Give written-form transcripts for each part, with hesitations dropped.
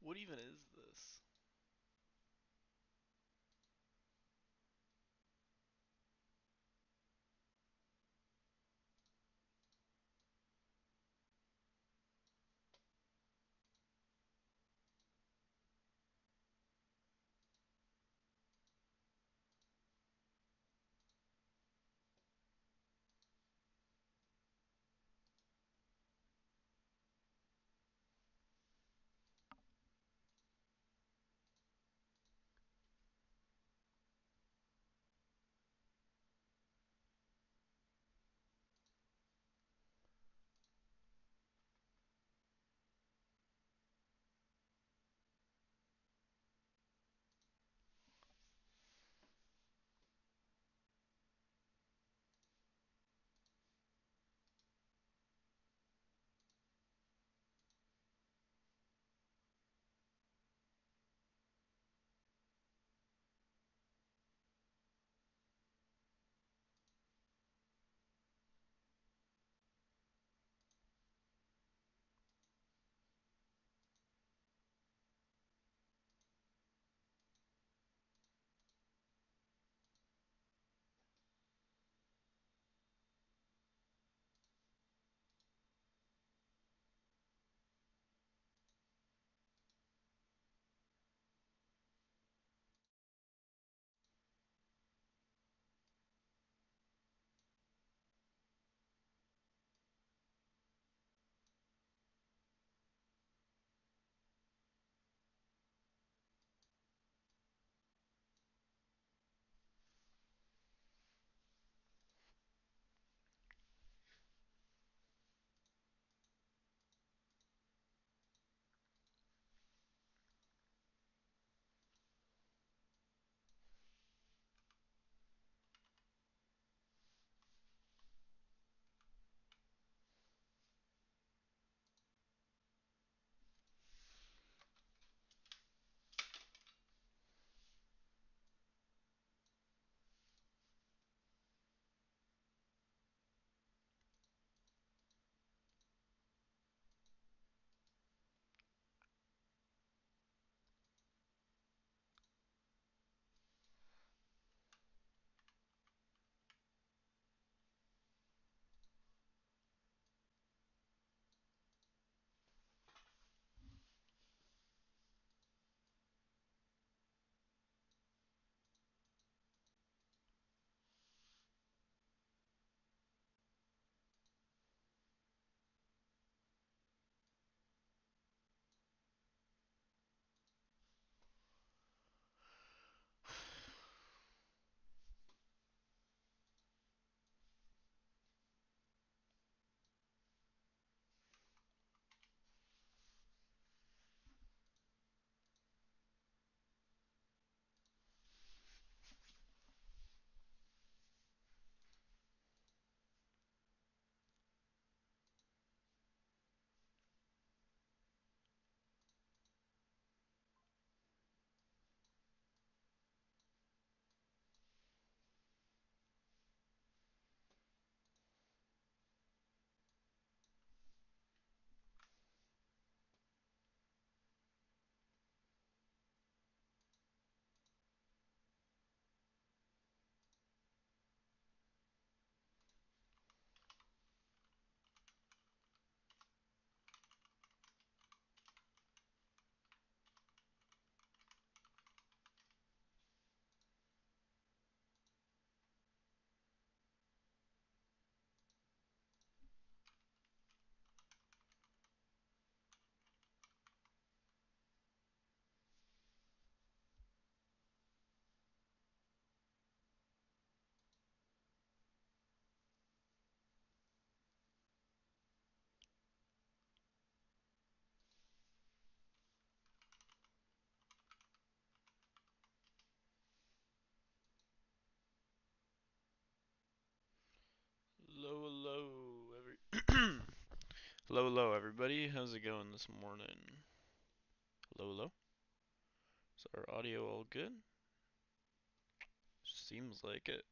What even is this? Hello, hello, hello, hello, everybody. How's it going this morning? Hello, hello. Is our audio all good? Seems like it.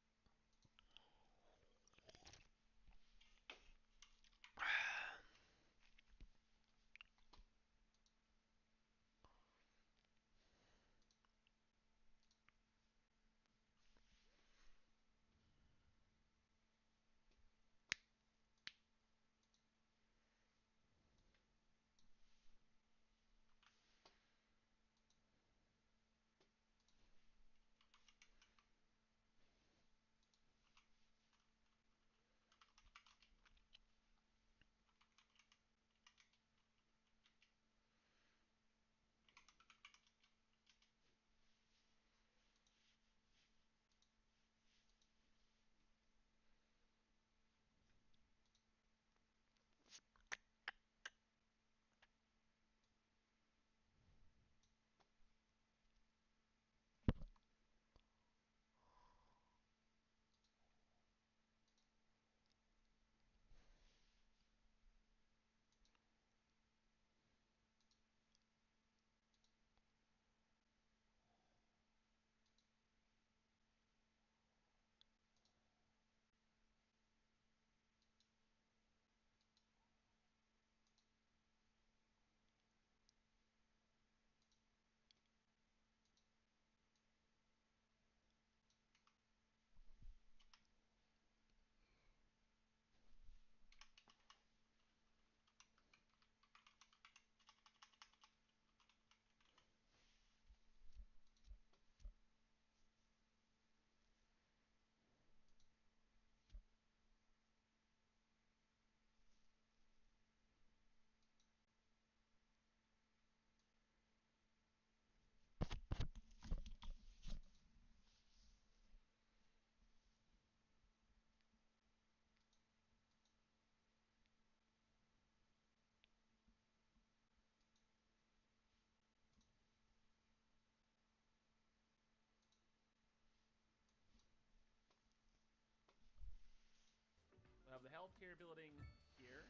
healthcare building here.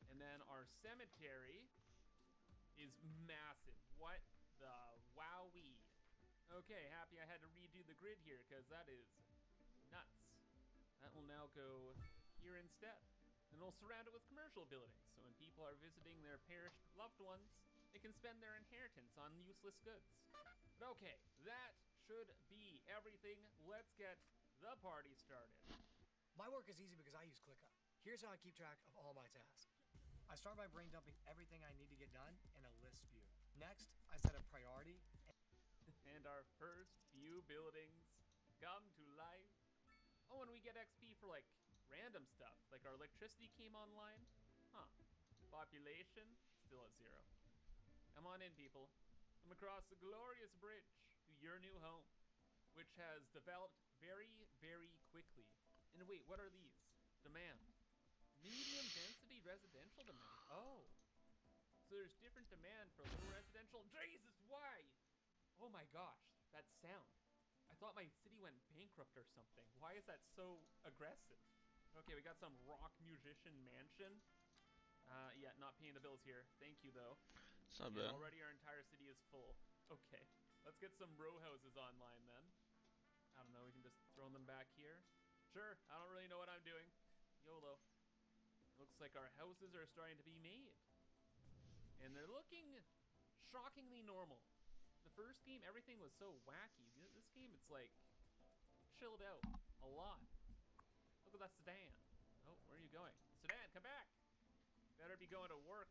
And then our cemetery is massive. What the wowee. Okay, happy I had to redo the grid here because that is nuts. That will now go here instead. And we'll surround it with commercial buildings, so when people are visiting their perished loved ones, they can spend their inheritance on useless goods. But okay, that should be everything. Let's get the party started. My work is easy because I use ClickUp. Here's how I keep track of all my tasks. I start by brain dumping everything I need to get done in a list view. Next, I set a priority. And our first few buildings come to life. Oh, and we get XP for like random stuff, like our electricity came online. Huh. Population still at 0. Come on in, people. Come across the glorious bridge to your new home, which has developed very, very quickly. And wait, what are these? Demand. Medium density residential demand. Oh. So there's different demand for low residential. Jesus, why? Oh my gosh, that sound. I thought my city went bankrupt or something. Why is that so aggressive? Okay, we got some rock musician mansion. Yeah, not paying the bills here. Thank you, though. It's not And bad. already our entire city is full. Okay, let's get some row houses online then. I don't know, we can just throw them back here. Sure, I don't really know what I'm doing. YOLO. Looks like our houses are starting to be made. And they're looking shockingly normal. The first game, everything was so wacky. This game, it's like chilled out a lot. Look at that sedan. Oh, where are you going? Sedan, come back. Better be going to work.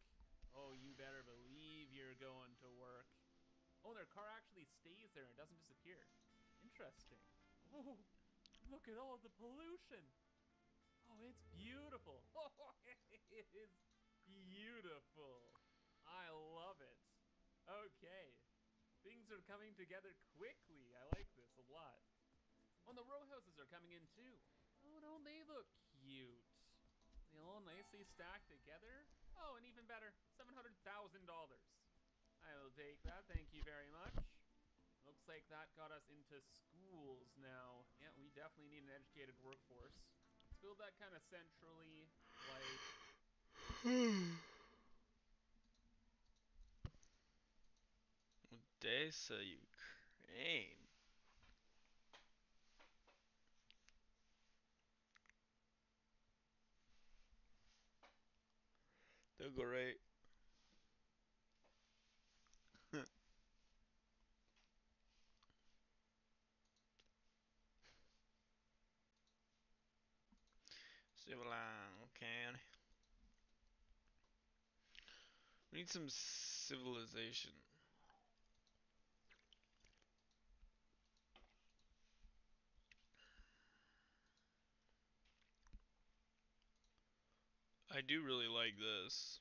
Oh, you better believe you're going to work. Oh, their car actually stays there and doesn't disappear. Interesting. Oh, look at all the pollution. Oh, it's beautiful. Oh, it is beautiful. I love it. Okay. Things are coming together quickly. I like this a lot. Oh, the row houses are coming in too. Oh, don't they look cute? They all nicely stacked together. Oh, and even better, $700,000. I will take that, thank you very much. Looks like that got us into schools now. Yeah, we definitely need an educated workforce. Let's build that kind of centrally, like... Odessa, Ukraine. They'll go right. Civilized, okay. We need some civilization. I do really like this.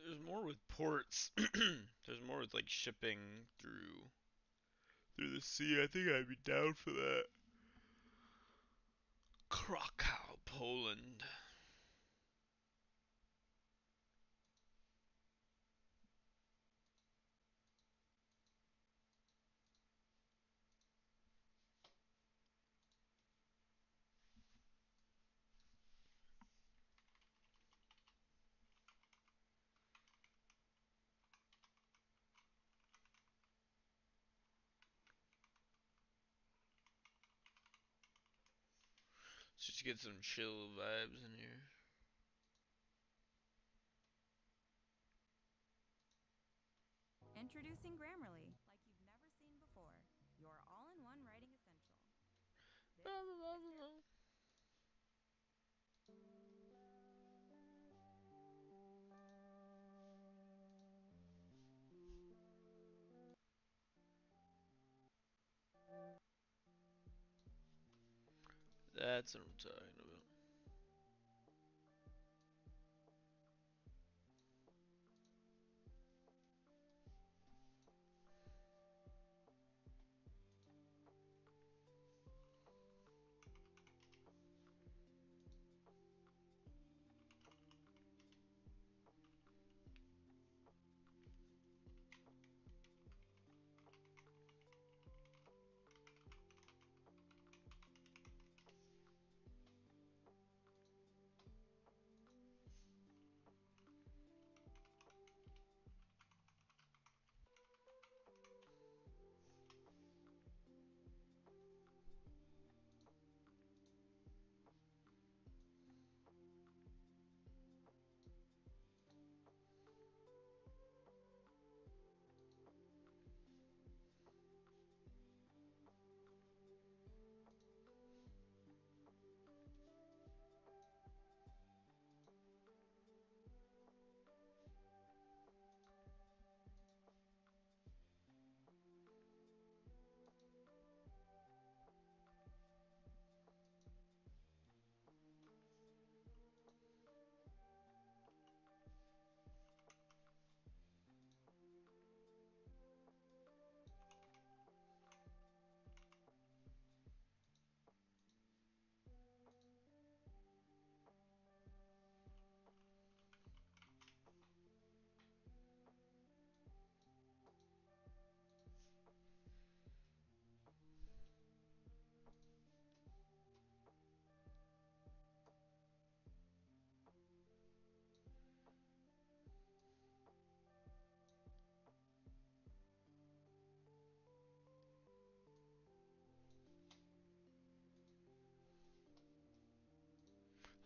There's more with ports. There's more with like shipping through the sea. I think I'd be down for that. Krakow, Poland. Let's just get some chill vibes in here. Introducing Grammarly, like you've never seen before. Your all-in-one writing essential. This is That's what I'm talking about.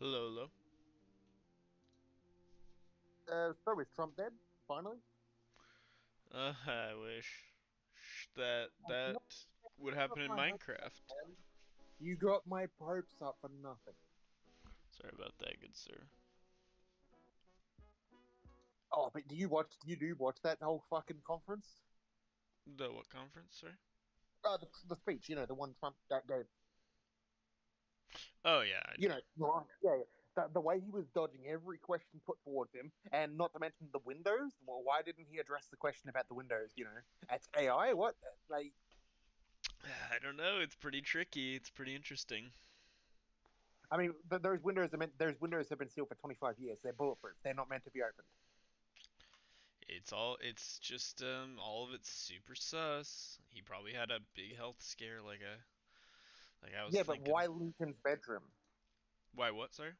Hello, hello. So is Trump dead? Finally? I wish that No, would you got happen in my hopes up, Minecraft. man. You got my hopes up for nothing. Sorry about that, good sir. Oh, but do you watch that whole fucking conference? The what conference, sir? The speech, the one Trump that gave. Oh yeah, I You do. know, right, yeah, yeah. The way he was dodging every question put towards him, and not to mention the Windows. Well, why didn't he address the question about the Windows? It's AI. What? Like, I don't know. It's pretty tricky. It's pretty interesting. I mean, those Windows have been sealed for 25 years. They're bulletproof. They're not meant to be opened. It's just all of it's super sus. He probably had a big health scare like I was Yeah, but thinking. why Lincoln's bedroom? Why what, sorry?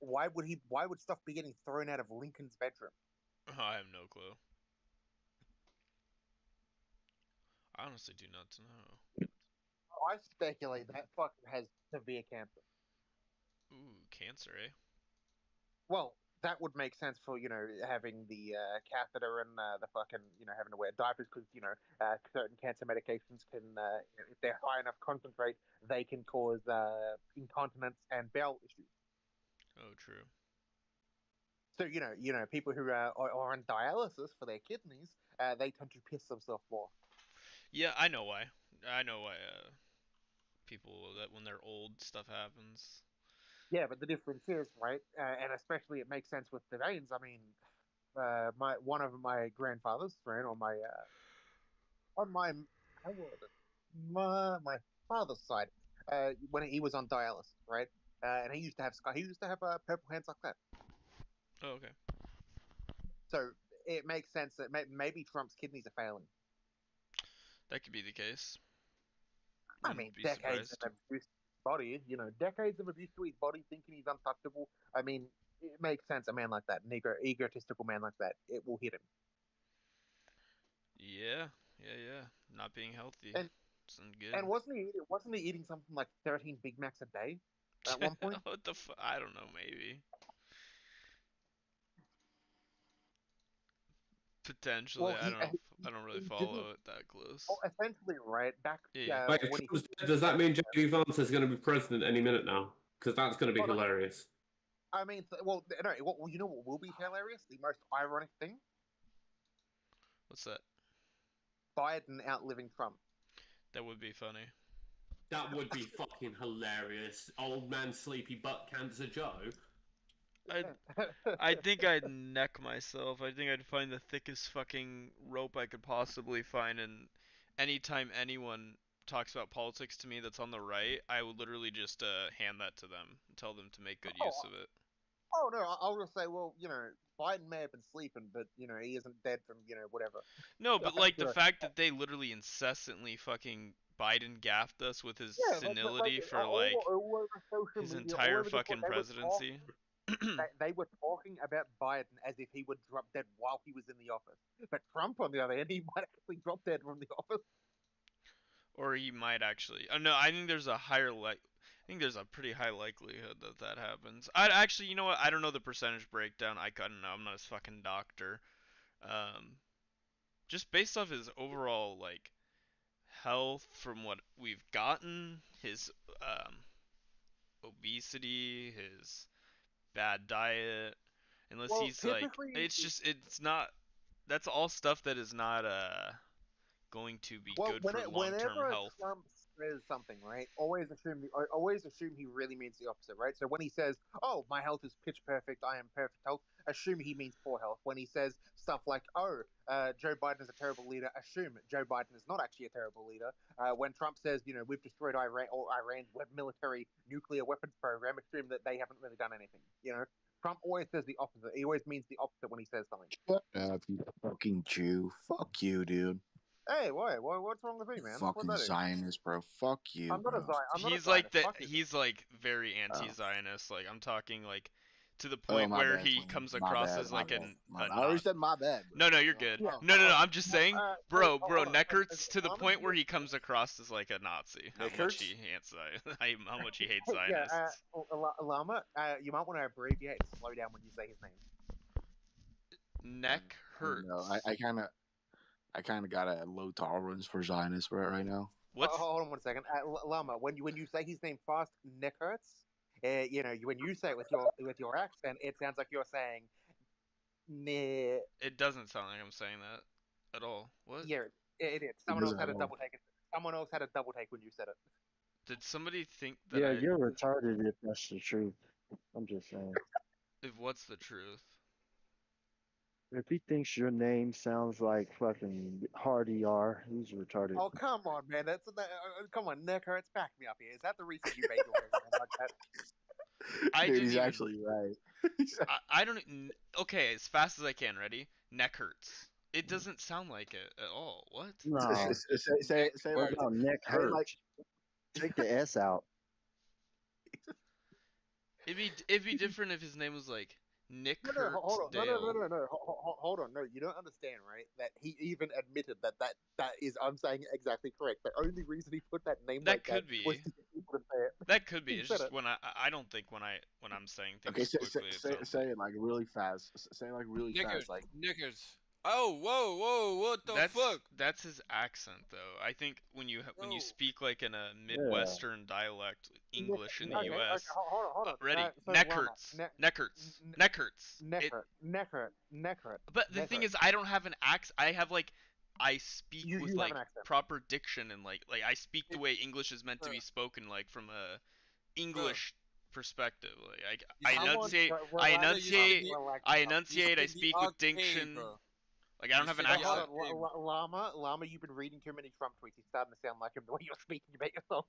Why would stuff be getting thrown out of Lincoln's bedroom? Oh, I have no clue. I honestly do not know. I speculate that fucker has severe cancer. Ooh, cancer, eh? Well, that would make sense for having the catheter and the fucking having to wear diapers because certain cancer medications can if they're high enough concentrate they can cause incontinence and bowel issues. Oh, true. So people who are on dialysis for their kidneys, they tend to piss themselves more. Yeah, I know why. I know why people that when they're old stuff happens. Yeah, but the difference is, right, and especially it makes sense with the veins. I mean, my one of my grandfathers, right, on my how old is it? My father's side, when he was on dialysis, right, and he used to have purple hands like that. Oh, okay. So it makes sense that maybe Trump's kidneys are failing. That could be the case. I mean, Wouldn't be decades of surprised. abuse to his body, decades of abuse to his body, thinking he's untouchable. I mean, it makes sense. A man like that, an egotistical man like that, it will hit him. Yeah, yeah. Not being healthy And isn't good. and wasn't he eating something like 13 Big Macs a day at one point? What the I don't know, maybe. Potentially. Well, I don't know. I don't really he didn't. follow it that Well, close. essentially, right back Yeah. Wait, if when he Trump's dead, does that mean JD Vance is going to be president any minute now? Because that's going to be well, hilarious. I mean, well, no, you know what will be hilarious? The most ironic thing: What's that? Biden outliving Trump. That would be funny. That would be fucking hilarious. Old man sleepy butt cancer Joe. I I think I'd neck myself. I think I'd find the thickest fucking rope I could possibly find, and anytime anyone talks about politics to me that's on the right, I would literally just hand that to them and tell them to make good use oh, of it. oh no, I'll just say, well, Biden may have been sleeping, but he isn't dead from whatever. No, but like You the know, fact that they literally incessantly fucking Biden gaffed us with his yeah, but like senility for like all over social his media, all entire over Discord, fucking presidency. they were talking about Biden as if he would drop dead while he was in the office. But Trump, on the other hand, he might actually drop dead from the office. Or he might actually. No, I think there's a higher I think there's a pretty high likelihood that that happens. I actually, you know what? I don't know the percentage breakdown. I don't know. I'm not a fucking doctor. Um, just based off his overall like health from what we've gotten, his obesity, his bad diet, unless Well, he's like, typically, it's not. That's all stuff that is not going to be well, good for long-term whenever health. Trump says something, right, always assume he really means the opposite, right? So when he says, "Oh, my health is pitch perfect, I am perfect health," assume he means poor health. When he says stuff like, "Oh, Joe Biden is a terrible leader," assume Joe Biden is not actually a terrible leader. When Trump says, "We've destroyed Iran's military nuclear weapons program," assume that they haven't really done anything. Trump always says the opposite. He always means the opposite when he says something. Shut up, you fucking Jew. Fuck you, dude. Hey, what's wrong with me, man? What Fucking that is? Zionist, bro. Fuck you, I'm not a bro. Zion. I'm not a He's like Zionist. the Fuck you. he's like very Oh, anti-Zionist. Like I'm talking like To the Oh, point my where bad, he Twin. comes My across bad, as my like bad. My a bad. I already not. said my bad. Bro. No, you're good. Yeah. No. I'm just saying, bro, hold on. Neckerts to the point where he comes across as like a Nazi. How much Neckerts? he hates how much he hates Yeah, Zionists. Llama, you might want to abbreviate and slow down when you say his name. Neck I don't know. hurts. I kind of got a low tolerance for Zionists right now. What's Hold on 1 second, Llama. When you say his name fast, Nick hurts. When you say it with your accent, it sounds like you're saying, "Nah." it doesn't sound like I'm saying that at all. What? Yeah, it is. It Someone else doesn't had at a all. double take. Someone else had a double take when you said it. Did somebody think that Yeah, you're retarded if that's the truth. I'm just saying. if what's the truth? If he thinks your name sounds like fucking Hardy R, he's retarded. Oh, come on, man. Come on, Nick hurts. Back me up here. Is that the reason you made your name like that? I Dude, didn't he's even. actually right. I don't. Okay, as fast as I can. Ready? Neck hurts. It doesn't sound like it at all. What? No. Say What like about neck say like hurts? Take the S out. It'd be different if his name was like Nick No, hold on. Hurtsdale. No. Hold on. No, you don't understand, right? That he even admitted that is, I'm saying it exactly correct. The only reason he put that name That like that could be. was to get people to say it. That could be. He It's said just it. when I don't think when I'm saying okay, things quickly it sounds say like it like really fast. Say it like really Knickers. fast. Like Knickers. Oh, whoa, what the fuck? that's his accent though. I think when you No. speak like in a Yeah. Midwestern dialect English in the Okay, U.S. hold on. Ready? So Neck Llama, hurts. Neck hurts. Neck hurts. neck hurt. But the thing is, I don't have an accent. I have like, I speak You with have like an accent. proper diction and like I speak the way English is meant to be spoken, like from a English perspective. Like I You sound- enunciate, Well, I bro, you speak enunciate, the- I You enunciate. I speak the speak with arcade, diction. bro. Like I don't You have an speak the accent. Hold on, Llama, you've been reading too many Trump tweets. He's starting to sound like him the way you're speaking about yourself.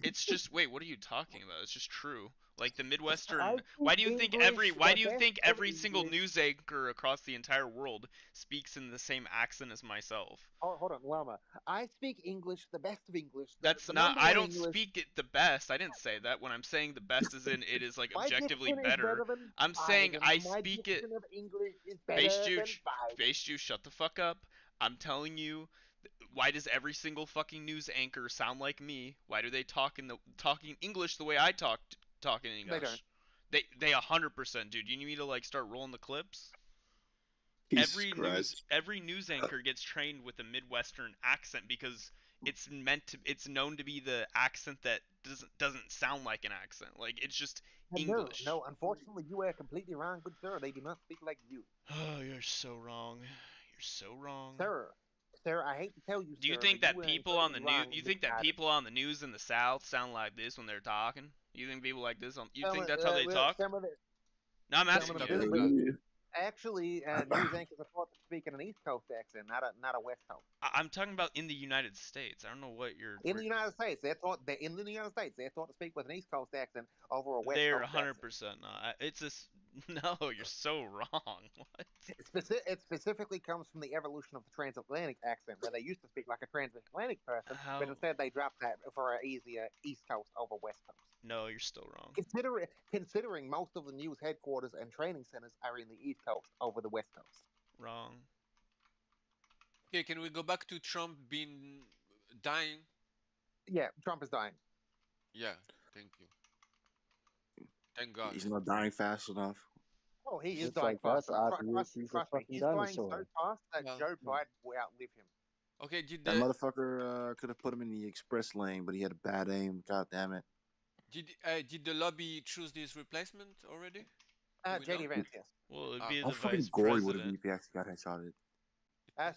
It's just wait, what are you talking about? It's just true. Like the I Midwestern. speak Why do you think English Why the do you best think of every single English. news anchor across the entire world speaks in the same accent as myself? Hold on, Llama. I speak English, the best of English. That's the not. number I one don't English. speak it the best. I didn't say that. When I'm saying the best is in it is like My objectively diction is better. than I'm saying Biden. I My speak it. diction of English is Face better than juice, Biden. face juice. Shut the fuck up. I'm telling you. Why does every single fucking news anchor sound like me? Why do they talking English the way I talk in They English? don't. They 100%, dude. You need me to like start rolling the clips? Jesus Christ. Every news anchor gets trained with a Midwestern accent because it's known to be the accent that doesn't sound like an accent. Like it's just English. No. Unfortunately, you are completely wrong, good sir. They do not speak like you, Oh, you're so wrong. You're so wrong. sir. Sir, I hate to tell you, Do you sir, think but that you are people on the incredibly wrong news, you in this think that matter. people on the news in the South sound like this when they're talking? You think people like this you Some think of- that's how they talk? Some of the, No, I'm some asking of Yeah, them you. do, yeah. but actually, news anchors are taught to speak in an East Coast accent, not a West Coast. I'm talking about in the United States. I don't know what you're. In the United States, they're taught to speak with an East Coast accent over a West They're Coast 100% not. It's just no. You're so wrong. What? It specifically comes from the evolution of the transatlantic accent, where they used to speak like a transatlantic person, How? but instead they dropped that for an easier East Coast over West Coast. No, you're still wrong. Considering most of the news headquarters and training centers are in the East Coast over the West Coast. Wrong. Okay, can we go back to Trump being dying? Yeah, Trump is dying. Yeah, thank you. Thank God. He's not dying fast enough. Oh, he is Looks dying like fast. that's obvious. He's a Trust me. fucking He's dying so dinosaur. fast that Yeah. Joe Biden will outlive him. Okay, did That the motherfucker could have put him in the express lane, but he had a bad aim. God damn it. did the lobby choose this replacement already? Do we JD know? Vance, yes. Well, it'd Ah. be How the fucking vice gory would it be president. if he actually got headshotted?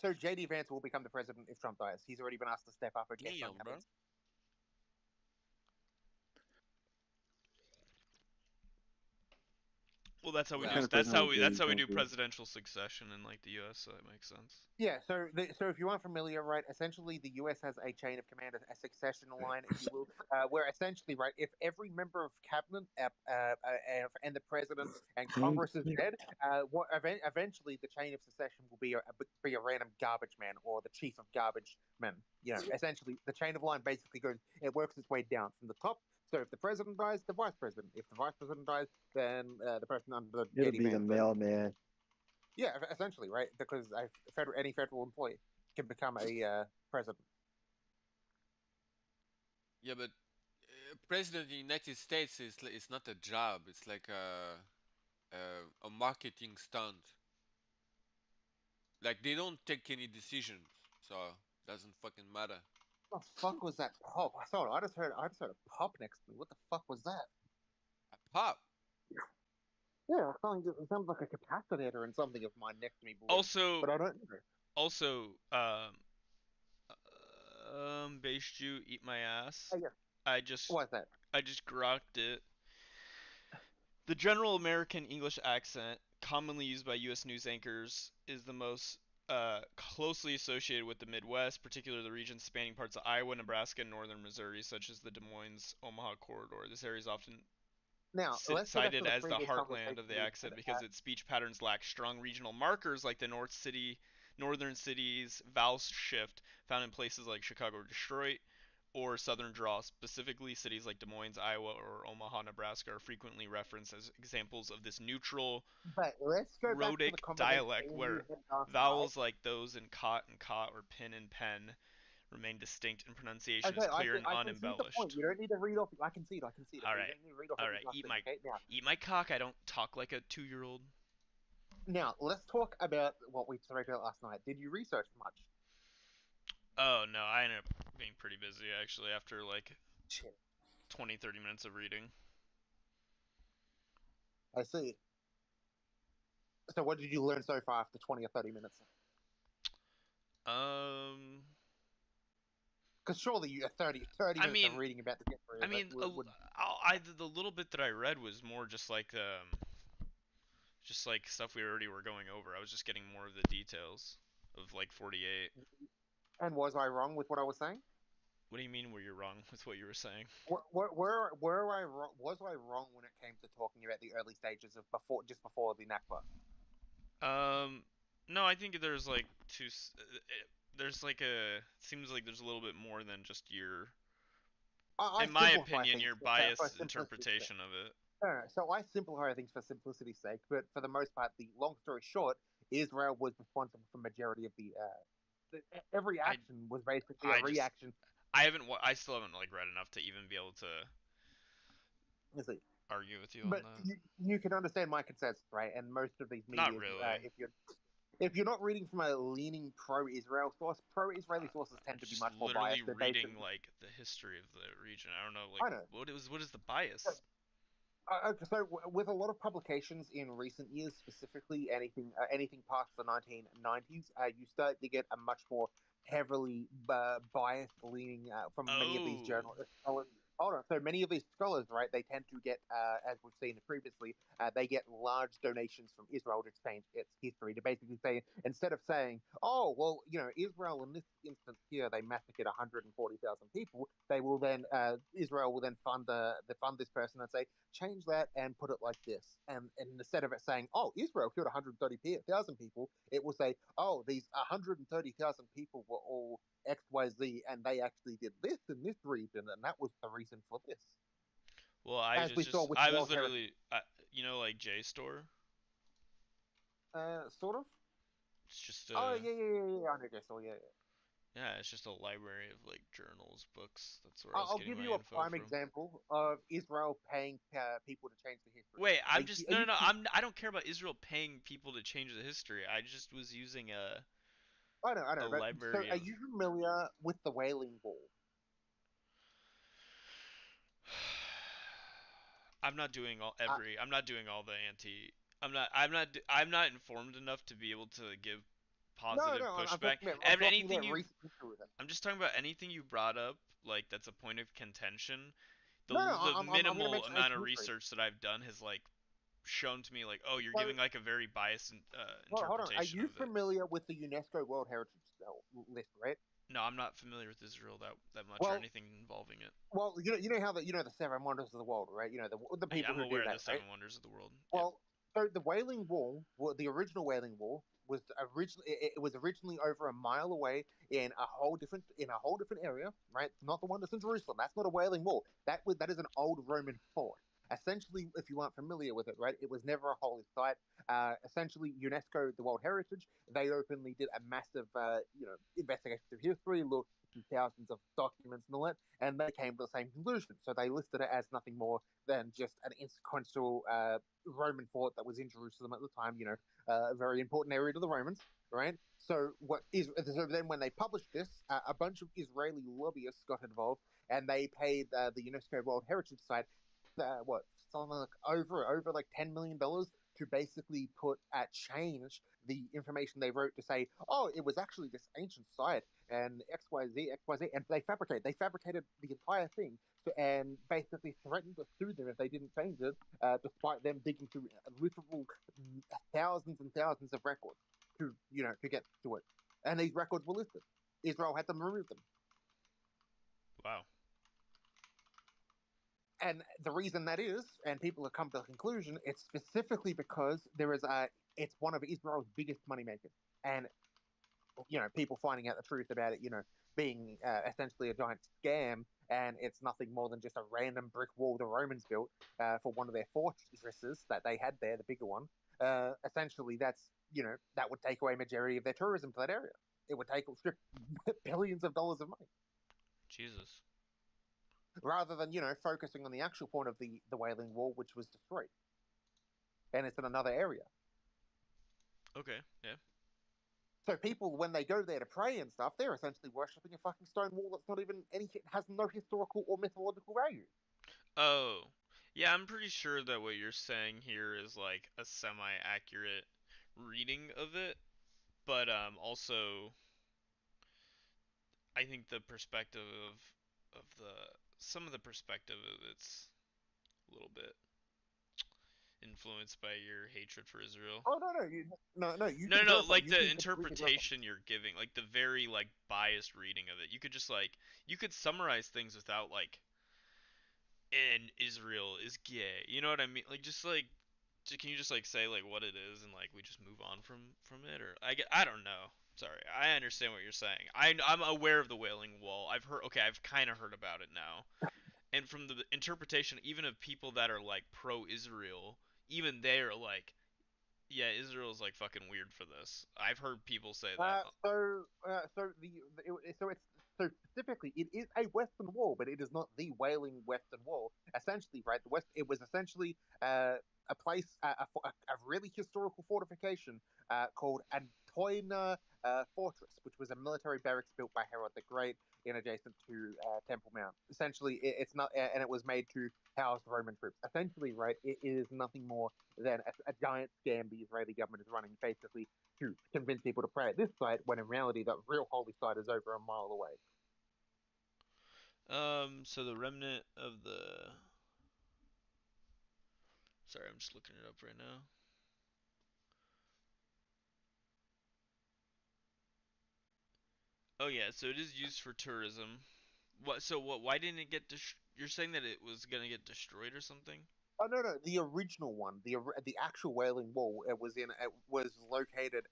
So JD Vance will become the president if Trump dies. He's already been asked to step up against Damn, Trump. bro. Well, that's how we What do. kind of That's how we do think we- presidential succession in like the U.S. So that makes sense. Yeah, so if you aren't familiar, right, essentially the U.S. has a chain of command, a succession line, if you will, where essentially, right, if every member of cabinet and the president and Congress is dead, eventually the chain of succession will be a random garbage man or the chief of garbage men. You know, essentially the chain of line basically goes, it works its way down from the top So if the president dies, the vice president. If the vice president dies, then the person under the It'll Getty be the ban. But mailman. yeah, essentially, right? Because any federal employee can become a president. Yeah, but president of the United States is not a job. It's like a marketing stunt. Like they don't take any decisions, so doesn't fucking matter. What the fuck was that pop? I just heard a pop next to me. What the fuck was that? A pop. Yeah, it sounds like a capacitor and something of mine next to me, Also, but I don't know. also, Beige Jew, eat my ass. Oh, yeah. I just, What's that? I just grokked it. The general American English accent, commonly used by U.S. news anchors, is the most closely associated with the Midwest, particularly the regions spanning parts of Iowa, Nebraska, and northern Missouri, such as the Des Moines-Omaha corridor. This area is often Now, let's go back to cited the as the previous heartland of conversation the we accent had. because its speech patterns lack strong regional markers like the northern cities vowel shift found in places like Chicago or Detroit, or southern draw. Specifically, cities like Des Moines, Iowa, or Omaha, Nebraska are frequently referenced as examples of this neutral But let's go back to the rhotic conversation dialect we where had last night. vowels like those in cot and cot or pin and pen remain distinct and pronunciation Okay, is clear and I can see the point. unembellished. You don't need to read off. I can see it. All Okay, you right, don't need to read off all every right. last thing. Okay, Eat my cock. I don't talk like a 2-year-old. now let's talk about what we spoke about last night. Did you research much? Oh no, I ended up being pretty busy actually after like Shit. 20-30 minutes of reading. I see. So, what did you learn so far after 20 or 30 minutes? Because surely you 30 minutes of reading about the history. I mean, the little bit that I read was more just like stuff we already were going over. I was just getting more of the details of like 48. And was I wrong with what I was saying? What do you mean were you wrong with what you were saying? Were I wrong? Was I wrong when it came to talking about the early stages of just before the Nakba? No, I think there's like there's like seems like there's a little bit more than just your, in my opinion, your biased interpretation of it. No, so I simplify things for simplicity's sake, but for the most part, the long story short, Israel was responsible for majority of every action was basically a reaction. I still haven't like read enough to even be able to argue with you on that. You can understand my consensus, right? And most of these media, not really. If you're not reading from a leaning pro-Israel source, pro-Israeli sources tend to be much more biased. Literally reading like the history of the region. I don't know, like what is the bias? So with a lot of publications in recent years, specifically anything past the 1990s, you start to get a much more heavily biased leaning from many of these journalists. Hold on. So many of these scholars, right, they tend to get, as we've seen previously, they get large donations from Israel to exchange its history, to basically say, instead of saying, oh, well, Israel in this instance here, they massacred 140,000 people, they will then, Israel will then fund this person and say, change that and put it like this. And instead of it saying, oh, Israel killed 130,000 people, it will say, oh, these 130,000 people were all XYZ, and they actually did this in this region, and that was the reason for this. Well, I was literally, like JSTOR. Sort of. It's just. Oh yeah. I know JSTOR. Yeah. Yeah, it's just a library of like journals, books. That's where I'll give you a prime example of Israel paying people to change the history. Wait, no. I don't care about Israel paying people to change the history. I just was using a. I know. Library. So, are you familiar with the Wailing Wall? I'm not doing all the anti. I'm not informed enough to be able to give positive pushback. I'm just talking about anything you brought up, like that's a point of contention. The minimal amount of research that I've done has like shown to me like, oh, you're giving like a very biased interpretation. Hold on. Are you familiar with the UNESCO World Heritage list, right? No, I'm not familiar with Israel that much or anything involving it. Well, you know how the 7 wonders of the world, right? The people I'm who aware do that, of the 7 right? wonders of the world. Well, So the Wailing Wall, well, the original Wailing Wall, was originally over a mile away in a whole different area, right? Not the one that's in Jerusalem. That's not a Wailing Wall. That is an old Roman fort. Essentially, if you aren't familiar with it, right, it was never a holy site. Essentially, UNESCO, the World Heritage, they openly did a massive, investigation of history, looked through thousands of documents and all that, and they came to the same conclusion. So they listed it as nothing more than just an inconsequential Roman fort that was in Jerusalem at the time. A very important area to the Romans, right? So then when they published this, a bunch of Israeli lobbyists got involved, and they paid the UNESCO World Heritage Site what something like over like $10 million to basically change the information they wrote to say, oh, it was actually this ancient site and XYZ, and they fabricated the entire thing, and basically threatened to sue them if they didn't change it, despite them digging through literal thousands and thousands of records to get to it, and these records were listed. Israel had them remove them. Wow. And the reason that is, and people have come to the conclusion, it's specifically because it's one of Israel's biggest money makers, and people finding out the truth about it, being essentially a giant scam, and it's nothing more than just a random brick wall the Romans built for one of their fortresses that they had there, the bigger one. Essentially, that would take away a majority of their tourism to that area. It would strip billions of dollars of money. Jesus. Rather than focusing on the actual point of the Wailing Wall, which was destroyed, and it's in another area. Okay, yeah. So people, when they go there to pray and stuff, they're essentially worshipping a fucking stone wall that's not even has no historical or mythological value. Oh, yeah, I'm pretty sure that what you're saying here is like a semi-accurate reading of it, but also I think the perspective of the some of the perspective of it's a little bit influenced by your hatred for Israel. Oh no, no, you No, can no, no, verify. like You the can completely verify. interpretation you're giving, like the very like biased reading of it. You could just like you could summarize things without like and Israel is gay. You know what I mean? Like just like can you just like say like what it is and like we just move on from it, or I don't know. Sorry, I understand what you're saying. I'm aware of the Wailing Wall. I've heard. Okay, I've kind of heard about it now. And from the interpretation, even of people that are like pro-Israel, even they are like, yeah, Israel's like fucking weird for this. I've heard people say that. So specifically, it is a Western Wall, but it is not the Wailing Western Wall. Essentially, right, it was essentially a place, a really historical fortification called Antoina Fortress, which was a military barracks built by Herod the Great in adjacent to Temple Mount. Essentially, it's not, and it was made to house Roman troops. Essentially, right, it is nothing more than a giant scam the Israeli government is running, basically to convince people to pray at this site, when in reality, the real holy site is over a mile away. So the remnant of the. Sorry, I'm just looking it up right now. Oh yeah, so it is used for tourism. What? So what? Why didn't it get? You're saying that it was gonna get destroyed or something? Oh no, the original one, the actual Wailing Wall, it was located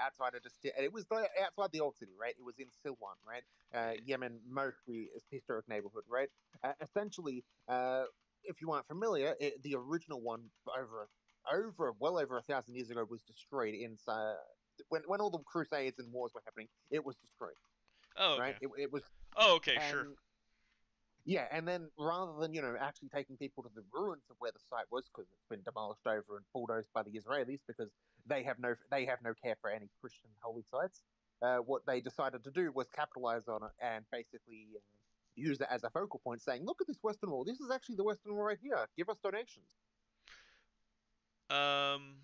outside of it was outside the old city, right? It was in Silwan, right? Yeah. Yemen, mostly historic neighborhood, right? Essentially, if you aren't familiar, the original one well over 1,000 years ago was destroyed in when all the Crusades and wars were happening. It was destroyed, Oh right? okay. It was, Oh okay, sure. and yeah, and then rather than actually taking people to the ruins of where the site was, because it's been demolished over and bulldozed by the Israelis, because they have no care for any Christian holy sites. What they decided to do was capitalize on it and basically use it as a focal point, saying, "Look at this Western Wall. This is actually the Western Wall right here. Give us donations." Um,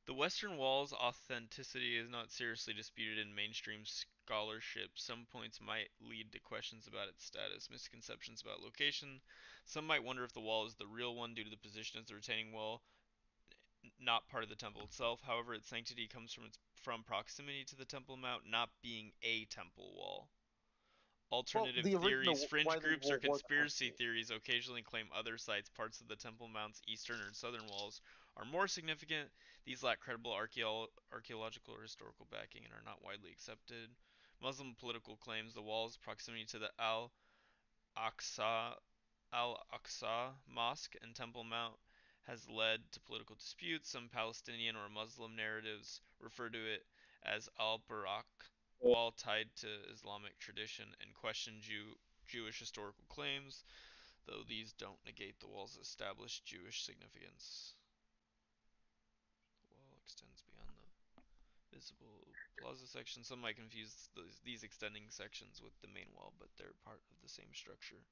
the Western Wall's authenticity is not seriously disputed in mainstream scholarship. Some points might lead to questions about its status, misconceptions about location. Some might wonder if the wall is the real one due to the position as the retaining wall, not part of the temple itself. However, its sanctity comes from proximity to the Temple Mount, not being a temple wall. Well, Alternative the theories, original fringe Wailing groups, or Wall was conspiracy actually. theories occasionally claim other sites, parts of the Temple Mount's eastern or southern walls, are more significant. These lack credible archaeological or historical backing and are not widely accepted. Muslim political claims the wall's proximity to the Aqsa Al-Aqsa Mosque and Temple Mount has led to political disputes. Some Palestinian or Muslim narratives refer to it as Al-Barak wall tied to Islamic tradition and question Jewish historical claims, though these don't negate the wall's established Jewish significance. The wall extends beyond the visible plaza section. Some might confuse these extending sections with the main wall, but they're part of the same structure.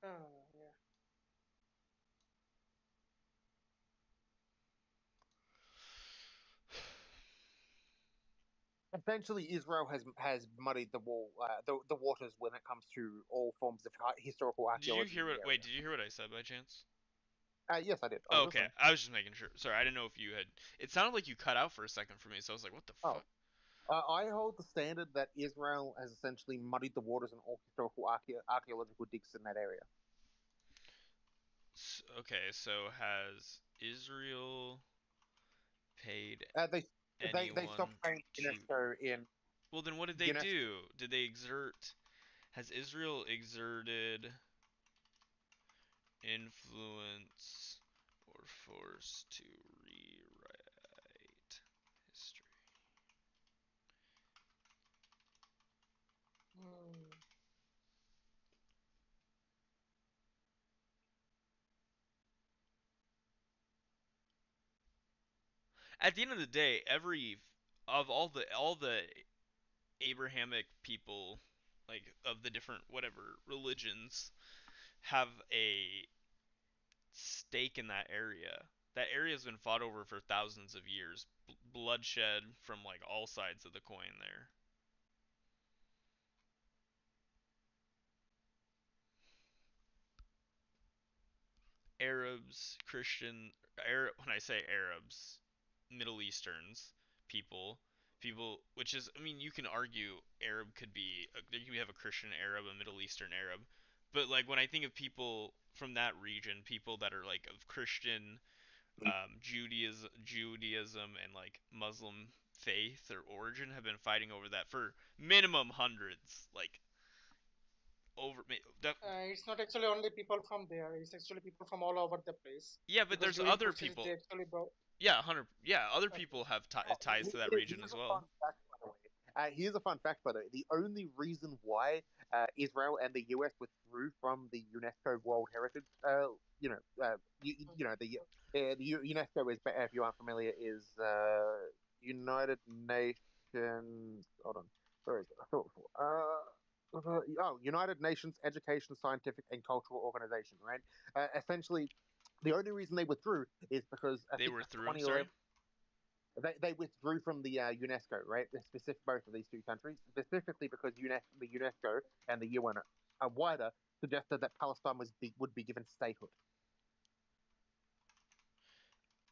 Uh, yeah. Essentially, Israel has muddied the waters when it comes to all forms of historical Did you archaeology hear in the what? Wait, area. did you hear what I said by chance? Yes, I did. I Oh, was okay, listening. I was just making sure. Sorry, I didn't know if you had. It sounded like you cut out for a second for me, so I was like, "What the Oh, fuck?" I hold the standard that Israel has essentially muddied the waters in all historical archaeological digs in that area. Okay, so has Israel paid They stopped anyone paying to? UNESCO in Well, then what did they UNESCO. do? Did they exert? Has Israel exerted influence or force to rewrite history? Hmm. At the end of the day, every of all the Abrahamic people, like of the different whatever religions, have a stake in that area. That area has been fought over for thousands of years. Bloodshed from like all sides of the coin there. Arabs, Christian, when I say Arabs, Middle Easterns, people, which is, I mean, you can argue Arab could be, you can have a Christian Arab, a Middle Eastern Arab, but like when I think of people from that region, people that are like of Christian, Judaism, and like Muslim faith or origin have been fighting over that for minimum hundreds, like over that. It's not actually only people from there. It's actually people from all over the place. Yeah, but Because there's during other Crusades, they people. actually brought. Yeah, 100. Yeah, other Okay. people have Oh, ties to that region here's as a fun well. fact, by the way. Here's a fun fact, by the way. The only reason why Israel and the US withdrew from the UNESCO World Heritage, UNESCO is, if you aren't familiar, is United Nations. Hold on, where is it? I thought before. United Nations Education, Scientific, and Cultural Organization. Right. Essentially, the only reason they withdrew is because I They think were the through. I'm sorry. 2011 they withdrew from the UNESCO, right? The specific both of these two countries, specifically because the UNESCO and the UN are wider, suggested that Palestine would be given statehood.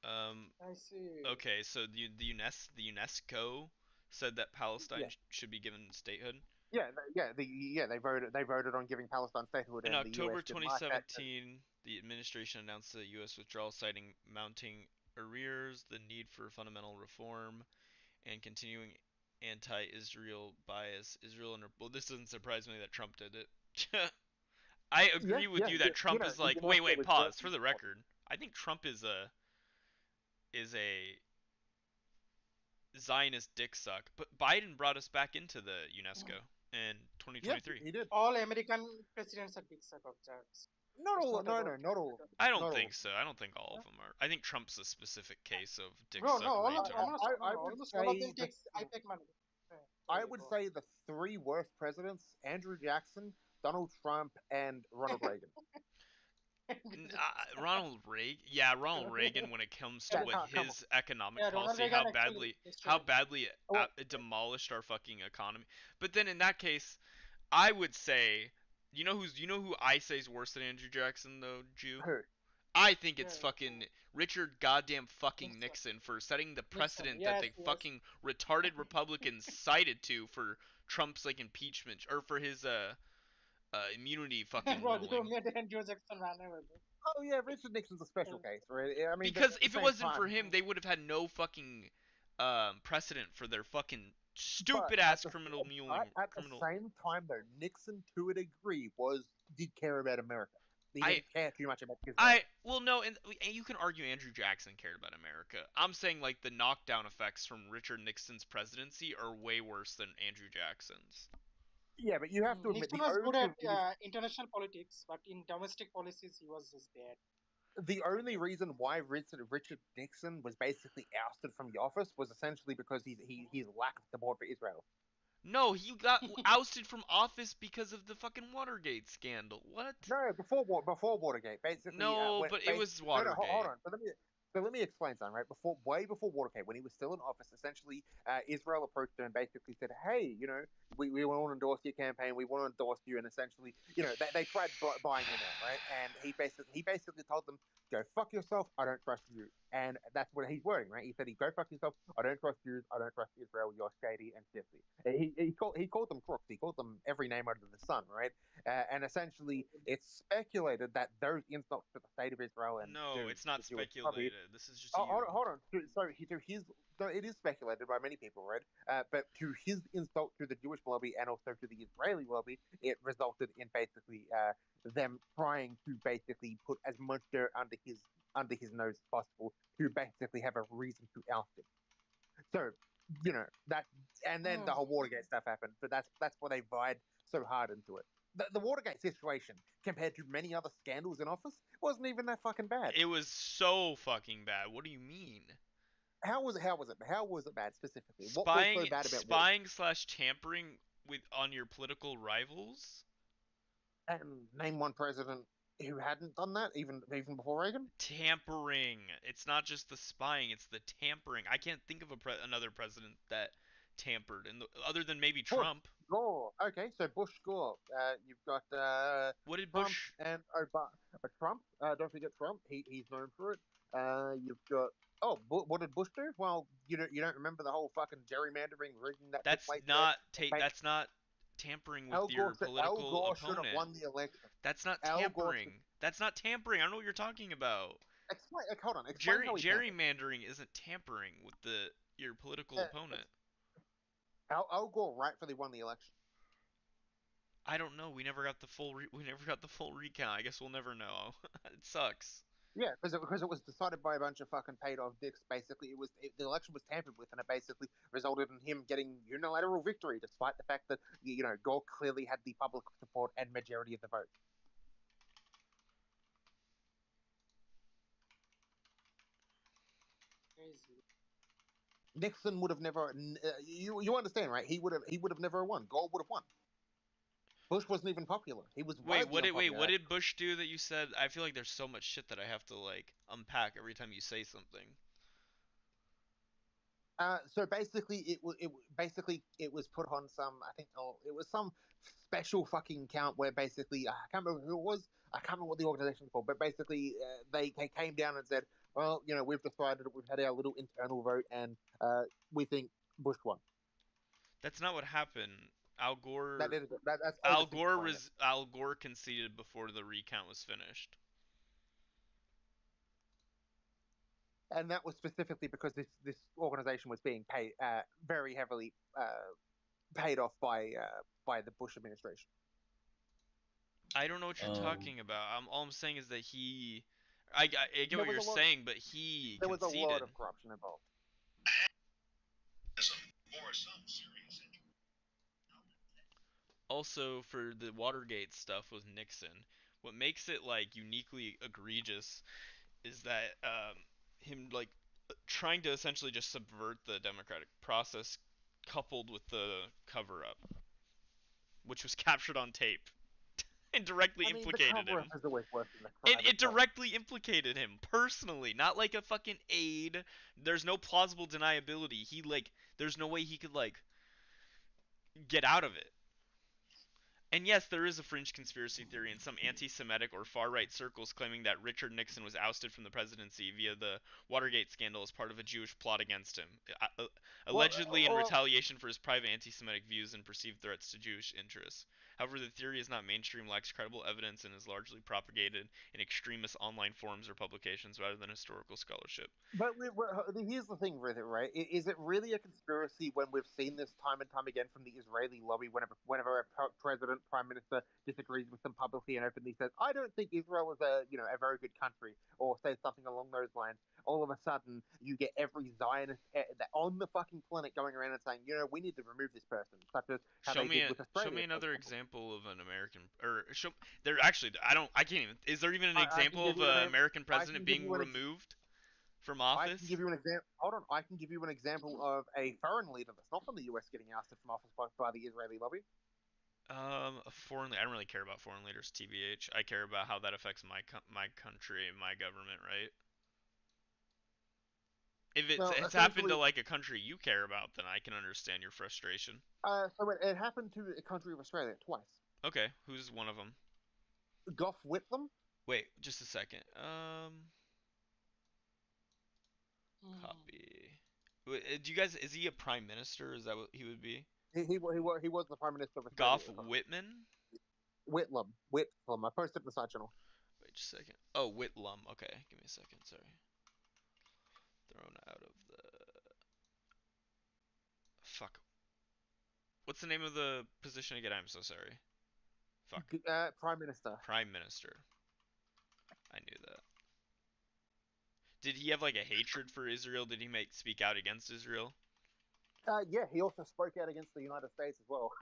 Um. I see. Okay, so the UNESCO said that Palestine Yeah, should be given statehood. they voted on giving Palestine statehood, In and the US October didn't like that. 2017, the administration announced the U.S. withdrawal, citing mounting arrears, the need for fundamental reform, and continuing anti-Israel bias. Well, this doesn't surprise me that Trump did it. I agree with you Yeah. that Trump is The like, wait, UNESCO wait, was pause. For very the important. record, I think Trump is a Zionist dick suck. But Biden brought us back into the UNESCO in Yeah, 2023. he did. All American presidents are big suck of jokes. Not It's all, not no, about. no, not all of them. I don't Not all think of so. I don't think all of them are. I think Trump's a specific case of dick Bro, no, suck all of, retard. almost, no, I no, would almost all of them say takes IPAC money. I Sorry, would go on. say the three worst presidents: Andrew Jackson, Donald Trump, and Ronald Reagan. Ronald Reagan. When it comes to Yeah, what come on. his economic Yeah, Ronald policy, Reagan actually how destroyed everything. badly Well, it demolished our fucking economy. But then in that case, I would say, you know who I say is worse than Andrew Jackson though, Jew? who? I think it's Yeah, fucking Richard goddamn fucking Nixon. Nixon for setting the Nixon. precedent that Yes, the yes. fucking retarded Republicans cited to for Trump's like impeachment or for his immunity fucking Bro, you ruling. made Andrew Jackson ran away. Oh yeah, Richard Nixon's a special case, right? I mean, but Because at the if it same wasn't for time, him, they would have had no fucking precedent for their fucking but stupid ass criminal muling at the criminal. same time though, Nixon to a degree did care about America. He I didn't care too much about Israel. I well no, and you can argue Andrew Jackson cared about America. I'm saying like the knockdown effects from Richard Nixon's presidency are way worse than Andrew Jackson's. Yeah, but you have to admit Nixon was good at reason, international politics, but in domestic policies, he was just bad. the only reason why Richard Nixon was basically ousted from the office was essentially because he's lack of support for Israel. No, he got ousted from office because of the fucking Watergate scandal. What? No, before Watergate, basically. No, but it was No, no, hold Watergate. on. So let me explain something. Right way before Watergate, when he was still in office, essentially, Israel approached him and basically said, "Hey, we want to endorse your campaign. We want to endorse you." And essentially, they tried buying him out, right? And he basically told them, "Go fuck yourself. I don't trust you." And that's what he's wording, right? He said, "Go fuck yourself. I don't trust you. I don't trust Israel. You're shady and shifty." He called them crooks. He called them every name under the sun, right? And essentially, it's speculated that those insults to the state of Israel and No, to it's not the Jewish lobby. speculated. This is just Oh, you. hold on. No, it is speculated by many people, right? But to his insult to the Jewish lobby and also to the Israeli lobby, it resulted in basically them trying to basically put as much dirt under his nose as possible to basically have a reason to oust him. So, that, and then the whole Watergate stuff happened. But that's why they vied so hard into it. The Watergate situation, compared to many other scandals in office, wasn't even that fucking bad. It was so fucking bad. What do you mean? How was it bad specifically? What was Spying, so bad about Watergate? spying slash tampering with on your political rivals? And name one president who hadn't done that, even before Reagan. Tampering. It's not just the spying; it's the tampering. I can't think of another president that tampered, other than maybe Bush, Trump. Gore. Okay, so Bush, Gore. You've got What did Trump Bush? and Obama. Trump. Don't forget Trump. He's known for it. You've got. Oh, what did Bush do? Well, you don't remember the whole fucking gerrymandering rigging that took That's place not there? that's not tampering with Al your Gore, Al political Gore should have opponent. won the election. That's not Al Gore tampering. That's not tampering. I don't know what you're talking about. Hold on. Explain how he tampered. Gerrymandering isn't tampering with your political opponent. Al Gore rightfully won the election. I don't know. We never got the full recount. I guess we'll never know. It sucks. Yeah, because it was decided by a bunch of fucking paid off dicks. Basically, the election was tampered with, and it basically resulted in him getting unilateral victory, despite the fact that Gore clearly had the public support and majority of the vote. Crazy. Nixon would have never. You understand, right? He would have never won. Gore would have won. Bush wasn't even popular. He was Wait, what unpopular. did Bush do that you said? I feel like there's so much shit that I have to like unpack every time you say something. So basically, it was put on some. I think it was some special fucking count where basically I can't remember who it was. I can't remember what the organization was called, but basically they came down and said, well, we've decided we've had our little internal vote and we think Bush won. That's not what happened. Al Gore. That's Al Gore conceded before the recount was finished. And that was specifically because this organization was being paid very heavily paid off by the Bush administration. I don't know what you're talking about. All I'm saying is that I get what you're saying, but he there conceded. was a lot of corruption involved. Also, for the Watergate stuff with Nixon, what makes it like uniquely egregious is that him like trying to essentially just subvert the democratic process, coupled with the cover-up, which was captured on tape, and directly implicated him. Is always worse than the crime It directly implicated him personally, not like a fucking aide. There's no plausible deniability. There's no way he could like get out of it. And yes, there is a fringe conspiracy theory in some anti-Semitic or far-right circles claiming that Richard Nixon was ousted from the presidency via the Watergate scandal as part of a Jewish plot against him, Well, allegedly in retaliation for his private anti-Semitic views and perceived threats to Jewish interests. However, the theory is not mainstream, lacks credible evidence, and is largely propagated in extremist online forums or publications rather than historical scholarship. but here's the thing with it, right? Is it really a conspiracy when we've seen this time and time again from the Israeli lobby? Whenever a president, prime minister disagrees with them publicly and openly says, "I don't think Israel is a very good country," or says something along those lines, all of a sudden you get every Zionist on the fucking planet going around and saying, we need to remove this person, such as how Show they me did a with show Australia, me for another example. example of an American or show there actually I can't even is there even an I can example give of you an an American I president can give being you an removed from I can office? give you an example. Hold on, I can give you an example of a foreign leader that's not from the US getting ousted from office by the Israeli lobby. A foreign I don't really care about foreign leaders, tbh. I care about how that affects my country and my government, right? If Well, it's happened to essentially, like a country you care about, then I can understand your frustration. it happened to a country of Australia twice. Okay, who's one of them? Gough Whitlam. Wait, just a second. Hmm. Copy. Do you guys? Is he a prime minister? Is that what he would be? He was the prime minister of Australia Gough at the time. Whitman? Whitlam. I posted in the side channel. Wait just a second. Oh, Whitlam. Okay, give me a second. Sorry. Thrown out of the. Fuck. What's the name of the position again? I'm so sorry. Fuck. Prime minister. Prime Minister. I knew that. Did he have like a hatred for Israel? Did he speak out against Israel? Yeah, he also spoke out against the United States as well.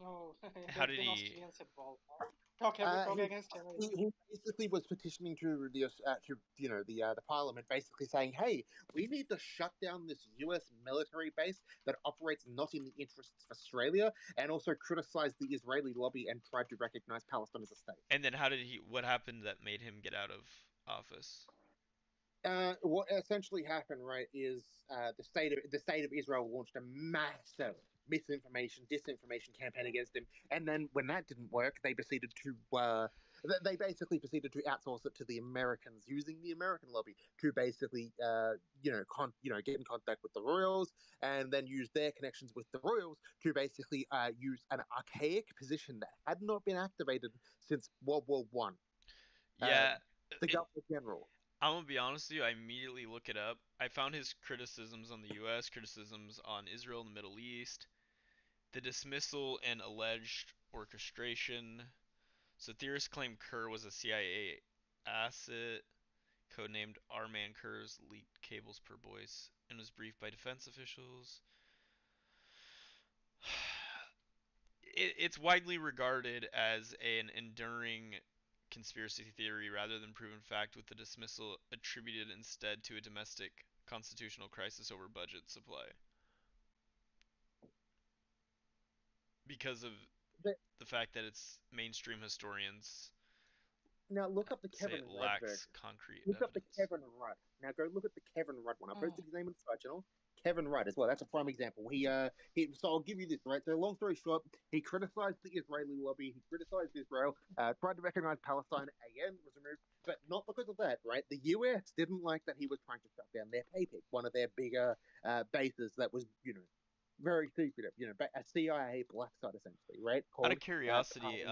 Oh, How there's did been he? Australians involved. Talk He, against terrorism. he basically was petitioning the parliament, basically saying, "Hey, we need to shut down this U.S. military base that operates not in the interests of Australia," and also criticized the Israeli lobby and tried to recognize Palestine as a state. And then how did he? What happened that made him get out of office? What essentially happened, right, is the state of Israel launched a massive disinformation campaign against him, and then when that didn't work, they basically proceeded to outsource it to the Americans, using the American lobby to basically get in contact with the royals, and then use their connections with the royals to basically use an archaic position that had not been activated since World War I. Uh, Yeah, the it, Governor General. I'm gonna be honest with you. I immediately look it up. I found his criticisms on the U.S., criticisms on Israel and the Middle East, the dismissal and alleged orchestration. So theorists claim Kerr was a CIA asset, codenamed Our Man Kerr's leaked cables per voice, and was briefed by defense officials. It's widely regarded as an enduring conspiracy theory rather than proven fact, with the dismissal attributed instead to a domestic constitutional crisis over budget supply because of the fact that it's mainstream historians Now look up the say Kevin it Rudd version. lacks concrete Look up the evidence. Kevin Rudd. Now go look at the Kevin Rudd one. I Mm. posted his name in the side channel. Kevin Rudd as well. That's a prime example. He so I'll give you this, right. So long story short, he criticized the Israeli lobby. He criticized Israel. Tried to recognize Palestine again. Was removed, but not because of that, right? The US didn't like that he was trying to shut down their PayPig, one of their bigger bases that was very secretive. A CIA black site essentially, right? Out of Called curiosity,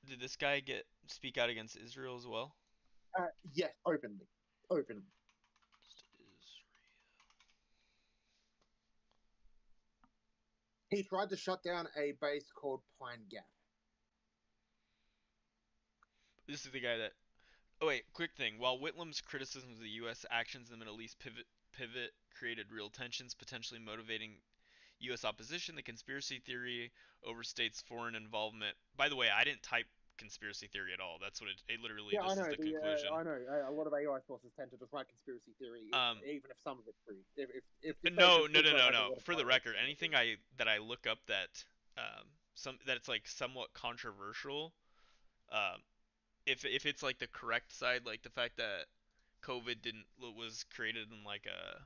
did this guy get speak out against Israel as well? yes, openly. He tried to shut down a base called Pine Gap. This is the guy that. Oh wait, quick thing. While Whitlam's criticisms of the U.S. actions in the Middle East pivot created real tensions, potentially motivating U.S. opposition, the conspiracy theory overstates foreign involvement. By the way, I didn't type conspiracy theory at all. That's what it literally. Yeah, I This is know. the conclusion. I know. A lot of AI sources tend to just write conspiracy theory, Um, even if some of it's true. If say no, just no, no, Israel no, has a no. lot of For the bias, record, anything I look up that that it's like somewhat controversial, um, if it's like the correct side, like the fact that COVID didn't was created in like a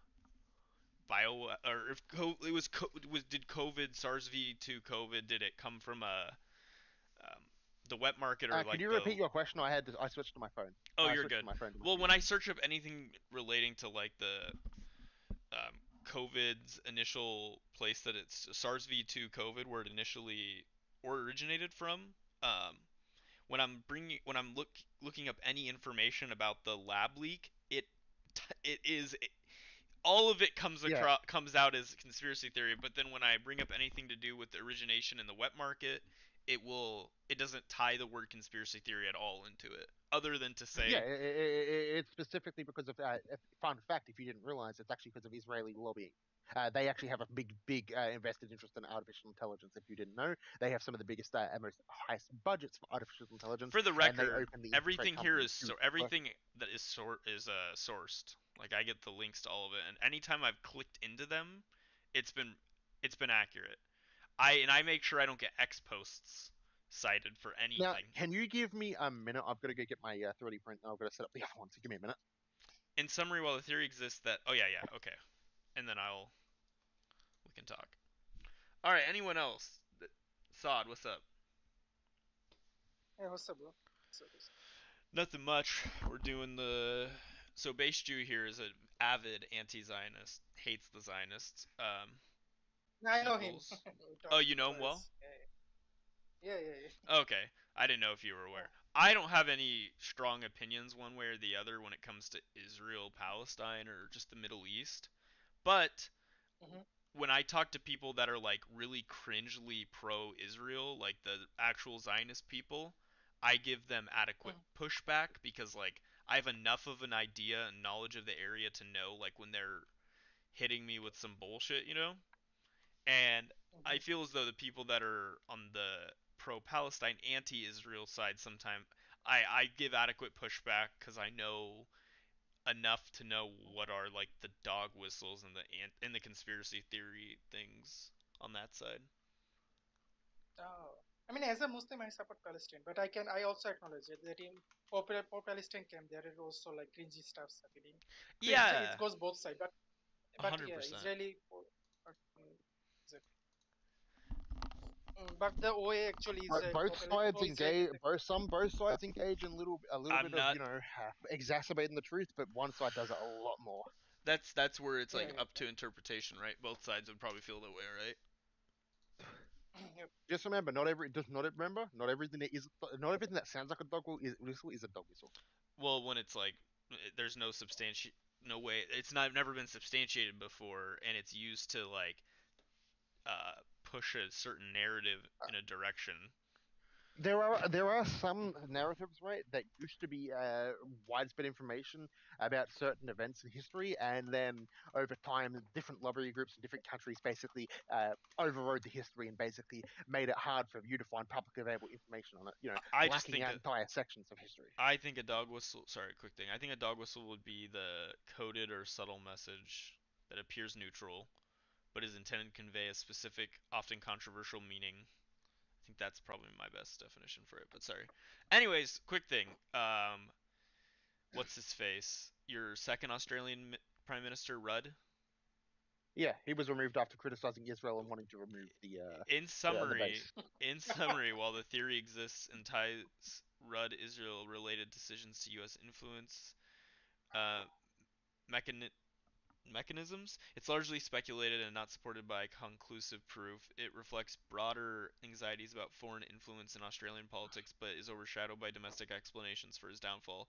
or if it was did COVID SARS-CoV-2 COVID did it come from a um, the wet market or Could like you the repeat your question? I switched to my phone. oh I you're switched good. to my phone to my Well, when PC. I search up anything relating to like the COVID's initial place that it's SARS-CoV-2 COVID where it initially or originated from, um, when I'm looking up any information about the lab leak, it is all of it Yeah, comes out as conspiracy theory, but then when I bring up anything to do with the origination in the wet market, it doesn't tie the word conspiracy theory at all into it, other than to yeah. say It's specifically because of fun fact. If you didn't realize, it's actually because of Israeli lobbying. They actually have a big invested interest in artificial intelligence. If you didn't know, they have some of the biggest and most highest budgets for artificial intelligence, for the and they record, openly infiltrate everything here companies is to work. everything that is sourced. Like I get the links to all of it, and anytime I've clicked into them, it's been it's been accurate. I make sure I don't get X posts cited for Now, anything. can you give me a minute? I've got to go get my 3D print. And I've got to set up the other one. So give me a minute. In summary, while the theory exists that yeah, okay, and then we can talk. All right, anyone else? Sod, what's up? Hey, what's up, bro? What's up? Nothing much. We're doing the Base Jew here is an avid anti-Zionist, hates the Zionists. I know him. Equals. We Oh, talked you know him well? twice. Yeah. Okay, I didn't know if you were Yeah. aware. I don't have any strong opinions one way or the other when it comes to Israel, Palestine, or just the Middle East. But Hmm. when I talk to people that are like really cringely pro-Israel, like the actual Zionist people, I give them adequate pushback because like I have enough of an idea and knowledge of the area to know like when they're hitting me with some bullshit, you know? And I Hmm. feel as though the people that are on the pro-Palestine, anti-Israel side sometimes I give adequate pushback because I know enough to know what are like the dog whistles and the conspiracy theory things on that side. Oh. I mean, as a Muslim, I support Palestine, but I also acknowledge it that in for Palestine camp there is also like cringy stuff happening. So it Yeah, goes both sides, but yeah, 100%. Israeli. But, but the OA actually Israel pro Israel is Both sides engage in a little I'm bit of not. exacerbating the truth, but one side does it a lot more. That's where it's like yeah. up to interpretation, right? Both sides would probably feel that way, right? Yep. Just remember, not everything that is not everything that sounds like a whistle is a dog whistle. Well, when it's like there's no way it's not never been substantiated before, and it's used to like push a certain narrative in a direction. There are some narratives, right, that used to be widespread information about certain events in history, and then over time, different lobby groups in different countries basically overrode the history and basically made it hard for you to find publicly available information on it. I just Blacking think out entire sections of history. I think a dog whistle. Sorry, quick thing. I think a dog whistle would be the coded or subtle message that appears neutral, but is intended to convey a specific, often controversial meaning. I think that's probably my best definition for it. But sorry. Anyways, quick thing. What's his face? Your second Australian Prime Minister Rudd. Yeah, he was removed after criticizing Israel and wanting to remove In the summary, base. while the theory exists and ties Rudd Israel-related decisions to U.S. influence, uh, mechani- mechanisms. It's largely speculated and not supported by conclusive proof. It reflects broader anxieties about foreign influence in Australian politics, but is overshadowed by domestic explanations for his downfall.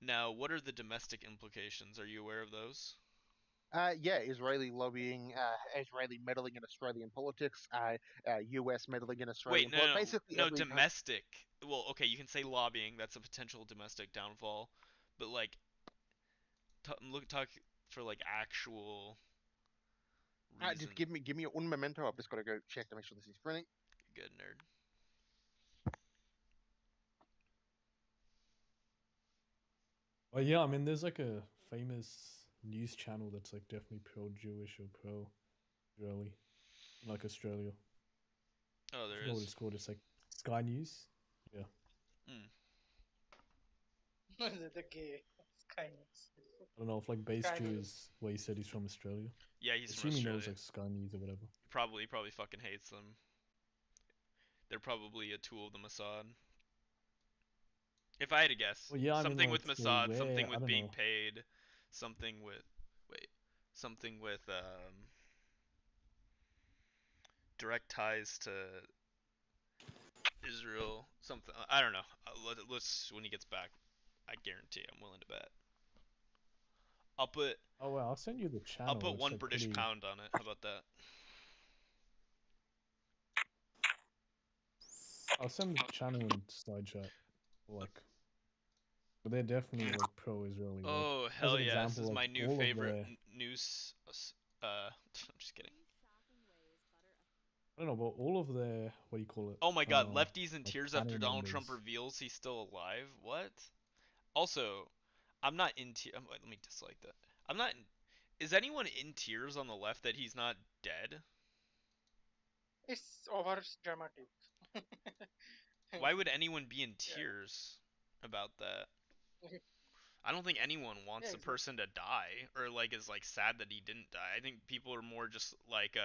Now, what are the domestic implications? Are you aware of those? Yeah, Israeli lobbying, Israeli meddling in Australian politics, U.S. meddling in Wait, Australian no, politics. no, Basically, no, domestic. Well, okay, you can say lobbying. That's a potential domestic downfall, but like, talk for like actual just reason. give me un momento. I've just got to go check to make sure this is printing. Good nerd. But yeah, I mean, there's like a famous news channel that's like definitely pro-Jewish or pro-Israeli, like Australia. Oh, I there forgot what is. it's called. It's like Sky News. Yeah. Hmm. the gay Skylines. I don't know if like Base Jew Skylines. is where he said he's from Australia. Yeah, I he's from assume he knows Australia. like Sky News or whatever. Probably fucking hates them. They're probably a tool of the Mossad. If I had to guess, Well, yeah, I mean something with like they Mossad, something wear I with don't being know. paid, something with wait, something with direct ties to Israel. Something I don't know. Let's when he gets back, I guarantee I'm willing to bet. I'll put Oh well, I'll send you the I'll channel. put It's one like British pretty. pound on it. How about that? I'll send the channel in side chat. Like, but they're definitely like pro-Israeli. Like, Oh as hell an yeah! This example, is like my new all of favorite their news. I'm just kidding. I don't know, but all of their what do you call it? Oh my god, lefties in Like tears after panel Donald Trump members. reveals he's still alive. What? Also, I'm not in tears. Let me dislike that. I'm not. Is anyone in tears on the left that he's not dead? It's over dramatic. Why would anyone be in Yeah. tears about that? I don't think anyone Yeah, wants a exactly. person to die or like is like sad that he didn't die. I think people are more just like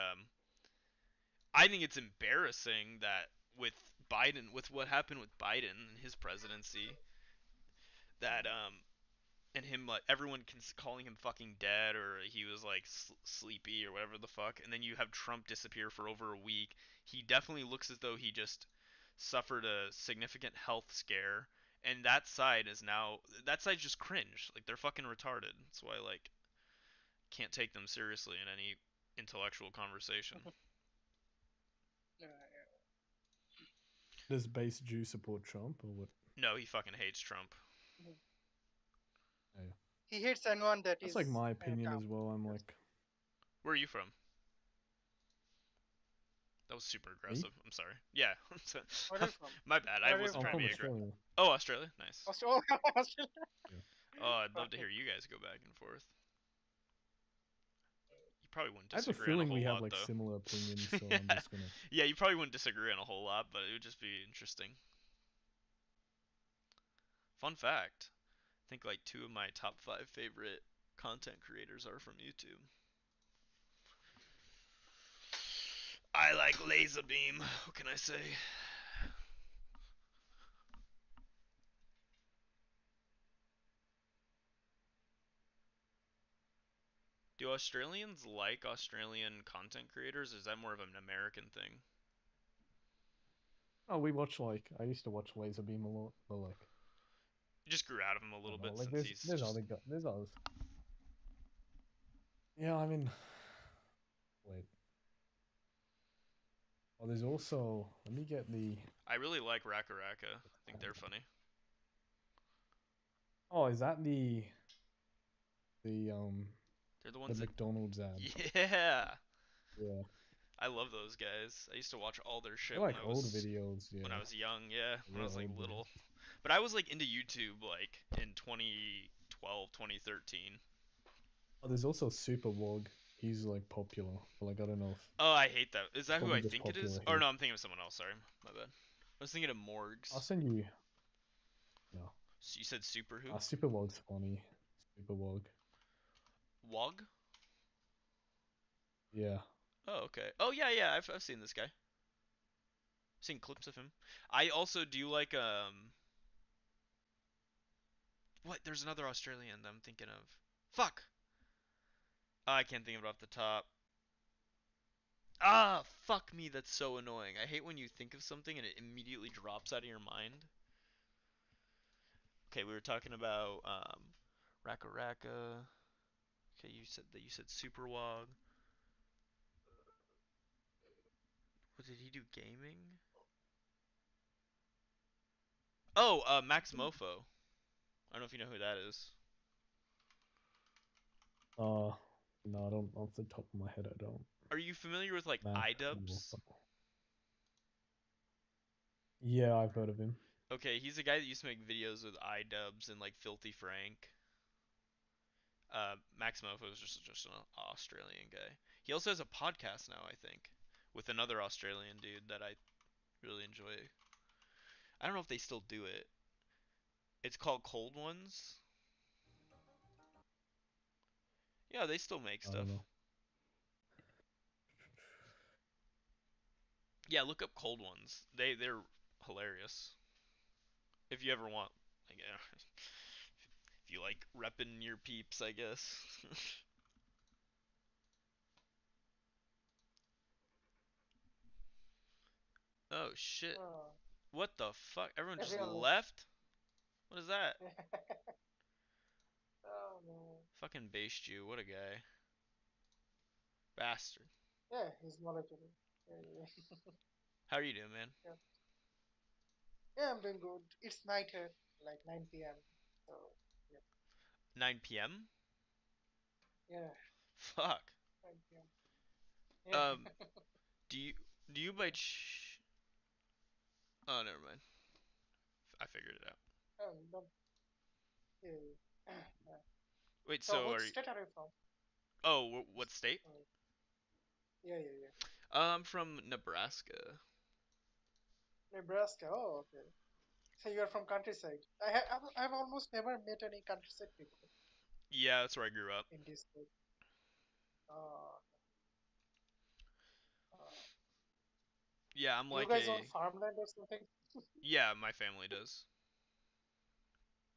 I think it's embarrassing that with Biden with what happened with Biden and his presidency that and him like everyone calling him fucking dead or he was like sleepy or whatever the fuck and then you have Trump disappear for over a week. He definitely looks as though he just suffered a significant health scare and that side's just cringe. Like they're fucking retarded. That's why like can't take them seriously in any intellectual conversation. Yeah, Does Base Jew support Trump or what? No, he fucking hates Trump. yeah. Yeah. He hates anyone that That's like is my opinion calm. as well. I'm Yes. like Where are you from? That was super me. aggressive. I'm sorry. Yeah. Where are you from? My bad. I Where are you wasn't I'm trying to from? be from aggressive. Australia. Oh, Australia. Nice. Australia. Australia. Yeah. Oh, I'd love to Okay. hear you guys go back and forth. You probably wouldn't I have a disagree on a feeling we whole have lot, like though. similar opinions, so I'm Yeah. just gonna. Yeah, you probably wouldn't disagree on a whole lot, but it would just be interesting. Fun fact. I think like two of my top five favorite content creators are from YouTube. I like Laserbeam. What can I say? Do Australians like Australian content creators? Or is that more of an American thing? Oh, we watch like I used to watch Laserbeam a lot, but like You just grew out of him a I little don't know, bit like since he's there's just. other there's others. Yeah, I mean, wait. Oh, there's also. Let me get the. I really like Raka Raka. I think they're funny. Oh, is that the They're the the ones that. McDonald's ad? Yeah. Yeah, I love those guys. I used to watch all their they're shit like old videos. when I Yeah, was young, yeah, when I real was like old little. videos. But I was like into YouTube like in 2012, 2013. Oh, there's also Super Wog. He's like popular, but like I don't know if Oh, I hate that. Is he's that who probably I just think it is? popular Or here. no, I'm thinking of someone else. Sorry, my bad. I was thinking of I'll Morgs. send you. No, You said Super who? Super Wog's funny. Super Wog. Wog? Yeah. Oh, okay. Oh yeah, yeah. I've seen this guy. Seen clips of him. I also do like what? There's another Australian that I'm thinking of. Fuck. I can't think of it off the top. Ah, fuck me. That's so annoying. I hate when you think of something and it immediately drops out of your mind. Okay, we were talking about Raka Raka. Okay, you said Super Wog. What did he do? Gaming? Oh, Max Mofo. I don't know if you know who that is. Uh, no, I don't. Off the top of my head, I don't. Are you familiar with like Mac. iDubbbz? Yeah, I've heard of him. Okay, he's a guy that used to make videos with iDubbbz and like Filthy Frank. Max Mofo is just an Australian guy. He also has a podcast now, I think, with another Australian dude that I really enjoy. I don't know if they still do it. It's called Cold Ones. Yeah, they still make I don't stuff. know. Yeah, look up Cold Ones. They're hilarious. If you ever want, like, if you like repping your peeps, I guess. Oh shit! Oh, What the fuck? Everyone just everyone. left? What is that? Oh no. Fucking base Jew. What a guy. Bastard. Yeah, he's knowledgeable. Yeah, yeah. How are you doing, man? Yeah, yeah, I'm doing good. It's night here, like 9 p.m. So yeah, 9 p.m. yeah, Fuck. 9 p.m. Um, Yeah. do you do you by Oh, never mind. I figured it out. Don't, yeah, yeah. Yeah. Wait, So so which are you? state are you from? Oh, what state? Uh, yeah, yeah, yeah. I'm from Nebraska. Nebraska. Oh, okay. So you are from countryside. I've almost never met any countryside people Yeah, that's where I grew up. in this state. Uh, uh, Yeah, I'm you like guys own a. farmland or something? Yeah, my family does.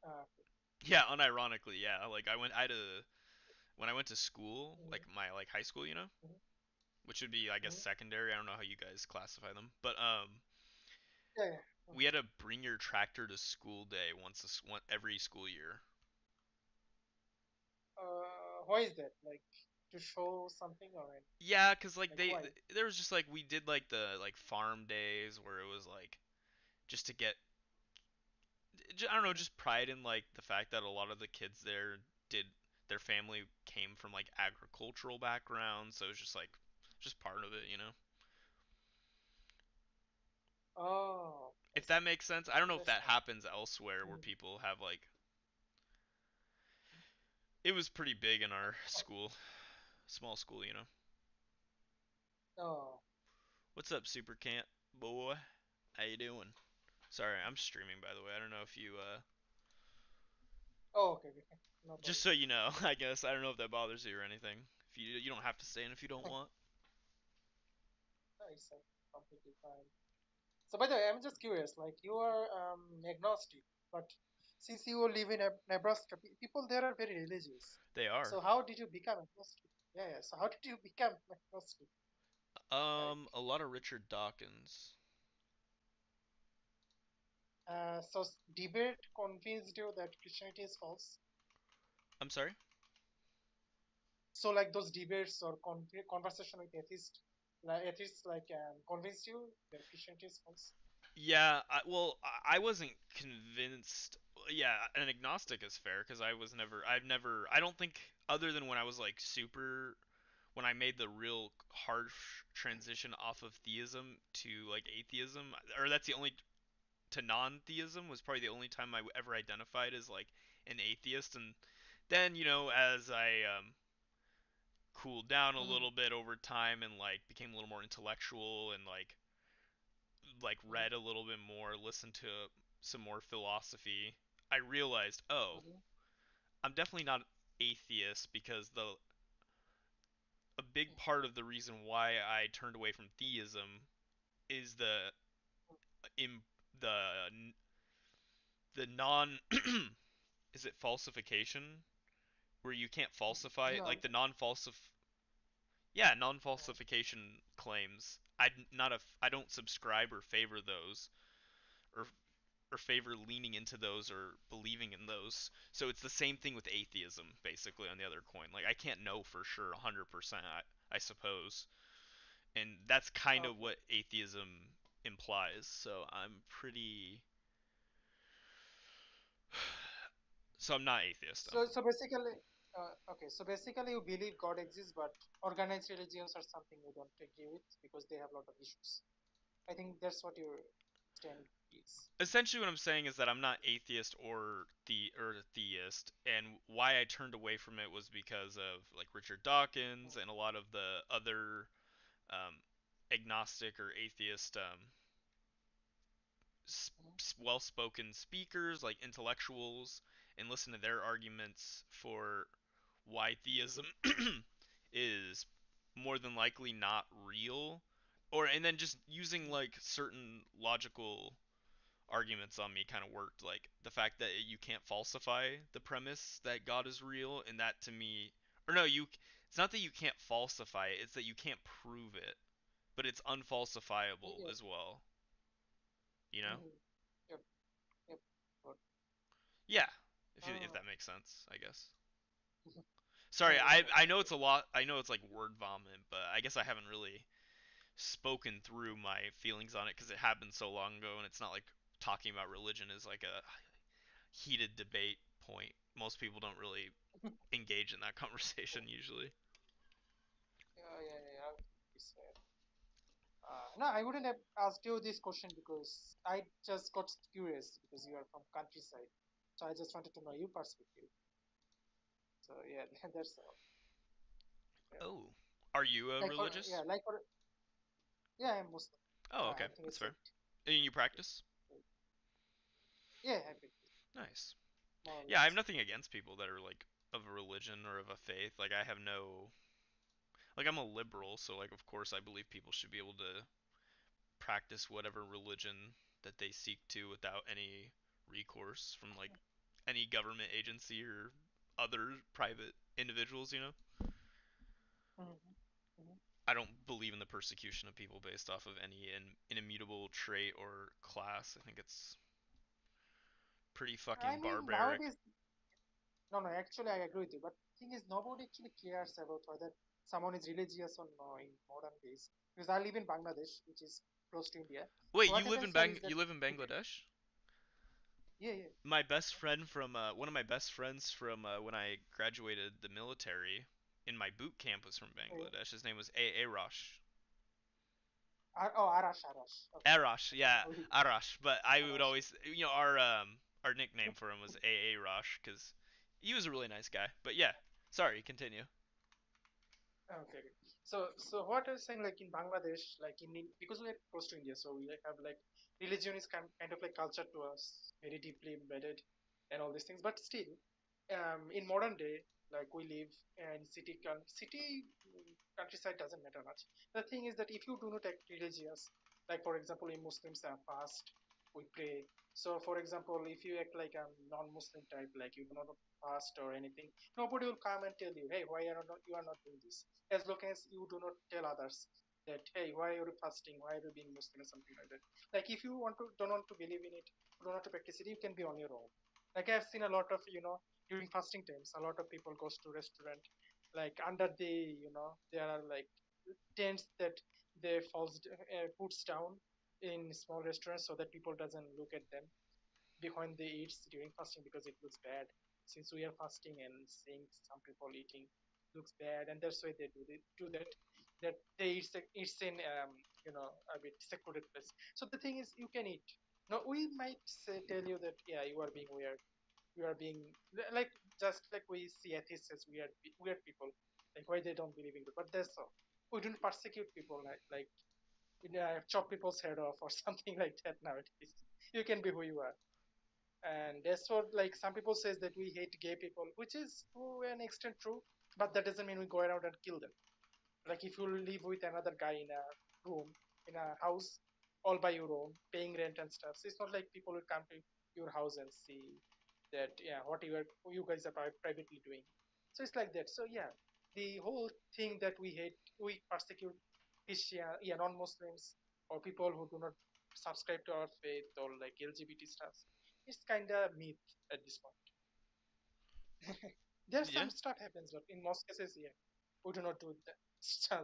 Okay. Yeah, unironically, yeah. Like I had a when I went to school, Mhm, like my like high school, mhm, which would be I guess mhm. secondary. I don't know how you guys classify them, but Yeah, yeah. we had to bring your tractor to school day every school year. Why is that? Like to show something or Yeah, 'cause like like why? there was just like we did like the like farm days where it was like just to get I don't know, Mhm. just pride in like the fact that a lot of the kids there did their family came from like agricultural backgrounds, so it's just like just part of it. Oh, I If see. that makes sense. I don't know if That's that nice. happens elsewhere where Mhm. people have like it was pretty big in our school, small school. Oh, What's up, Super Camp boy? How you doing? Sorry, I'm streaming by the way. I don't know if you oh, okay, okay. No just problem. so you know, I guess I don't know if that bothers you or anything. If you don't have to stay in if you don't want. It's completely fine. So by the way, I'm just curious. Like you are agnostic, but since you live in Nebraska, people there are very religious. They are. So how did you become agnostic? Yeah, yeah. So how did you become agnostic? Like, A lot of Richard Dawkins. so debate convinced you that Christianity is false. I'm sorry. So like those debates or conversation with atheists like convinced you that Christianity is false. Yeah, well, I wasn't convinced. Yeah, an agnostic is fair because I don't think, other than when I was like when I made the real harsh transition off of theism to like atheism, or that's the only, to non-theism was probably the only time I ever identified as like an atheist. And then, as I cooled down a Mhm, little bit over time and like became a little more intellectual and like mhm, read a little bit more, listened to some more philosophy, I realized, oh, mhm, I'm definitely not atheist because a big part of the reason why I turned away from theism is im, the non is it falsification, where you can't falsify it, no, like the yeah, uh, non-falsification claims. I don't subscribe or favor those, or favor leaning into those or believing in those. So it's the same thing with atheism, basically, on the other coin. Like I can't know for sure 100%, I suppose. And that's kind of okay. what atheism implies. So so I'm not atheist. So basically, okay. So basically, you believe God exists, but organized religions are something you don't agree with because they have a lot of issues. I think that's what your stand is. Essentially what I'm saying is that I'm not atheist or theist, and why I turned away from it was because of like Richard Dawkins and a lot of the other um, agnostic or atheist Mhm, well-spoken speakers, like intellectuals, and listen to their arguments for why theism is more than likely not real, or and then just using like certain logical arguments on me kind of worked, like the fact that you can't falsify the premise that God is real, and that to me, or no, you, it's not that you can't falsify it, it's that you can't prove it, but it's unfalsifiable Yeah. as well, you know? Mm-hmm. Yep. Yep. Got Yeah, if uh, that makes sense, I guess. Sorry, yeah, yeah, I I know get it's a lot. I know it's like word vomit, but I guess I haven't really spoken through my feelings on it because it happened so long ago, and it's not like talking about religion is like a heated debate point. Most people don't really it. engage in that Yeah, conversation usually. yeah, yeah, yeah. It's, no, I wouldn't have asked you this question because I just got curious because you are from countryside. So I just wanted to know your perspective. So yeah, that's all. Yeah. Oh, are you Like for yeah, religious? like for yeah, I'm Muslim. Oh, okay, I think that's it's fair. it. And you practice? Yeah, I think Nice. more or Yeah, I have less. nothing against people that are like of a religion or of a faith. Like I have no, like I'm a liberal, so like of course I believe people should be able to practice whatever religion that they seek to without any recourse from like any government agency or other private individuals, you know? Mm-hmm. Mm-hmm. I don't believe in the persecution of people based off of any immutable trait or class. I think it's pretty I fucking mean, barbaric. nowadays, no, no, actually, I agree with you. But thing is, nobody actually cares about whether someone is religious or no in modern days. Because I live in Bangladesh, which is close to India. Wait, So what happens here is that You live in okay, Bangladesh? yeah, yeah, My best friend from one of my best friends from when I graduated the military in my boot camp was from yeah. Bangladesh. His name was A. Rosh. Oh, Arash, Arash. Okay, Arash, okay, yeah, Arash. But I would Arash. always, our nickname for him was A. Rosh because he was a really nice guy. But yeah, sorry, continue. Okay. Okay. So what I was saying, like in Bangladesh, like because we are close to India, so we have like religion is kind of like culture to us, very deeply embedded, and all these things. But still, in modern day, like we live in city countryside doesn't matter much. The thing is that if you do not act religious, like for example, in Muslims are fast, we pray. So for example, if you act like a non-Muslim type, like you do not fast or anything, nobody will come and tell you, hey, why you are not doing this? As long as you do not tell others that, hey, why are you fasting, why are you being Muslim, or something like that. Like if you don't want to believe in it, don't want to practice it, you can be on your own. Like I've seen a lot of, during fasting times, a lot of people goes to restaurant, like under the, there are like tents that they puts down in small restaurants so that people doesn't look at them behind the eats during fasting because it looks bad. Since we are fasting and seeing some people eating looks bad, and that's why they do that. That they eats in a bit secluded place. So the thing is, you can eat. Now we might tell you that yeah, you are being weird. You are being like just like we see atheists as weird people, like why they don't believe in God. But that's all. We don't persecute people like chop people's head off or something like that nowadays. You can be who you are, and that's what like some people says that we hate gay people, which is to an extent true, but that doesn't mean we go around and kill them. Like if you live with another guy in a room, in a house, all by your own, paying rent and stuff, so it's not like people will come to your house and see that yeah what you guys are privately doing. So it's like that. So yeah, the whole thing that we persecute Christian, yeah, non-Muslims or people who do not subscribe to our faith or like LGBT stuff, it's kind of myth at this point. There's Yeah, some stuff happens, but in most cases, yeah, we do not do that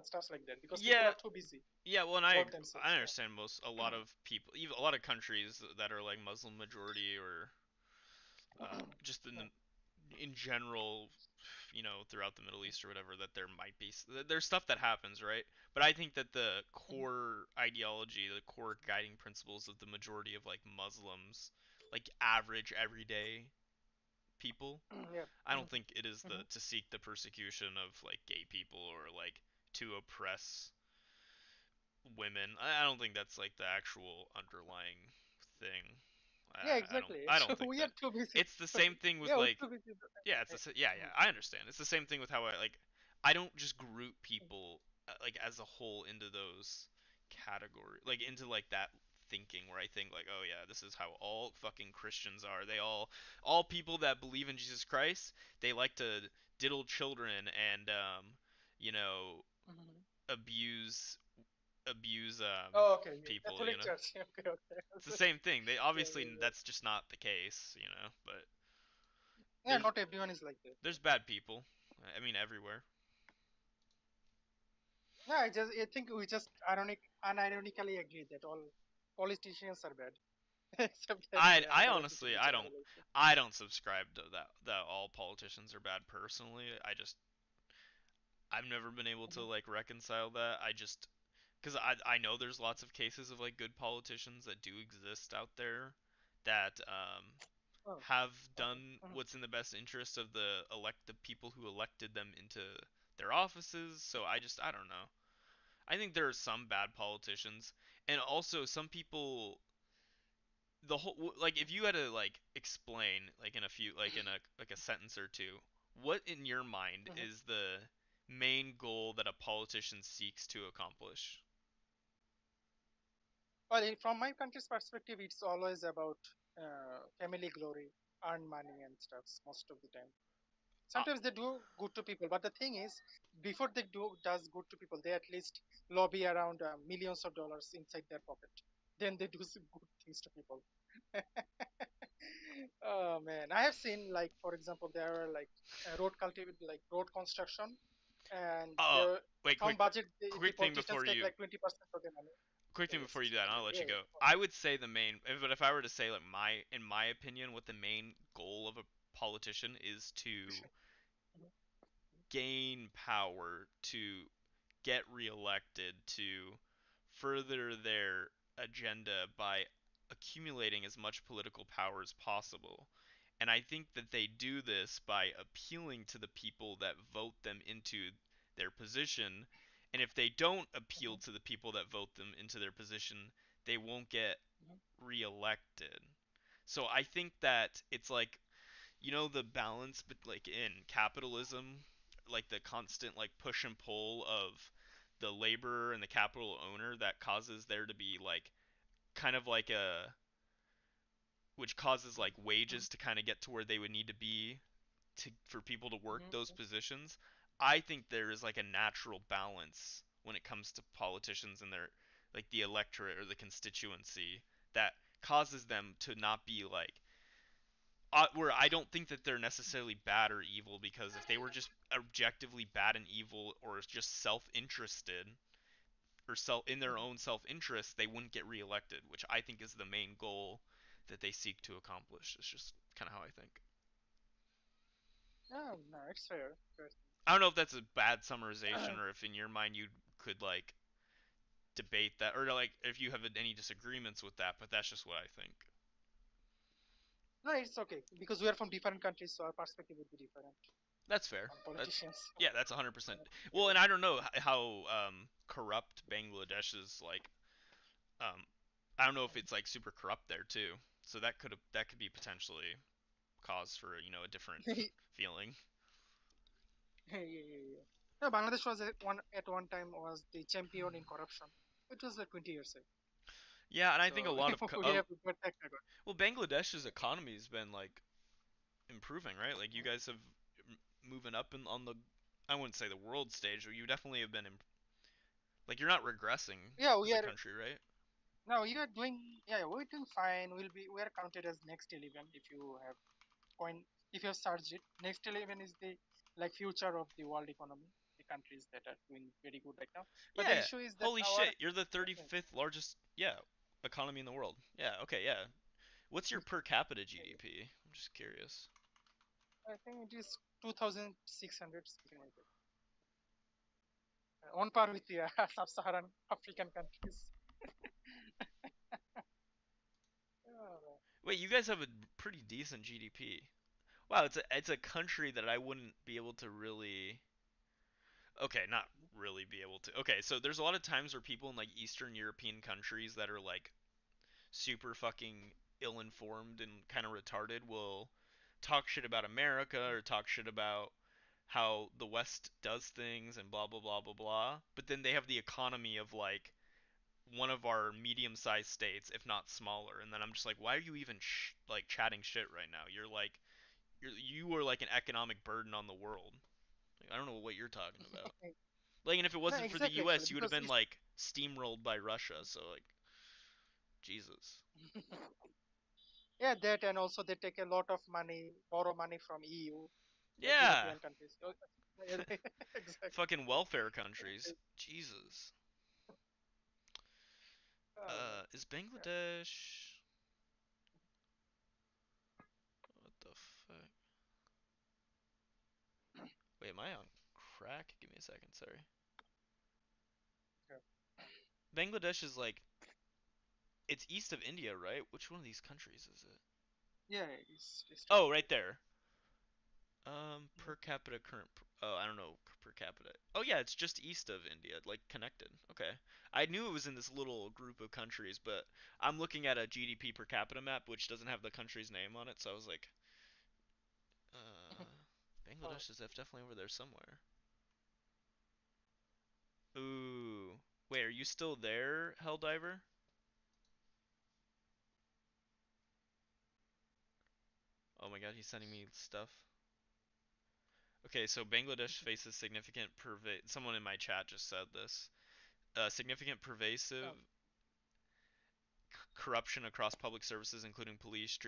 stuff like that because people yeah, are too busy yeah. Well, and about I themselves. understand a lot of people, even a lot of countries that are like Muslim majority or just in general, throughout the Middle East or whatever, that there might be there's stuff that happens, right? But I think that the core ideology, the core guiding principles of the majority of like Muslims, like average everyday people, Yeah. I don't Mhm. think it is the Mhm. to seek the persecution of like gay people or like to oppress women. I don't think that's like the actual underlying thing. Yeah, I don't exactly. I So don't think we are that. too busy. It's the same thing with Yeah, we're like too busy. yeah, yeah, I understand. It's the same thing with how I like I don't just group people like as a whole into those category like into like that thinking where I think like oh yeah, this is how all fucking Christians are. All people that believe in Jesus Christ, they like to diddle children and you know Mhm. abuse Oh, okay. Yeah. people, you Catholic know. Church. Okay, It's the okay. same thing. They Yeah, obviously yeah, yeah. that's just not the case, you know, but Yeah, there's not everyone is like that. there's bad people. I mean everywhere. Yeah, I think we just unironically agree that all politicians are bad, except that I other entity honestly which I are don't like. I don't subscribe to that all politicians are bad personally. I've never been able to Mhm. like reconcile that. I just because I know there's lots of cases of like good politicians that do exist out there that Oh, have okay. done Mhm. what's in the best interest of the people who elected them into their offices. So I don't know. I think there are some bad politicians and also some people the whole like if you had to like explain like in a few like in a like a sentence or two what in your mind Mhm. is the main goal that a politician seeks to accomplish. Well, from my country's perspective, it's always about family glory, earn money and stuff most of the time. uh, Sometimes they do good to people, but the thing is, before they do does good to people, they at least lobby around millions of dollars inside their pocket. Then they do some good things to people. Oh man, I have seen like for example there are like like road construction, and uh there wait from budget the quick thing politicians before take you like 20% of the money. quick thing Yeah, yes, before you yes, do that and I'll continue. let you Yeah, go. yeah. I would say the main but if I were to say like my in my opinion what the main goal of a politician is to gain power to get reelected to further their agenda by accumulating as much political power as possible. And I think that they do this by appealing to the people that vote them into their position. And if they don't appeal Mhm, to the people that vote them into their position, they won't get mhm, reelected. So I think that it's like the balance but like in capitalism like the constant like push and pull of the laborer and the capital owner that causes there to be like kind of like a which causes like mhm, wages to kind of get to where they would need to be to for people to work those mhm, positions. I think there is like a natural balance when it comes to politicians and their like the electorate or the constituency that causes them to not be like where I don't think that they're necessarily bad or evil because if they were just objectively bad and evil or just self-interested or self in their mhm. own self-interest, they wouldn't get reelected, which I think is the main goal that they seek to accomplish. It's just kind of how I think. No, no, it's fair. Fair. I don't know if that's a bad summarization or if in your mind you could like debate that or like if you have any disagreements with that, but that's just what I think. No, it's okay because we are from different countries, so our perspective would be different That's fair. on That politicians. yeah, that's 100%. Yeah. Well, and I don't know how corrupt Bangladesh is like I don't know if it's like super corrupt there too. So that could be potentially cause for a different feeling. Yeah, yeah, yeah, yeah. No, Bangladesh was at one time was the champion in corruption. It was like 20 years ago. Yeah, and I think a So lot of we have got that record. well, Bangladesh's economy has been like improving, right? Like you guys have moving up on the I wouldn't say the world stage, but you definitely have been like you're not regressing Yeah, as we a are country, right? now you are doing yeah, we're doing fine. We are counted as next 11 if you have coin if you have searched it. Next 11 is the like future of the world economy, the countries that are doing very good right now. But the Yeah. issue is that Holy our shit, you're the 35th largest economy in the world. Yeah, okay, yeah. What's your per capita GDP? I'm just curious. I think it is 2,600 something like that. On par with the sub-Saharan African countries. Oh, Wait, you guys have a pretty decent GDP. Wow, it's a country that I wouldn't be able to really okay, not really be able to. Okay, so there's a lot of times where people in like Eastern European countries that are like super fucking ill-informed and kind of retarded will talk shit about America or talk shit about how the West does things and blah blah blah blah blah. But then they have the economy of like one of our medium-sized states, if not smaller. And then I'm just like, why are you even like chatting shit right now? You are like an economic burden on the world. Like, I don't know what you're talking about. Like, and if it No, wasn't for the exactly actually U.S., you would have because been like steamrolled by Russia. So like, Jesus. yeah, that and also they take a lot of money, borrow money from EU, like Yeah. European countries. Oh, yeah, exactly. Fucking welfare countries. Jesus. Oh, man. Is Yeah. Bangladesh? What the fuck? Wait, am I on crack? Give me a second. Sorry. Yeah. Bangladesh is like it's east of India, right? Which one of these countries is it? Yeah, it's Oh, right there. Per capita current. Oh, I don't know per capita. Oh yeah, it's just east of India, like connected. Okay. I knew it was in this little group of countries, but I'm looking at a GDP per capita map which doesn't have the country's name on it, so I was like, Oh, Bangladesh is definitely over there somewhere. Ooh. Wait, are you still there, Helldiver? Oh my god, he's sending me stuff. Okay, so Bangladesh faces significant someone in my chat just said this. Significant pervasive oh. corruption across public services, including police,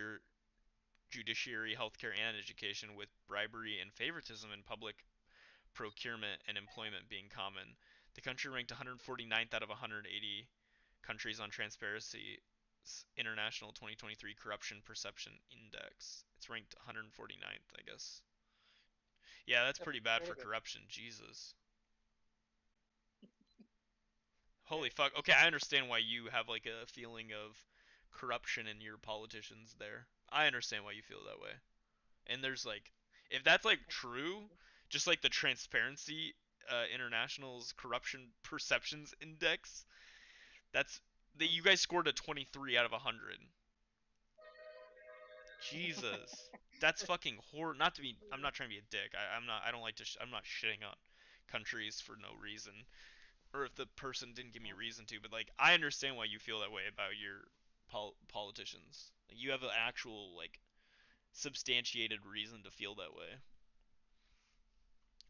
judiciary, healthcare, and education, with bribery and favoritism in public procurement and employment being common. The country ranked 149th out of 180 countries on Transparency International 2023 Corruption Perception Index. It's ranked 149th, I guess. Yeah, that's Yep, pretty bad very for bad. corruption. Jesus. Yeah. Holy fuck. Okay, I understand why you have like a feeling of corruption in your politicians there. I understand why you feel that way. And there's like, if that's like true, just like the Transparency International's Corruption Perceptions Index, that's that you guys scored a 23 out of 100. Jesus, that's fucking horror. Not to be, I'm not trying to be a dick. I'm not. I don't like to. I'm not shitting on countries for no reason, or if the person didn't give me reason to. But like, I understand why you feel that way about your politicians. Like, you have an actual like substantiated reason to feel that way.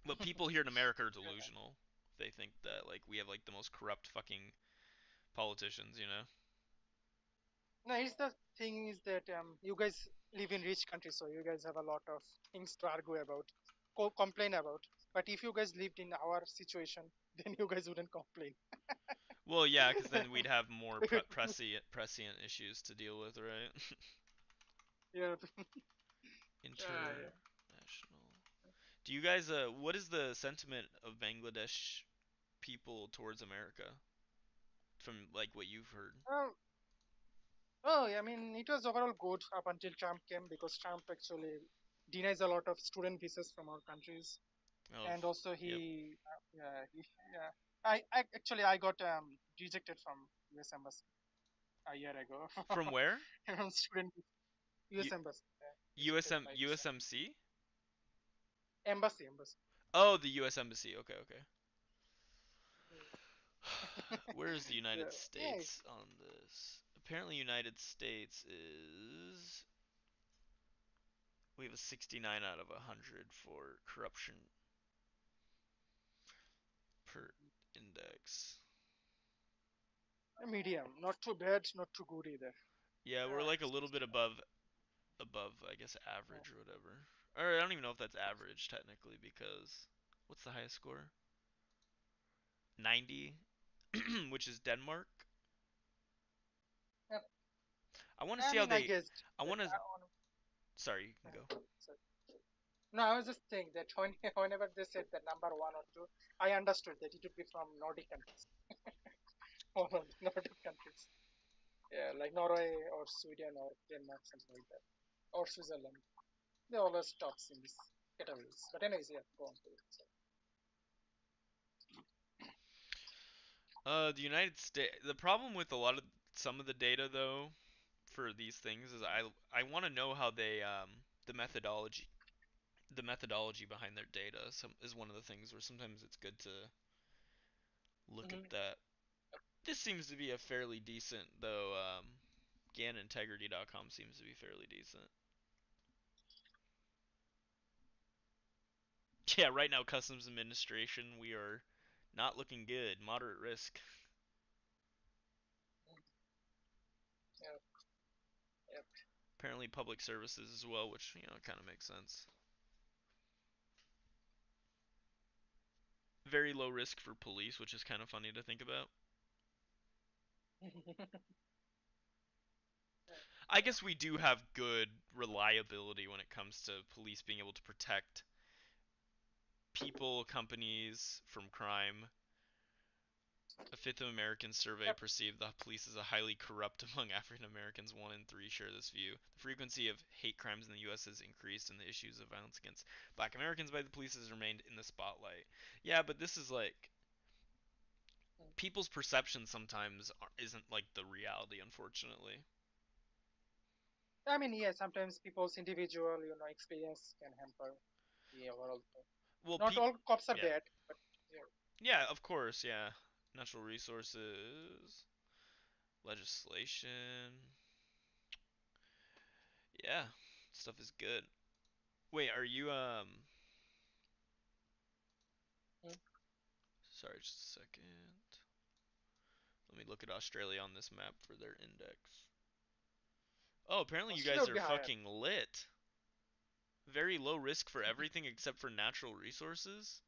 But people here in America are Yeah. delusional. They think that like we have like the most corrupt fucking politicians, you know? No, it's the thing is that you guys live in rich countries, so you guys have a lot of things to argue about, complain about. But if you guys lived in our situation, then you guys wouldn't complain. Well, yeah, because then we'd have more prescient issues to deal with, right? Yeah. Yeah. International. Do you guys what is the sentiment of Bangladesh people towards America from like what you've heard? Um, oh, yeah, I mean, it was overall good up until Trump came because Trump actually denies a lot of student visas from our countries, Oh, and also yep. yeah. I actually I got rejected from U.S. Embassy a year ago From where? from student U U.S. Embassy rejected USM by visa. USMC? Embassy. Oh, the US Embassy. Okay, okay. Mm. Where is the Yeah, United yeah, States on this? Apparently United States is we have a 69 out of 100 for corruption per index. medium, not too bad, not too good either. Yeah, we're Ah, like a little bit 69. above I guess Yeah. average or whatever. Or I don't even know if that's average technically because what's the highest score? 90, which is Denmark. Yep. I want to I see how mean, I they guessed I that. want to sorry, you can go. Sorry. No, I was just saying that whenever they said the number one or two, I understood that it would be from Nordic countries, all of the Nordic countries. Yeah, like Norway or Sweden or Denmark, something like that, or Switzerland. They always tops in this categories. But anyways, yeah, go on. The United States. The problem with a lot of some of the data though for these things is I want to know how they the methodology the methodology behind their data is one of the things where sometimes it's good to look at Mhm. that. This seems to be a fairly decent though. GANintegrity.com seems to be fairly decent. Yeah, right now customs administration we are not looking good. Moderate risk. Yeah. Yep. Apparently public services as well, which kind of makes sense. Very low risk for police, which is kind of funny to think about. I guess we do have good reliability when it comes to police being able to protect people, companies from crime. A fifth of Americans surveyed Yep. perceive the police as a highly corrupt among African Americans. 1 in 3 share this view. The frequency of hate crimes in the U.S. has increased, and the issues of violence against Black Americans by the police has remained in the spotlight. Yeah, but this is like people's perception sometimes isn't like the reality, unfortunately. I mean, yeah, sometimes people's individual, experience can hamper the overall thing. Well, Not all cops are yeah, bad, but yeah. yeah, of course, yeah. Natural resources, legislation, yeah, stuff is good. Wait, are you Mm. Sorry, just a second. Let me look at Australia on this map for their index. Oh, apparently you Australia guys would are be higher. fucking lit. Very low risk for everything except for natural resources.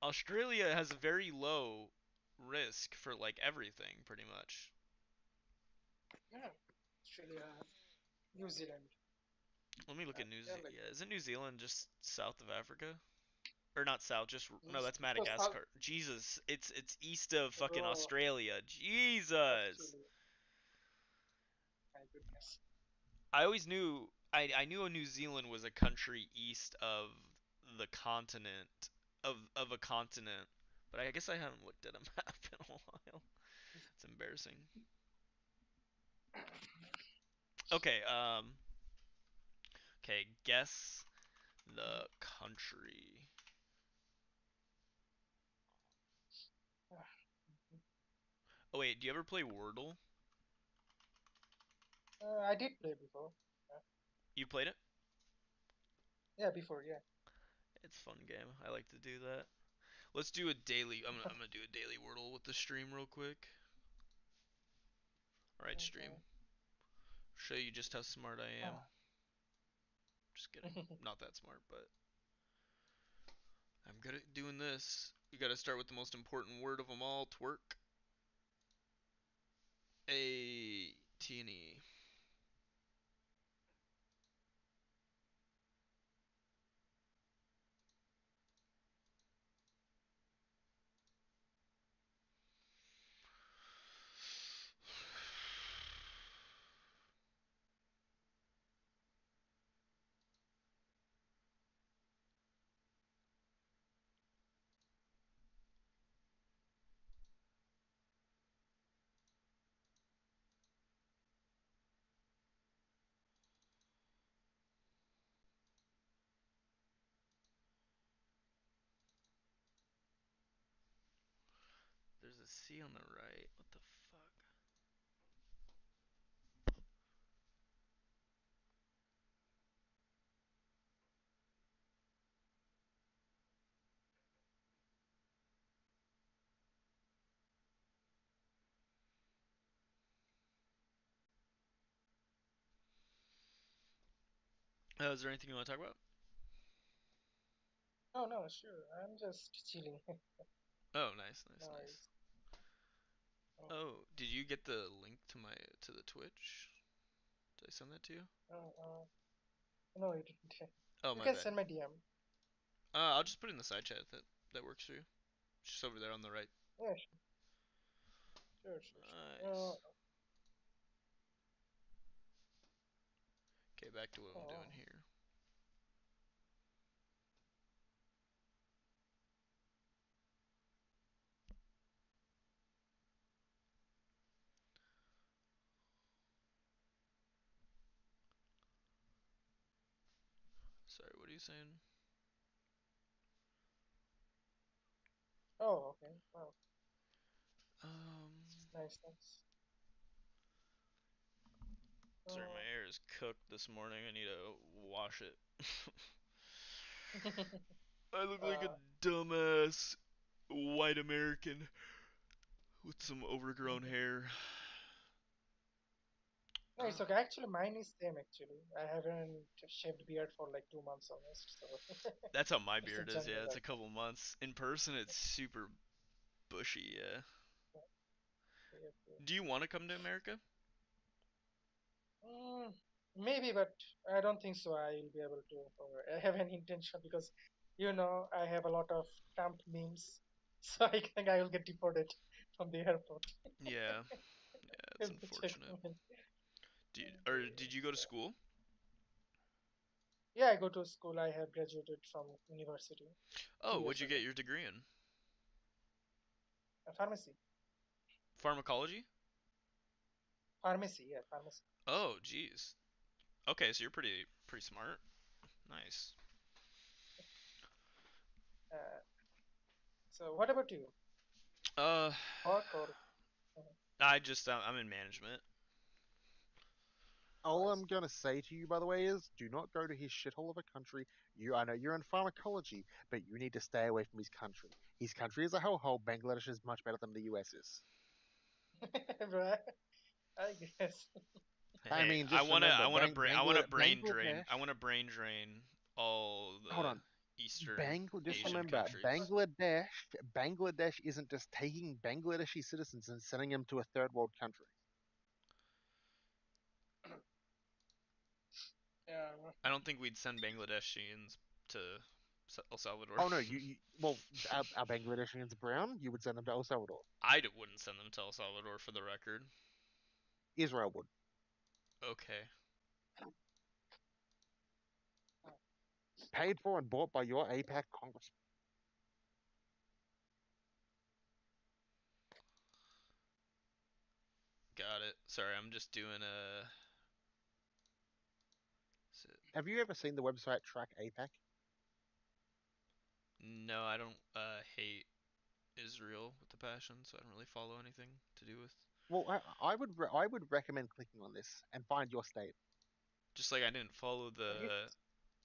Australia has a very low risk for like everything, pretty much. Yeah, Australia, New Zealand. Let me look at New They're Zealand. like Yeah, isn't New Zealand just south of Africa? Or not south, just no, east, that's so south, Madagascar. Jesus, it's east of fucking oh, Australia. Jesus. Australia. My goodness. I always knew I knew New Zealand was a country east of the continent of a continent, but I guess I haven't looked at a map in a while. It's embarrassing. Okay, okay, guess the country. Oh wait, do you ever play Wordle? I did play before. You played it? Yeah, before, yeah. It's a fun game. I like to do that. Let's do a daily. I'm gonna do a daily Wordle with the stream real quick. All right, stream. Show you just how smart I am. Just kidding. Not that smart, but I'm good at doing this. You gotta start with the most important word of them all, twerk. A-T-N-E. There's a C on the right. What the fuck? Is there anything you want to talk about? No, no, sure. I'm just chilling. Oh, nice, nice, No nice. worries. Oh, Oh, did you get the link to the Twitch? Did I send that to you? no, no, you didn't. Oh, You my can bad. send my DM. I'll just put it in the side chat if that works for you. Just over there on the right. Yeah, sure, sure, sure, sure. Nice. Okay, back to what I'm Oh, doing here. Sorry, what are you saying? Oh, okay. Wow. Um, Nice, nice. Sorry, my Oh. hair is cooked this morning. I need to wash it. I look like a uh, dumbass white American with some overgrown hair. no, it's okay. Actually, mine is same actually. I haven't shaved beard for like 2 months almost, so That's how my it's a beard is. Yeah, jungle it's right a couple months. In person, it's super bushy. Yeah. now. Yep, yep. Do you want to come to America? Mm, maybe, but I don't think so. I'll be able to. Or I have an intention because, I have a lot of Trump memes, so I think I will get deported from the airport. Yeah. Yeah, it's If they check unfortunate. me. Did you go to So, school? yeah, I go to school. I have graduated from university two Oh, what'd years you get ago. your degree in? Pharmacy, Pharmacology? pharmacy, yeah, pharmacy. Oh, geez. Okay, so you're pretty smart. Nice. Uh, so, what about you? Uh, Work or? I'm in management. All Oh, I I'm see. gonna say to you, by the way, is do not go to his shithole of a country. I know you're in pharmacology, but you need to stay away from his country. His country as a whole, Bangladesh is much better than the US is. Right, I guess. I Hey, mean, just remember, I want to brain drain. Bangladesh. I want to brain drain all Hold the on, Eastern Just Asian remember, countries. Bangladesh isn't just taking Bangladeshi citizens and sending them to a third world country. Yeah. I don't think we'd send Bangladeshians to El Salvador. Oh no, well, our Bangladeshians brown, you would send them to El Salvador. Wouldn't send them to El Salvador for the record. Israel would. Okay. Paid for and bought by your APAC congressman. Got it. Sorry, I'm just doing a. Have you ever seen the website Track APAC? No, I don't hate Israel with the passion, so I don't really follow anything to do with. Well, I would recommend clicking on this and find your state. Just like I didn't follow He's the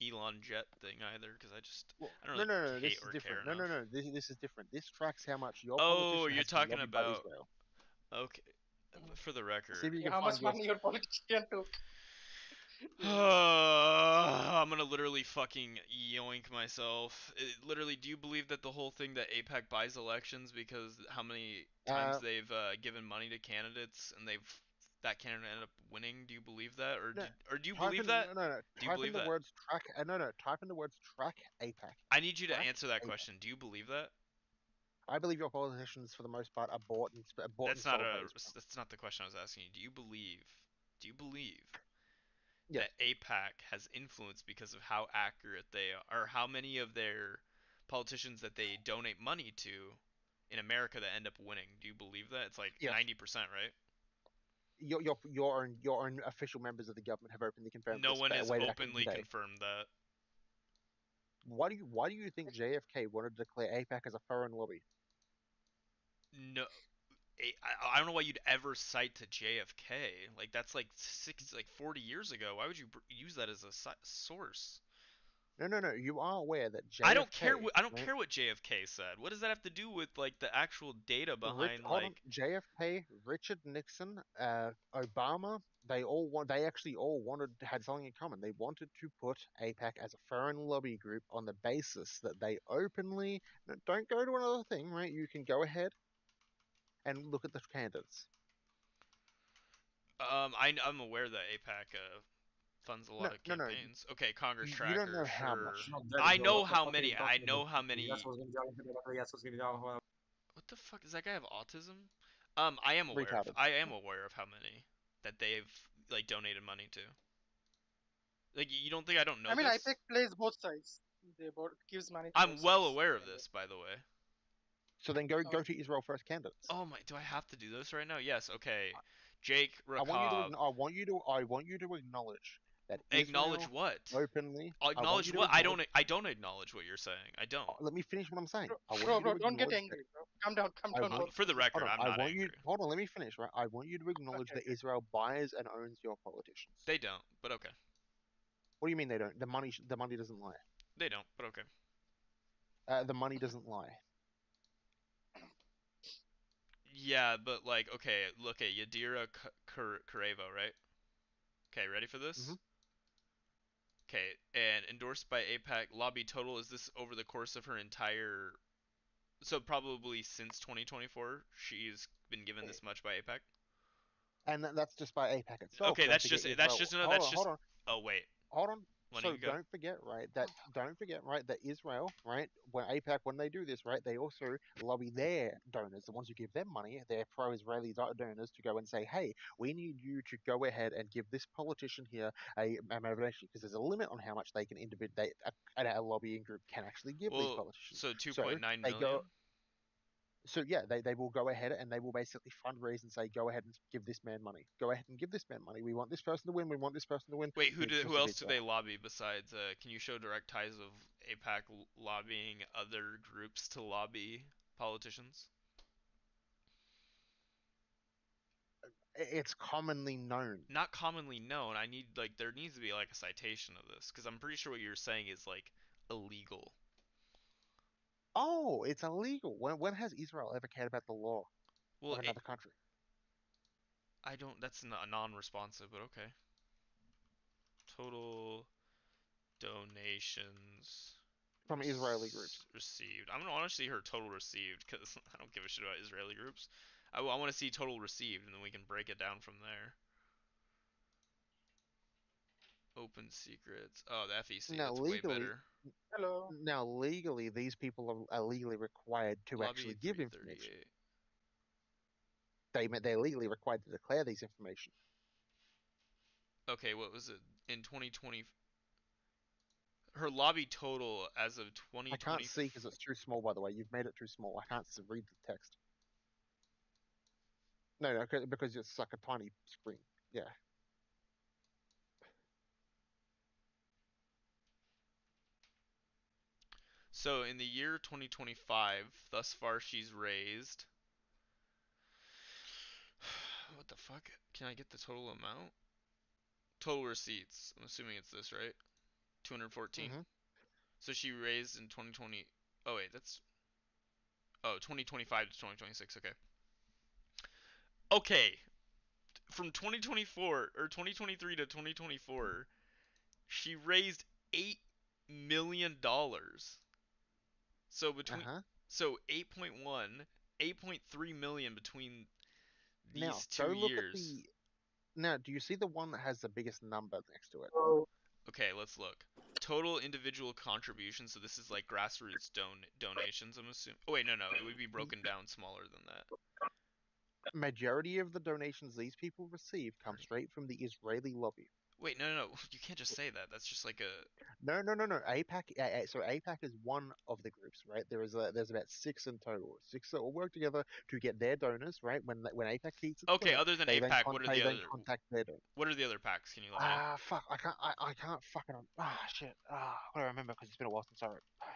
Elon Jet thing either, because Well, I don't no, really no, no, hate this is or care different. No, no, enough. no, this is different. This tracks how much your Oh, politician you're has been talking lobbied by about. Israel. Okay, for the See if record. you can how find much your money your politician took. I'm gonna literally fucking yoink myself. Literally, do you believe that the whole thing that APAC buys elections because how many times uh they've given money to candidates and that candidate ended up winning? Do you believe that, no or do you type believe in that? no no no Do you type in believe the that? words track no type in the words track APAC. I need you to Track answer that APAC. question. Do you believe that? I believe your politicians for the most part are bought and That's not sold by a. Israel. That's not the question I was asking you. Do you believe? Do you believe Yes. that APAC has influence because of how accurate they are, or how many of their politicians that they donate money to in America that end up winning. Do you believe that? It's like Yes. 90%, right? Your own official members of the government have openly confirmed No this one has way back in the openly day. confirmed that. Why do you think JFK wanted to declare APAC as a foreign lobby? No, I don't know why you'd ever cite to JFK. Like that's like 40 years ago. Why would you use that as a source? No. You are aware that I don't care. JFK, I don't right? care what JFK said. What does that have to do with like the actual data behind Hold on, like? JFK, Richard Nixon, Obama, they actually all had something in common. They wanted to put APAC as a foreign lobby group on the basis that they openly, no, don't go to another thing, right? You can go ahead and look at the candidates. I'm aware that APAC funds a No, lot of no. campaigns. Okay, Congress You don't Tracker, know how sure. much. Not dead, I bro. know What the how fuck are you many. I talking know about? how Yes, many. was gonna be yes, was gonna be What the fuck does that guy have autism? Retarded. I am aware of how many that they've like donated money to. Like you don't think I don't I know mean, this? IPEC plays both sides. They both gives money to both I'm well sides. aware of And this, by the way. So then go to Israel first candidates. Oh my, do I have to do this right now? Yes, okay. Jake I want you to Rakov. I want you to acknowledge that Acknowledge Israel what? openly. I want Acknowledge you to what? acknowledge. I don't acknowledge what you're saying. I don't. Let me finish what I'm saying. Bro, I want bro, you bro, to don't get acknowledge that. angry, bro. Calm I down, want. both. For the Hold record, on. I'm I not want you. angry. Hold on. Let me finish. Right. I want you to acknowledge Okay, that okay. Israel buys and owns your politicians. They don't, but okay. What do you mean they don't? The money doesn't lie. They don't, but okay. The money doesn't lie. Yeah, but like, okay, look at Yadira Karevo, right? Okay, ready for Hmm. this? Okay, and endorsed by APAC. Lobby total is this over the course of her entire. So probably since 2024, she's been given this much by APAC. And that's just by APAC itself. Okay, Don't forget Israel. no, Hold that's on. Hold just. on. Oh wait, Hold on. letting So you go. don't forget that Israel, right, when APAC when they do this, right, they also lobby their donors, the ones who give them money, their pro-Israeli donors, to go and say, hey, we need you to go ahead and give this politician here a motivation, because there's a limit on how much they can a lobbying group can actually give these Well, politicians. so So 2.9 they go. million. So yeah, they will go ahead and they will basically fundraise and say, go ahead and give this man money. Go ahead and give this man money. We want this person to win. We want this person to win. Wait, The who interest of else do they Israel. lobby besides? Can you show direct ties of APAC lobbying other groups to lobby politicians? It's commonly known. Not commonly known. I need like there needs to be like a citation of this because I'm pretty sure what you're saying is like illegal. Oh, it's illegal. When has Israel ever cared about the law Well, of another country? I don't. That's not non-responsive, but okay. Total donations From Israeli groups? received. I'm gonna want to see her total received because I don't give a shit about Israeli groups. I want to see total received, and then we can break it down from there. Open secrets. Oh, the FEC. Now That's way legally, better. Hello. now legally, these people are legally required to Lobby actually give information. 338. They're legally required to declare these information. Okay, what was it in 2020? Her lobby total as of I can't 2020. see because it's too small. By the way, you've made it too small. I can't read the text. No, because it's like a tiny screen. Yeah. So in the year 2025, thus far she's raised. What the fuck? Can I get the total amount? Total receipts. I'm assuming it's this, right? 214. Mm-hmm. So she raised in 2020. Oh wait, that's 2025 to 2026. Okay. Okay. From 2024 or 2023 to 2024, she raised $8 million. So between Uh-huh. so 8.1, 8.3 million between Now these go 2 look at years. the. Now, do you see the one that has the biggest number next to it? Okay, let's look. Total individual contributions. So this is like grassroots donations. I'm assuming. Oh wait, no, it would be broken down smaller than that. Majority of the donations these people receive come straight from the Israeli lobby. Wait, no. You can't just say that. That's just like a. No. APAC. So APAC is one of the groups, right? There's about six in total. Six that all work together to get their donors, right? When APAC heats its Okay, way up, other than APAC, what are they the then other? contact their donors. What are the other packs? Can you let me know? Fuck. I can't fucking. Shit. I don't remember because it's been a while since I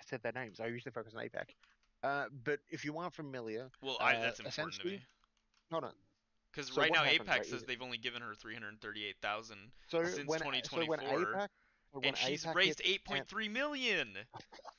said their names. I usually focus on APAC. But if you aren't familiar, Well, that's important to essentially, me. hold on. Because So right what now happens, APAC right? says they've only given her 338,000 So since when 2024, APAC when and she's APAC raised hits its 8.3 million.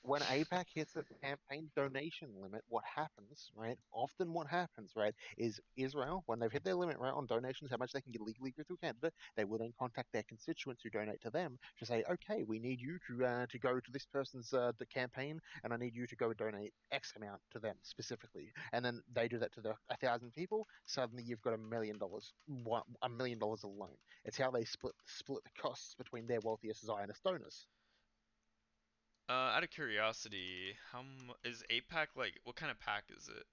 when APAC hits its campaign donation limit, what happens, right? Often what happens, right, is Israel, when they've hit their limit, right, on donations, how much they can get legally go through Canada, they will then contact their constituents who donate to them to say, okay, we need you to go to this person's the campaign, and I need you to go donate X amount to them specifically. And then they do that to the 1,000 people. Suddenly, you've got $1 million, $1 million alone. It's how they split the costs between their wealthiest Zionist donors. Out of curiosity, is APAC like? What kind of pack is it?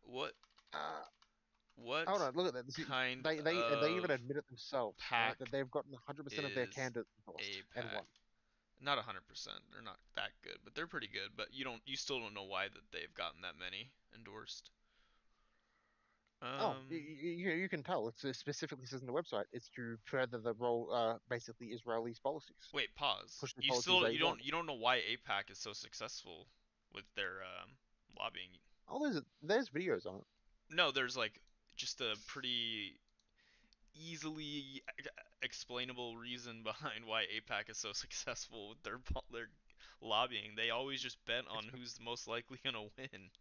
What Uh, what Hold on, look at that. See, kind they even of admit it themselves, right? pack That they've gotten 100% of their is candidates endorsed and APAC? won. Not 100%. They're not that good, but they're pretty good. But you still don't know why that they've gotten that many endorsed. You can tell. It specifically says in the website it's to further the role, basically Israeli's policies, wait, pause. push the You policies still they want. you don't know why APAC is so successful with their lobbying. Oh, there's videos on it. No, there's like just a pretty easily explainable reason behind why APAC is so successful with their lobbying. They always just bet on It's who's most likely gonna win.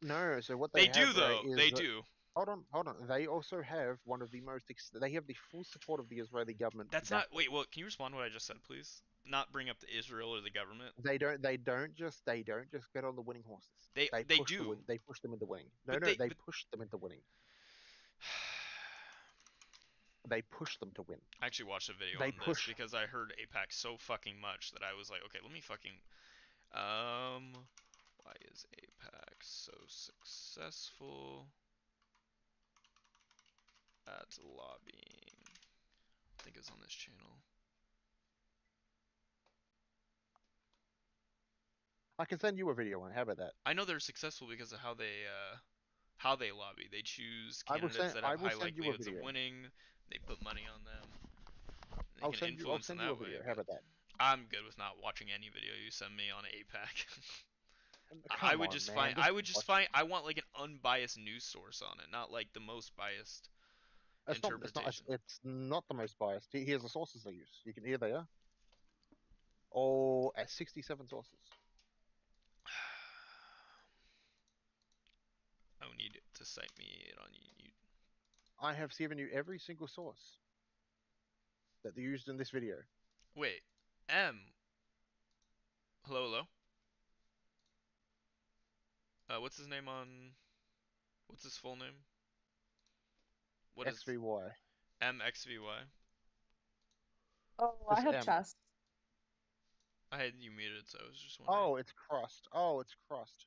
no. So what They they do have, right, though. is They do. hold on. They also have one of the most. They have the full support of the Israeli government to That's back not. them. Wait. Well, can you respond to what I just said, please? Not bring up the Israel or the government. They don't just bet on the winning horses. They do. They push them into winning. But They push them into winning. They push them to win. I actually watched a video They on this push. because I heard APAC so fucking much that I was like, okay, let me fucking why is APAC so successful at lobbying? I think it's on this channel. I can send you a video on it. How about that? I know they're successful because of how they lobby. They choose candidates that I have will high send you a likelihoods of video. winning. They put money on them. They I'll can send you. I'll influence in send you a that way. video. How But about that? I'm good with not watching any video you send me on APAC. I Come would on, just man. find I want like an unbiased news source on it, not like the most biased It's not. It's not. interpretation. It's not the most biased. Here's the sources they use. You can hear they are. All at 67 sources. I would need to cite me it on you. I have given you every single source that they used in this video. Wait, hello, hello. What's his name on? What's his full name? What is XVY. MXVY? Oh, I This have M. chest. I had you muted, so I was just wondering. Oh, it's crust. Oh, it's crust.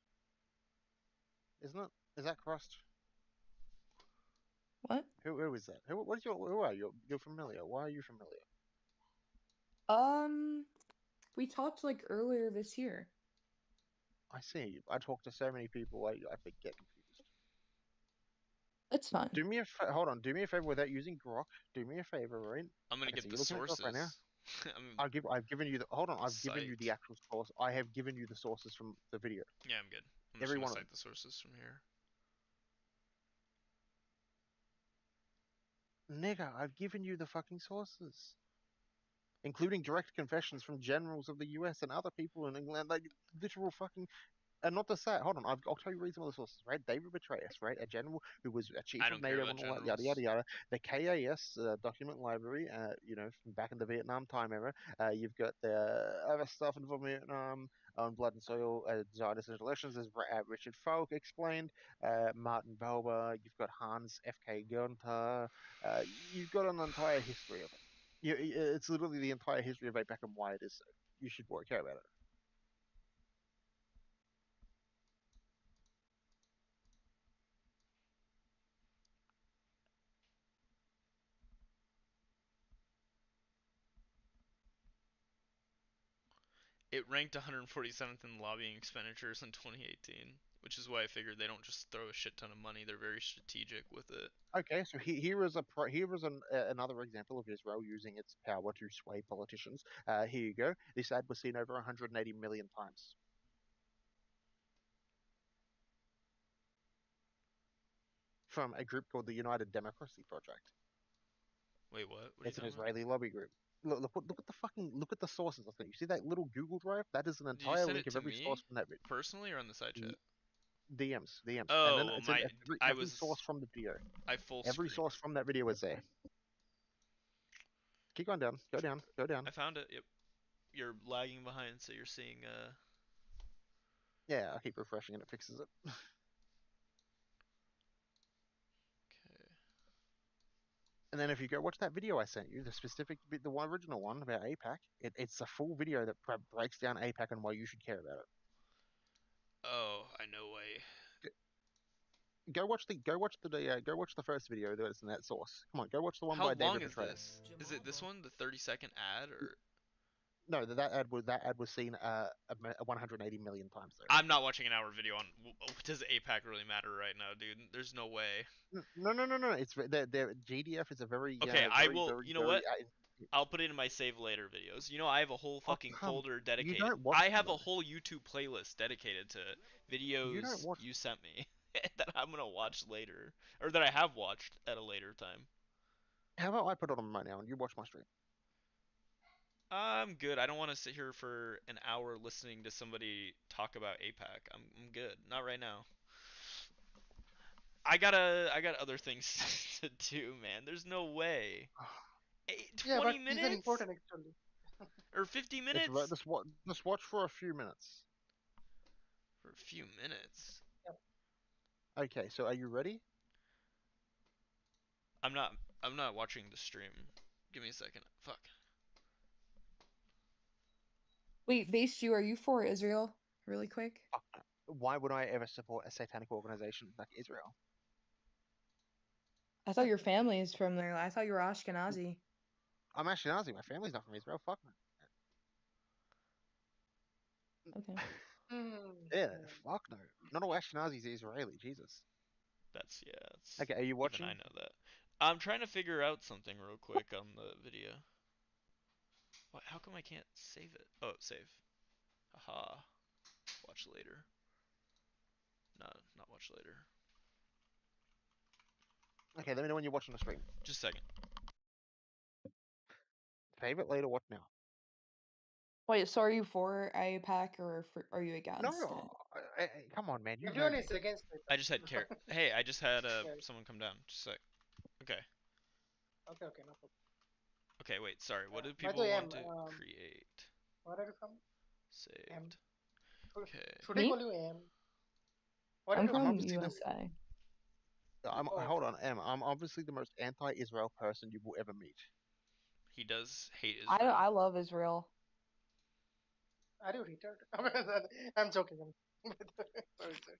Isn't it? Is that crust? What? Who is that? Who are you? You're familiar. Why are you familiar? We talked like earlier this year. I see. I talk to so many people. I get confused. It's fine. Hold on. Do me a favor without using grok. Do me a favor, right? I'm gonna Okay, get so the you're looking at grok sources. right now. I've given you the. Hold on. I've given you the actual source. I have given you the sources from the video. Yeah, I'm good. I'm Every just one gonna of cite the sources from here. Nigga, I've given you the fucking sources, including direct confessions from generals of the U.S. and other people in England, like literal fucking. And not to say, hold on, I'll tell you some of the sources, right? David Petraeus, right? A general who was a chief I of don't care NATO about and all that, yada, generals. yada, yada. The KAS document library, from back in the Vietnam time era. You've got the other stuff involving Vietnam, on Blood and Soil, Zionist Intellections, as Richard Falk explained, Martin Belber, you've got Hans F.K. Gunther, you've got an entire history of it. It's literally the entire history of APAC and why it is so. You should care about it. It ranked 147th in lobbying expenditures in 2018, which is why I figured they don't just throw a shit ton of money. They're very strategic with it. Okay, so here is another example of Israel using its power to sway politicians. Here you go. This ad was seen over 180 million times. From a group called the United Democracy Project. Wait, what? It's an Israeli lobby group. Look at the sources. You see that little Google Drive? That is an Did you entire send link it of to every source me from that video. personally or on the side chat? DMs. Oh, And then well, it's every was source from the video. I full Every screen. source from that video is there. Keep going down. Go down. Go down. I found it. Yep. You're lagging behind, so you're seeing. Yeah, I keep refreshing and it fixes it. Okay. And then if you go watch that video I sent you, the one original one about APAC, it's a full video that breaks down APAC and why you should care about it. Oh, I know way. Go watch the first video that's in that source. Come on, go watch the one How by long David is Petraeus. this? Is it this one, the 30-second ad, or? No, that ad was seen 180 million times though. I'm not watching an hour video on. Does APAC really matter right now, dude? There's no way. No. It's the GDF is a very Okay, I very will. very You know very. what? I'll put it in my save later videos. You know, I have a whole Oh fucking come! folder You dedicated. don't watch I them have a though. whole YouTube playlist dedicated to You don't videos watch. you sent me that I'm gonna watch later, or that I have watched at a later time. How about I put it on right now and you watch my stream? I'm good. I don't want to sit here for an hour listening to somebody talk about APAC. I'm good. Not right now. I got other things to do, man. There's no way. Yeah, 20 but these are minutes important actually. or 50 It's minutes just watch for a few minutes. for a few minutes. Okay, so are you ready? I'm not. I'm not watching the stream. Give me a second. Fuck. Wait, Base you, are you for Israel? Really quick. Why would I ever support a satanic organization like Israel? I thought your family is from there. I thought you were Ashkenazi. I'm Ashkenazi. My family's not from Israel. Fuck me. Okay. Yeah, fuck no. Not all Ashkenazis are Israeli. Jesus. That's yeah. That's, Okay, are you watching? even I know that. I'm trying to figure out something real quick on the video. What? How come I can't save it? Oh, save. Haha. Watch later. No, not watch later. Okay, let me know when you're watching the stream. Just a second. Save it later. What now? Wait, so are you for AIPAC or are you No, against it? come on, man. You know Everyone me. is against it. I just had Hey, I just had Yeah. someone come down. Just a sec. Okay. Okay, no problem. Okay, wait. Sorry. What do By the people way, want to create? where are you from? Saved. Okay. Should I Me? call you M? Where are I'm you from? from obviously the- USA. Hold on, Em. I'm obviously the most anti-Israel person you will ever meet. He does hate I Israel. love Israel. Are you retarded? I'm joking. Sorry, sir.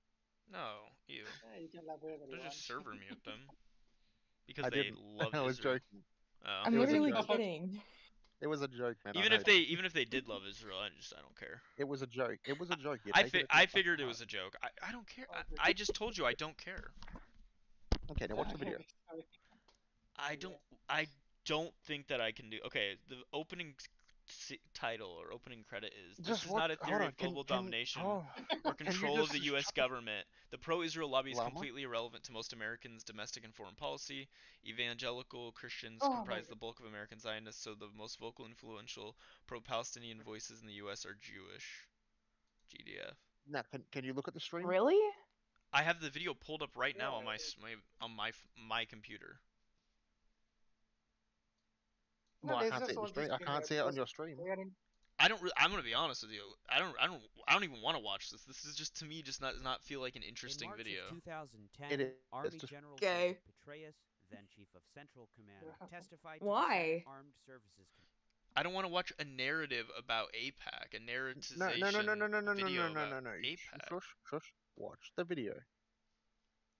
No, you. You can love whoever you Don't want. just server mute them because I they didn't. love I was Israel. joking. Oh. I'm It was a literally joke. kidding. It was a joke, man. Even I if know. they did love Israel, I don't care. It was a joke. It was a joke. You I take it I to figured it fucking was a heart. joke. I don't care. I just told you I don't care. Okay, now watch the video. Sorry. I don't think that I can do. Okay, the opening title or opening credit is "This Just is watch. not a Hold theory on. of global domination Oh, or can you control of just the U.S. shut government. The pro-Israel lobby is Llama? completely irrelevant to most Americans' domestic and foreign policy. Evangelical Christians Oh my comprise the god. bulk of American Zionists, so the most vocal, influential pro-Palestinian voices in the U.S. are Jewish. GDF. Now, can you look at the stream? Really? I have the video pulled up right now Yeah. on my computer. No, Well, I let's can't see just it on the watch this stream. I thing can't see it on because your stream. they are in. I'm gonna be honest with you. I don't even want to watch this. This is just to me just not feel like an interesting In March video. of 2010, It is Army just General Okay. Jacob Petraeus, then Chief of Central Command, testified to Why? the Senate Armed Services Committee. I don't want to watch a narrative about APAC, a No, narratization video about no. APAC. Shush. Watch the video.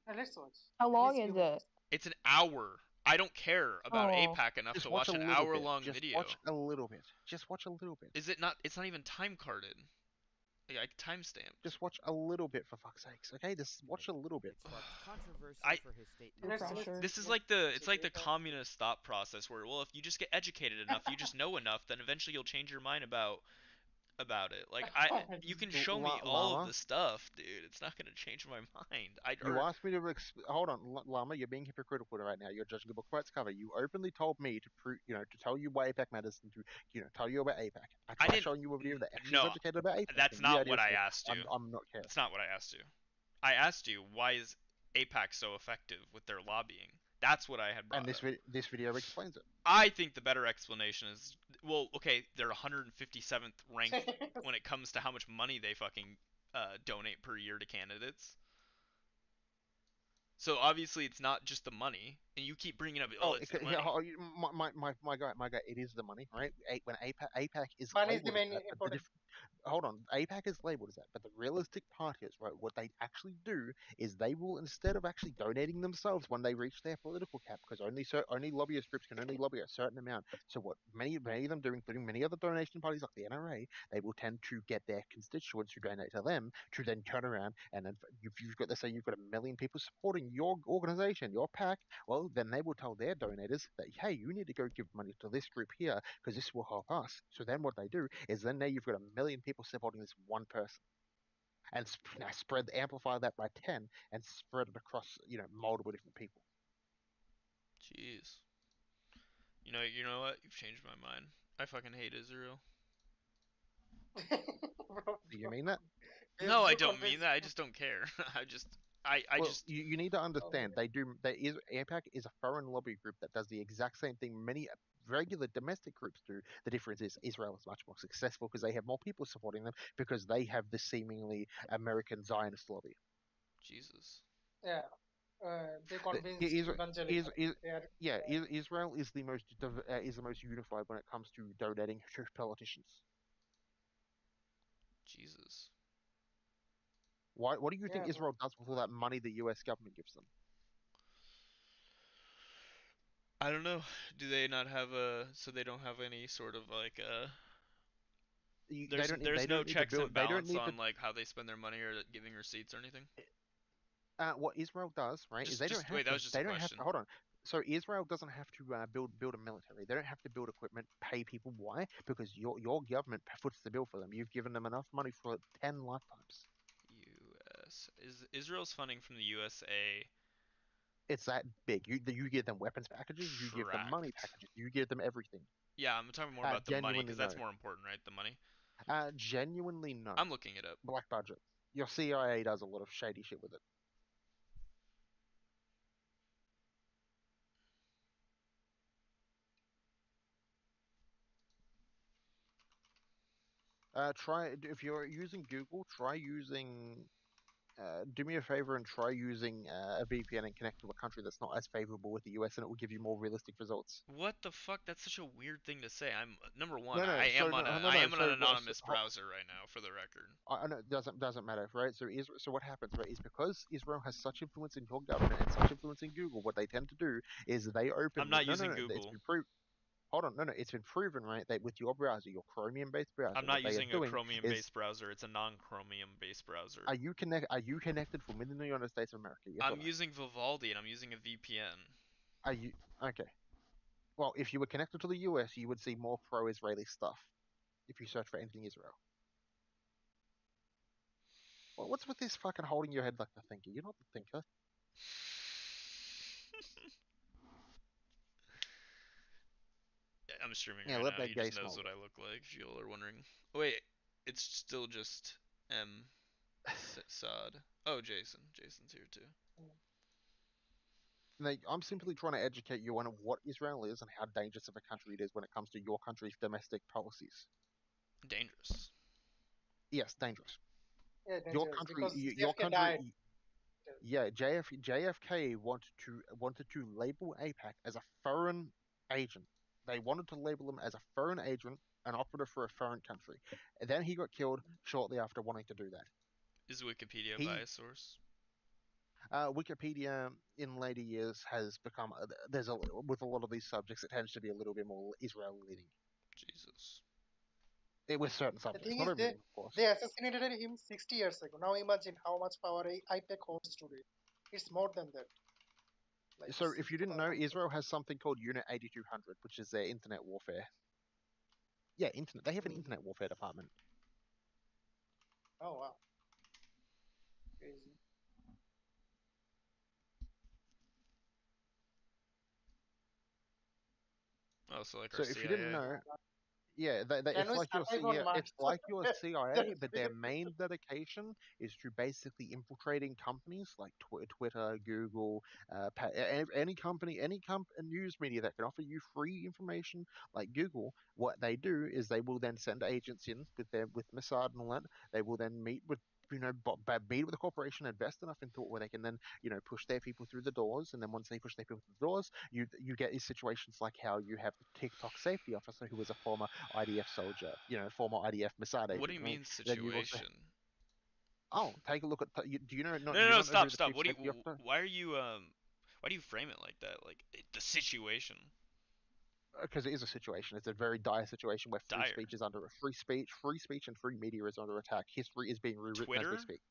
Let's watch. How long Please is give it? It's an hour. I don't care about Oh. APAC enough Just to watch watch a an little bit. hour-long Just video. watch a little bit. Just watch a little bit. Is it not? It's not even time carded. Like I timestamped. Just watch a little bit for fuck's sakes. Okay, just watch a little bit. It sparked controversy I- for his statement. Let's- Pressure. This is like it's like the communist thought process where, well, if you just get educated enough, you just know enough, then eventually you'll change your mind about it. Like you can show me all of Llama? the stuff, dude. It's not gonna change my mind. You asked me to hold on, Llama. You're being hypocritical right now. You're judging a book by its cover. You openly told me to to tell you why APAC matters and to tell you about APAC. I tried didn't- showing you a video that actually no, is educated about APAC. That's and the not idea what is I that asked you. I'm not care. That's not what I asked you. I asked you why is APAC so effective with their lobbying. That's what I had brought And up. this video explains it. I think the better explanation is, well, okay, they're 157th ranked when it comes to how much money they fucking donate per year to candidates. So obviously it's not just the money, and you keep bringing up, it's the money. My guy, it is the money, right? When APAC is Money is the labeled main as that, important. hold on, APAC is labeled as that, but the realistic part is, right, what they actually do is they will, instead of actually donating themselves when they reach their political cap, because only lobbyist groups can only lobby a certain amount. So what many of them do, including many other donation parties like the NRA, they will tend to get their constituents who donate to them to then turn around and then if you've got, let's say you've got a million people supporting your organization, your PAC, well then they will tell their donators that hey, you need to go give money to this group here because this will help us. So then what they do is then now you've got a million people supporting this one person, and now amplify that by 10 and spread it across multiple different people. Jeez. You know what? You've changed my mind. I fucking hate Israel. Do you mean that? No, I don't mean that. I just don't care. I Well, just. you need to understand APAC is a foreign lobby group that does the exact same thing many regular domestic groups do. The difference is Israel is much more successful because they have more people supporting them because they have the seemingly American Zionist lobby. Jesus. Yeah, they convinced Is, evangelical. Israel is the most unified when it comes to donating to politicians. Jesus. What do you think Yeah, bro. Israel does with all that money the U.S. government gives them? I don't know. Do they not have a? So they don't have any sort of like a. They don't There's no need to checks build. and They don't balance need to. on like how they spend their money or giving receipts or anything. What Israel does, right, is Just wait. That was just a they don't have question. to, hold on. So Israel doesn't have to build a military. They don't have to build equipment, pay people. Why? Because your government foots the bill for them. You've given them enough money for 10 lifetimes. U.S. Is Israel's funding from the USA It's that big. You give them weapons packages. You give them money tracked? packages. You give them everything. Yeah, I'm talking more about the money Genuinely because no. that's more important, right? The money. Genuinely no. I'm looking it up. Black budget. Your CIA does a lot of shady shit with it. Try if you're using Google, try using. Do me a favor and try using a VPN and connect to a country that's not as favorable with the US, and it will give you more realistic results. What the fuck? That's such a weird thing to say. I'm number one. No, no. So no, no, I no. am on an So, anonymous browser right now, for the record. I know it doesn't matter, right? So what happens, right, is because Israel has such influence in your government and such influence in Google, what they tend to do is they I'm openly not using it's Google. been proved. Hold on, no, it's been proven, right, that with your browser, your Chromium-based browser, I'm what not they are using a doing is, Chromium-based browser. It's a non-Chromium-based browser. are you connected from within the United States of America? Yes or I'm no? using Vivaldi and I'm using a VPN. Are you okay? Well, if you were connected to the US, you would see more pro-Israeli stuff if you search for anything Israel. Well, what's with this fucking holding your head like the thinker? You're not the thinker. I'm streaming Yeah, right let now. that He gay just knows smile. what I look like, if you all are wondering. Oh, wait, it's still just M. Sod. Oh, Jason. Jason's here too. I'm simply trying to educate you on what Israel is and how dangerous of a country it is when it comes to your country's domestic policies. Dangerous. Yes, dangerous. Yeah, Your dangerous country, because your JFK died. country. Yeah, JFK wanted to label APAC as a foreign agent. They wanted to label him as a foreign agent, an operative for a foreign country. And then he got killed shortly after wanting to do that. Is Wikipedia a He bias source? Wikipedia in later years has become with a lot of these subjects it tends to be a little bit more Israel leaning. Jesus. With certain The subjects, thing not is, everything, of course. they assassinated him 60 years ago. Now imagine how much power IPEC holds today. It's more than that. Like So if you didn't know, 60,000. Israel has something called Unit 8200, which is their internet warfare. Yeah, internet. They have an internet warfare department. Oh wow, crazy. Oh, so like our So if you didn't CIA. know, yeah, Can it's we like survive on Mars? it's like your CIA, That's but their weird. main dedication is to basically infiltrating companies like Twitter, Google, news media that can offer you free information, like Google. What they do is they will then send agents in with Mossad and all that. They will then meet with meet with the corporation, invest enough into it where they can then push their people through the doors, and then once they push their people through the doors, you get these situations like how you have the TikTok safety officer who was a former IDF soldier, former IDF Mossad What do agent, you right? mean Then you've also situation? take a look at do you know No, do no, you no, not know who stop, the stop. chief What do safety you? officer? Why do you frame it like that? Like the situation. Because it is a situation. It's a very dire situation where free Dire. speech is under free speech and free media is under attack. History is being rewritten as we Twitter. speak.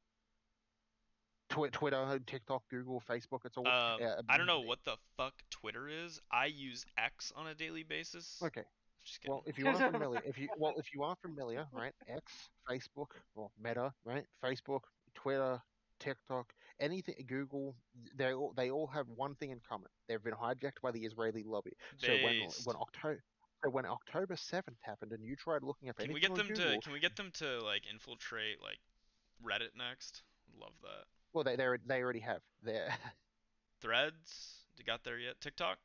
Twitter, TikTok, Google, Facebook. It's all. I don't know what the fuck Twitter is. I use X on a daily basis. Okay. Just kidding. Well, if you are familiar, if you are familiar, right? X, Facebook, or Meta, right? Facebook, Twitter, TikTok, anything, Google, they all have one thing in common. They've been hijacked by the Israeli lobby. So Based. when October 7th happened, and you tried looking up Can we anything get on them to? Google, Can we get them to like infiltrate like Reddit next? Love that. well, they already have. They Threads. You got there yet? TikTok.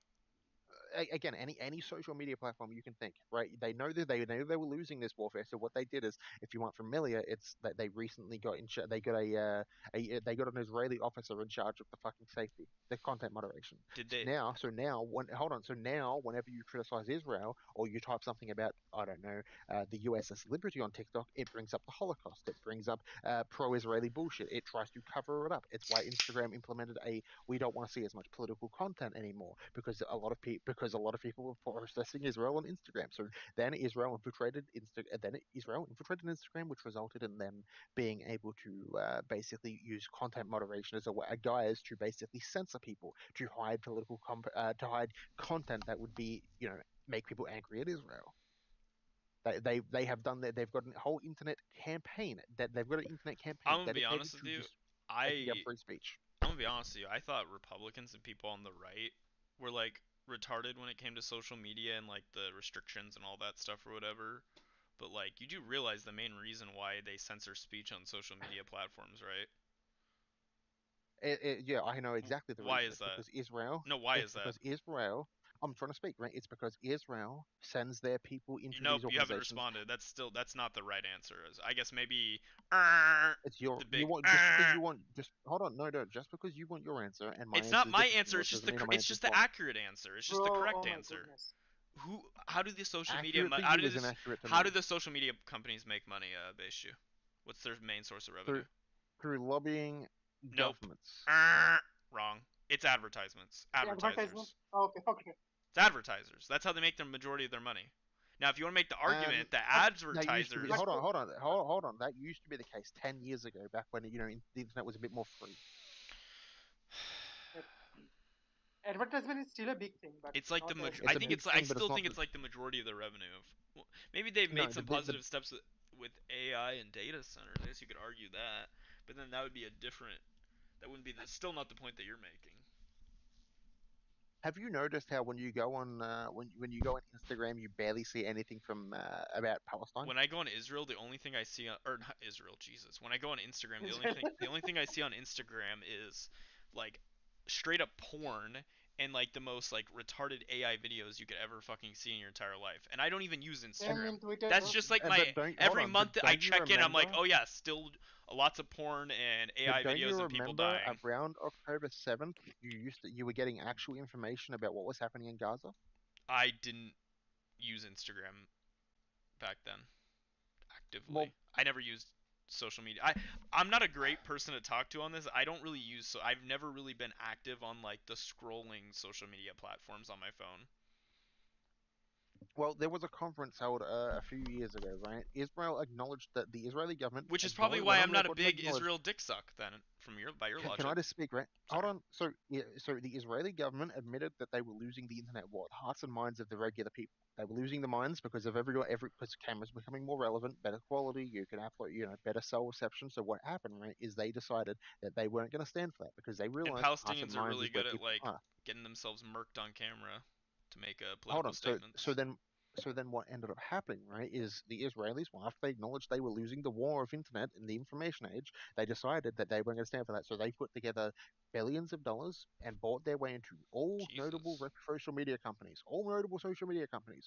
again, any social media platform you can think, right? They know they were losing this warfare. So what they did is, if you aren't familiar, it's that they recently got they got they got an Israeli officer in charge of the fucking safety, the content moderation. Did So they? now whenever you criticize Israel or you type something about, I don't know, the USS Liberty on TikTok, it brings up the Holocaust. It brings up pro-Israeli bullshit. It tries to cover it up. It's why Instagram implemented we don't want to see as much political content anymore because a lot of people were processing Israel on Instagram. So then Israel infiltrated Instagram, which resulted in them being able to basically use content moderation as a guise to basically censor people, to hide to hide content that would be make people angry at Israel. They have done that. They've got a whole internet campaign they've got an internet campaign I'm gonna be dedicated honest with to you. just taking down I free speech. I'm gonna be honest with you. I thought Republicans and people on the right were like retarded when it came to social media and like the restrictions and all that stuff or whatever. But like you do realize the main reason why they censor speech on social media platforms, right? Yeah, I know exactly the Why reason. is It's that? because Israel. No, why It's is that? because Israel. I'm trying to speak, right? It's because Israel sends their people into Nope, these you haven't organizations. responded. That's not the right answer. I guess maybe It's your the you big. want just because you want just hold on, no, just because you want your answer and my It's answer not is my different from answer. yours doesn't mean my It's answer is just the wrong. accurate answer. It's just the Bro, correct oh my answer. goodness. How do the social media Accurate to how you do is this inaccurate to how me. do the social media companies make money, Beishu? What's their main source of revenue? Through lobbying Nope. governments. Wrong. It's advertisements. The advertisement? Advertisers. Oh, okay, okay. It's advertisers. That's how they make the majority of their money. Now, if you want to make the argument that That used to be advertisers, hold on. That used to be the case 10 years ago, back when the internet was a bit more free. Advertisement is still a big thing, but it's like not the as I It's a think big it's I thing, but it's still not think it's like the majority of the revenue of. Well, maybe they've no made some positive steps with AI and data centers. I guess you could argue that, but then that would be a different. That wouldn't be still not the point that you're making. Have you noticed how when you go on when you go on Instagram, you barely see anything from about Palestine? When I go on Israel, the only thing I see on, or not Israel, Jesus. When I go on Instagram, the only thing I see on Instagram is like straight up porn and like the most like retarded AI videos you could ever fucking see in your entire life. And I don't even use same Instagram. in Twitter, That's bro. just like But every month I don't you check in. I'm like, remember? oh yeah, still lots of porn and But AI don't you videos and people remember dying. around October 7th, you were getting actual information about what was happening in Gaza? I didn't use Instagram back then actively. Well, I never used social media. I'm not a great person to talk to on this. I don't really use so I've never really been active on like the scrolling social media platforms on my phone. well, there was a conference held a few years ago, right? Israel acknowledged that the Israeli government Which is probably acknowledged, why went I'm on not a record to big acknowledge. Israel dick suck then by your Can I logic. just speak, right? Sorry. Hold on. So the Israeli government admitted that they were losing the internet war, the hearts and minds of the regular people. They were losing the minds because of because cameras becoming more relevant, better quality. You can upload, better cell reception. So what happened, right, is they decided that they weren't going to stand for that because they And realized hearts and Palestinians are minds really is where good at people like are. getting themselves murked on camera to make Hold political on. So statements. then what ended up happening, right, is the Israelis, well, after they acknowledged they were losing the war of internet in the information age, they decided that they weren't going to stand for that. So they put together billions of dollars and bought their way into all notable Jesus. social media companies,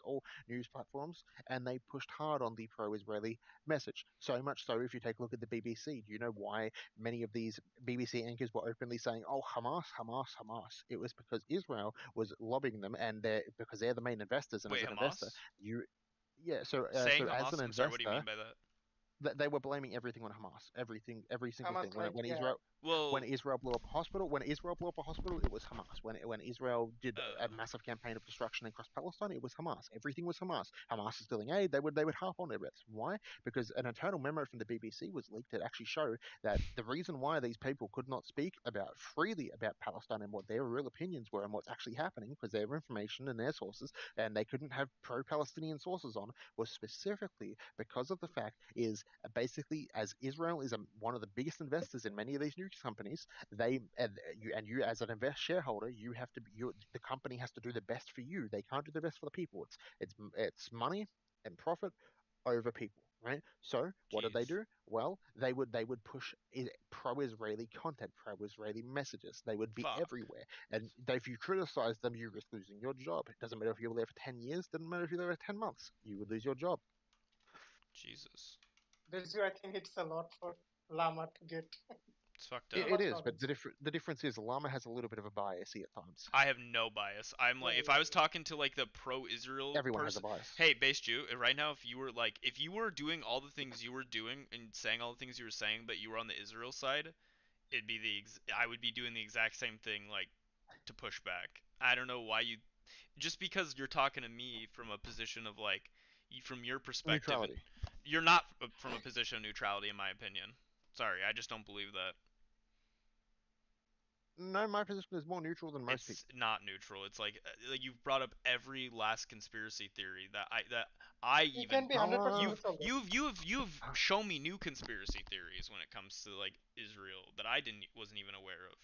all news platforms, and they pushed hard on the pro-Israeli message. So much so, if you take a look at the BBC, do you know why many of these BBC anchors were openly saying, "Oh, Hamas, Hamas, Hamas"? It was because Israel was lobbying them, and because they're the main investors. And as Wait, an investor, Hamas? you, yeah. Saying So as an Hamas? I'm sorry. What do you investor, mean by that? they were blaming everything on Hamas, everything, every single thing. Hamas, like, When yeah. When Well, Israel blew up a hospital, it was Hamas. When Israel did a uh, massive campaign of destruction across Palestine, it was Hamas. Everything was Hamas. Hamas is stealing aid. They would harp on it. Why? Because an internal memo from the BBC was leaked that actually showed that the reason why these people could not speak about freely about Palestine and what their real opinions were and what's actually happening, because their information and their sources, and they couldn't have pro-Palestinian sources on, was specifically because of the fact is basically, as Israel is one of the biggest investors in many of these news companies, you as an invest shareholder, you have to be, the company has to do the best for you. They can't do the best for the people. It's money and profit over people, right? So what did they jeez. do? Well, they would push pro-Israeli content, pro-Israeli messages. They would be Fuck. everywhere, and if you criticize them, you risk losing your job. It doesn't matter if you were there for 10 years. Doesn't matter if you were there for 10 months. You would lose your job. Jesus. I think it's a lot for Lama to get. It's fucked It, up. it Lama's is, but knowledge. the difference is Llama has a little bit of a bias at times. I have no bias. I'm Yeah, like, if yeah, I was yeah. talking to like the pro-Israel Everyone has a person, bias. hey, base Jew, right now, if you were doing all the things you were doing and saying all the things you were saying, but you were on the Israel side, I would be doing the exact same thing, like, to push back. I don't know why just because you're talking to me from a position of like, from your perspective, and Neutrality. you're not from a position of neutrality, in my opinion. Sorry, I just don't believe that. No, my position is more neutral than most It's people. not neutral. It's like you've brought up every last conspiracy theory that I You even can be 100% you've neutral. you've shown me new conspiracy theories when it comes to like Israel that I didn't wasn't even aware of.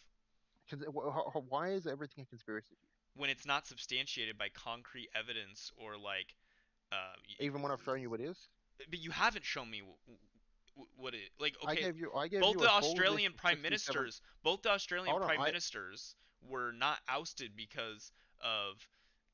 Why is everything a conspiracy? When it's not substantiated by concrete evidence or like uh Even when I've shown you it is, but you haven't shown me what it like. I Okay, gave you a full list of 67. Both the Australian Hold on, prime ministers were not ousted because of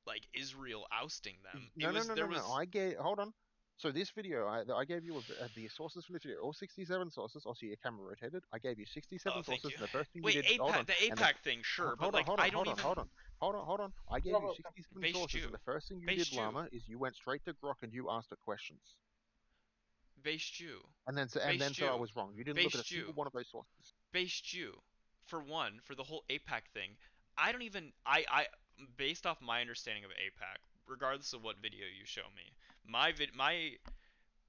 like Israel ousting them. It no, no, was no, there no, no. was Hold on. So this video, I gave you the sources for this video, all 67 sources. Also, your camera rotated. I gave you oh 67 thank sources, you. and the first thing you Wait, did, hold on, the and the APAC thing, sure, but like I don't even hold on. I gave you Bravo, 67 base sources, Jew, and the first thing you base did, Jew, Llama, is you went straight to Grok and you asked it questions, base Jew, and base then said I Jew, was wrong. You didn't look base at a single Jew, one of those sources. base Jew. For one, for the whole APAC thing, I don't even I based off my understanding of APAC, regardless of what video you show me, my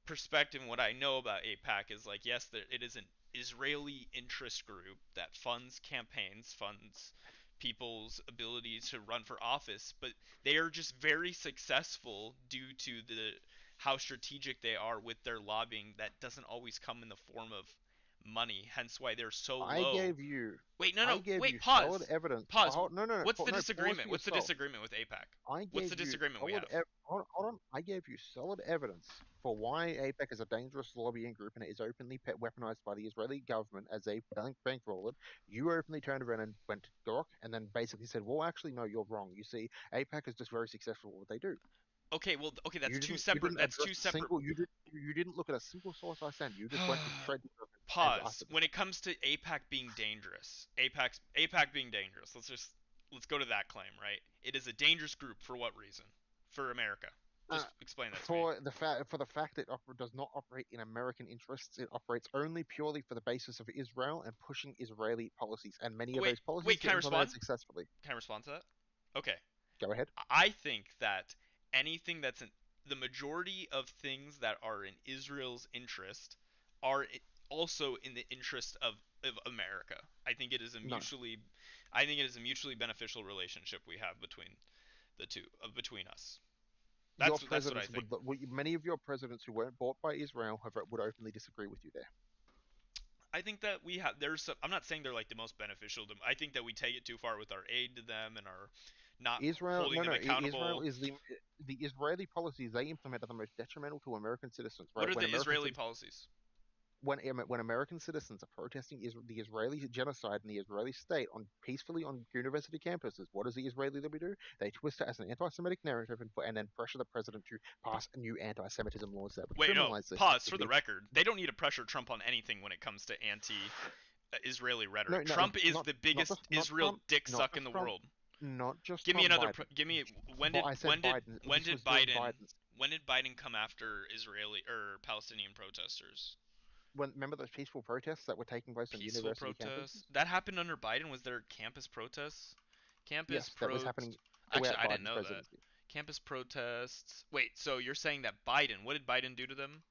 perspective and what I know about APAC is like, yes, it is an Israeli interest group that funds campaigns, funds people's ability to run for office, but they are just very successful due to the how strategic they are with their lobbying that doesn't always come in the form of money, hence why they're so I low. gave you, Wait, no, I no, gave you wait, solid pause. evidence. Pause. No, no, no, What's the no. Pause for disagreement? What's the yourself. disagreement with APAC? I What's gave the you disagreement we solid. have? Hold on. I gave you solid evidence for why APEC is a dangerous lobbying group and it is openly weaponized by the Israeli government as a bankroll it. You openly turned around and went to Gork and then basically said, "Well, actually, no, you're wrong. You see, APEC is just very successful at what they do." Okay, well, okay, that's two You separate. didn't That's address two a separate. single. You didn't look at a single source I sent. You just went to straight to Gork and asked Pause. it the When same. it comes to APAC being dangerous, APAC being dangerous. Let's go to that claim, right? It is a dangerous group for what reason? For America. Uh, Just explain that to me. for the fact that it does not operate in American interests, it operates only purely for the basis of Israel and pushing Israeli policies, and many of Wait, those policies wait. get Can I implemented respond? successfully. Can I respond to that? Okay. Go ahead. I think that anything that's in the majority of things that are in Israel's interest are also in the interest of America. I think it is a No, mutually I think it is a mutually beneficial relationship we have between the two between us. your That's what I presidents think. many of your presidents who weren't bought by Israel would openly disagree with you there. I think that we have there's some, I'm not saying they're like the most beneficial to I think that we take it too far with our aid to them and our not Israel, holding no, them no, Israel accountable. is the Israeli policies they implement are the most detrimental to American citizens. What Right are when the American Israeli citizens policies? when American citizens are protesting the Israeli genocide in the Israeli state on peacefully on university campuses, what does the Israeli lobby do? They twist it as an anti-Semitic narrative and then pressure the president to pass new anti-Semitism laws that would Wait, no. criminalize this Pause for the activity. record. They don't need to pressure Trump on anything when it comes to anti-Israeli No, rhetoric. no, Trump is not the not biggest just not Israel Trump, dick not suck in just the Trump, world. not just Give me Trump. another. Biden. Give me But I said Biden. when This did was during Biden Biden's. when did Biden come after Israeli or Palestinian protesters? When remember those peaceful protests that were taking place on Peaceful university protests. campuses? That happened under Biden. Was there campus protests? Campus Yes, that was pro. happening Actually, throughout I didn't Biden's know that. presidency. Campus protests. Wait, so you're saying that Biden? What did Biden do to them?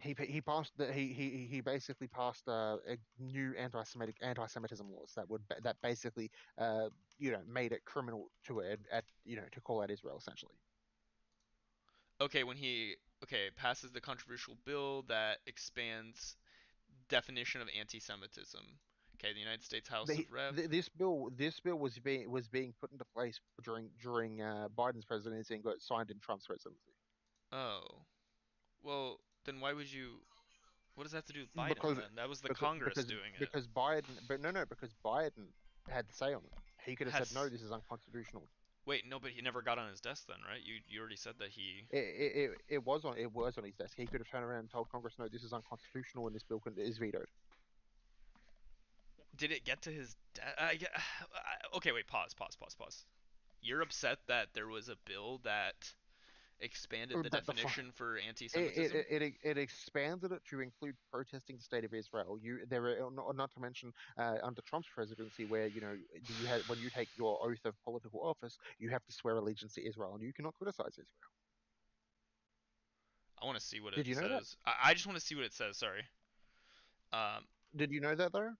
He passed he basically passed a new anti-Semitism laws that basically made it criminal to to call out Israel essentially. Okay, when he passes the controversial bill that expands definition of anti-Semitism. Okay, the United States House of Rep. This bill was being put into place during Biden's presidency and got signed in Trump's presidency. Oh, well, then why would you? What does that have to do with Biden because then? That was the because Congress because doing it. because Biden, but no, because Biden had the say on it. He could have said no, Has this is unconstitutional. Wait, no, but he never got on his desk then, right? You already said that he It was on his desk. He could have turned around and told Congress, no, this is unconstitutional, and this bill is vetoed. did it get to his okay, wait, pause. You're upset that there was a bill that expanded the That the definition for it, anti-Semitism? it, it, it expanded it to include protesting the state of Israel. There were not to mention under Trump's presidency, where you had when you take your oath of political office, you have to swear allegiance to Israel, and you cannot criticize Israel. I want to see what it Did you know that? says. I just want to see what it says. Sorry. Um, Did you know that though?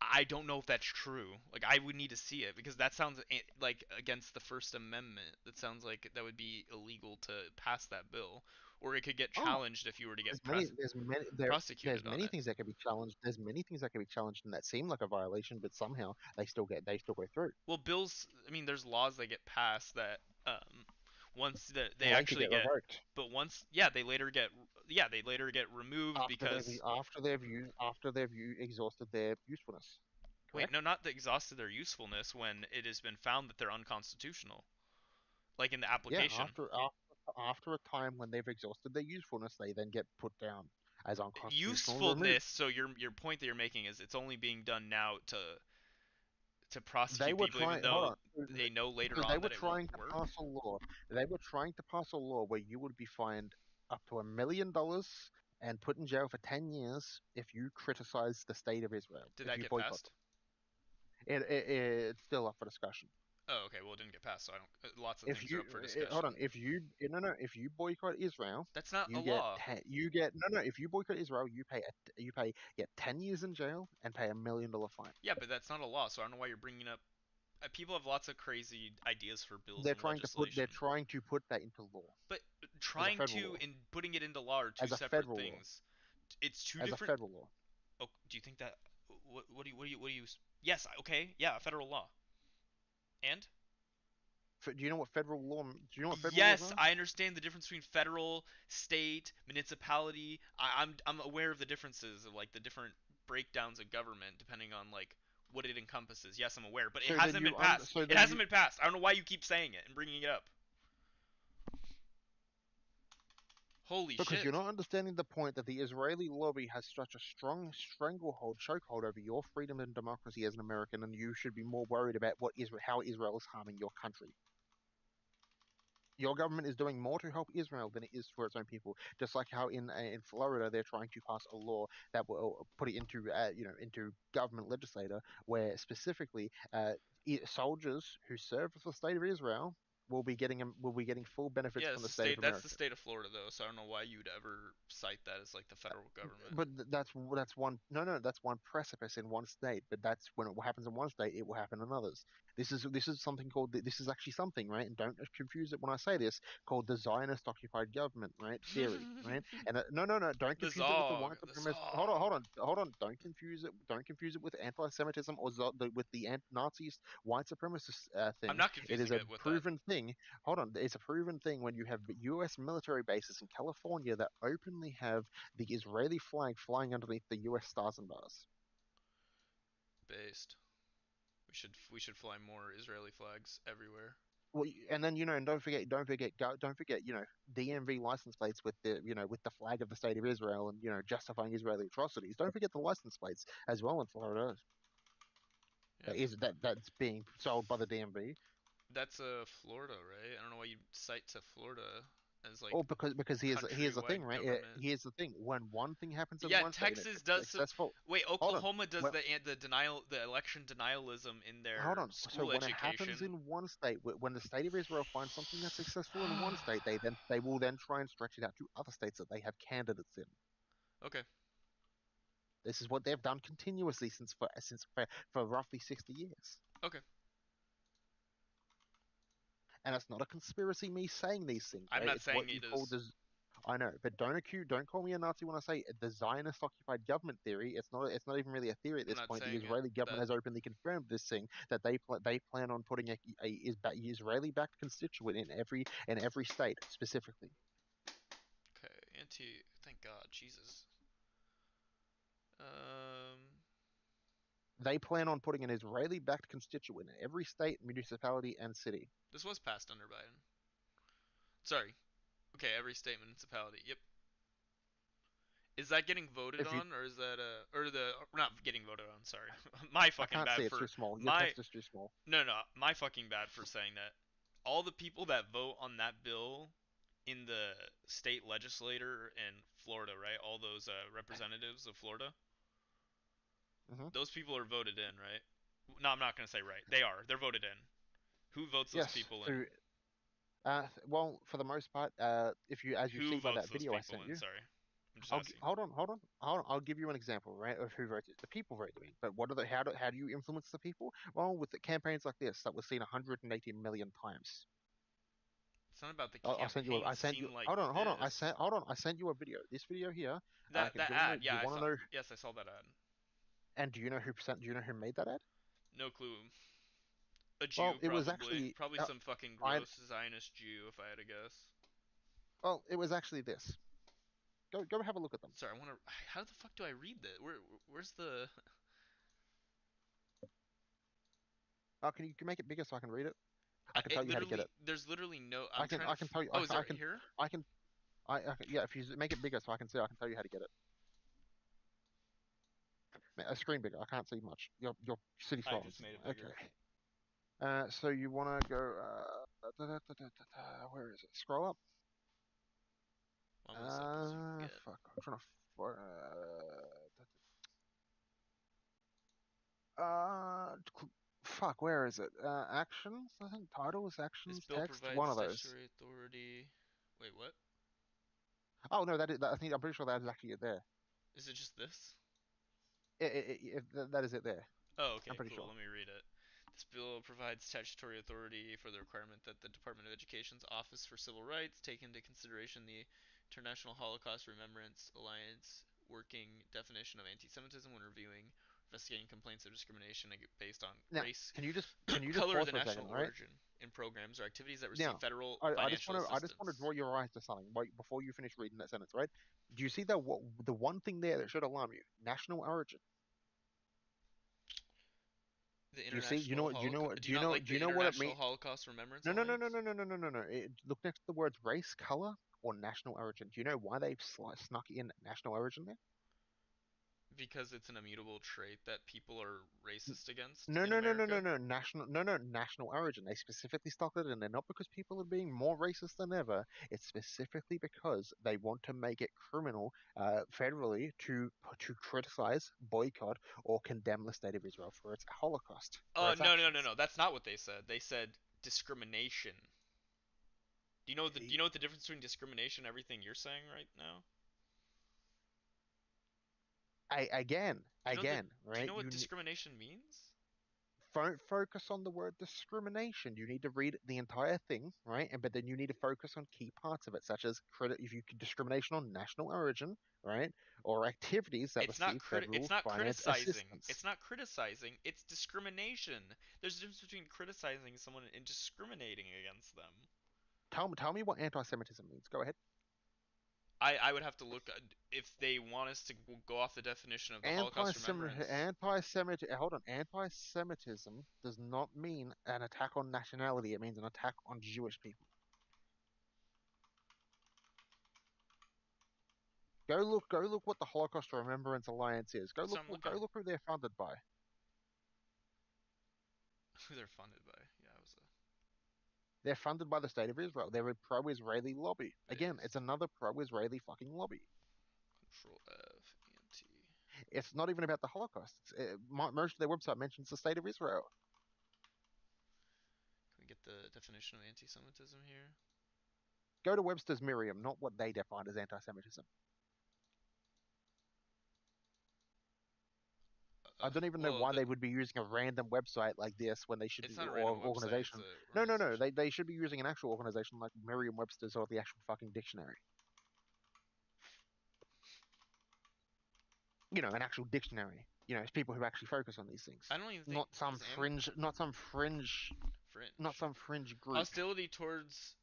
I don't know if that's true. Like, I would need to see it because that sounds like against the First Amendment. That sounds like that would be illegal to pass that bill, or it could get Oh, challenged if you were to get there's prosecuted on many it. things that can be challenged. There's many things that can be challenged and that seem like a violation, but somehow they still go through. Well, bills. I mean, there's laws that get passed that once that they Later actually get get, revoked but once they later get removed after because they've exhausted their usefulness. wait, Correct? no, not exhausted their usefulness when it has been found that they're unconstitutional, like in the Yeah, application. after a time when they've exhausted their usefulness, they then get put down as unconstitutional and removed. Usefulness. So your point that you're making is it's only being done now to They prosecute were people, even trying. Hold though on, they know later because they on were that it won't trying to work. pass a law. They were trying to pass a law where you would be fined up to $1 million and put in jail for 10 years if you criticize the state of Israel, Did if that you get boycott passed? them. It's still up for discussion. Oh, okay. Well, it didn't get passed, so I don't. Lots of If things are you up for hold discussion. on, if you no no if you boycott Israel, That's not a you get law. you get no no if you boycott Israel, you get 10 years in jail and pay $1 million fine. Yeah, but that's not a law, so I don't know why you're bringing up. People have lots of crazy ideas for bills They're and trying to put they're legislation, trying to put that into law but as a trying federal to law, and putting it into law are two as a separate federal law, things. It's two as a different. federal law. Oh, do you think that? What do you? Yes, okay, yeah, federal law. And Do you know what federal law? Do you know what federal laws yes, are? I understand the difference between federal, state, municipality. I'm aware of the differences of like the different breakdowns of government depending on like what it encompasses. Yes, I'm aware, but it So then hasn't been you un- passed. so It then hasn't you been passed. I don't know why you keep saying it and bringing it up. Holy Because you're shit. not understanding the point that the Israeli lobby has such a strong chokehold over your freedom and democracy as an American, and you should be more worried about how Israel is harming your country. Your government is doing more to help Israel than it is for its own people. Just like how in Florida they're trying to pass a law that will put it into government legislator, where specifically soldiers who serve for the state of Israel will be getting full benefits Yeah, from it's the the state of state. That's the America. state of Florida, though. So I don't know why you'd ever cite that as like the federal government. But that's one no no that's one precipice in one state. But that's when it happens in one state, it will happen in others. This is something called this is actually something, right? And don't confuse it when I say this, called the Zionist occupied government, right? Theory, right? And no, don't The confuse it with the Zog. white The supremacist. Zog. Hold on. Don't confuse it with anti-Semitism or with the Nazis white supremacist I'm thing. not It is confusing a it with that. proven thing. Hold on, it's a proven thing when you have U.S. military bases in California that openly have the Israeli flag flying underneath the U.S. stars and bars. Based. We should fly more Israeli flags everywhere. Well, and then and don't forget, DMV license plates with the flag of the state of Israel and justifying Israeli atrocities. Don't forget the license plates as well in Florida. Yeah. That's being sold by the DMV. That's Florida, right? I don't know why you cite to Florida as like Or because here's the thing, countrywide right? government. Here's the thing. When one thing happens in Yeah, one state and Texas it's does some. successful, Wait, hold on. Oklahoma does Well, the election denialism in hold their on. So school when it happens education. in one state, when the state of Israel finds something that's successful in one state, they will then try and stretch it out to other states that they have candidates in. Okay. This is what they've done continuously for roughly 60 years. Okay. And it's not a conspiracy me saying these things, I'm right? not It's what saying you it call is. this. I know, but don't call me a Nazi when I say the Zionist occupied government theory. It's not even really a theory at I'm this not point. The saying it. Israeli government That has openly confirmed this thing that they plan on putting a Israeli backed constituent in every state specifically. okay. Anti. Thank God. Jesus. Um. They plan on putting an Israeli backed constituent in every state, municipality, and city. This was passed under Biden. Sorry. Okay. Every state municipality. Yep. Is that getting voted If you on, or is that or the not getting voted on? Sorry, my I fucking can't bad see, it's too for small. Your my text is too small. no, my fucking bad for saying that. All the people that vote on that bill in the state legislator in Florida, right? All those representatives of Florida, Hmm. those people are voted in, right? No, I'm not gonna say right. They are. They're voted in. Who votes those Yes. people in? So, well, for the most part, if you, as you Who see by votes that those video I people sent in? you, Sorry, I'm just asking. hold on. I'll give you an example, right, of who voted. The people voted me. But how do you influence the people? Well, with the campaigns like this that was seen 180 million times. It's not about the I'll send you. I campaigns sent you. seen like Hold on. this. I sent you a video. This video here. That Do that you want to know? ad, Do yeah, you I want to saw. know? Yes, I saw that ad. And do you know who made that ad? No clue. A Well, Jew, it was probably. actually. Probably some fucking I. gross Zionist Jew, if I had to guess. Well, it was actually this. Go have a look at them. Sorry, I want to. How the fuck do I read that? Where's the? Can you make it bigger so I can read it? I can tell It you how to get literally. it. There's literally no. I'm trying I to. can tell you. Oh, is it right here? Yeah. If you make it bigger so I can see, I can tell you how to get it. A screen bigger. I can't see much. Your city I scrolling. just made it bigger. Okay. So you want to go. Where is it? Scroll up. How many seconds you can get? Fuck. I'm trying to. Fuck. Where is it? Actions. I think titles, This actions, bill text. One provides of those. statutory authority. Wait, what? Oh no, that is. I think I'm pretty sure that is actually it there. Is it just this? That is it there. Oh, okay, I'm pretty cool. sure. Let me read it. This bill provides statutory authority for the requirement that the Department of Education's Office for Civil Rights take into consideration the International Holocaust Remembrance Alliance working definition of anti-Semitism when reviewing, investigating complaints of discrimination based on Now, race, can you just color, or pause the for a second, national right? origin in programs or activities that receive Now, federal I just financial want to assistance. draw your eyes to something before you finish reading that sentence, right? Do you see that the one thing there that should alarm you? National origin. The Do you see? International Holocaust. Do you not like Do the you know what it International means? Holocaust Remembrance No, no, no, no, Alliance? no, no, no, no, no, no. Look next to the words race, color, or national origin. Do you know why they've snuck in national origin there? Because it's an immutable trait that people are racist against No, in no, no, no, no, America. no. National origin. They specifically stuck it in there, not because people are being more racist than ever. It's specifically because they want to make it criminal, federally, to criticize, boycott, or condemn the state of Israel for its Holocaust, for its No, no, no, actions. no. That's not what they said. They said discrimination. Do you know what the difference between discrimination and everything you're saying right now? Again, Do you know again, do you right? know what discrimination means? Don't focus on the word discrimination. You need to read the entire thing, right? But then you need to focus on key parts of it, such as if you could discrimination on national origin, right, or activities that receive It's federal not finance criticizing. assistance. It's not criticizing. It's discrimination. There's a difference between criticizing someone and discriminating against them. Tell me what anti-Semitism means. Go ahead. I would have to look if they want us to go off the definition of the Holocaust Remembrance. Hold on. Anti-Semitism does not mean an attack on nationality. It means an attack on Jewish people. Go look what the Holocaust Remembrance Alliance is. Go That's look, what I'm looking. go look who they're funded by. Who they're funded by? Yeah, I was. They're funded by the state of Israel. They're a pro-Israeli lobby. Again, it's another pro-Israeli fucking lobby. Control F anti. It's not even about the Holocaust. Most of their website mentions the state of Israel. Can we get the definition of anti-Semitism here? Go to Webster's Merriam, not what they define as anti-Semitism. I don't even know why they would be using a random website like this when they should It's be not a random organization. Website, No. They should be using an actual organization like Merriam-Webster's or the actual fucking dictionary. You know, an actual dictionary. You know, it's people who actually focus on these things. I don't even think not some fringe group. Hostility towards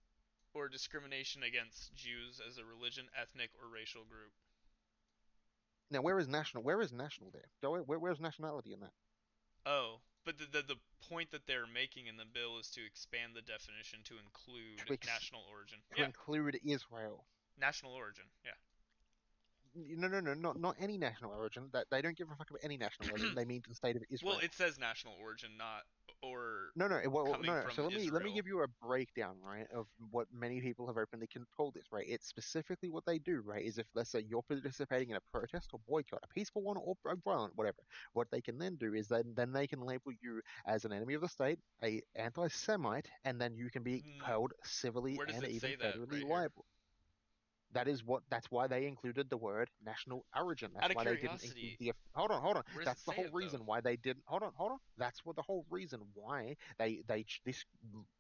or discrimination against Jews as a religion, ethnic, or racial group. Now, where is national? Where is national there? Where's nationality in that? Oh, but the point that they're making in the bill is to expand the definition to include national origin. To include Israel. National origin, yeah. No, not any national origin. That they don't give a fuck about any national origin. They mean the state of Israel. Well, it says national origin, not or no. From so let Israel. me give you a breakdown, right, of what many people have openly called this, right? It's specifically what they do, right? Is if let's say you're participating in a protest or boycott, a peaceful one or violent, whatever. What they can then do is then they can label you as an enemy of the state, a anti-Semite, and then you can be held civilly and even federally liable. That's why they included the word national origin. That's why they didn't include the. Hold on. That's the whole reason why they didn't. Hold on. That's what the whole reason why this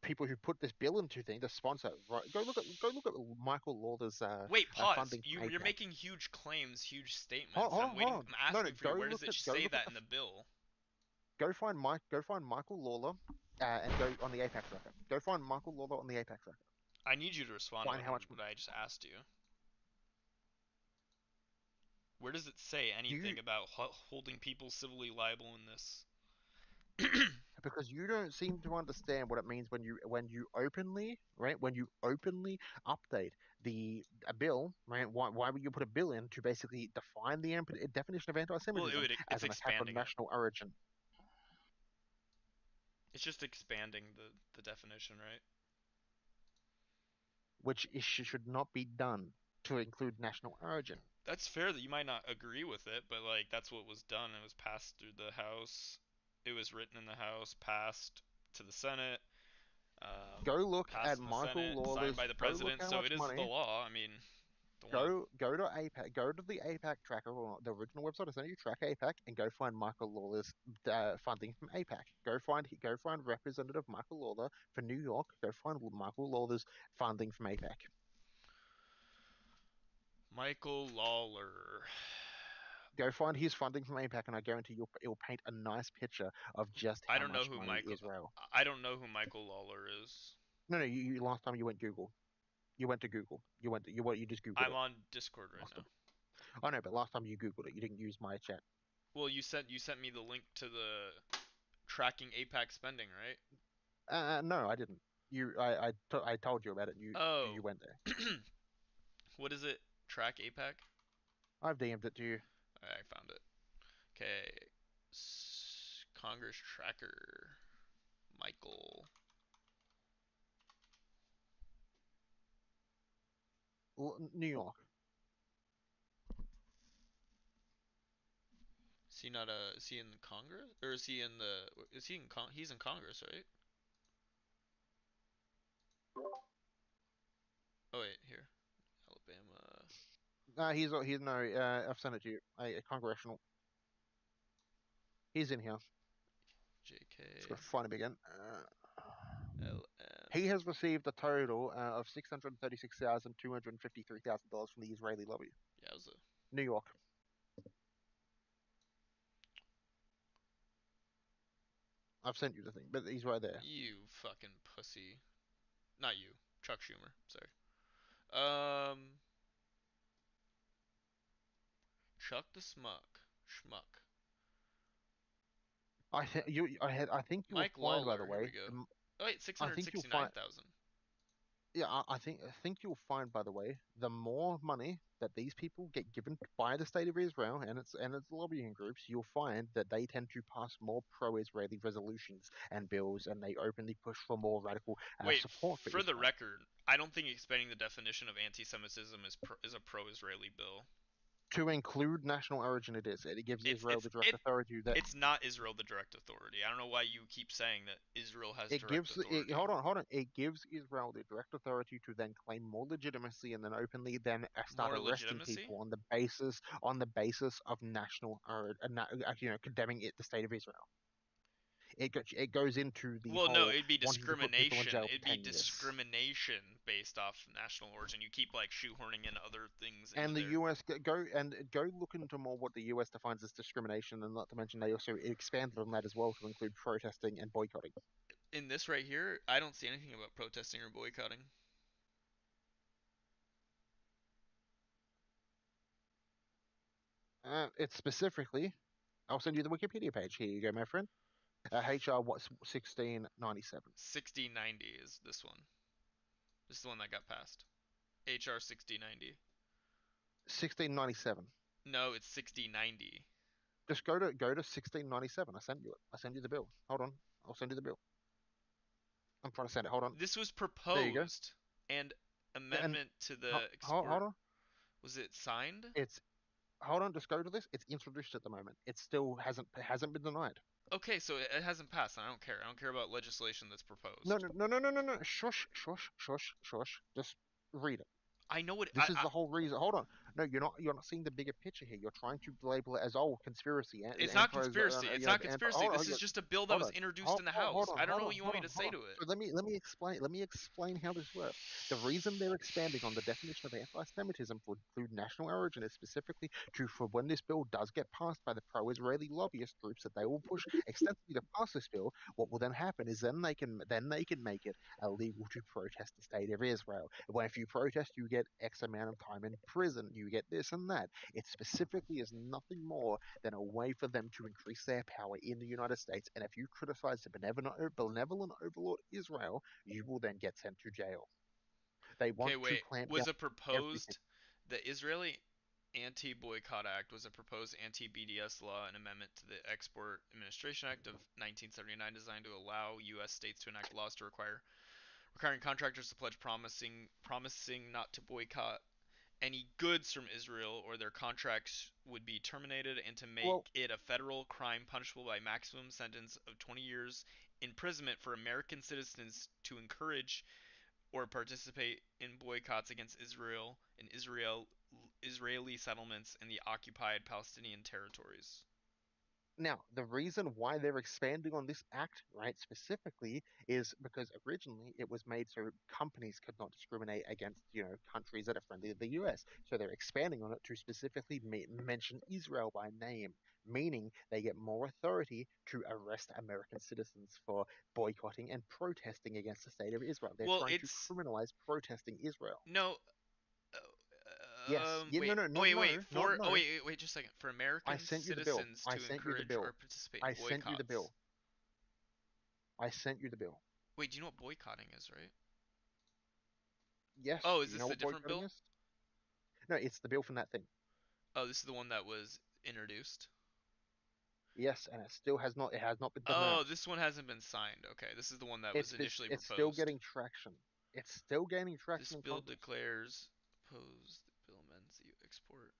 people who put this bill into thing, the sponsor. Right, go look at Michael Lawler's. Wait, pause. Funding You're making huge claims, huge statements. I'm asking for you. Where does it say that in the bill? Go find Michael Lawler, and go on the APAC tracker. Go find Michael Lawler on the APAC tracker. I need you to respond to what I just asked you. Where does it say anything about holding people civilly liable in this? Because you don't seem to understand what it means when you openly update a bill, right? Why would you put a bill in to basically define the definition of anti-Semitism as an attack on national origin? It's just expanding the definition, right? Which should not be done to include national origin. That's fair that you might not agree with it, but like that's what was done. It was passed through the House. It was written in the House, passed to the Senate. Go look at Michael Lawler's, signed by the president, so it is the law. I mean, go to APAC, go to the APAC tracker, or the original website I sent you, Track APAC, and go find Michael Lawler's funding from APAC. Go find Representative Michael Lawler for New York. Go find Michael Lawler's funding from APAC. Michael Lawler. Go find his funding from APAC, and I guarantee it'll paint a nice picture of just how much money Israel. I don't know who Michael Lawler is. No, you last time you went Google. You went to Google. You just Googled I'm on Discord right now. I know, but last time you Googled it, you didn't use my chat. Well, you sent me the link to the tracking APAC spending, right? No, I didn't. I told you about it. You went there. What is it? Track APAC? I've DM'd it to you. I found it. Okay. Congress tracker. Michael. New York. Is he not is he in Congress? Or is he in he's in Congress, right? Oh wait, here. Alabama. He's no, I've sent it to you. A congressional. He's in here. Just JK. gotta find him again. LM. He has received a total of $636,253,000 from the Israeli lobby. Yowza. New York. I've sent you the thing, but he's right there. You fucking pussy. Not you. Chuck Schumer. Sorry. Chuck the Schmuck. I think you will Mike find, by the Lawler. Here we way. go. Oh wait, I think you'll find. 669,000. Yeah, I think you'll find, by the way, the more money that these people get given by the state of Israel and its lobbying groups, you'll find that they tend to pass more pro-Israeli resolutions and bills, and they openly push for more radical Wait, support for for the Israel. record, I don't think expanding the definition of anti-Semitism is a pro-Israeli bill. To include national origin, it is. It gives It's Israel it's the direct it authority that it's not Israel the direct authority. I don't know why you keep saying that Israel has it direct gives. authority. Hold on. It gives Israel the direct authority to then claim more legitimacy and then openly then start More arresting legitimacy? people on the basis of national or condemning the state of Israel. It goes into the Well, no, whole it'd be wanting to put people in discrimination. jail It'd for be 10 years. discrimination based off national origin. You keep like shoehorning in other things into And the there. U.S. go look into more what the U.S. defines as discrimination, and not to mention they also expanded on that as well to include protesting and boycotting. In this right here, I don't see anything about protesting or boycotting. It's specifically, I'll send you the Wikipedia page. Here you go, my friend. HR what's 1697. 6090 is this one. This is the one that got passed. HR 6090. 1697. No, it's 6090. Just go to 1697. I sent you it. I sent you the bill. Hold on. I'll send you the bill. I'm trying to send it. Hold on. This was There you go. proposed and And amendment to the hold export. on. Was it signed? It's hold on. Just go to this. It's introduced at the moment. It still hasn't been denied. Okay, so it hasn't passed, and I don't care. I don't care about legislation that's proposed. No. Shush. Just read it. I know what This is the whole reason. Hold on. No, you're not seeing the bigger picture here. You're trying to label it as conspiracy. It's not conspiracy. It's not conspiracy. This is just a bill that was introduced in the House. I don't know what you want me to say to it. So let me explain how this works. The reason they're expanding on the definition of anti-Semitism to include national origin is specifically for when this bill does get passed by the pro-Israeli lobbyist groups that they will push extensively to pass this bill. What will then happen is then they can make it illegal to protest the state of Israel. When if you protest, you get X amount of time in prison. You get this and that. It specifically is nothing more than a way for them to increase their power in the United States. And if you criticize the benevolent overlord Israel, you will then get sent to jail. They want Okay, to wait. clamp down Was it everything. proposed? The Israeli Anti-Boycott Act was a proposed anti-BDS law and amendment to the Export Administration Act of 1979 designed to allow U.S. states to enact laws to requiring contractors to pledge promising not to boycott any goods from Israel or their contracts would be terminated, and to make Well, it a federal crime punishable by maximum sentence of 20 years imprisonment for American citizens to encourage or participate in boycotts against Israel and Israeli settlements in the occupied Palestinian territories. now, the reason why they're expanding on this act, right, specifically, is because originally it was made so companies could not discriminate against, countries that are friendly to the US. So they're expanding on it to specifically mention Israel by name, meaning they get more authority to arrest American citizens for boycotting and protesting against the state of Israel. They're Well, trying to it's criminalize protesting Israel. no. Yes. Yeah, no, Wait. no, Oh, not wait, no, wait. not Oh, no. wait, just a second. For I American sent you the bill. citizens I to sent you the encourage bill. or participate in I sent you the boycotts. bill. I sent you the bill. Wait, do you know what boycotting is, right? Yes. Oh, Do is you this know a what different boycotting bill? is? No, it's the bill from that thing. Oh, this is the one that was introduced. Yes, and it still has not. It has not been Oh, confirmed. this one hasn't been signed. Okay, this is the one that was initially It's still proposed. getting traction. It's still gaining This traction in bill Congress. declares proposed the bill amends the export.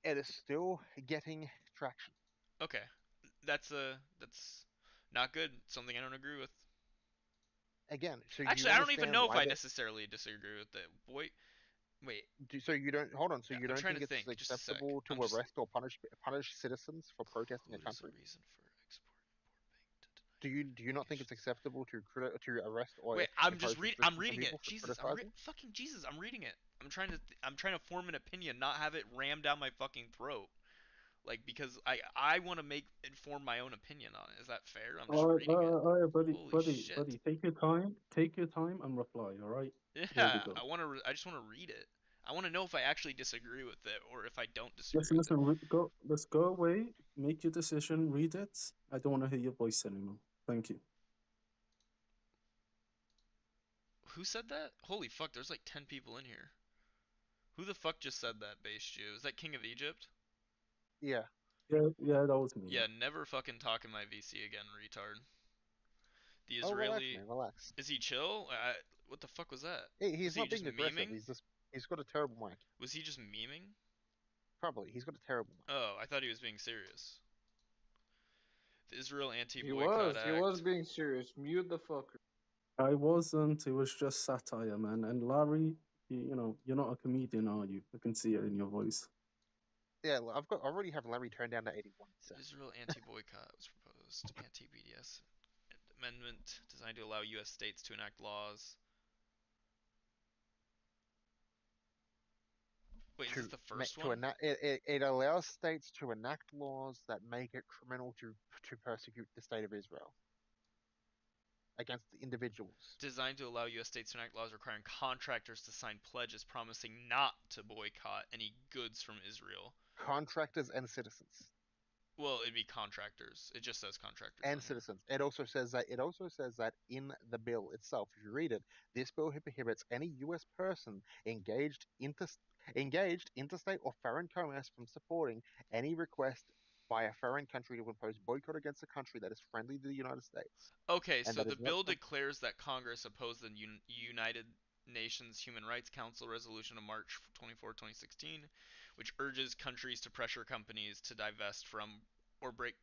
It is still getting traction. Okay, that's not good. Something I don't agree with. Again, so you Actually, I don't even understand know if why I they necessarily disagree with it. Wait, So you don't hold on. So you I'm don't trying think to it's think. Just a sec. acceptable to I'm just. arrest or punish citizens for protesting a Food is a country? reason for export import bank to Do you not think it's acceptable to arrest or Wait, I'm just impose reading. I'm restrictions on reading it. people for Jesus, criticizing? fucking Jesus. I'm reading it. I'm trying to form an opinion, not have it rammed down my fucking throat. Like because I want to inform my own opinion on it. Is that fair? I'm just reading it. All right, buddy, Holy buddy, shit. buddy. Take your time. Take your time and reply. All right. Here we Yeah, go. I just want to read it. I want to know if I actually disagree with it or if I don't disagree Listen, with it. listen. Go. Let's go away. Make your decision. Read it. I don't want to hear your voice anymore. Thank you. Who said that? Holy fuck, there's like 10 people in here. Who the fuck just said that, base Jew? Is that King of Egypt? Yeah. Yeah, that was me. Yeah, never fucking talk in my VC again, retard. The Oh, relax, Israeli. man, relax. Is he chill? What the fuck was that? He's Was he not just being aggressive. memeing? He's got a terrible mic. Was he just memeing? Probably. He's got a terrible mic. Oh, I thought he was being serious. The Israel He Anti-Boycott was. He was Act. being serious. Mute the fucker. I wasn't. It was just satire, man. And Larry, you're not a comedian, are you? I can see it in your voice. Yeah, I already have Larry turned down to 81. So. Israel anti-boycott was proposed. Anti-BDS amendment designed to allow U.S. states to enact laws. Wait, is this the first one? It allows states to enact laws that make it criminal to persecute the state of Israel against individuals. Designed to allow U.S. states to enact laws requiring contractors to sign pledges promising not to boycott any goods from Israel. Contractors and citizens. Well, it'd be contractors. It just says contractors. And citizens. It also says that in the bill itself, if you read it, this bill prohibits any U.S. person engaged interstate or foreign commerce from supporting any request by a foreign country to impose boycott against a country that is friendly to the United States. Okay, so the bill declares that Congress opposed the United Nations Human Rights Council resolution of March 24, 2016, which urges countries to pressure companies to divest from or break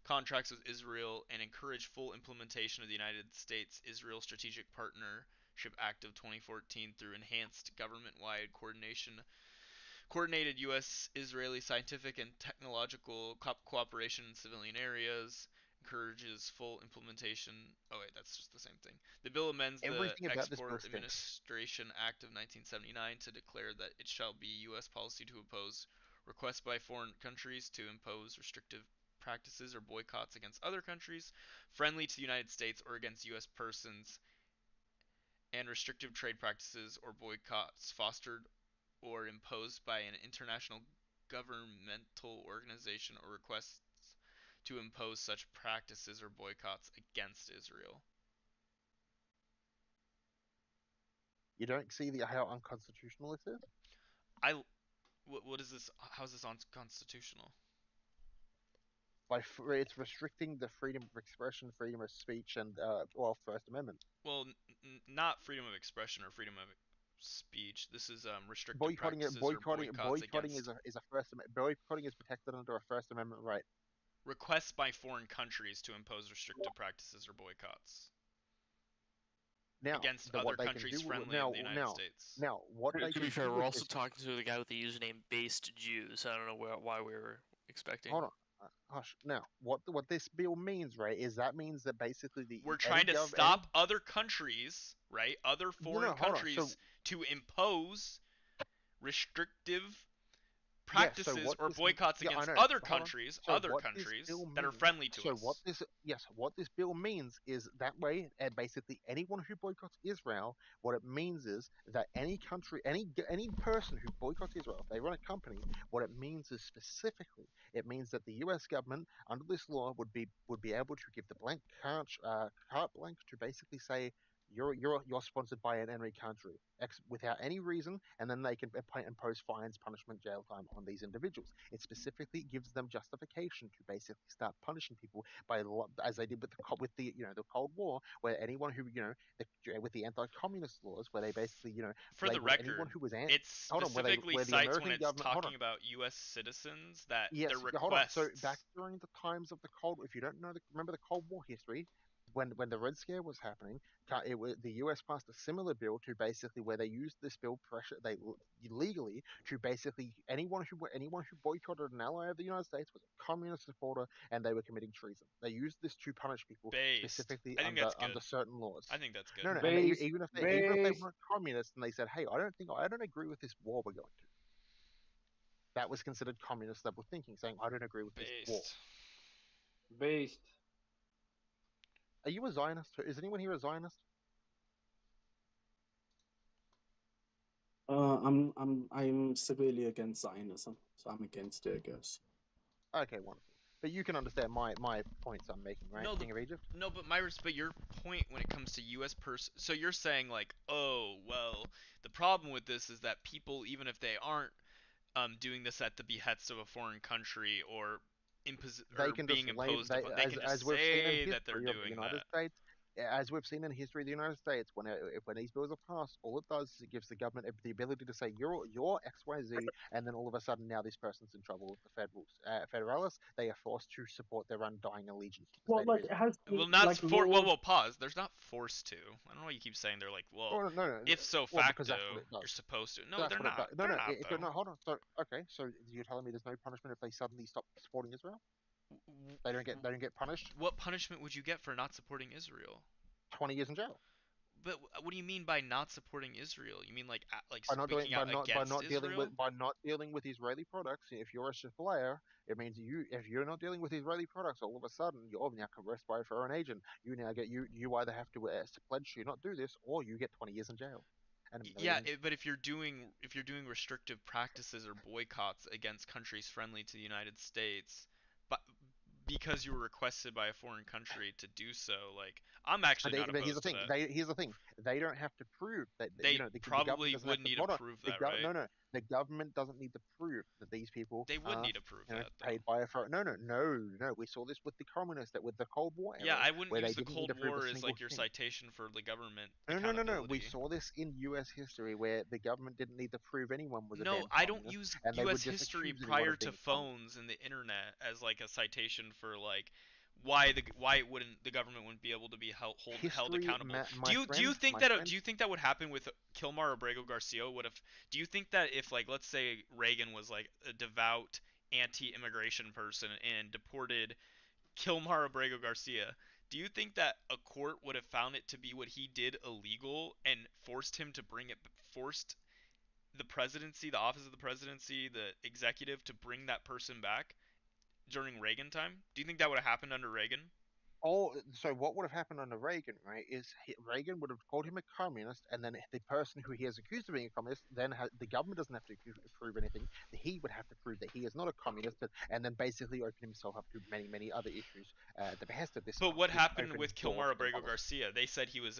contracts with Israel and encourage full implementation of the United States-Israel Strategic Partnership Act of 2014 through enhanced government-wide coordinated U.S.-Israeli scientific and technological cooperation in civilian areas, encourages full implementation. Oh wait, that's just the same thing. The bill amends the Export Administration Act of 1979 to declare that it shall be U.S. policy to oppose requests by foreign countries to impose restrictive practices or boycotts against other countries friendly to the United States or against U.S. persons, and restrictive trade practices or boycotts fostered or imposed by an international governmental organization or requests to impose such practices or boycotts against Israel. You don't see how unconstitutional this is? What is this? How is this unconstitutional? It's restricting the freedom of expression, freedom of speech, and First Amendment. Well, not freedom of expression or freedom of speech. This is restrictive practices or boycotts against. Boycotting is protected under a First Amendment right. Requests by foreign countries to impose restrictive practices or boycotts. Now, against other countries friendly to the United States. Now, what to be fair, we're also talking to the guy with the username Based Jews. I don't know why we were expecting. Hold on. Hush. Now, what this bill means, right, is that means that basically we're trying to stop other countries, right, other foreign countries to impose restrictive practices or boycotts against other countries that are friendly to us. What this bill means is that way, and basically anyone who boycotts Israel, what it means is that any country, any person who boycotts Israel, if they run a company, what it means is specifically, it means that the U.S. government under this law would be able to give the carte blanche to basically say, you're sponsored by an enemy country without any reason, and then they can impose fines, punishment, jail time on these individuals. It specifically gives them justification to basically start punishing people as they did with the Cold War, where anyone who with the anti-communist laws, where they basically for the record, anyone who was it specifically cites when it's talking about U.S. citizens that their requests. So back during the times of the Cold, if you don't know remember the Cold War history. when the Red Scare was happening, the U.S. passed a similar bill to basically where they used this bill pressure they legally to basically anyone who boycotted an ally of the United States was a communist supporter and they were committing treason. They used this to punish people Based. specifically I think that's under good. certain laws. I think that's good. No, no, and Based, even if they based. weren't communists and they said, "Hey, I don't agree with this war we're going to," that was considered communist level thinking, saying, "I don't agree with this war." Based. Based. Are you a Zionist? Is anyone here a Zionist? I'm severely against Zionism, so I'm against it, I guess. Okay, wonderful. But you can understand my points I'm making, right? No, King of Egypt. no, but your point when it comes to U.S. so you're saying like, oh well, the problem with this is that people, even if they aren't doing this at the behest of a foreign country or They can just being imposed upon, they can just as we've seen in say that they're history of the doing United that. States, as we've seen in history of the United States, when these bills are passed, all it does is it gives the government the ability to say you're XYZ, and then all of a sudden now this person's in trouble with the federalists. They are forced to support their undying allegiance to the Well, state of like it Israel. has Well, not like for whoa, laws. whoa, pause. There's not forced to. I don't know why you keep saying they're like, well, Well, no, no, if so well because facto, that's what it you're does. supposed to. No, That's they're what it does. not. No, They're no, not though. no. Hold on. So, okay, so you're telling me there's no punishment if they suddenly stop supporting Israel? They don't get punished. What punishment would you get for not supporting Israel? 20 years in jail. But what do you mean by not supporting Israel? You mean like By not doing speaking out against Israel? by not dealing with Israeli products. If you're a supplier, it means if you're not dealing with Israeli products, all of a sudden you're now coerced by a foreign agent. You now get you either have to pledge to not do this, or you get 20 years in jail and a Yeah, million. but if you're doing restrictive practices or boycotts against countries friendly to the United States, but because you were requested by a foreign country to do so, like I'm actually not But here's the opposed to thing. that. Here's the thing. They don't have to prove that. They The government probably doesn't would have to. need to Hold on. prove that, right? No, no. The government doesn't need to prove that these people They would are, need to prove that though. paid by a foreign. No, no, no, no. We saw this with the communists, that with the Cold War Yeah, era, I wouldn't where they use the didn't need Cold to prove a War as single like your thing. citation for the government No, no, no, no. We accountability. saw this in U.S. history where the government didn't need to prove anyone was a No, damn I don't communist, use and they U.S. would just history accuse anyone prior of to being a communist. phones and the internet as like a citation for like why it wouldn't the government wouldn't be able to be held History, accountable. Do my you do you friend, think my that friend. do you think that would happen with Kilmar Abrego Garcia would have? Do you think that if like let's say Reagan was like a devout anti-immigration person and deported Kilmar Abrego Garcia, do you think that a court would have found it to be what he did illegal and forced the presidency, the office of the presidency, the executive to bring that person back during Reagan time? Do you think that would have happened under Reagan? So what would have happened under Reagan, right? Is Reagan would have called him a communist, and then the person who he has accused of being a communist, then the government doesn't have to prove anything. He would have to prove that he is not a communist, and then basically open himself up to many, many other issues at the behest of But what this happened open with door Kilmar to Abrego policy. Garcia? They said he was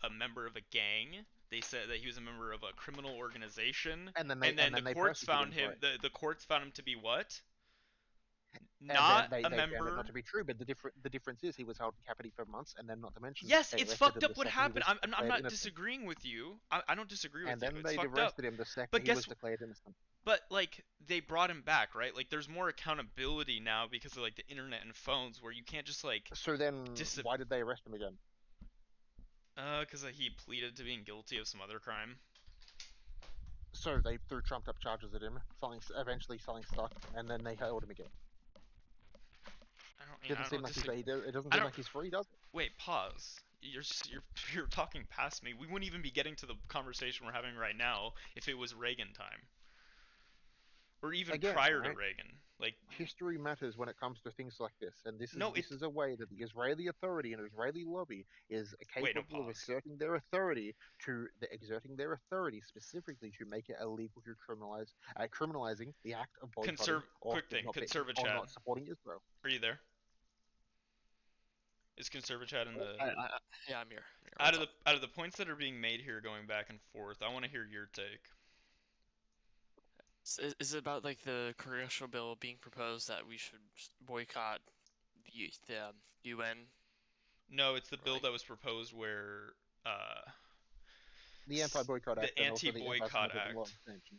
a member of a gang. They said that he was a member of a criminal organization, And then and then the they courts persecuted found him for him. it. The courts found him to be what? And then Not they, a they found it not member. to be true. But the difference is he was held in captivity for months, and then not to mention Yes, they it's arrested fucked him the up what second he happened. was I'm declared not innocent. disagreeing with you. I don't disagree with And you. then It's they fucked up. arrested him the second But he was guess declared innocent. But like they brought him back, right? Like there's more accountability now because of like the internet and phones where you can't just like So then, why did they arrest him again? Because he pleaded to being guilty of some other crime. So they threw trumped up charges at him, eventually selling stock, and then they held him again. I don't disagree. It doesn't I seem don't. like he's free, does it? Wait, pause. You're talking past me. We wouldn't even be getting to the conversation we're having right now if it was Reagan time, or even Again, prior to right? Reagan. Like History matters when it comes to things like this, and No, this is a way that the Israeli authority and Israeli lobby is Wait, no, capable of pause. exerting their authority specifically to make it illegal to criminalizing the act of boycotting Quick thing. or Conservachad. not supporting Israel. Are you there? Is Conservachad in the? Yeah, I'm here. Out of the points that are being made here, going back and forth, I want to hear your take. Is it about like the congressional bill being proposed that we should boycott the UN? No, it's the bill that was proposed where the Anti-Boycott Act the and also the Anti-Boycott Anti-Semitic Law Act. Extension.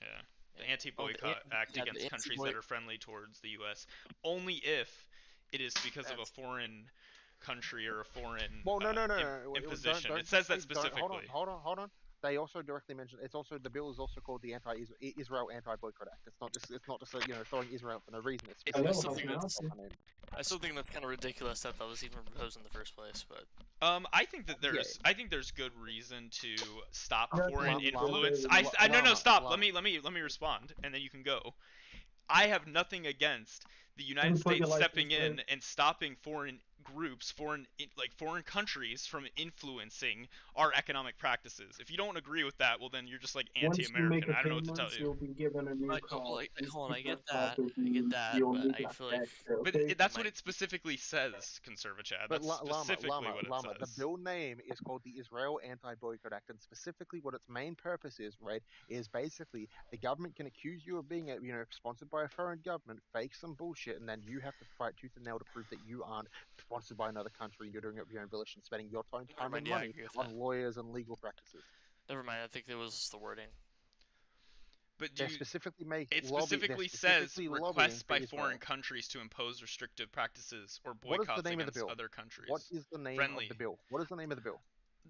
Yeah, the Anti-Boycott Act against countries that are friendly towards the U.S. only if it is because of a foreign country or a foreign Well, no. imposition. It Don't says just that say don't. specifically. Hold on. They also directly mention it's also the bill is also called the Anti-Israel Anti-Boycott Act. It's not just throwing Israel for no reason. It's I Hello, how still specifically think can I mentioned help that's the you? proper name. I still think that's kind of ridiculous that that was even proposed in the first place. But I think that Yeah, there's good reason to stop Yeah, I foreign think it's good. influence. Llama, No, Llama, stop. Llama. Let me respond, and then you can go. I have nothing against the United Input your States license stepping plate. in and stopping foreign groups, foreign countries from influencing our economic practices. If you don't agree with that, well then you're just like Once you make anti-American. a I don't know what to tell payment, you. you'll be given a new hold car. on, Just hold on, because that is I get used, that, you'll but need I that feel like back, But okay? that's what might. it specifically says, Conservachad. But That's specifically what it Llama, the says. bill name is called the Israel Anti-Boycott Act, and specifically what its main purpose is, right, is basically the government can accuse you of being, sponsored by a foreign government, fake some bullshit, and then you have to fight tooth and nail to prove that you aren't sponsored by another country and you're doing it of your own volition, spending your own Never time and mind. Yeah, I money agree with on that. lawyers and legal practices. Never mind. I think it was the wording. But They're specifically it they're specifically says specifically lobbying requests for by foreign Israel. countries to impose restrictive practices or What is the boycotts name of the against bill? other What countries. is the name of the Friendly. bill? What is the name of the bill?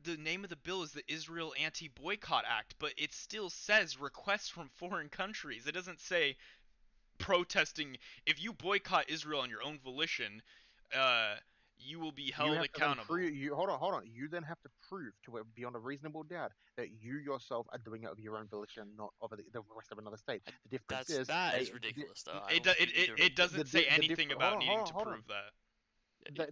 The name of the bill is the Israel Anti-Boycott Act, but it still says requests from foreign countries. It doesn't say protesting. If you boycott Israel on your own volition, uh, you will be You held have to then accountable. prove. You hold on. You then have to prove to it beyond a reasonable doubt that you yourself are doing it of your own volition, not of the rest of another state. The difference is That they is ridiculous, though. I It don't think either. it doesn't say anything hold about on, needing to hold on. prove that.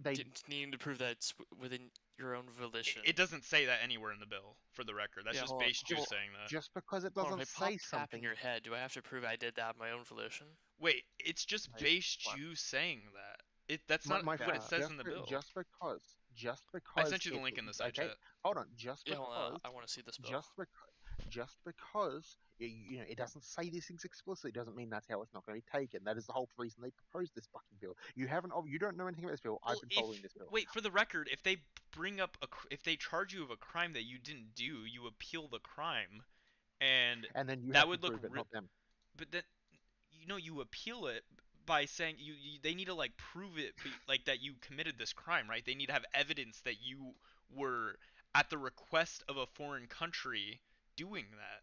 They needing to prove that it's within your own volition. It doesn't say that anywhere in the bill, for the record. That's Yeah, just hold on, base juice hold on. saying that. just because it Hold on, doesn't if I say pop tap in something. your head, do I have to prove I did that of my own volition? Wait, it's just Like, base what? juice saying that. That's not My what friend, it says in the bill. just I because sent you the it link in the side okay. chat. Hold on, just Yeah, because hold on, I want to see this bill. just because it doesn't say these things explicitly doesn't mean that's how it's not going to be taken. That is the whole reason they proposed this fucking bill. You don't know anything about this bill. Well, I've been following this bill. wait, for the record, if they bring up if they charge you of a crime that you didn't do, you appeal the crime, and then you that have to would look prove it, not them. But then you appeal it by saying they need to like prove it like that you committed this crime, right? They need to have evidence that you were at the request of a foreign country doing that.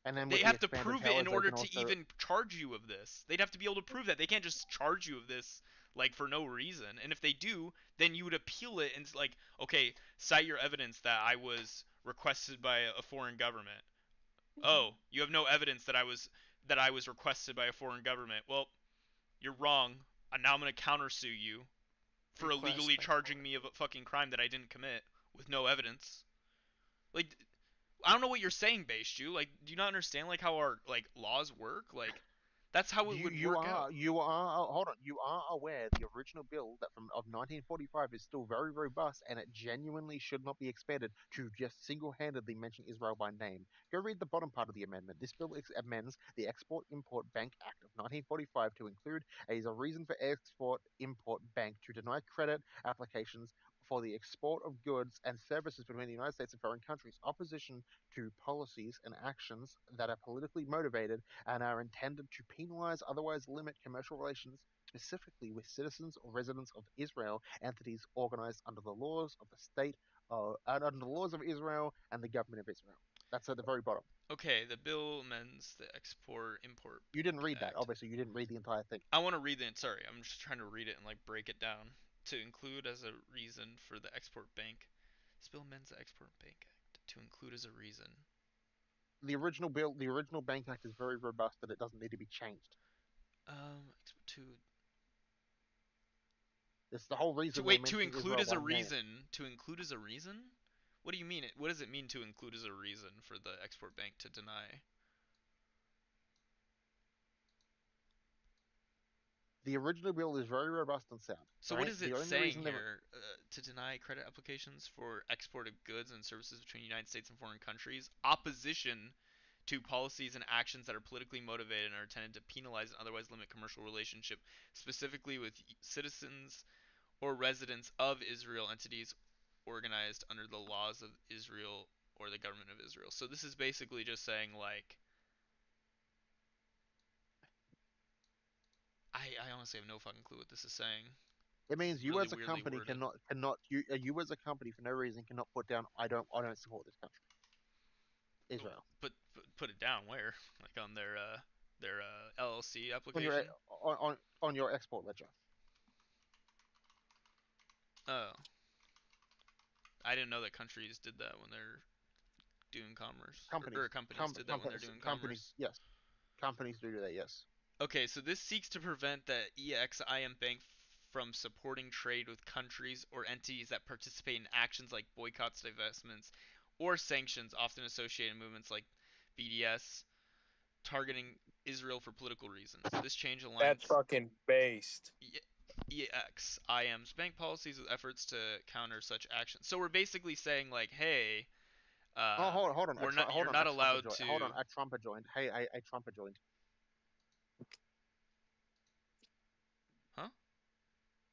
And then They with the have to expanded prove it powers, in they order can to also even charge you of this. They'd have to be able to prove that. They can't just charge you of this like for no reason. And if they do, then you would appeal it and it's like, okay, cite your evidence that I was requested by a foreign government. Oh, you have no evidence that I was requested by a foreign government. Well, you're wrong. Now I'm gonna countersue you for illegally charging me of a fucking crime that I didn't commit with no evidence. Like, I don't know what you're saying, Bashu. Like, do you not understand like how our like laws work? Like, that's how it would work out. hold on, you are aware the original bill that from of 1945 is still very robust and it genuinely should not be expanded to just single-handedly mention Israel by name. Go read the bottom part of the amendment. This bill amends the Export Import Bank Act of 1945 to include as a reason for Export Import Bank to deny credit applications for the export of goods and services between the United States and foreign countries. Opposition to policies and actions that are politically motivated and are intended to penalize, otherwise limit commercial relations, specifically with citizens or residents of Israel, entities organized under the laws of the state, and under the laws of Israel and the government of Israel. That's at the very bottom. Okay, the bill amends the Export Import. You didn't read Act. that, obviously. You didn't read the entire thing. I want to read it. Sorry, I'm just trying to read it and like break it down to include as a reason for the Export Bank. This bill amends the Export Bank Act to include as a reason. The original bill, the original Bank Act is very robust, and it doesn't need to be changed. To. It's the whole reason. To include as a reason. Name. To include as a reason. What do you mean? What does it mean to include as a reason for the Export Bank to deny? The original bill is very robust and sound. So right? what is it saying here? To deny credit applications for export of goods and services between the United States and foreign countries, opposition to policies and actions that are politically motivated and are intended to penalize and otherwise limit commercial relationship, specifically with citizens or residents of Israel, entities organized under the laws of Israel or the government of Israel. So this is basically just saying like I honestly have no fucking clue what this is saying. It means you really as a weirdly company worded. you as a company for no reason cannot put down I don't support this country. Israel. Put it down where? Like on their LLC On your application? on your export ledger. Oh, I didn't know that countries did that when they're doing commerce, Companies. or companies did that when they're doing Companies, commerce. yes. Companies do that, yes. Okay, so this seeks to prevent the EXIM Bank from supporting trade with countries or entities that participate in actions like boycotts, divestments, or sanctions, often associated with movements like BDS, targeting Israel for political reasons. This change That's aligns fucking based. EXIM's bank policies with efforts to counter such actions. So we're basically saying like, hey, Oh, hold on. you're not allowed to. Hold on. A Trump joined. Hey, a Trump joined. Huh?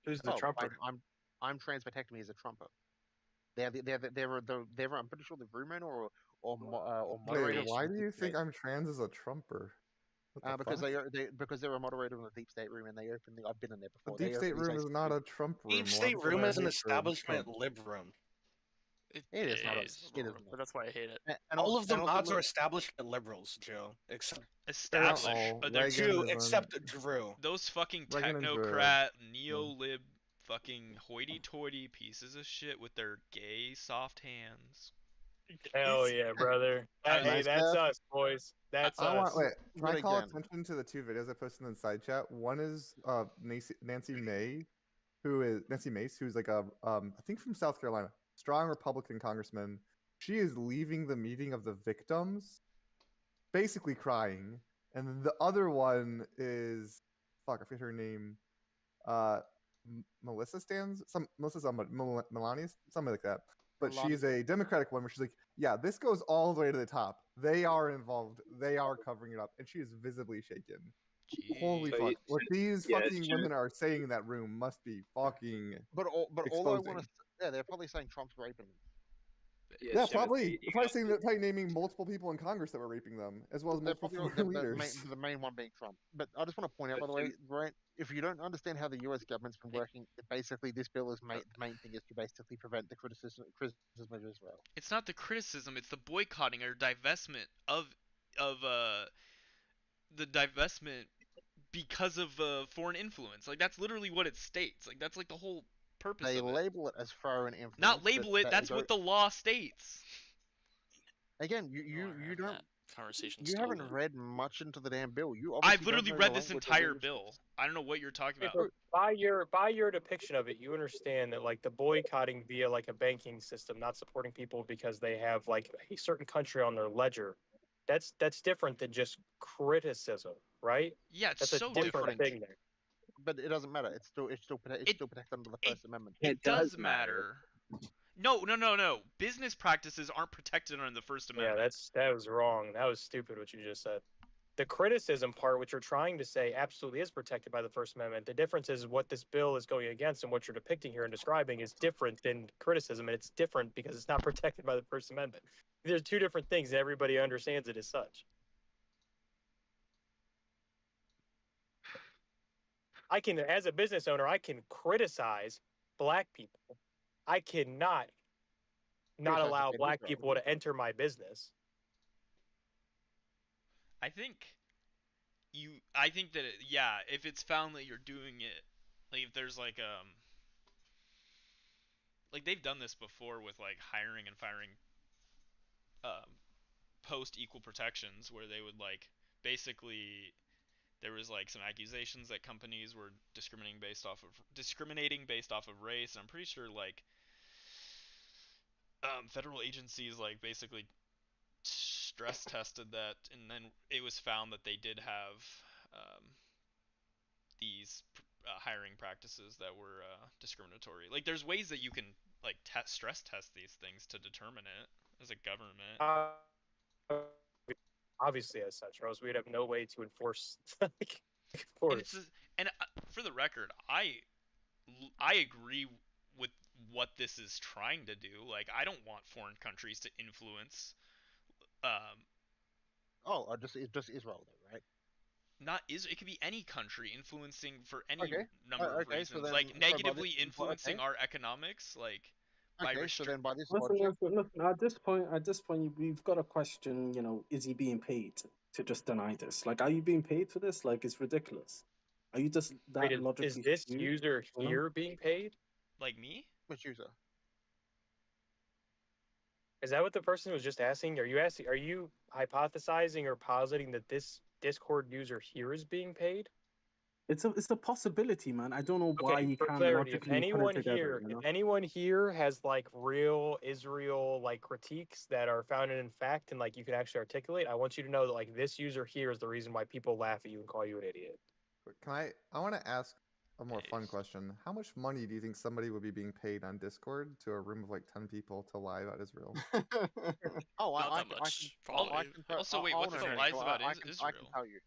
Who's the Trumper? I'm transvestectomy as a Trumper. They're I'm pretty sure the roommate or moderator. Wait, why do you think I'm trans as a Trumper? What the Because fuck? because they're a moderator in the deep state room and they openly I've been in there The before. deep state room is not a Trump room. Deep state room is an establishment lib room. It is not. It is but that's why I hate it. All of the mods are establishment liberals, Joe. Except Establish. except Drew. Those fucking Reagan and Drew. technocrat, neo-lib, fucking hoity-toity pieces of shit with their gay soft hands. Hell yeah, brother. Hey, that's us, boys. That's us. Wait, can I call attention to the two videos I posted in the side chat? One is Nancy Mace, who's like a I think from South Carolina, strong Republican congressman. She is leaving the meeting of the victims, basically crying. And then the other one is fuck, I forget her name. Melissa Melania, something like that. But she's a Democratic one where she's like, yeah, this goes all the way to the top. They are involved. They are covering it up. And she is visibly shaken. Jeez. Holy fuck. What these fucking women are saying in that room must be fucking But all I want to they're probably saying Trump's raping them. Yeah, probably. They're probably saying probably naming multiple people in Congress that were raping them, as well as multiple foreign leaders. The main one being Trump. But I just want to point out, by the way, right? If you don't understand how the U.S. government's been working, basically this bill is the main thing is to basically prevent the criticism of Israel. It's not the criticism; it's the boycotting or divestment of the divestment because of foreign influence. Like that's literally what it states. Like that's like the whole purpose They of it. label it as foreign influence. Not label it. That's what the law states. Again, you don't. Conversation. You haven't read much into the damn bill. I've literally read this entire bill. I don't know what you're talking about. By your depiction of it, you understand that like the boycotting via like a banking system, not supporting people because they have like a certain country on their ledger. That's different than just criticism, right? Yeah, it's that's so a different thing there. But it doesn't matter. It's still protected under the First Amendment. It does matter. No. Business practices aren't protected under the First Amendment. Yeah, that was wrong. That was stupid what you just said. The criticism part, which you're trying to say, absolutely is protected by the First Amendment. The difference is what this bill is going against and what you're depicting here and describing is different than criticism, and it's different because it's not protected by the First Amendment. There's two different things, and everybody understands it as such. I can, as a business owner, I can criticize black people. I cannot not allow black people to enter my business. I think that if it's found that you're doing it, like if there's like they've done this before with like hiring and firing post equal protections where they would like basically there was like some accusations that companies were discriminating based off of race, and I'm pretty sure like federal agencies like basically stress tested that, and then it was found that they did have these hiring practices that were discriminatory. Like there's ways that you can like stress test these things to determine it as a government. Obviously, as such, or else we'd have no way to enforce. Of course. And for the record, I agree with what this is trying to do. Like I don't want foreign countries to influence. Just Israel, though, right? not is it could be any country influencing for any Okay. number of Okay. So reasons, then, like so by this, negatively influencing okay. our economics, like by Okay. So then, by this Listen, logic, listen. At this point, we've got to question. You know, is he being paid to just deny this? Like, are you being paid for this? Like, it's ridiculous. Are you just Wait, that is logically this skewed? user You know? here being paid? like me. which user? Is that what the person was just asking? Are you hypothesizing or positing that this Discord user here is being paid? It's a possibility, man. I don't know why Okay, you for can't clarity, logically put it together. You if know. anyone here has like real Israel like critiques that are founded in fact and like you can actually articulate, I want you to know that like this user here is the reason why people laugh at you and call you an idiot. Can I want to ask a more fun question. How much money do you think somebody would be being paid on Discord to a room of like 10 people to lie about Israel? Oh, Not I that can, much, I probably. can tell. Also, wait, Oh, what's no, the no, lies so about I can Israel? tell you.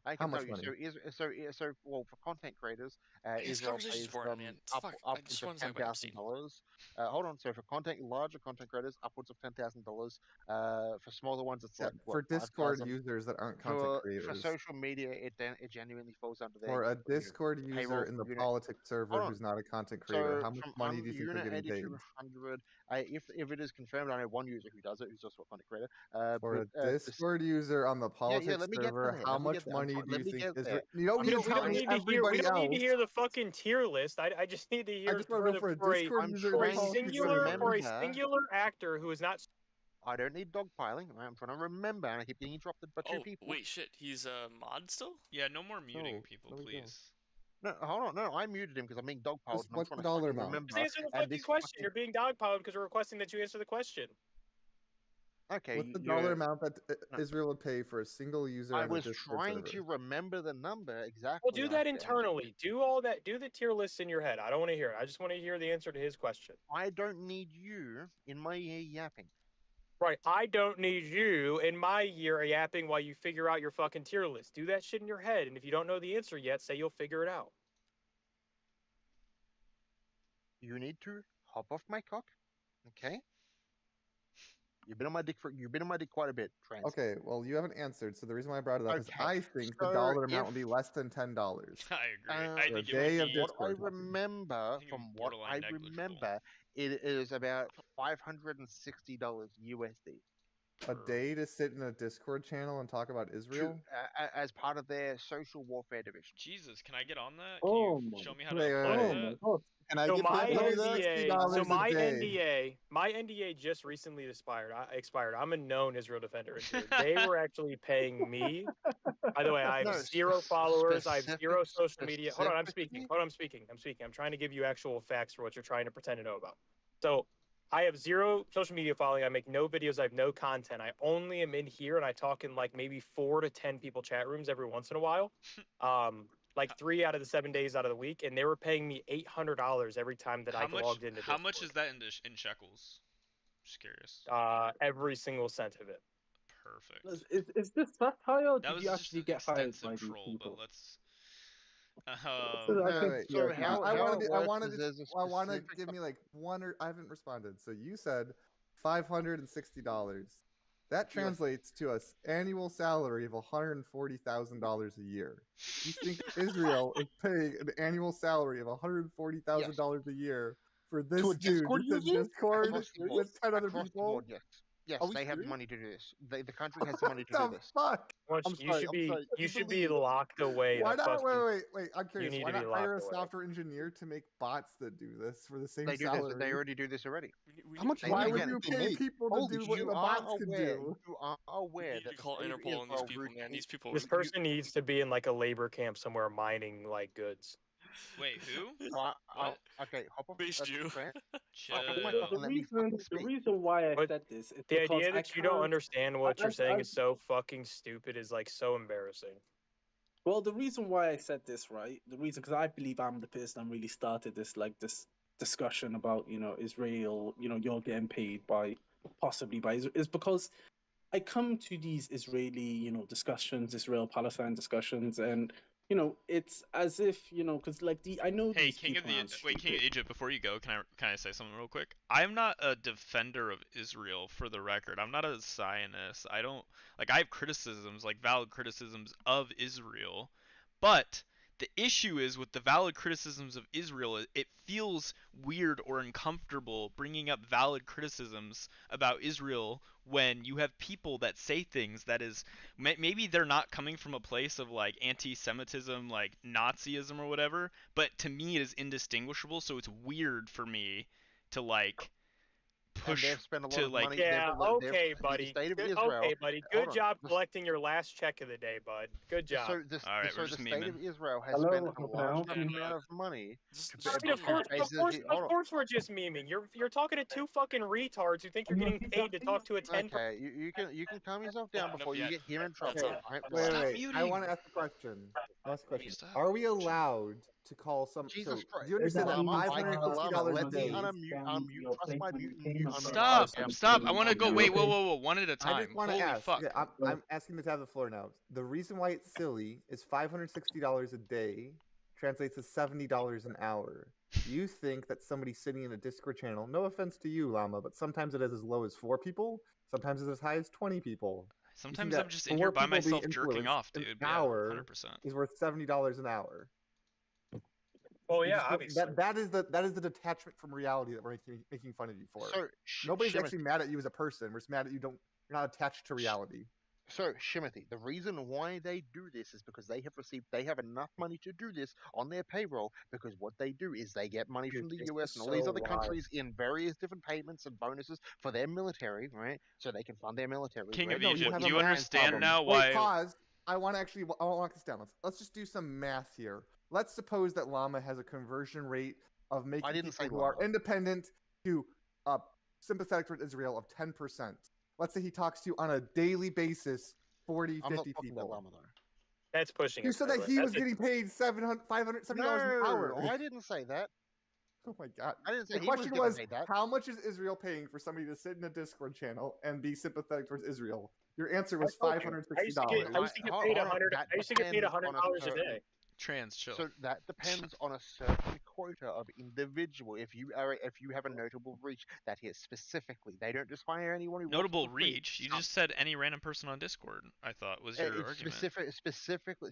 I How can much tell you. money? So well, for content creators, This Israel conversation's pays boring, them man. Fuck. I upwards just of want to talk about Epstein. $10,000. Hold on. So for larger content creators, upwards of $10,000. For smaller ones, it's Yeah, like what for Discord 5,000. users that aren't content For creators. social media, it genuinely falls under their For a Discord user payroll in per the unit. politics server Hold on. who's not a content creator, So how much from money do you think they're unit getting 80 paid? to 100, if it is confirmed, I know one user who does it, who's also a content creator. For a This, Discord user on the yeah, politics let me get server, there. how Let me much get there. money do you Let me think get Israel? there. You don't need to We tell don't me need to hear. We everybody don't need to else. hear the fucking tier list. I just need to I hear just want to know for a Discord I'm user in the for a trying to politics singular server. actor who is not. I don't need dogpiling. I'm trying to remember, and I keep getting interrupted by two Oh, people. wait, shit. He's a mod still? Yeah, no more muting Oh, people, there we go. please. No, hold on. No, I muted him because I'm being dogpiled, and I'm What's trying the to dollar fucking amount? remember. Just answer the And fucking this question. fucking You're being dogpiled because we're requesting that you answer the question. okay. What's the dollar amount that Israel would pay for a single user I on a was Discord trying server? to remember the number exactly. Well, do that internally. Do all that. Do the tier lists in your head. I don't want to hear it. I just want to hear the answer to his question. I don't need you in my ear yapping. Right. I don't need you in my year yapping while you figure out your fucking tier list. Do that shit in your head. And if you don't know the answer yet, say you'll figure it out. You need to hop off my cock, okay? You've been on my dick quite a bit, Trans. Okay, well you haven't answered, so the reason why I brought it up is Okay, I think the so dollar amount if- would be less than $10. I agree. I For a think it day would of be. what I Discord. remember, think it'd from be what borderline I negligible. remember, it is about $560 USD. A day to sit in a Discord channel and talk about Israel? As part of their social warfare division. Jesus, can I get on that? Oh Can you my, show me how to Wait, apply wait, oh that? my god. Can I So get my $560 a day? my NDA just recently expired. I'm a known Israel defender. They were actually paying me. By the way, I have No, 0 followers. I have 0 specific- social media. Hold on, I'm speaking. specifically? I'm speaking. I'm trying to give you actual facts for what you're trying to pretend to know about. So I have 0 social media following. I make no videos. I have no content. I only am in here and I talk in like maybe 4 to 10 people chat rooms every once in a while. Like 3 out of the 7 days out of the week, and they were paying me $800 every time that I logged into How Discord. much is that in shekels? Just curious. Every single cent of it. Perfect. Is this satire? Or That did was you just actually an get hired extensive by these troll, people? but let's. So how I wanted it to, works is there's a I want to specific- give me like one or I haven't responded. So you said $560. That translates to an annual salary of $140,000 a year. You think Israel is paying an annual salary of $140,000 a year for this to a dude Discord to user? Discord Across the board. with 10 other Across the people? board, yes. Yes, Are we they have the serious? money to do this. The country has the money to do What the this. fuck? You should be locked away. Why in a not? fucking- Wait. I'm curious. need Why to be not hire a locked away. software engineer to make bots that do this for the same They do salary? this. They already do this already. How much? They Why do would get- you pay people to do what the bots can do? You are aware need that to the call state of Interpol on these Israel people, man. These people. This person needs to be in like a labor camp somewhere mining like goods. Wait, who? What? Okay, hop off. Based That's you. fair. Chill. Hop off my The, cock the and let me reason fucking the speak. reason why I But said this is The because idea I that you don't can't- understand what I- you're saying I- is so fucking stupid is like so embarrassing. Well, the reason why I said this, right? The reason, because I believe I'm the person that really started this, like this discussion about, Israel, you're getting paid possibly by Israel, is because I come to these Israeli, discussions, Israel-Palestine discussions, and you know, it's as if, you know, because like I know Hey, these people aren't King of stupid. Egypt. Before you go, can I say something real quick? I'm not a defender of Israel, for the record. I'm not a Zionist. I don't like. I have criticisms, like valid criticisms of Israel, but the issue is with the valid criticisms of Israel, it feels weird or uncomfortable bringing up valid criticisms about Israel when you have people that say things that is maybe they're not coming from a place of like anti-Semitism, like Nazism or whatever, but to me it is indistinguishable. So it's weird for me to like And push they've spent a lot to of like. money. Yeah, okay, The buddy. state of Good, Israel. okay, buddy. Hold Good on. job collecting your last check of the day, bud. Good job. All right, we're So just the state of memeing. Israel has spent Hello, a how can I large help enough you? amount of money Right, basically. of course, we're just memeing. You're talking to two fucking retards who think you're getting paid to talk to a 10. Okay, you can calm yourself down before you get here in trouble. That's all. Right? Wait, Relax. wait, I want to ask a question. Ask a question. Stop. Are we allowed to call some? Jesus So, Christ. do you understand that Llama, $560 a let me day? trust my mute Stop! goddamn Stop! I want to self. go. Wait, whoa! One at a I time. just want to Holy ask. fuck! Okay, I'm asking to have the floor now. The reason why it's silly is $560 a day translates to $70 an hour. You think that somebody sitting in a Discord channel, no offense to you, Llama, but sometimes it is as low as 4 people, sometimes it's as high as 20 people. Sometimes I'm just in here by myself jerking off, dude. Yeah, 100%. Is worth $70 an hour. Well, yeah, obviously. That is the detachment from reality that we're making fun of you for. So, Nobody's Shimothy, actually mad at you as a person. We're just mad at you you're not attached to reality. So, Shimothy, the reason why they do this is because they have enough money to do this on their payroll, because what they do is they get money from the US and all these other countries in various different payments and bonuses for their military, right? So they can fund their military. King right? of No, Egypt, have do you a math understand problem. now Wait, why? pause. I want to walk this down. Let's just do some math here. Let's suppose that Llama has a conversion rate of making people who are independent to sympathetic toward Israel of 10%. Let's say he talks to you on a daily basis 40, 50 people. That's pushing You it. said that he was getting paid $570 an hour. No, I didn't say that. Oh my god. I didn't say the he was question getting was, paid that. how much is Israel paying for somebody to sit in a Discord channel and be sympathetic towards Israel? Your answer was $560. I used to get paid $100 a day. Trans chill. So that depends on a certain quota of individual. If you have a notable reach, that is specifically, they don't just hire anyone who Notable wants to free. reach? You just said any random person on Discord. I thought was your argument. Specifically,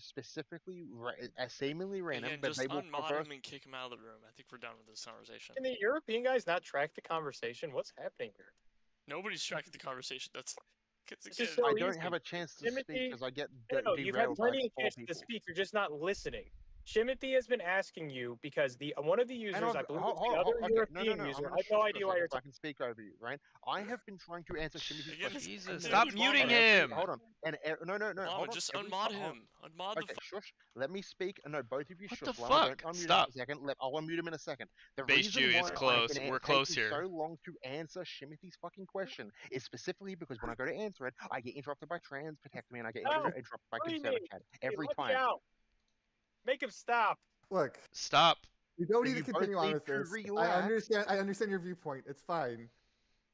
seemingly random, Again, but just they will unmod prefer. him and kick him out of the room. I think we're done with this conversation. Can the European guys not track the conversation? What's happening here? Nobody's tracking the conversation. That's. I don't have a chance to speak because I get No, you've had derailed by plenty of 4 chances to people. speak. You're just not listening. Shimothy has been asking you because one of the users, I believe it's the other European user, I have no idea why you're I can speak over you, right? I have been trying to answer Shimothy's question. Jesus, stop muting him! Hold on. No. Hold on. Just unmod him. Unmod the. Okay, shush. Let me speak. No, both of you What shush. the Lama, fuck? don't unmute Stop. him in a second. I'll unmute him in a second. The Base reason Jew, why it's close. I've been We're close taking here. so long to answer Shimothy's fucking question is specifically because when I go to answer it, I get interrupted by Trans Protect Me and I get interrupted by what do you Conservative mean? Chat Hey, every let me time. out. Make him stop. Look. Stop. You don't So need to you both continue on need with to this. relax. I understand your viewpoint. It's fine.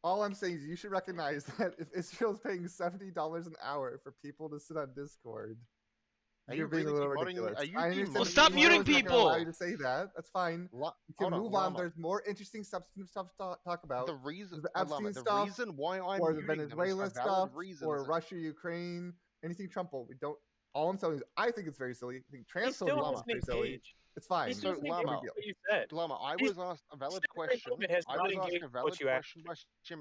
All I'm saying is you should recognize that if Israel's paying $70 an hour for people to sit on Discord, you're being a little ridiculous. I understand. Well, stop muting people. Allow you to say that. That's fine. You can move on. There's more interesting substantive stuff to talk about. The reason, the Epstein the stuff, reason why I'm or the muting them is Venezuela for valid stuff, reasons. or Russia, Ukraine, anything Trump will. We don't. All I'm saying is I think it's very silly. I think trans still people hasn't very silly. engaged. It's fine. He still So, hasn't Lama, engaged with what you said. Lama, I He's- was asked a valid Mr. question. Movement has I not was asked engaged a with valid what you asked. question by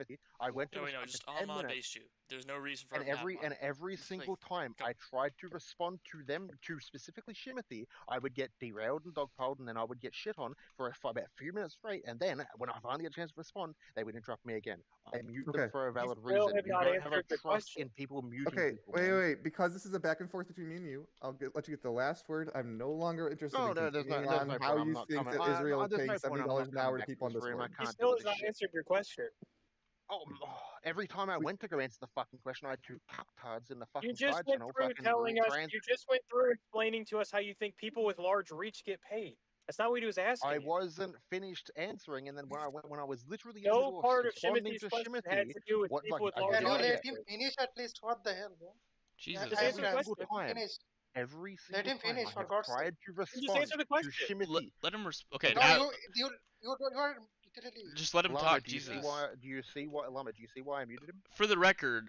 Shimothy. I went to No, respond just for 10 unmod minutes. base you. There's no reason for And him to have mod. every single time I tried to respond to them, to specifically Shimothy, I would get derailed and dogpiled, and then I would get shit on for about a few minutes straight. And then when I finally get a chance to respond, they would interrupt me again. I mute them for a valid still reason. have You not don't have a answered the trust question. in people muting Okay, people. wait, man. wait. Because this is a back and forth between me and you, let you get the last word. I'm no longer interested in There's continuing no on how problem. I'm you not think coming. that Israel is There's paying no point. I'm $70 not an hour coming to back people on this room. I Discord. He can't still deal has with not this shit. answered your question. Every time I went to go answer the fucking question, I had two cuckards in the fucking You just side went channel through fucking telling us. trans. You just went through explaining to us how you think people with large reach get paid. That's not what he was asking. I you. wasn't finished answering, and then when I was literally in the No middle part of of responding Shimothy's to question had Shimothy, to do with what people like with large Can you again, let him finish at least? What the hell, man? Jesus. Just Time answer the lapse. question. Let him finish. every Let single him time finish, I for have God's sake. tried to Just respond answer the to question. Shimothy. Let him okay. No, Now, you are literally. just let him Lama, talk. do you see Jesus. why? Do you see why, Lama? Do you see why I muted him? For the record,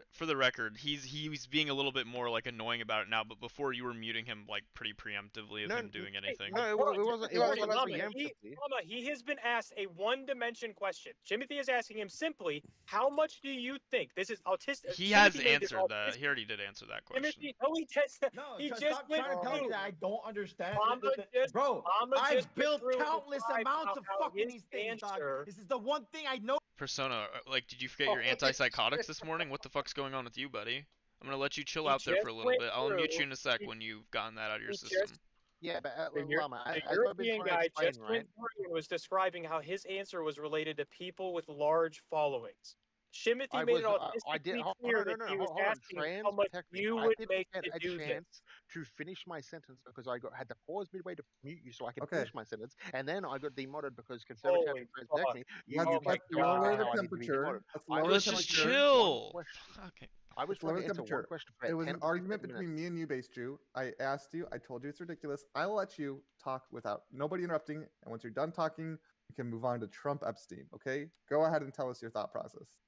he's being a little bit more like annoying about it now. But before you were muting him like pretty preemptively of No, him doing anything. no, it Bro, wasn't. It You are wasn't following Lama, me. preemptively. He has been asked a one-dimension question. Timothy is asking him simply, how much do you think this is autistic? He has Timothy made this answered that. autistic. He already did answer that question. Timothy, no, he just No, he just just stop went trying to tell me through. that I don't understand. Mama just, Bro, Mama I've just went built through and countless described amounts of how fucking his these things, dog. answer. This is the one thing I know. Persona, like, did you forget your antipsychotics this morning? What the fuck's going on with you, buddy? I'm gonna let you chill He out there for just a little went bit. I'll through. mute you in a sec when you've gotten that out of your He system. just Yeah, but the Lama, as I've been European trying to guy explain, just right? went through and was describing how his answer was related to people with large followings. Shimothy made it I did. autistically Hold clear on, that no, he was hold on. asking how Trans much protect me. you I would didn't make get to a do this. chance to finish my sentence because I had to pause midway to mute you so I could Okay. finish my sentence, and then I got demodded because conservative Holy and trans protect me. Let's, Oh my let's lower God. the how I need to be temperature. demodded. Let's I lower was the Let's just trying to temperature. answer one chill. question. Okay. I was Let's trying lower to the answer one temperature. question for It about was 10 an to 15 argument minutes. between me and you, Base Jew. I asked you. I told you it's ridiculous. I'll let you talk without nobody interrupting. And once you're done talking, we can move on to Trump Epstein. Okay? Go ahead and tell us your thought process.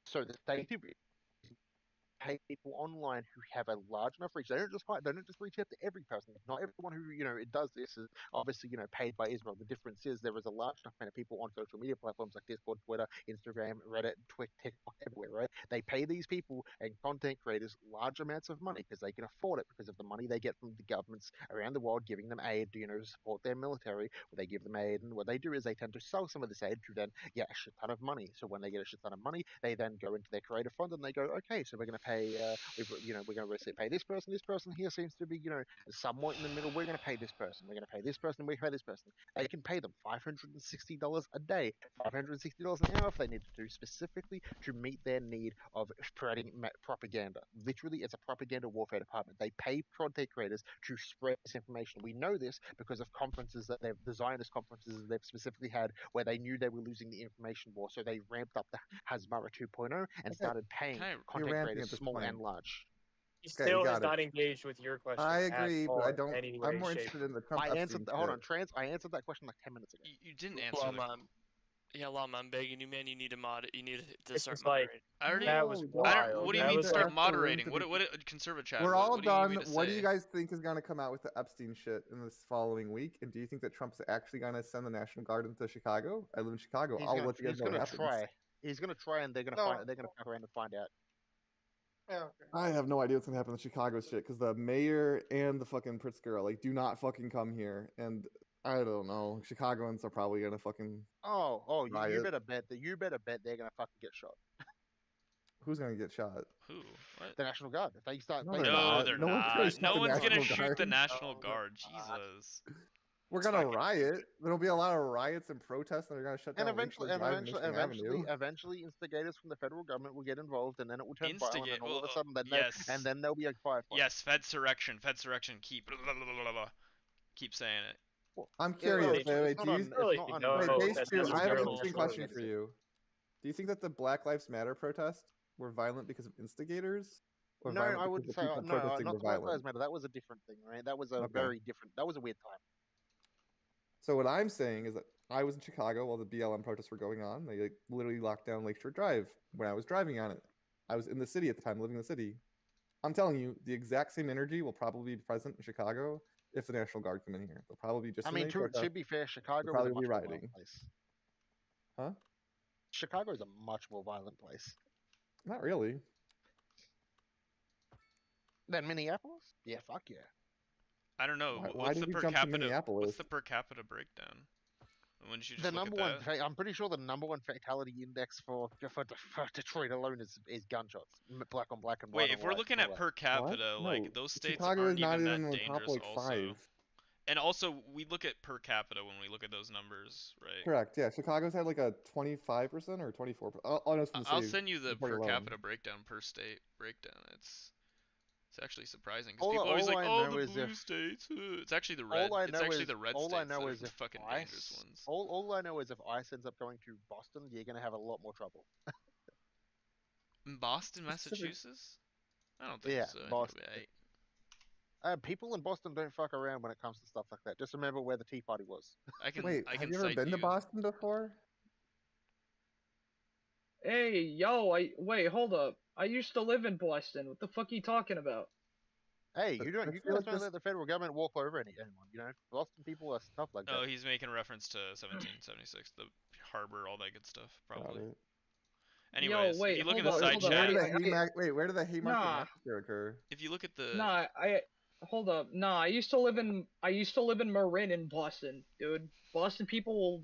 So the stated pay people online who have a large enough reach. They don't just reach out to every person. Not everyone who it does this is obviously paid by Israel. The difference is there is a large enough amount of people on social media platforms like Discord, Twitter, Instagram, Reddit, Twitch, TikTok, everywhere. Right? They pay these people and content creators large amounts of money because they can afford it because of the money they get from the governments around the world giving them aid to support their military. Where they give them aid, and what they do is they tend to sell some of this aid to then get a shit ton of money. So when they get a shit ton of money, they then go into their creator fund and they go, okay, so we're going to pay we're going to pay this person here seems to be somewhat in the middle. We're going to pay this person, we're going to pay this person, we pay this person. They can pay them $560 a day, $560 an hour if they need to do, specifically to meet their need of spreading propaganda. Literally, it's a propaganda warfare department. They pay content creators to spread this information. We know this because of conferences that the Zionist conferences that they've specifically had where they knew they were losing the information war, so they ramped up the Hasbara 2.0 and started paying content creators, small and large. He still has not engaged with your question. I agree, but I don't. Any I'm way, more shape. interested in the Trump I answered. Epstein Hold shit. on, Trans. I answered that question like 10 minutes ago. You didn't answer. Yeah, Lama, I'm begging you, man. You need to You need to It's start just like, moderating. I already. that was I wild. don't, what do you That mean was start like- moderating? What conservative chat? We're all what do you need done. me to What do say? you guys think is going to come out with the Epstein shit in this following week? And do you think that Trump's actually going to send the National Guard into Chicago? I live in Chicago. I'll let you guys know what happens. Try. He's gonna try, and they're gonna find. They're gonna fuck around and find out. Yeah, okay. I have no idea what's gonna happen with Chicago shit because the mayor and the fucking Pritzker do not fucking come here, and I don't know. Chicagoans are probably gonna fucking. You better bet that they're gonna fucking get shot. Who's gonna get shot? Who? What? The National Guard. If they start. No, they're No not. one's No one's gonna shoot Guard. the National Guard. Jesus. We're gonna riot. There'll be a lot of riots and protests, and they're gonna shut down. Eventually, instigators from the federal government will get involved, and then it will turn violent, and all of a sudden, yes. and then there'll be a firefight. Yes, Fedsurrection. Keep keep saying it. I'm curious. Wait, I have an interesting question for you. Do you think that the Black Lives Matter protests were violent because of instigators? Or No, violent I because wouldn't the say people no. protesting Not were the Black violent? Lives Matter. That was a different thing, right? That was a very different. That was a weird time. So what I'm saying is that I was in Chicago while the BLM protests were going on. They literally locked down Lakeshore Drive when I was driving on it. I was in the city at the time, living in the city. I'm telling you, the exact same energy will probably be present in Chicago if the National Guard come in here. They'll probably just. I mean, to be fair, Chicago probably is a be much more rioting. violent place. Huh? Chicago is a much more violent place. Not really. Than Minneapolis? Yeah, fuck yeah. I don't know. Why did we jump to Minneapolis? What's the per capita breakdown? When did you just The look number at one, that? I'm pretty sure the number one fatality index for Detroit alone is gunshots, black on black and white. Wait, if we're looking at per capita, like those states Chicago aren't is not even even that in the top dangerous. Also, 5. and also we look at per capita when we look at those numbers, right? Correct. Yeah, Chicago's had like a 25% or 24%. I'll send you the per capita breakdown per state breakdown. It's actually surprising because people always like, oh, the blue states. It's actually the red. It's actually the red states that are the fucking dangerous ones. All I know is if ICE ends up going to Boston, you're gonna have a lot more trouble. In Boston, Massachusetts? I don't think so. Boston. People in Boston don't fuck around when it comes to stuff like that. Just remember where the Tea Party was. Wait, have you ever been to Boston before? Hey, wait, hold up. I used to live in Boston. What the fuck are you talking about? Hey, you I guys feel like don't let the federal government walk over anyone. You know, Boston people are stuff like that. Oh, he's making reference to 1776, the harbor, all that good stuff, probably. Anyways, wait, if you look in hold the up, side hold up. chat, where did the Haymarket Nah. Massacre occur? if you look at the Nah, hold up. Nah, I used to live in Marin in Boston, dude. Boston people will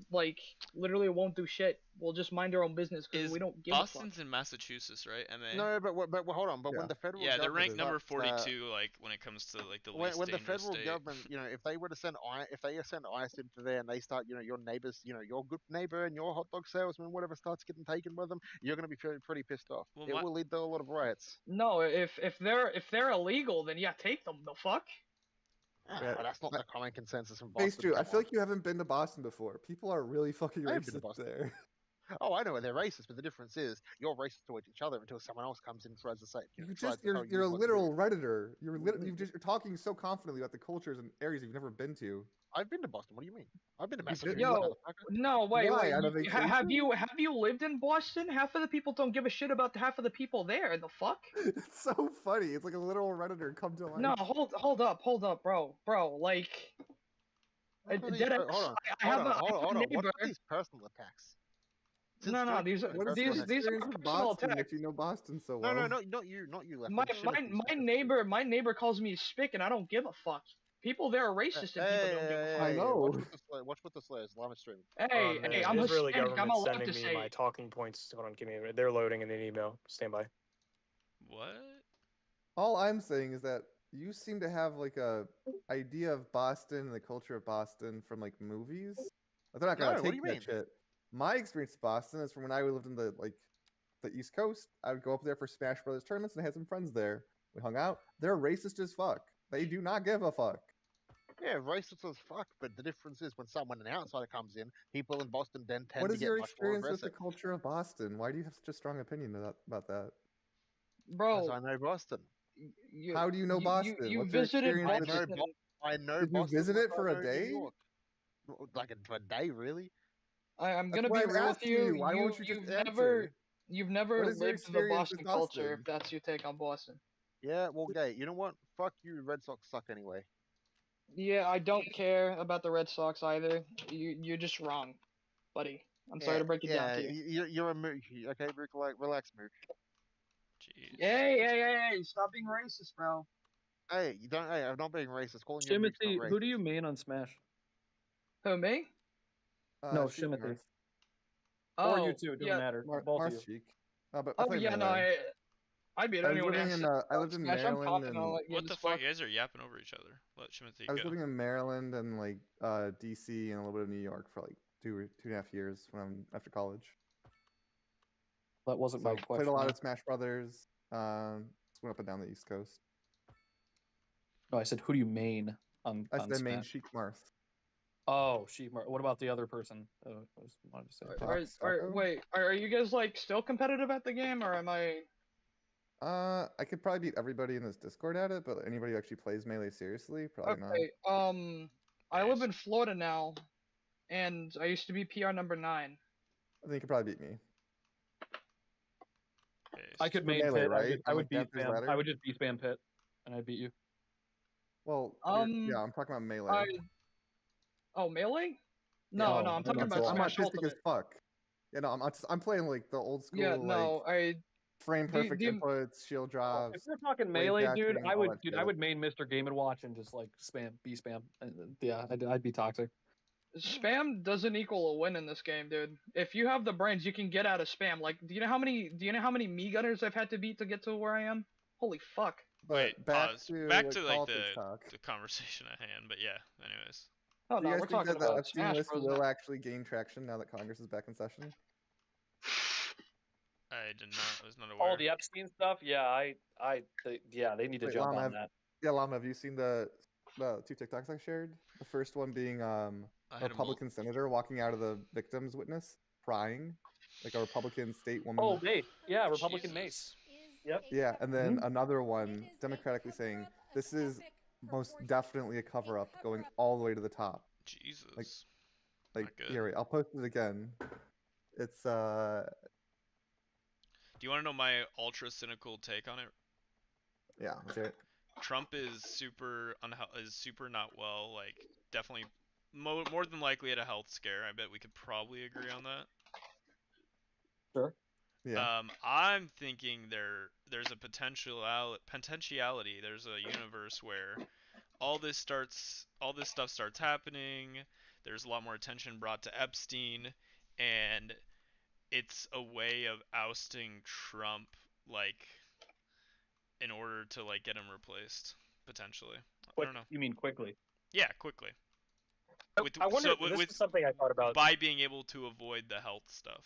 literally won't do shit. We'll just mind their own business because we don't give a fuck. Boston's in Massachusetts, right? MA. No, but hold on. But when the federal they're government ranked number starts, 42, like when it comes to like the least when the dangerous federal state. government, you know, if they were to send ICE into there and they start, you know, your neighbors, you know, your good neighbor and your hot dog salesman, whatever, starts getting taken by them, you're gonna be pretty pissed off. Well, it will lead to a lot of riots. No, if they're illegal, then yeah, take them. The fuck. Yeah, that's not the common consensus in Face Boston. Drew, I feel like you haven't been to Boston before. People are really fucking I have been to racist Boston. there. Oh, I know they're racist, but the difference is you're racist towards each other until someone else comes in and tries to say, You're a literal redditor. You're talking so confidently about the cultures and areas you've never been to. I've been to Boston. What do you mean? I've been to Massachusetts. No, wait. Why? On a vacation? Have you lived in Boston? Half of the people don't give a shit about half of the people there. The fuck? It's so funny. It's like a literal redditor come to life. No, hold up, bro. Like, I have a neighbor. What are these personal attacks? No, these are personal attacks. You know Boston so well. No, not you. My neighbor calls me spick, and I don't give a fuck. People there are racist, and people don't give a fuck. I know. Watch what the slurs. Live stream. Hey, I'm Israeli Hispanic. I'm government allowed sending to me say my it. talking points. Hold on, give me a minute. They're loading in an email. Stand by. What? All I'm saying is that you seem to have like a idea of Boston and the culture of Boston from like movies. They're not gonna take that shit. My experience of Boston is from when I lived in the East Coast. I would go up there for Smash Brothers tournaments and I had some friends there. We hung out. They're racist as fuck. They do not give a fuck. Yeah, racist as fuck. But the difference is when someone an outsider comes in, people in Boston then tend What to is get your much more experience with aggressive. the culture of Boston? Why do you have such a strong opinion about that? Bro, I know Boston. How do you know Boston? You What's your visited experience Boston. with it? I know. Did Boston you visit it like for I a know New day? York. Like for a day, really? I'm That's gonna why be I'm real with asking you. you. Why won't you just You've never What is your lived the experience Boston with culture. Boston? If that's your take on Boston. Yeah, well, gay. You know what? Fuck you. Red Sox suck anyway. Yeah, I don't care about the Red Sox either. You're just wrong, buddy. I'm sorry to break it down to you. You're a mooch. Okay, relax, mooch. Jeez. Hey! Stop being racist, bro. Hey, you don't. Hey, I'm not being racist. Calling you a mooch Shimothy, not who racist. do you main on Smash? Who, me? No, Sheik Shimothy. Marth. Or Oh, you two, it doesn't yeah. matter. Both of you. Sheik. But I Oh play yeah, no, melee. I beat I was anyone. living in I lived in Smash, I'm Maryland confident and I'll let you What the just fuck? You guys are yapping over each other. Let Shimothy I was go. living in Maryland and like DC and a little bit of New York for like 2.5 years after college. That wasn't my question. Played a lot of Smash Brothers. Just went up and down the East Coast. No, I said who do you main on? I on said main Smash? Sheik Marth. Oh, Sheik Marth. What about the other person? I just wanted to say. Wait, are you guys like still competitive at the game, or am I? I could probably beat everybody in this Discord at it, but anybody who actually plays melee seriously, probably not. Okay. I live in Florida now, and I used to be PR number 9. I think you could probably beat me. I could For main melee, Pit. right? I On, would like, beat Dancer's spam. Ladder? I would just beat spam Pit, and I'd beat you. Well, yeah, I'm talking about melee. Oh, melee? Yeah. No, I'm talking about I'm Smash artistic as Ultimate. fuck. Yeah, no, I'm playing like the old school, Yeah, no, frame perfect inputs, shield drops. If we're talking wave melee, dude, dashing, I all would, that dude, shit. I would main Mr. Game and Watch and just like be spam. Yeah, I'd be toxic. Spam doesn't equal a win in this game, dude. If you have the brains, you can get out of spam. Like, do you know how many me gunners I've had to beat to get to where I am? Holy fuck. Wait, back pause. to, Back like, to like politics talk. the conversation at hand. But yeah, anyways. Oh Do you no, guys we're think talking that the about Epstein Smash list Bros. will now. actually gain traction now that Congress is back in session? I did not. I was not aware. All the Epstein stuff, yeah, they need to Wait, jump Llama, on that. Llama, have you seen the 2 TikToks I shared? The first one being a Republican senator walking out of the victim's witness, crying, like a Republican state woman. Oh, Mace. Yeah, Republican Mace. Yep. Yeah, and then another one democratically saying, "This is most definitely a cover up going all the way to the top. Jesus. Like Not good. here, wait, I'll post it again. It's Do you want to know my ultra cynical take on it? Yeah, let's hear it. Trump is super not well. Like definitely more than likely had a health scare. I bet we could probably agree on that. Sure. Yeah. I'm thinking there's a potentiality. There's a universe where all this stuff starts happening. There's a lot more attention brought to Epstein, and it's a way of ousting Trump, like in order to like get him replaced potentially. I don't know. You mean quickly? Yeah, quickly. I wonder. This is something I thought about. By being able to avoid the health stuff.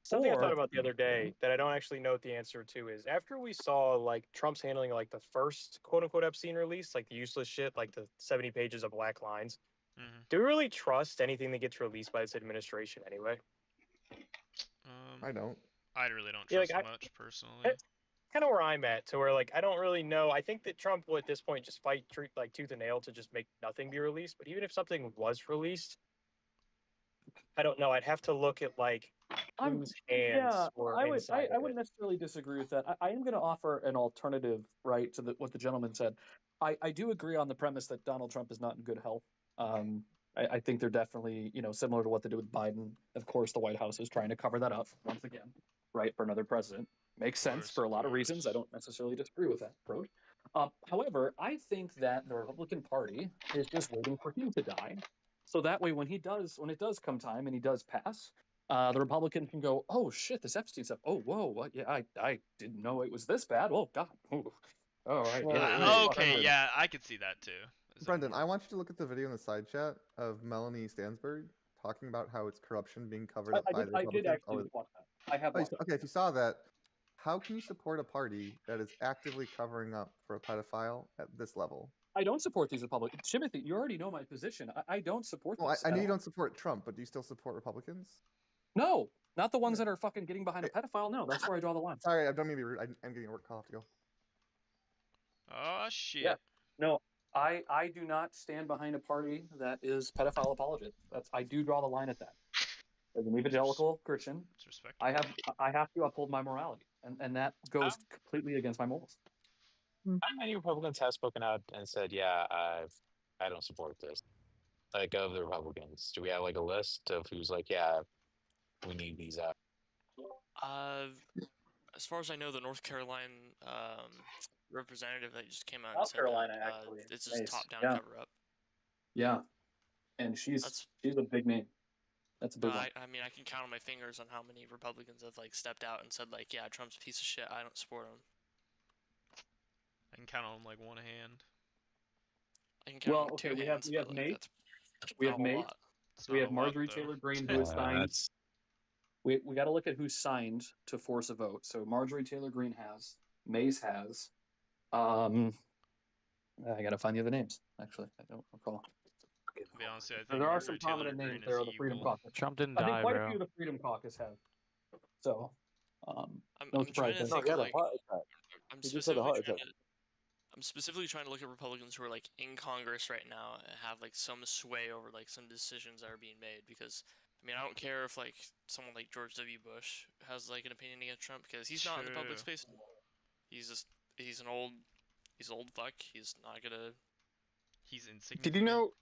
Something I thought about the other day that I don't actually know what the answer to is. After we saw like Trump's handling like the first quote unquote Epstein release, like the useless shit, like the 70 pages of black lines, do we really trust anything that gets released by this administration anyway? I don't. I really don't Yeah, trust like, much personally. That's kind of where I'm at, to where like I don't really know. I think that Trump will at this point just fight like tooth and nail to just make nothing be released. But even if something was released, I don't know. I'd have to look at like whose hands were inside I of wouldn't it. necessarily disagree with that. I am going to offer an alternative, right, to what the gentleman said. I do agree on the premise that Donald Trump is not in good health. I think they're definitely, similar to what they did with Biden. Of course, the White House is trying to cover that up once again, right, for another president. Makes sense for a lot of reasons. I don't necessarily disagree with that approach. However, I think that the Republican Party is just waiting for him to die, so that way when it does come time and he does pass, the Republican can go, oh shit, this Epstein stuff. Oh whoa, what? Yeah, I didn't know it was this bad. Oh god. Ooh. All right. Okay, yeah, I could see that too. Brendan, I want you to look at the video in the side chat of Melanie Stansberg talking about how it's corruption being covered up by the I did Republicans. actually watch that. I have watched Okay, if you saw that, how can you support a party that is actively covering up for a pedophile at this level? I don't support these Republicans. Timothy, you already know my position. I don't support Well, this. I know you don't support Trump, but do you still support Republicans? No, not the ones that are fucking getting behind a pedophile. No, that's where I draw the line. Sorry, I don't mean to be rude. I'm getting a work call. I have to go. Oh shit. Yeah. No, I do not stand behind a party that is pedophile apologist. I do draw the line at that. As an evangelical Christian, I have to uphold my morality, and that goes completely against my morals. Not many Republicans have spoken out and said, "Yeah, I don't support this." Like of the Republicans, do we have like a list of who's like, "Yeah, we need these out"? As far as I know, the North Carolina representative that just came out and South said Carolina, that, actually. it's just Nice. top-down Yeah. cover-up. Yeah, and she's a big name. That's a big one. I mean, I can count on my fingers on how many Republicans have like stepped out and said like, "Yeah, Trump's a piece of shit. I don't support him." I can count on like one hand. I can count on two hands. we have but, Nate. that's We not have a Nate. lot. We have Marjorie Taylor Greene, who has signed. We got to look at who signed to force a vote. So Marjorie Taylor Greene has, Mace has. I got to find the other names. Actually, I don't recall. To be honest, I think There are some Marjorie Taylor prominent Greene names there of the Freedom evil. Caucus. Trump didn't I think die, quite bro. a few of the Freedom Caucus have. So, I'm no trying surprise to there. think of like. I'm He just had a specifically heart trying attack. to. I'm specifically trying to look at Republicans who are like in Congress right now and have like some sway over like some decisions that are being made. Because I mean, I don't care if like someone like George W. Bush has like an opinion against Trump because he's not in the public space anymore. He's an old fuck. He's not gonna. He's insignificant. Did you know?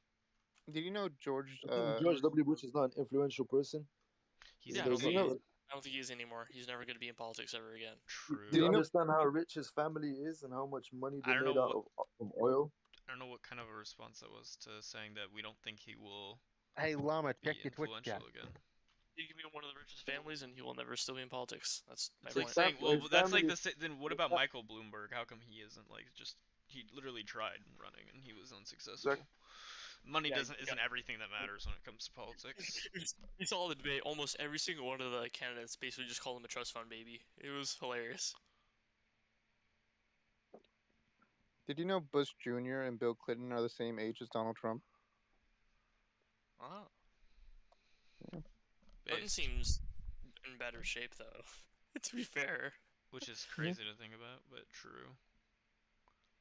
Did you know George? I think George W. Bush is not an influential person. Yeah, I don't think he is anymore. He's never going to be in politics ever again. True. Do you understand how rich his family is and how much money they made out of oil? I don't know what kind of a response that was to saying that we don't think he will. Hey Llama, be check your Twitch chat. influential again. He can be in one of the richest families, and he will never still be in politics. That's my It's like point. saying, well, that's like then what about Michael Bloomberg? How come he isn't like he literally tried running and he was unsuccessful? Money isn't everything that matters when it comes to politics. We saw the debate. Almost every single one of the candidates basically just called him a trust fund baby. It was hilarious. Did you know Bush Jr. and Bill Clinton are the same age as Donald Trump? Wow. Yeah. Clinton seems in better shape though. To be fair. Which is crazy to think about, but true.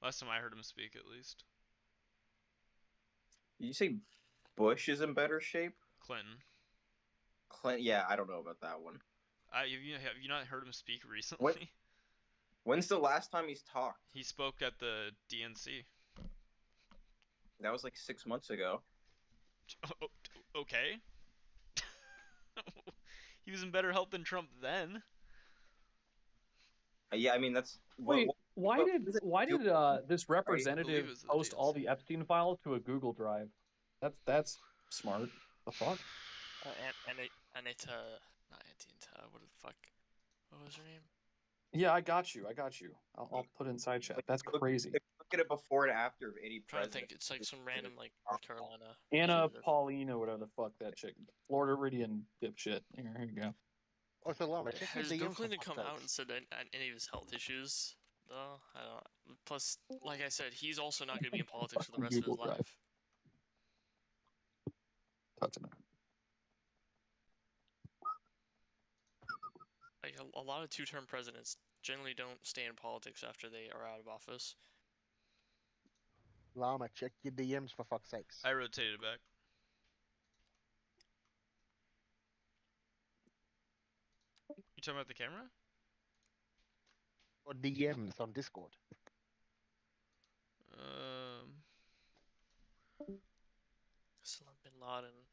Last time I heard him speak, at least. Did you say Bush is in better shape? Clinton. Clinton, yeah, I don't know about that one. Have you not heard him speak recently? When's the last time he's talked? He spoke at the DNC. That was like 6 months ago. Okay. He was in better health than Trump then. Yeah, I mean that's Wait, why did this representative it was the post all DNC. the Epstein files to a Google Drive? That's smart. The fuck? Anita, not Anita. What the fuck? What was her name? Yeah, I got you. I'll put it in side chat. That's crazy. Look at it before and after of any I'm trying to president. think. It's like some random like North Carolina. Anna Paulina, whatever the fuck that chick, Florida Iridian dipshit. Here you go. Oh, so Lama, check Has your Bill DMs for Clinton fuck's come out sakes. and said any of his health issues? Though I don't. Plus, like I said, he's also not going to be in politics for the rest of his Google Drive. life. Like a lot of two-term presidents generally don't stay in politics after they are out of office. Lama, check your DMs for fuck's sakes. I rotated it back. You talking about the camera? Or DMs on Discord. Osama bin Laden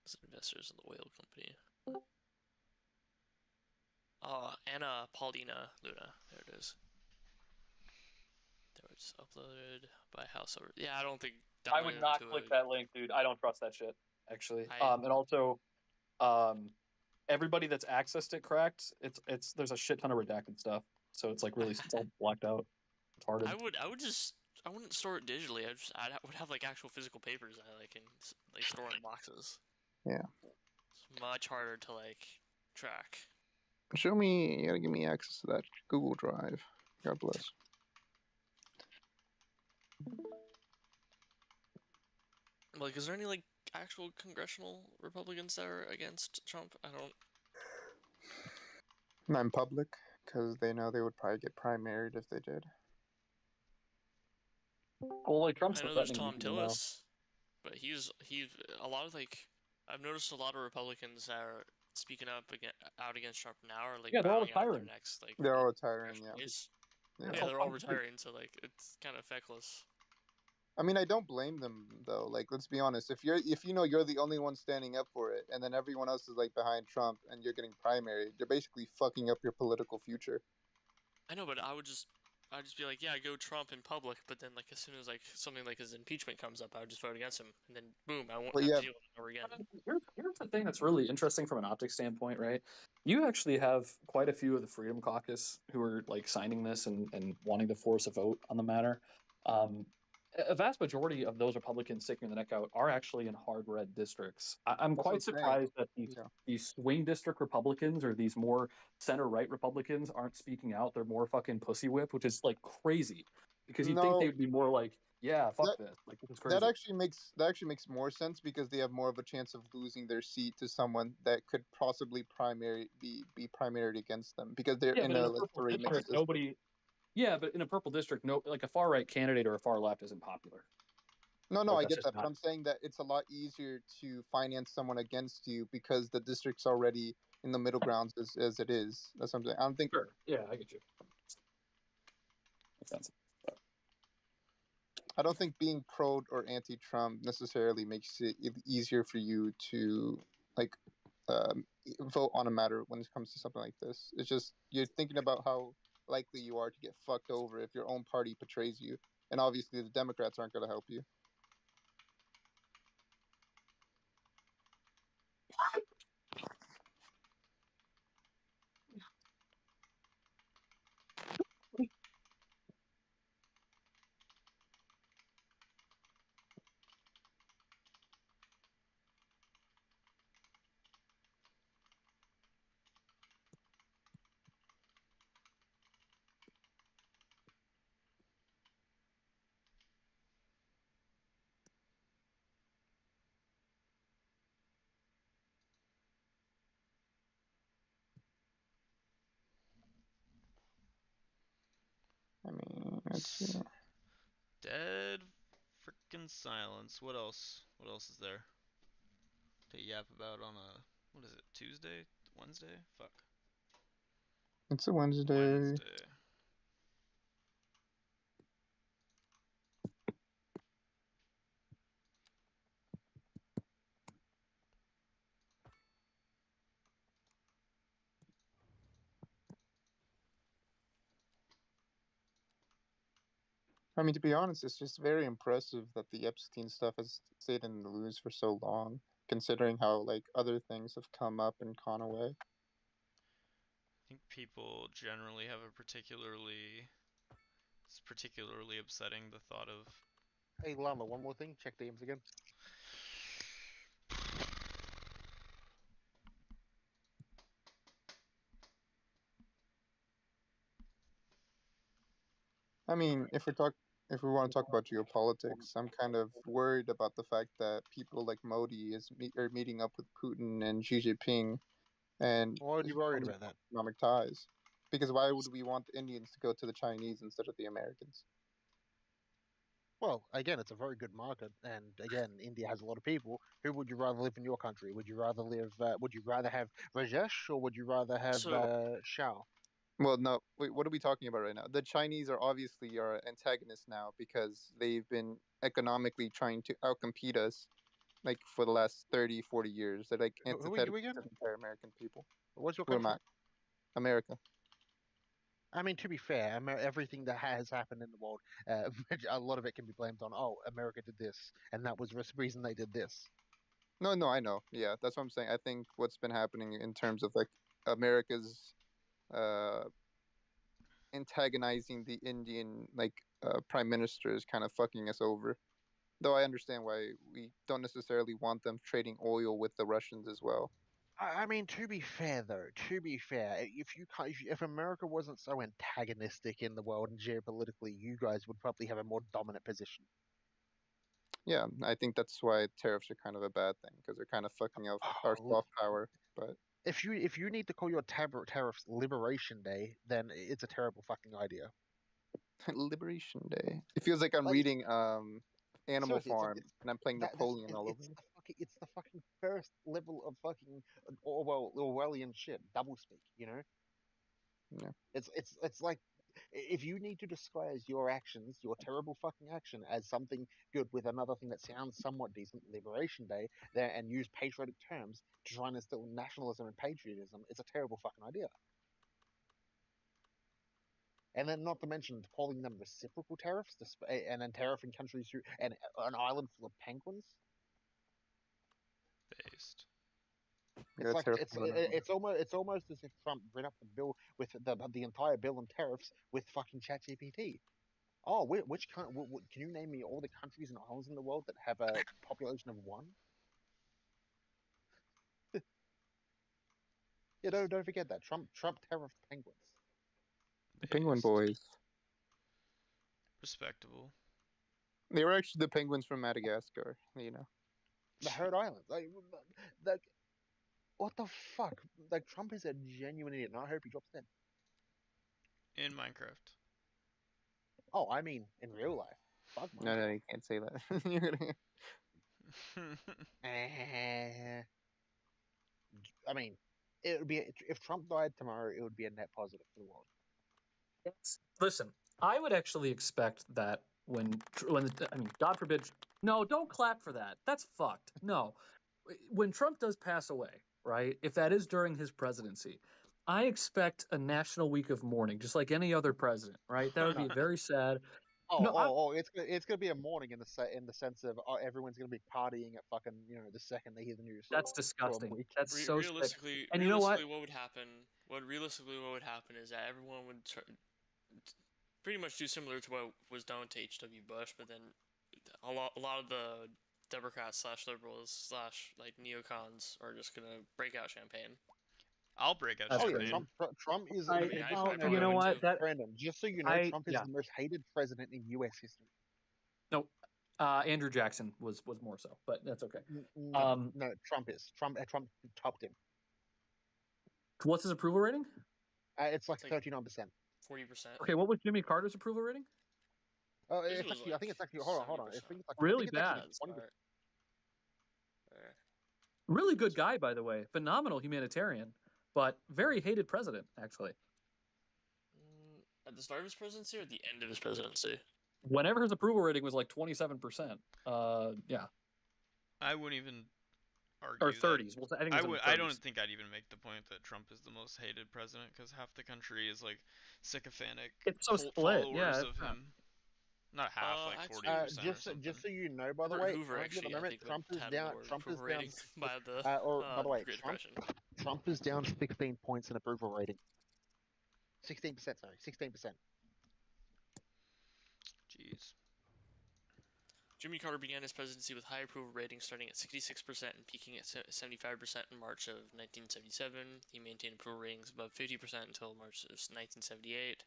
is investors in the oil company. Anna Paulina Luna. There it is. They were just uploaded by House over. Yeah, I don't think. I would not click that link, dude. I don't trust that shit, actually. And also, everybody that's accessed it cracked. It's there's a shit ton of redacted stuff, so it's like really it's all blacked out. It's hard. I wouldn't store it digitally. I would have like actual physical papers I can like store in boxes. Yeah. It's much harder to like track. Show me. You gotta give me access to that Google Drive. God bless. Like, is there any like actual congressional Republicans that are against Trump? I don't. Not in public, because they know they would probably get primaried if they did. Well, like Trump's I know there's threatening Tom people now. Tillis, but he's a lot of like I've noticed a lot of Republicans that are speaking up out against Trump now are like Yeah, they're all bowing out their retiring. necks like They're all retiring, yeah. race. Yeah. Yeah, they're all retiring, so like it's kind of feckless. I mean, I don't blame them though. Like, let's be honest. If you know you're the only one standing up for it, and then everyone else is like behind Trump, and you're getting primaried, you're basically fucking up your political future. I know, but I'd just be like, yeah, go Trump in public, but then like as soon as like something like his impeachment comes up, I would just vote against him, and then boom, I won't have to deal with it ever again. Here's the thing that's really interesting from an optics standpoint, right? You actually have quite a few of the Freedom Caucus who are like signing this and wanting to force a vote on the matter. A vast majority of those Republicans sticking the neck out are actually in hard red districts. I'm quite surprised that these swing district Republicans or these more center right Republicans aren't speaking out. They're more fucking pussy whip, which is like crazy because you'd think they would be more like, yeah, fuck this. Like this is crazy. That actually makes more sense because they have more of a chance of losing their seat to someone that could possibly be primaried against them because they're in a three mixed nobody. Yeah, but in a purple district, no, like a far right candidate or a far left isn't popular. No, Like, I that's get just that, but not- I'm saying that it's a lot easier to finance someone against you because the district's already in the middle grounds as it is. That's what I'm saying. I don't think. Sure. Yeah, I get you. Makes sense. I don't think being pro or anti-Trump necessarily makes it easier for you to like vote on a matter when it comes to something like this. It's just you're thinking about how likely you are to get fucked over if your own party betrays you, and obviously the Democrats aren't going to help you. I mean, it's Dead freaking silence. What else? What else is there to yap about on a what is it? Tuesday? Wednesday? Fuck. It's a Wednesday. Wednesday. I mean, to be honest, it's just very impressive that the Epstein stuff has stayed in the news for so long, considering how like other things have come up and gone away. I think people generally have a it's particularly upsetting the thought of. Hey, Llama, one more thing. Check DMs again. I mean, if we want to talk about geopolitics, I'm kind of worried about the fact that people like Modi are meeting up with Putin and Xi Jinping, and Why are you worried forming about that? economic ties. Because why would we want the Indians to go to the Chinese instead of the Americans? Well, again, it's a very good market, and again, India has a lot of people. Who would you rather live in your country? Would you rather live? Would you rather have Rajesh or would you rather have So Shao? Well, no. Wait, what are we talking about right now? The Chinese are obviously our antagonists now because they've been economically trying to outcompete us like for the last 30, 40 years. They're like Who are you antithetical again? to the entire American people. What's your Who am country? I? America. I mean, to be fair, everything that has happened in the world, a lot of it can be blamed on, oh, America did this, and that was the reason they did this. No, no, I know. Yeah, that's what I'm saying. I think what's been happening in terms of like America's uh antagonizing the Indian prime minister is kind of fucking us over. Though I understand why we don't necessarily want them trading oil with the Russians as well. I mean, to be fair, though, to be fair, if you can't, if America wasn't so antagonistic in the world and geopolitically, you guys would probably have a more dominant position. Yeah, I think that's why tariffs are kind of a bad thing because they're kind of fucking up our Oh, soft power. But if you need to call your tariffs Liberation Day, then it's a terrible fucking idea. Liberation Day. It feels like I'm Like reading Animal seriously, Farm and I'm playing that's Napoleon all over. it's the fucking first level of fucking Orwellian shit, doublespeak. You know, Yeah. it's like if you need to disguise your actions, your terrible fucking action, as something good with another thing that sounds somewhat decent, Liberation Day, there, and use patriotic terms to try and instill nationalism and patriotism, it's a terrible fucking idea. And then, not to mention calling them reciprocal tariffs, and then tariffing countries who and an island full of penguins. Based. It's like tariff on the- it's almost as if Trump ran up the bill with the entire bill on tariffs with fucking ChatGPT. Oh, which can you name me all the countries and islands in the world that have a population of one? Yeah, don't forget that Trump tariffed penguins. The Penguin Based. Boys. Respectable. They were actually the penguins from Madagascar. You know. The Herd Islands, like what the fuck? Like Trump is a genuine idiot, and I hope he drops dead. In Minecraft. Oh, I mean in real life. Fuck No, no, Minecraft. you can't say that. You're gonna- I mean, it would be if Trump died tomorrow, it would be a net positive for the world. Listen, I would actually expect that when I mean, God forbid, no, don't clap for that. That's fucked. No, when Trump does pass away, right? If that is during his presidency, I expect a national week of mourning, just like any other president, right? That would be very sad. It's gonna be a morning in the sense of everyone's gonna be partying at fucking the second they hear the news. That's For a disgusting. week. That's so sick. realistically, And you know what? what would happen? What would happen is that everyone would pretty much do similar to what was done to H.W. Bush, but then a lot of the Democrats slash liberals slash like neocons are just gonna break out champagne. I'll break out Oh champagne. yeah, Trump is. I you know what? That Brandon, just so you know, Trump is the most hated president in U.S. history. No, Andrew Jackson was more so, but that's okay. No, Trump is. Trump topped him. What's his approval rating? It's like 39%. 40%. Okay, what was Jimmy Carter's approval rating? It's was actually, I think it's actually. Hold on. I think it's like Really it's actually bad. 20%. Really good guy, by the way. Phenomenal humanitarian, but very hated president, actually. At the start of his presidency or at the end of his presidency? Whenever his approval rating was like 27%. Yeah. I wouldn't even argue Or 30s. Well, I think it was in the 30s. I don't think I'd even make the point that Trump is the most hated president because half the country is like sycophantic it's so cult split. followers Yeah, of him. Not half, like 40% or something. Just so you know, by the Herbert way, Hoover currently at the actually, I moment, think, Trump is had down. more Trump is approval down. rating by the Or by the way, Great Trump. Depression. Trump is down 16 points in approval rating. 16%, sorry, 16%. Jeez. Jimmy Carter began his presidency with high approval ratings starting at 66% and peaking at 75% in March of 1977. He maintained approval ratings above 50% until March of 1978.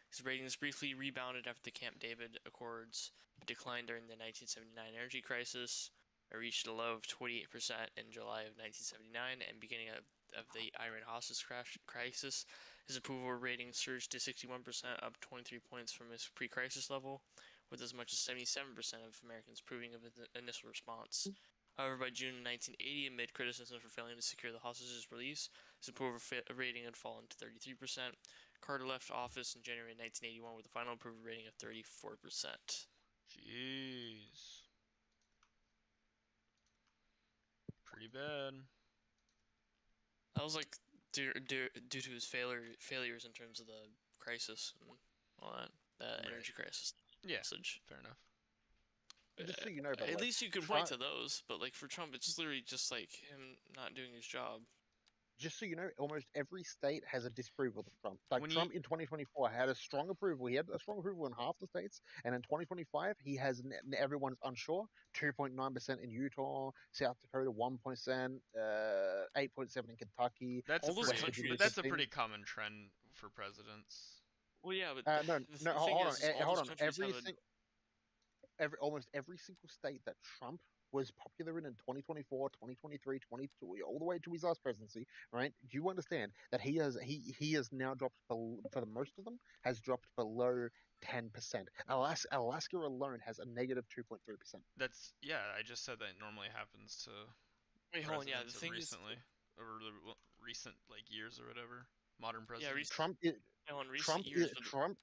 His ratings briefly rebounded after the Camp David Accords, but declined during the 1979 energy crisis. It reached a low of 28% in July of 1979, and beginning of the Iran hostage crisis, his approval rating surged to 61%, up 23 points from his pre-crisis level, with as much as 77% of Americans approving of his initial response. However, by June 1980, amid criticism for failing to secure the hostages' release, his approval rating had fallen to 33%. Carter left office in January 1981 with a final approval rating of 34%. Jeez. Pretty bad. That was like due to his failures in terms of the crisis and all that energy crisis. Yeah, message. Fair enough. Just so you know, by the At way, least you can point to those, but like for Trump, it's literally just like him not doing his job. Just so you know, almost every state has a disapproval of Trump. Like When Trump in 2024 had a strong approval. He had a strong approval in half the states, and in 2025 he has everyone's unsure. 2.9% in Utah, South Dakota 1%, 8.7 in Kentucky. That's All those pretty, countries- but that's a pretty common trend for presidents. Well, yeah, but no, the no, thing hold is, on, all hold those on. countries have Almost every single state that Trump was popular in 2024, 2023, 22, all the way to his last presidency, right? Do you understand that he has now dropped for the most of them has dropped below 10%. Alaska alone has a negative 2.3%. That's I just said that normally happens to Wait, hold on, yeah, presidents the of thing recently or recent like years or whatever. Modern presidents. Trump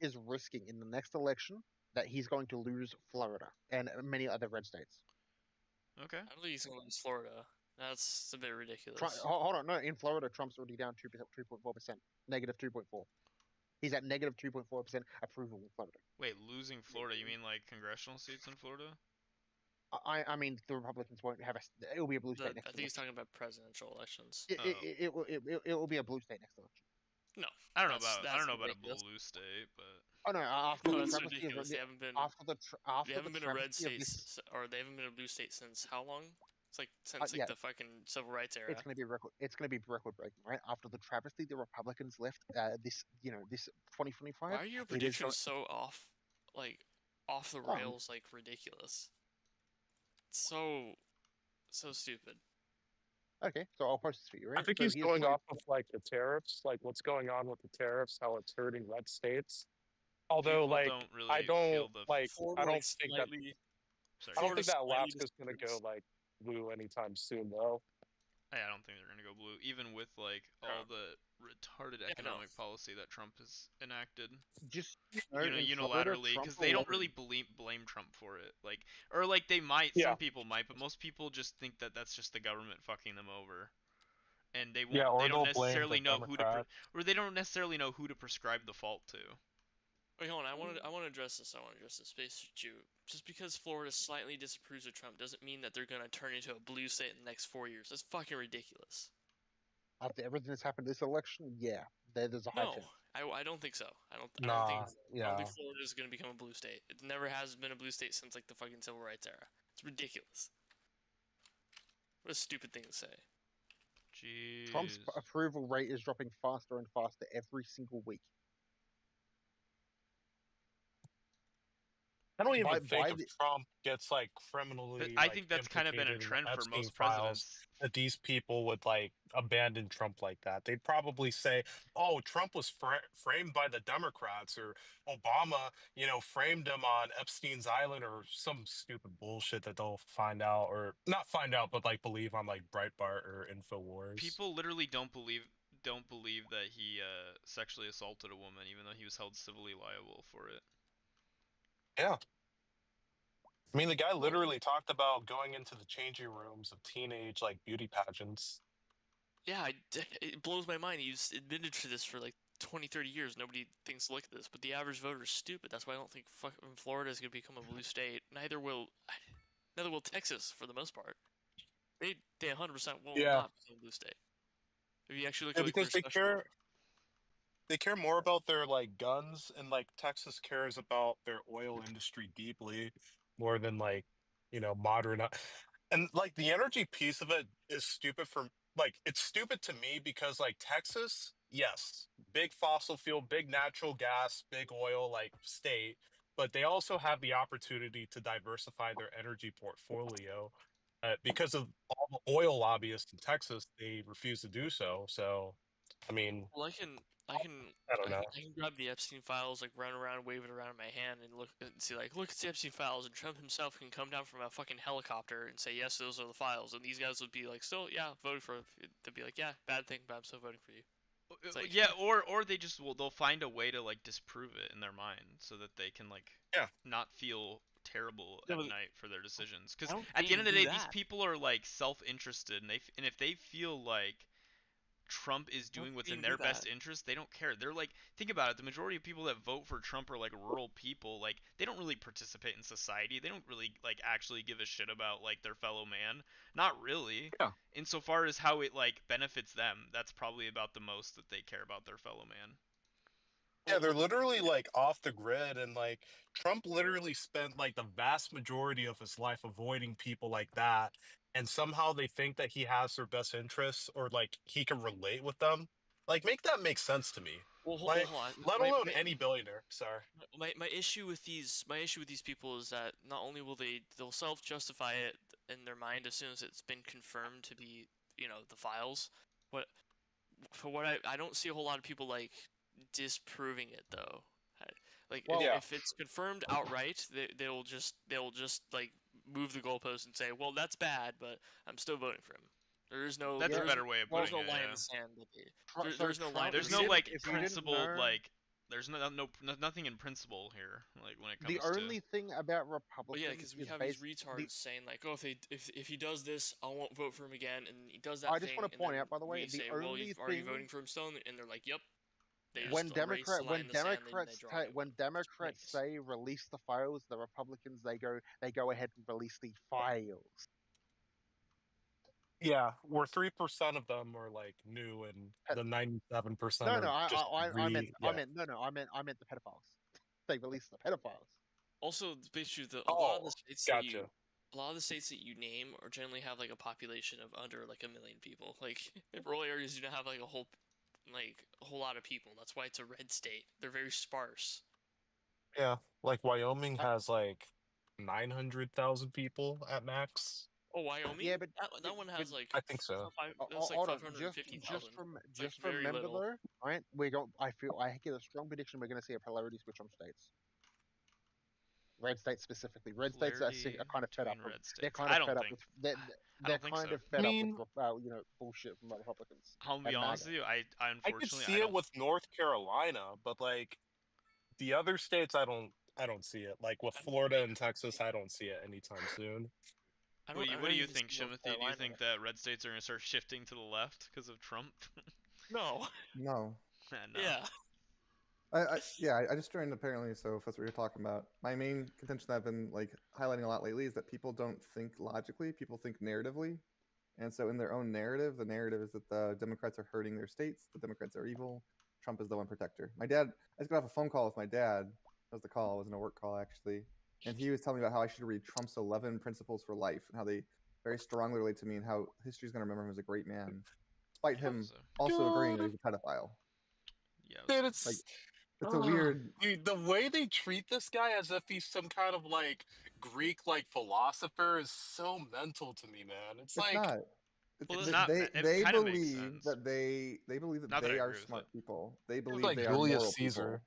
is risking in the next election that he's going to lose Florida and many other red states. Okay. I don't think he's going to lose Florida. That's a bit ridiculous. Hold on, no. In Florida, Trump's already down 2.4%, negative 2.4. He's at negative 2.4% approval in Florida. Wait, losing Florida? You mean like congressional seats in Florida? I mean, the Republicans won't have it will be a blue state next. I think he's talking about presidential elections. It will be a blue state next election. No, I don't know about a blue state, but oh no, after no, the that's ridiculous. They haven't been after they haven't the been a red travesty of state this, or they haven't been a blue state since how long? It's like since yeah. the fucking civil rights era. It's going to be record. It's going to be record breaking, right? After the travesty the Republicans left, this 2025. Why are your predictions so off, like off the rails, like ridiculous? It's so stupid. Okay, so I'll post this for you, right? I think so he's going off of like the tariffs, like what's going on with the tariffs, how it's hurting red states. Although, People like, don't really I don't feel the like, Florida, I don't like, think slightly, that. I don't think that Alaska's going to go like blue anytime soon, though. I don't think they're going to go blue, even with like all the retarded economic policy that Trump has enacted. Just unilaterally, because they don't really blame Trump for it. Like, or like they might, some people might, but most people just think that that's just the government fucking them over, and they won't. They don't necessarily know who to, or they don't necessarily know who to prescribe the fault to. Wait, hold on. I want to address this. I want to address this. Space Jew. Just because Florida slightly disapproves of Trump doesn't mean that they're gonna turn into a blue state in the next 4 years. That's fucking ridiculous. After everything that's happened this election, yeah, there's a high chance. I don't think so. I don't think Florida is gonna become a blue state. It never has been a blue state since like the fucking civil rights era. It's ridiculous. What a stupid thing to say. Jeez. Trump's approval rate is dropping faster and faster every single week. I don't even by think by if the Trump gets like criminally I like think that's kind of been a implicated in the trend for Epstein most files, presidents. that these people would like abandon Trump like that. They'd probably say, "Oh, Trump was framed by the Democrats," or Obama, framed him on Epstein's Island, or some stupid bullshit that they'll find out, or not find out, but like believe on like Breitbart or Infowars. People literally don't believe that he sexually assaulted a woman, even though he was held civilly liable for it. Yeah. I mean, the guy literally talked about going into the changing rooms of teenage like beauty pageants. Yeah, it blows my mind. He's admitted to this for like 20, 30 years. Nobody thinks to look at this, but the average voter is stupid. That's why I don't think fucking Florida is going to become a blue state. Neither will Texas for the most part. They 100% will Yeah. not become a blue state. If you actually look Yeah, at like their because they special care. They care more about their like guns, and like Texas cares about their oil industry deeply more than like modern. And like the energy piece of it is stupid for like it's stupid to me because like Texas, yes, big fossil fuel, big natural gas, big oil like state, but they also have the opportunity to diversify their energy portfolio. Because of all the oil lobbyists in Texas, they refuse to do so. So, I mean, Well, I can I don't know. I can grab the Epstein files, like run around, wave it around in my hand, and look and see like, look, it's the Epstein files, and Trump himself can come down from a fucking helicopter and say, yes, those are the files, and these guys would be like, still, yeah, voted for. They'd be like, yeah, bad thing, but I'm still voting for you. It's like, Yeah, or they'll find a way to like disprove it in their mind so that they can like not feel terrible Yeah, at but night for their decisions. Because I don't at the end think of the they day, do these that. people are like self-interested, and if they feel like Trump is I don't doing think what's they in even their do best that. interest, they don't care. They're like, think about it. The majority of people that vote for Trump are like rural people. Like, they don't really participate in society. They don't really like actually give a shit about like their fellow man. Not really. Yeah. Insofar as how it like benefits them, that's probably about the most that they care about their fellow man. Yeah, they're literally like off the grid, and like Trump literally spent like the vast majority of his life avoiding people like that, and somehow they think that he has their best interests, or like he can relate with them. Like, make that make sense to me. Well, Like, hold on. let alone any billionaire. Sorry. My issue with these people is that not only will they'll self justify it in their mind as soon as it's been confirmed to be the files, but for what I don't see a whole lot of people like disproving it though. Like if it's confirmed outright, they'll just like move the goalpost and say, well, that's bad, but I'm still voting for him. There's no That's a better way of putting it. line in Yeah. the sand. So There's no Trump, line. There's if no you like didn't- if you didn't principled know- like. There's nothing in principle here. Like when it comes The to. only thing about Well, Republicans yeah, because we is have these based retards saying like, oh, if he does this, I won't vote for him again, and he does that I thing. just want to and point then out, by the way, we the say, well, only are you thing voting for him still? And they're like, yep. They when just erase the line in the sand and they draw a new one. Democrats say release the files, the Republicans they go ahead and release the files. Yeah, where 3% of them are like new, and the 97% No, are no, just I meant the pedophiles. They released the pedophiles. Also, basically, a lot of the states gotcha. a lot of the states that you name are generally have like a population of under like 1 million people. Like in rural areas, you don't have like a whole lot of people. That's why it's a red state. They're very sparse. Yeah, like Wyoming has like 900,000 people at max. Oh, Wyoming? Yeah, but that one has like I think so. That's like Hold on, 550,000. just very remember little. though, right? I get a strong prediction we're going to see a polarity switch on states. Red states specifically. Red states are kind of fed up. They're kind of fed up with. They're kind of fed up with bullshit from Republicans. I'll be honest with you. I I could unfortunately see it with North Carolina, but like the other states, I don't see it. Like with Florida and Texas, I don't see it anytime soon. What do you think, Shimothy? Do you think that red states are going to start shifting to the left because of Trump? No. No. No. Yeah. I just joined apparently, so if that's what you're talking about. My main contention that I've been like highlighting a lot lately is that people don't think logically, people think narratively. And so in their own narrative, the narrative is that the Democrats are hurting their states, the Democrats are evil, Trump is the one protector. My dad, I just got off a phone call with my dad. That was the call, it wasn't a work call actually. And he was telling me about how I should read Trump's 11 Principles for Life and how they very strongly relate to me and how history's going to remember him as a great man, despite him also agreeing that he's a pedophile. Yeah, Dude, It's a weird. Dude, the way they treat this guy as if he's some kind of like Greek like philosopher is so mental to me, man. It's It's like not. Well, it's Th- not. They It they kind of makes believe sense. that they believe that Not that I they are agree with smart it. people. They it's believe like they are Julius moral Caesar. people.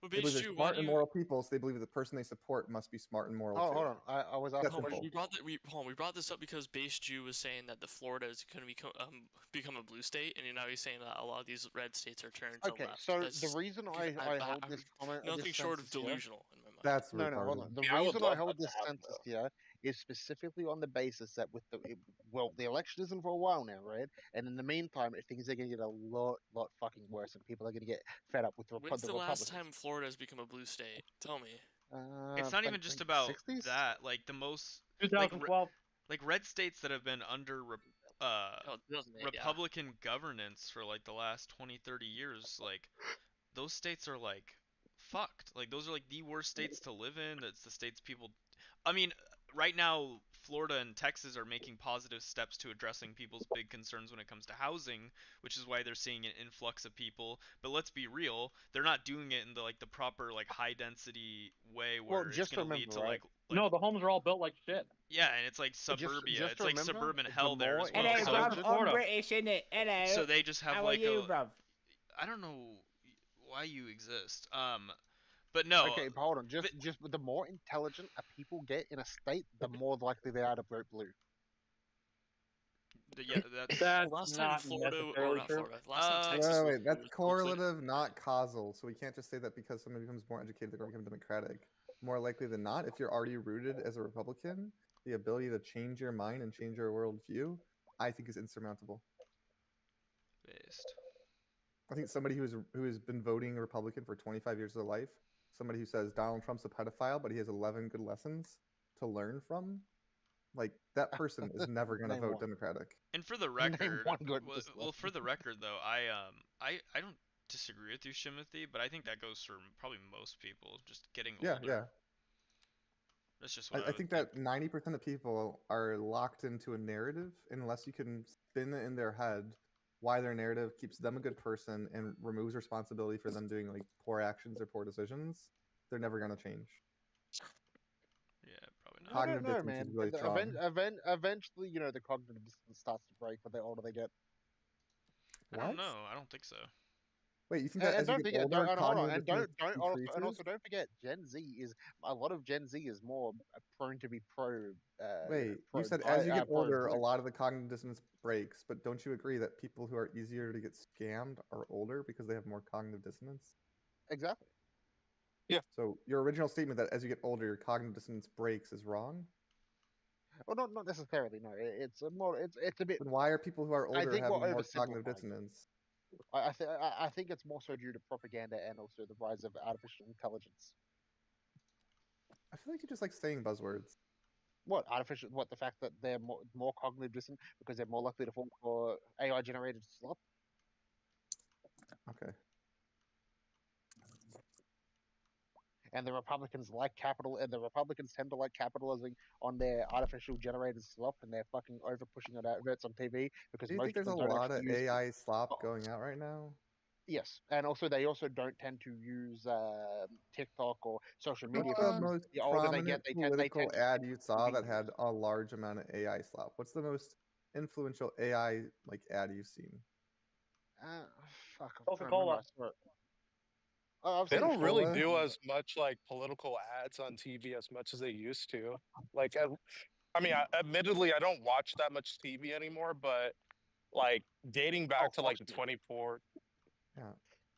But They believe they're Beastju, why smart do and you? moral people, so they believe the person they support must be smart and moral Hold too. on. I was That's asking. simple. We brought this up because Beastju was saying that the Florida is going to become a blue state, and now he's saying that a lot of these red states are turning to the Okay, left. so That's the reason I hold this comment, nothing this short of census here, delusional in my mind. That's no, hold retarded. on. The Yeah, I would reason I love hold that to this happen, census though. here is specifically on the basis that well, the election isn't for a while now, right? And in the meantime, things are going to get a lot fucking worse, and people are going to get fed up with When's the the last Republicans. time Florida has become a blue state? Tell me. It's not even just about 60s? that. Like the most 2012. like red states that have been under Oh, 2008, yeah. Republican governance for like the last 20, 30 years, like those states are like fucked. Like those are like the worst states to live in. That's the states people. I mean, right now Florida and Texas are making positive steps to addressing people's big concerns when it comes to housing, which is why they're seeing an influx of people. But let's be real, they're not doing it in the like the proper like high density way where it's just going to lead remember, to right? No, the homes are all built like shit. yeah, and it's like suburbia. just It's like remember, suburban the hell there more as well. Hello, So, bruv. I'm British, innit? Hello. so they just have How like are you, a bruv? I don't know why you exist. But no. Okay, but hold on. Just the more intelligent a people get in a state, the more likely they are to vote blue. Yeah, that's That's last time not Florida or necessarily not true. Florida. Last time Texas Wait, was wait, that's blue. correlative, not causal. So we can't just say that because somebody becomes more educated, they're going to become democratic. More likely than not, if you're already rooted as a Republican, the ability to change your mind and change your worldview, I think is insurmountable. based. I think somebody who has been voting Republican for 25 years of their life, somebody who says Donald Trump's a pedophile, but he has 11 good lessons to learn from, like that person is never going to Name vote one. Democratic. And for the Name record, one good well, for the record though, I don't disagree with you, Shimothy, but I think that goes for probably most people just getting Yeah, older. yeah. That's just what I I would think that 90% of people are locked into a narrative unless you can spin it in their head why their narrative keeps them a good person and removes responsibility for them doing like poor actions or poor decisions. They're never going to change. Yeah, probably not. I don't Cognitive know, distance man. is really strong. Eventually, the cognitive distance starts to break the older they get. I don't know. I don't think so. Wait, you think that And as you don't get forget, older, hold on, cognitive and distance also decreases? don't forget, Gen Z is a lot of Gen Z is more prone to be pro. Wait, pro you said as you get pro older, a blue. lot of the cognitive dissonance breaks, but don't you agree that people who are easier to get scammed are older because they have more cognitive dissonance? Exactly. Yeah. So your original statement that as you get older, your cognitive dissonance breaks is wrong? Well, not necessarily. No, it's a more. It's a bit. Then why are people who are I older think we're having more cognitive oversimplifying. dissonance? I think it's more so due to propaganda and also the rise of artificial intelligence. I feel like you just like saying buzzwords. What artificial? What the fact that they're more cognitive dissonant because they're more likely to fall for AI generated slop. Okay. And the Republicans like capital, and the Republicans tend to like capitalizing on their artificial generated slop, and they're fucking over pushing it adverts on TV because Do you most think there's a people don't lot of actually use. AI slop going out right now? Yes, and also they also don't tend to use TikTok or social media. What's the Because most the older they prominent get, they political tend to ad you saw TV that news. had a large amount of AI slop? What's the most influential AI like ad you've seen? Fuck, I'm trying to Coca-Cola. remember. I saw it. I've They seen don't really Cola. do as much like political ads on TV as much as they used to. Like, I mean, admittedly, I don't watch that much TV anymore, but like dating back to like the 24. Yeah.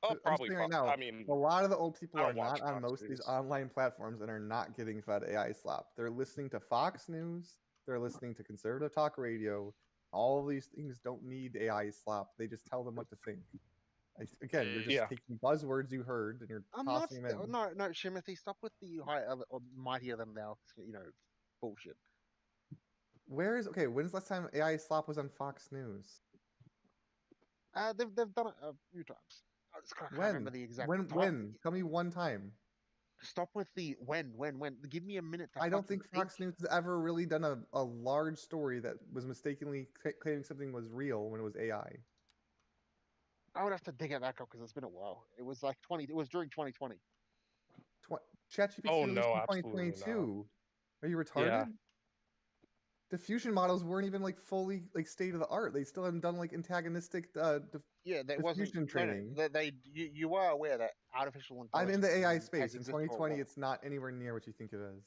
Oh, I'm probably. saying right now, I mean, a lot of the old people I are don't watch not on Fox most of these News. online platforms and are not getting fed AI slop. They're listening to Fox News. They're listening to conservative talk radio. All of these things don't need AI slop. They just tell them what to think. Again, you're just Yeah. taking buzzwords you heard and you're I'm not. tossing them in. No, Shimothy, stop with the high or mightier than thou. Bullshit. When's the last time AI slop was on Fox News? They've done it a few times. I just can't remember the exact time. When? Tell me one time. Stop with the when. Give me a minute to I don't think fucking Fox News has ever really done a large story that was mistakenly claiming something was real when it was AI. I would have to dig it back up because it's been a while. It was like 20. It was during 2020. ChatGPT Oh released no, in absolutely not. 2022. Are you Yeah. retarded? Diffusion models weren't even like fully like state of the art. They still hadn't done like antagonistic Yeah, that wasn't. diffusion training. No, you are aware that artificial I'm intelligence in the AI has space. In existed for a 2020, while. it's not anywhere near what you think it is.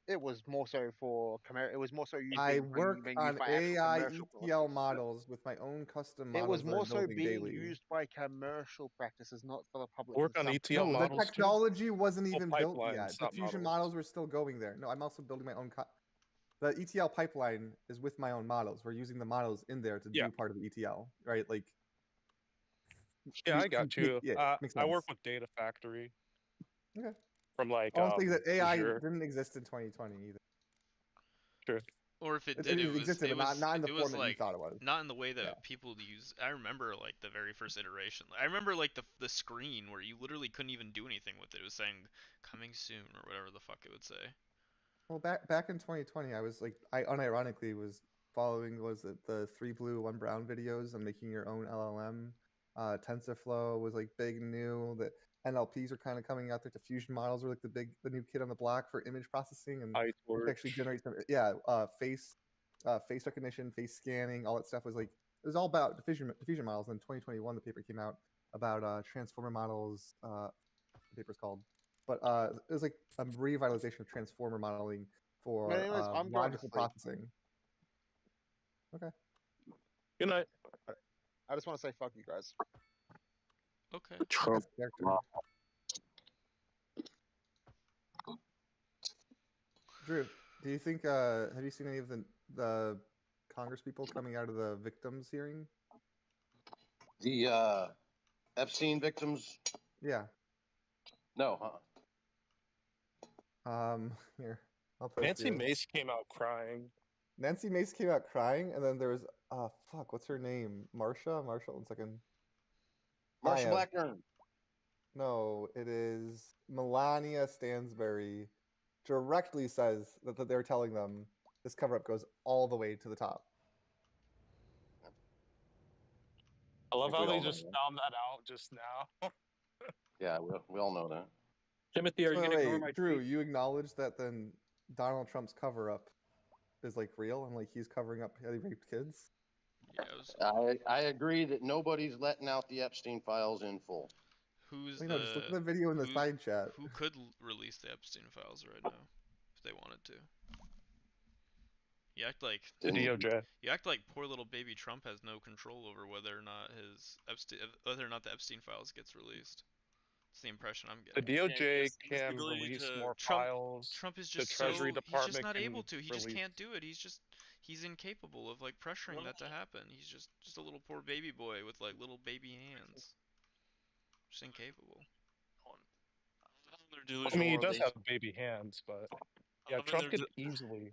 It was more so for it was more so used I being work used on by actual AI commercial ETL purposes. models with my own custom It was models that more I'm so building being daily. used by commercial practices, not for the public Work on consumption. ETL No, the models too. technology wasn't Oh, even built pipelines, yet. not Diffusion models. models were still going there. No, I'm also building my own. The ETL pipeline is with my own models. We're using the models in there to Yeah. do part of the ETL, right? Like, Yeah, I got you. Yeah, makes I sense. work with Data Factory. Okay. From like All I'm saying that AI Azure. didn't exist in 2020 either. True. Or if it It did, it was existed, it but was not in the it form was that you like thought it was. not in the way that Yeah. people use. I remember like the very first iteration. I remember like the screen where you literally couldn't even do anything with it. It was saying coming soon or whatever the fuck it would say. Well, back in 2020, I was like, I unironically was following the 3 blue 1 brown videos on making your own LLM. TensorFlow was like big and new. The NLPs are kind of coming out there. Diffusion models were like the new kid on the block for image processing, and you could actually generate some face recognition, face scanning, all that stuff was like it was all about diffusion models. And in 2021, the paper came out about transformer models. The paper's called, but it was like a revitalization of transformer modeling for Anyways, I'm going to logical sleep. processing. Okay. Good night. I just want to say fuck you guys. Okay. Trump. Drew, do you think have you seen any of the Congress people coming out of the victims hearing? The Epstein victims? Yeah. No, huh? Here, I'll post Nancy you. Mace came out crying. Nancy Mace came out crying, and then there was fuck, what's her name? Marsha, 1 second. Marsha Blackburn. No, it is Melania Stansbury. Directly says that they're telling them this cover-up goes all the way to the top. I love think how we they all know just that. found that out just now. Yeah, we all know that. Timothy, are you going to ignore my Drew, tweet? you acknowledge that then Donald Trump's cover-up is like real and like he's covering up how he raped kids? Yeah, I agree that nobody's letting out the Epstein files in full. Who's no, just look at the video in the side chat. Who could release the Epstein files right now if they wanted to? You act like the DOJ. You act like poor little baby Trump has no control over whether or not the Epstein files gets released. It's the impression I'm The getting. DOJ can release more files. Trump is the just Treasury he's Department just not can able to. He just release- can't do it. He's incapable of like pressuring that to happen. He's just a little poor baby boy with like little baby hands. Just incapable. I mean, he does have baby hands, but yeah, Trump could easily.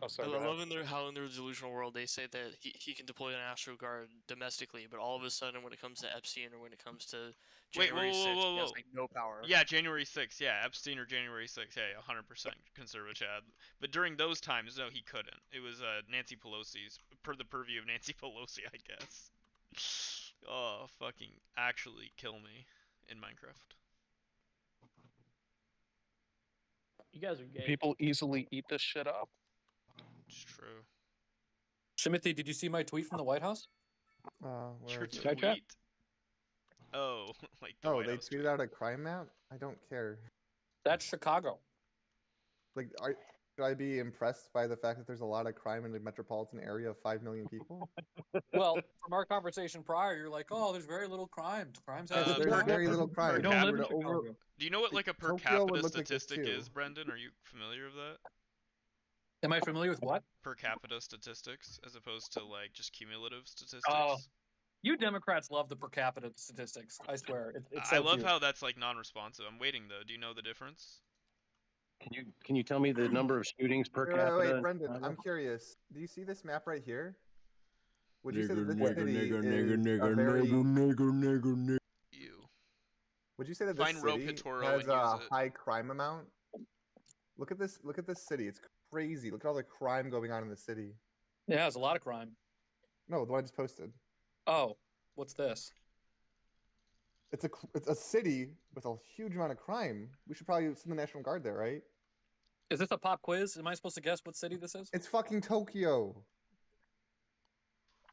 Oh, sorry. I Go ahead. love how in their delusional world they say that he can deploy an Astro Guard domestically, but all of a sudden when it comes to Epstein or when it comes to January 6th, he has like no power. Yeah, January 6th. Yeah, Epstein or January 6th. Yeah, 100% conservative Chad. But during those times, no, he couldn't. It was Nancy Pelosi's per the purview of Nancy Pelosi, I guess. Oh, fucking actually kill me in Minecraft. You guys are gay. People easily eat this shit up. It's true. Timothy, did you see my tweet from the White House? Your is it? tweet? Oh, like the White they House tweeted out a crime map? I don't care. That's Chicago. Like, should I be impressed by the fact that there's a lot of crime in a metropolitan area of 5 million people? Well, from our conversation prior, you're like, oh, there's very little crime. Crime's Yes, there's very little crime. You don't live in We're over- Chicago. Do you know what like a per Tokyo would capita look like this statistic too. is, Brendan? Are you familiar with that? Am I familiar with what? Per capita statistics, as opposed to like just cumulative statistics. Oh, you Democrats love the per capita statistics. I swear, it's so I love cute. how that's like non-responsive. I'm waiting though. Do you know the difference? Can you tell me the number of shootings per Wait, capita? Brendan, I'm curious. Do you see this map right here? Would you say that this city is a very... Would you say that this Find city Rocatoro has and a use it. high crime amount? Look at this city. It's crazy. Look at all the crime going on in the city. Yeah, there's a lot of crime. No, the one I just posted. Oh, What's this? It's a city with a huge amount of crime. We should probably send the National Guard there, right? Is this a pop quiz? Am I supposed to guess what city this is? It's fucking Tokyo.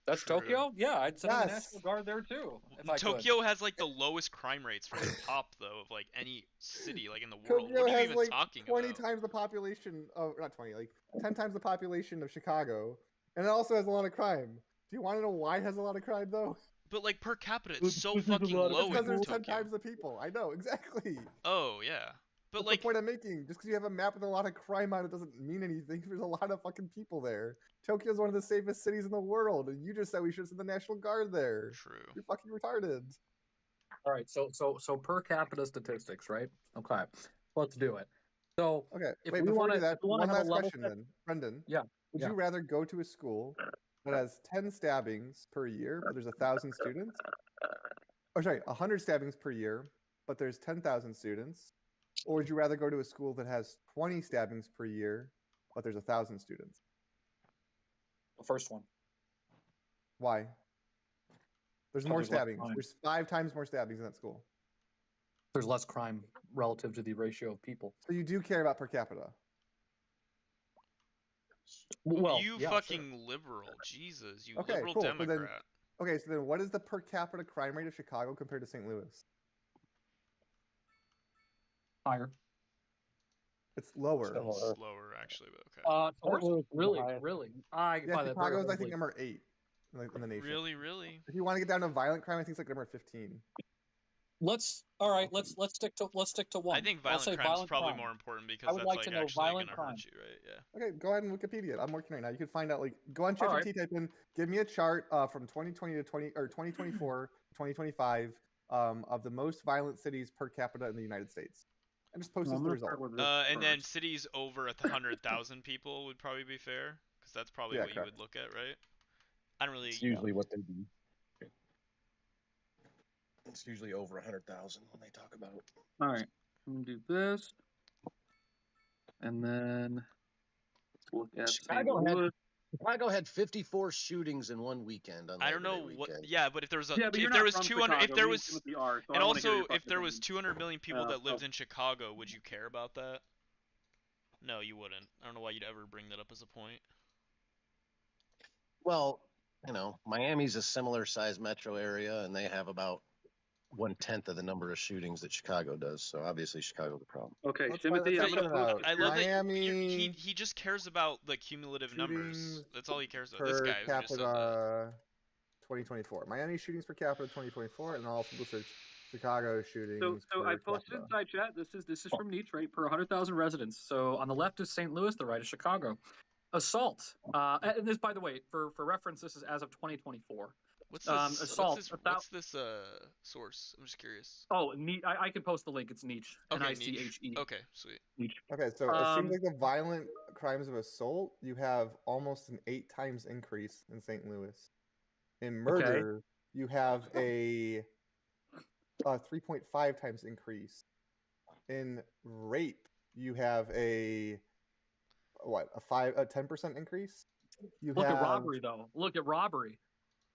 That's True. Tokyo? Yeah, I'd send in the Yes. National Guard there too. If I could. Tokyo has like the lowest crime rates for the pop though of like any city like in the world. Tokyo What are you has even like talking 20 about? times the population of, not 20, like 10 times the population of Chicago, and it also has a lot of crime. Do you want to know why it has a lot of crime though? But like per capita, it's so Because there's a fucking lot of low Because in there's Tokyo. 10 times the people. I know exactly. Oh yeah, but That's like the point I'm making. Just because you have a map with a lot of crime on it doesn't mean anything. There's a lot of fucking people there. Tokyo's one of the safest cities in the world, and you just said we should send the National Guard there. True. You're fucking retarded. All right, so per capita statistics, right? Okay, let's do it. So Okay, if wait, we before want we do to, that, one have a last level question set, then. Brendan, yeah, would yeah. you rather go to a school that has 10 stabbings per year, but there's 1,000 students? Oh, sorry, 100 stabbings per year, but there's 10,000 students? Or would you rather go to a school that has 20 stabbings per year, but there's 1,000 students? The first one. Why? There's more There's less stabbings. crime. There's 5 times more stabbings in that school. There's less crime relative to the ratio of people. So you do care about per capita. Well, you yeah, fucking sure. liberal, Jesus, you Okay, liberal cool. So Democrat. then, okay, so then what is the per capita crime rate of Chicago compared to St. Louis? Higher. It's lower. Slower actually, but okay. Really? I Yeah, find that very Chicago's I think ugly. number 8 in the nation. Really? If you want to get down to violent crime, I think it's like number 15. Let's stick to one. I think I'll violent say crime is probably crime. more important I because would that's like like to know actually violent gonna crime. hurt you, right? Yeah. Okay, go ahead and Wikipedia it. I'm working right now. You can find out, like, go on All ChatGPT, type in, give me a chart from 2020 to 2024, 2025 of the most violent cities per capita in the United States, and just post us the result. And then cities over 100,000 people would probably be fair because that's probably Yeah, what you correct. would look at, right? I don't really. It's usually what they do. It's usually over 100,000 when they talk about it. All right, I'm gonna do this, and then let's look at Chicago had 54 shootings in one weekend. On I don't Labor know Day what. weekend. Yeah, but if there was a, Yeah, but if you're there not was from 200, if Chicago, there we was, with the R, so and I wanna hear also your if there fucking was 200 million people that lived oh. in Chicago, would you care about that? No, you wouldn't. I don't know why you'd ever bring that up as a point. Well, you know, Miami's a similar size metro area, and they have about 1/10 of the number of shootings that Chicago does. So obviously, Chicago's the problem. Okay, Let's Timothy, find it out. I love that Miami he just cares about the cumulative numbers. shootings That's all he cares about. This per guy who just said that. capita 2024. Miami shootings per capita 2024, and also we'll search Chicago shootings. So per I posted capita. inside chat. This is from Nietzsche, right? Per 100,000 residents. So on the left is St. Louis, the right is Chicago. Assault. And this, by the way, for reference, this is as of 2024. What's this? Assault. What's this source? I'm just curious. Oh, I can post the link. It's Nietzsche. Okay, N-I-C-H-E. Okay, sweet. Nietzsche. Okay, so it seems like the violent crimes of assault, you have almost an 8 times increase in St. Louis. In murder, you have a 3.5 times increase. In rape, you have a 10% increase. Look at robbery, though. Look at robbery.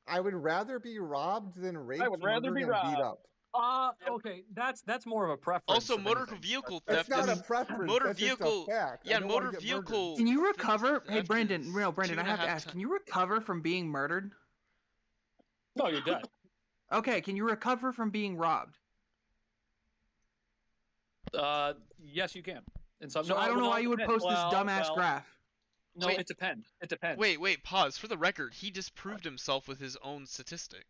I would rather be robbed than raped. I would rather be murdered, and beat robbed. up. Okay, that's more of a preference. Also, than motor anything. vehicle That's theft. not a preference. Motor that's just a vehicle. fact. I Yeah, don't wanna motor get vehicle. murdered. Can you recover? Hey, theft Brandon. is No, Brandon. I have to 2.5 ask. Can you recover from being murdered? No, you're dead. Okay. Can you recover from being robbed? Yes, you can. In some, So I don't know why you would post this dumbass graph. No, Wait. it depends. It depends. Wait, pause. For the record, he disproved himself with his own statistic.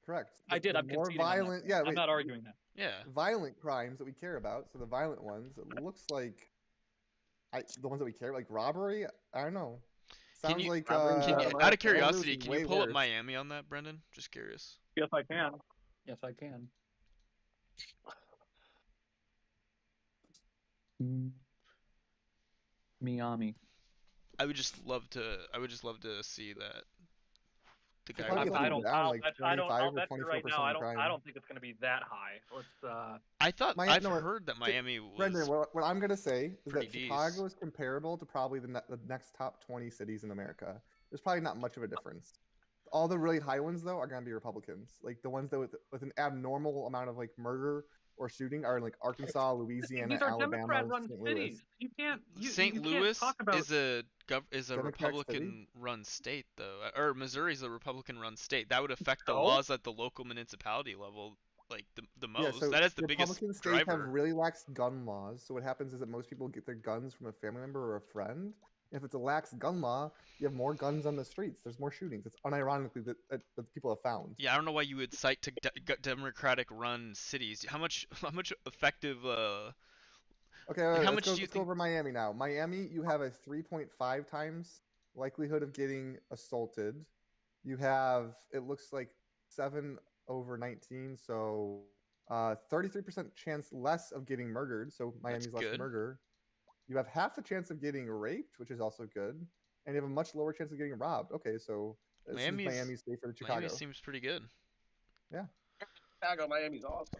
Correct. I did. The I'm more conceding on that. violent. Yeah, I'm wait, not arguing that. Yeah. violent crimes that we care about. So the violent ones. It looks like the ones that we care about, like robbery. I don't know. Sounds like out of curiosity, is can you way pull up worse. Miami on that, Brendan? Just curious. Yes, I can. Yes, I can. Miami. I would just love to see that. The guy. Probably I don't. down like I'll 25 or bet you right 24% now. crime. I don't think it's going to be that high. Let's. I thought Miami- I've no, heard that Miami was. Brendan, what I'm gonna say is pretty that decent. Chicago is comparable to probably the next top 20 cities in America. There's probably not much of a difference. All the really high ones though are gonna be Republicans. Like the ones that with an abnormal amount of like murder or shooting are in like Arkansas, Louisiana, These are Alabama, Democrat-run St. cities. Louis. You can't. St. You Louis can't talk about. is a Democratic city? Republican-run state, though, or Missouri's a Republican-run state. That would affect the So? laws at the local municipality level, like the Yeah, most. so That is the biggest Republican states have driver. really lax gun laws. So what happens is that most people get their guns from a family member or a friend. If it's a lax gun law, you have more guns on the streets. There's more shootings. It's unironically that people have found. Yeah, I don't know why you would cite to Democratic-run cities. How much effective Okay, like, how let's much do you go think? over Miami now. Miami, you have a 3.5 times likelihood of getting assaulted. You have, it looks like 7 over 19, so 33% chance less of getting murdered. So Miami's less good. murder. You have half the chance of getting raped, which is also good, and you have a much lower chance of getting robbed. Okay, so this is Miami's safer than Chicago. Miami seems pretty good. Yeah. Chicago, Miami's awesome.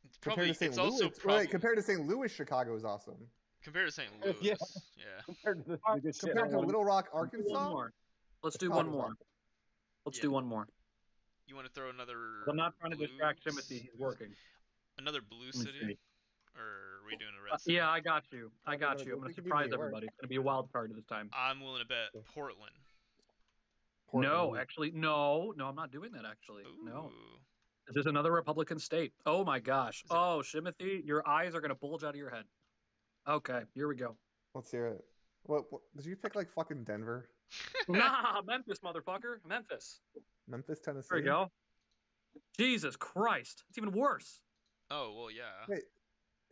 It's probably compared to St. it's Louis, also probably compared to St. Louis, Chicago is awesome. compared to St. Louis. Yeah. Yeah. Compared to Compared to Little Rock, Arkansas. Let's do one more. Let's do one more. You want to throw another? I'm not trying to blue distract Timothy. He's working. Another blue Let me city, see. or are we doing a red city? Yeah, I got you. I got you. I'm we gonna could do surprise New York. everybody. It's gonna be a wild card this time. I'm willing to bet Portland. No, actually, no, I'm not doing that. Actually, no. This is another Republican state. Oh my gosh. Oh, Shimothy, your eyes are gonna bulge out of your head. Okay, here we go. Let's hear it. What did you pick? Like fucking Denver, Nah, Memphis, motherfucker. Memphis. Memphis, Tennessee. There you go. Jesus Christ, it's even worse. Oh well, yeah. Wait,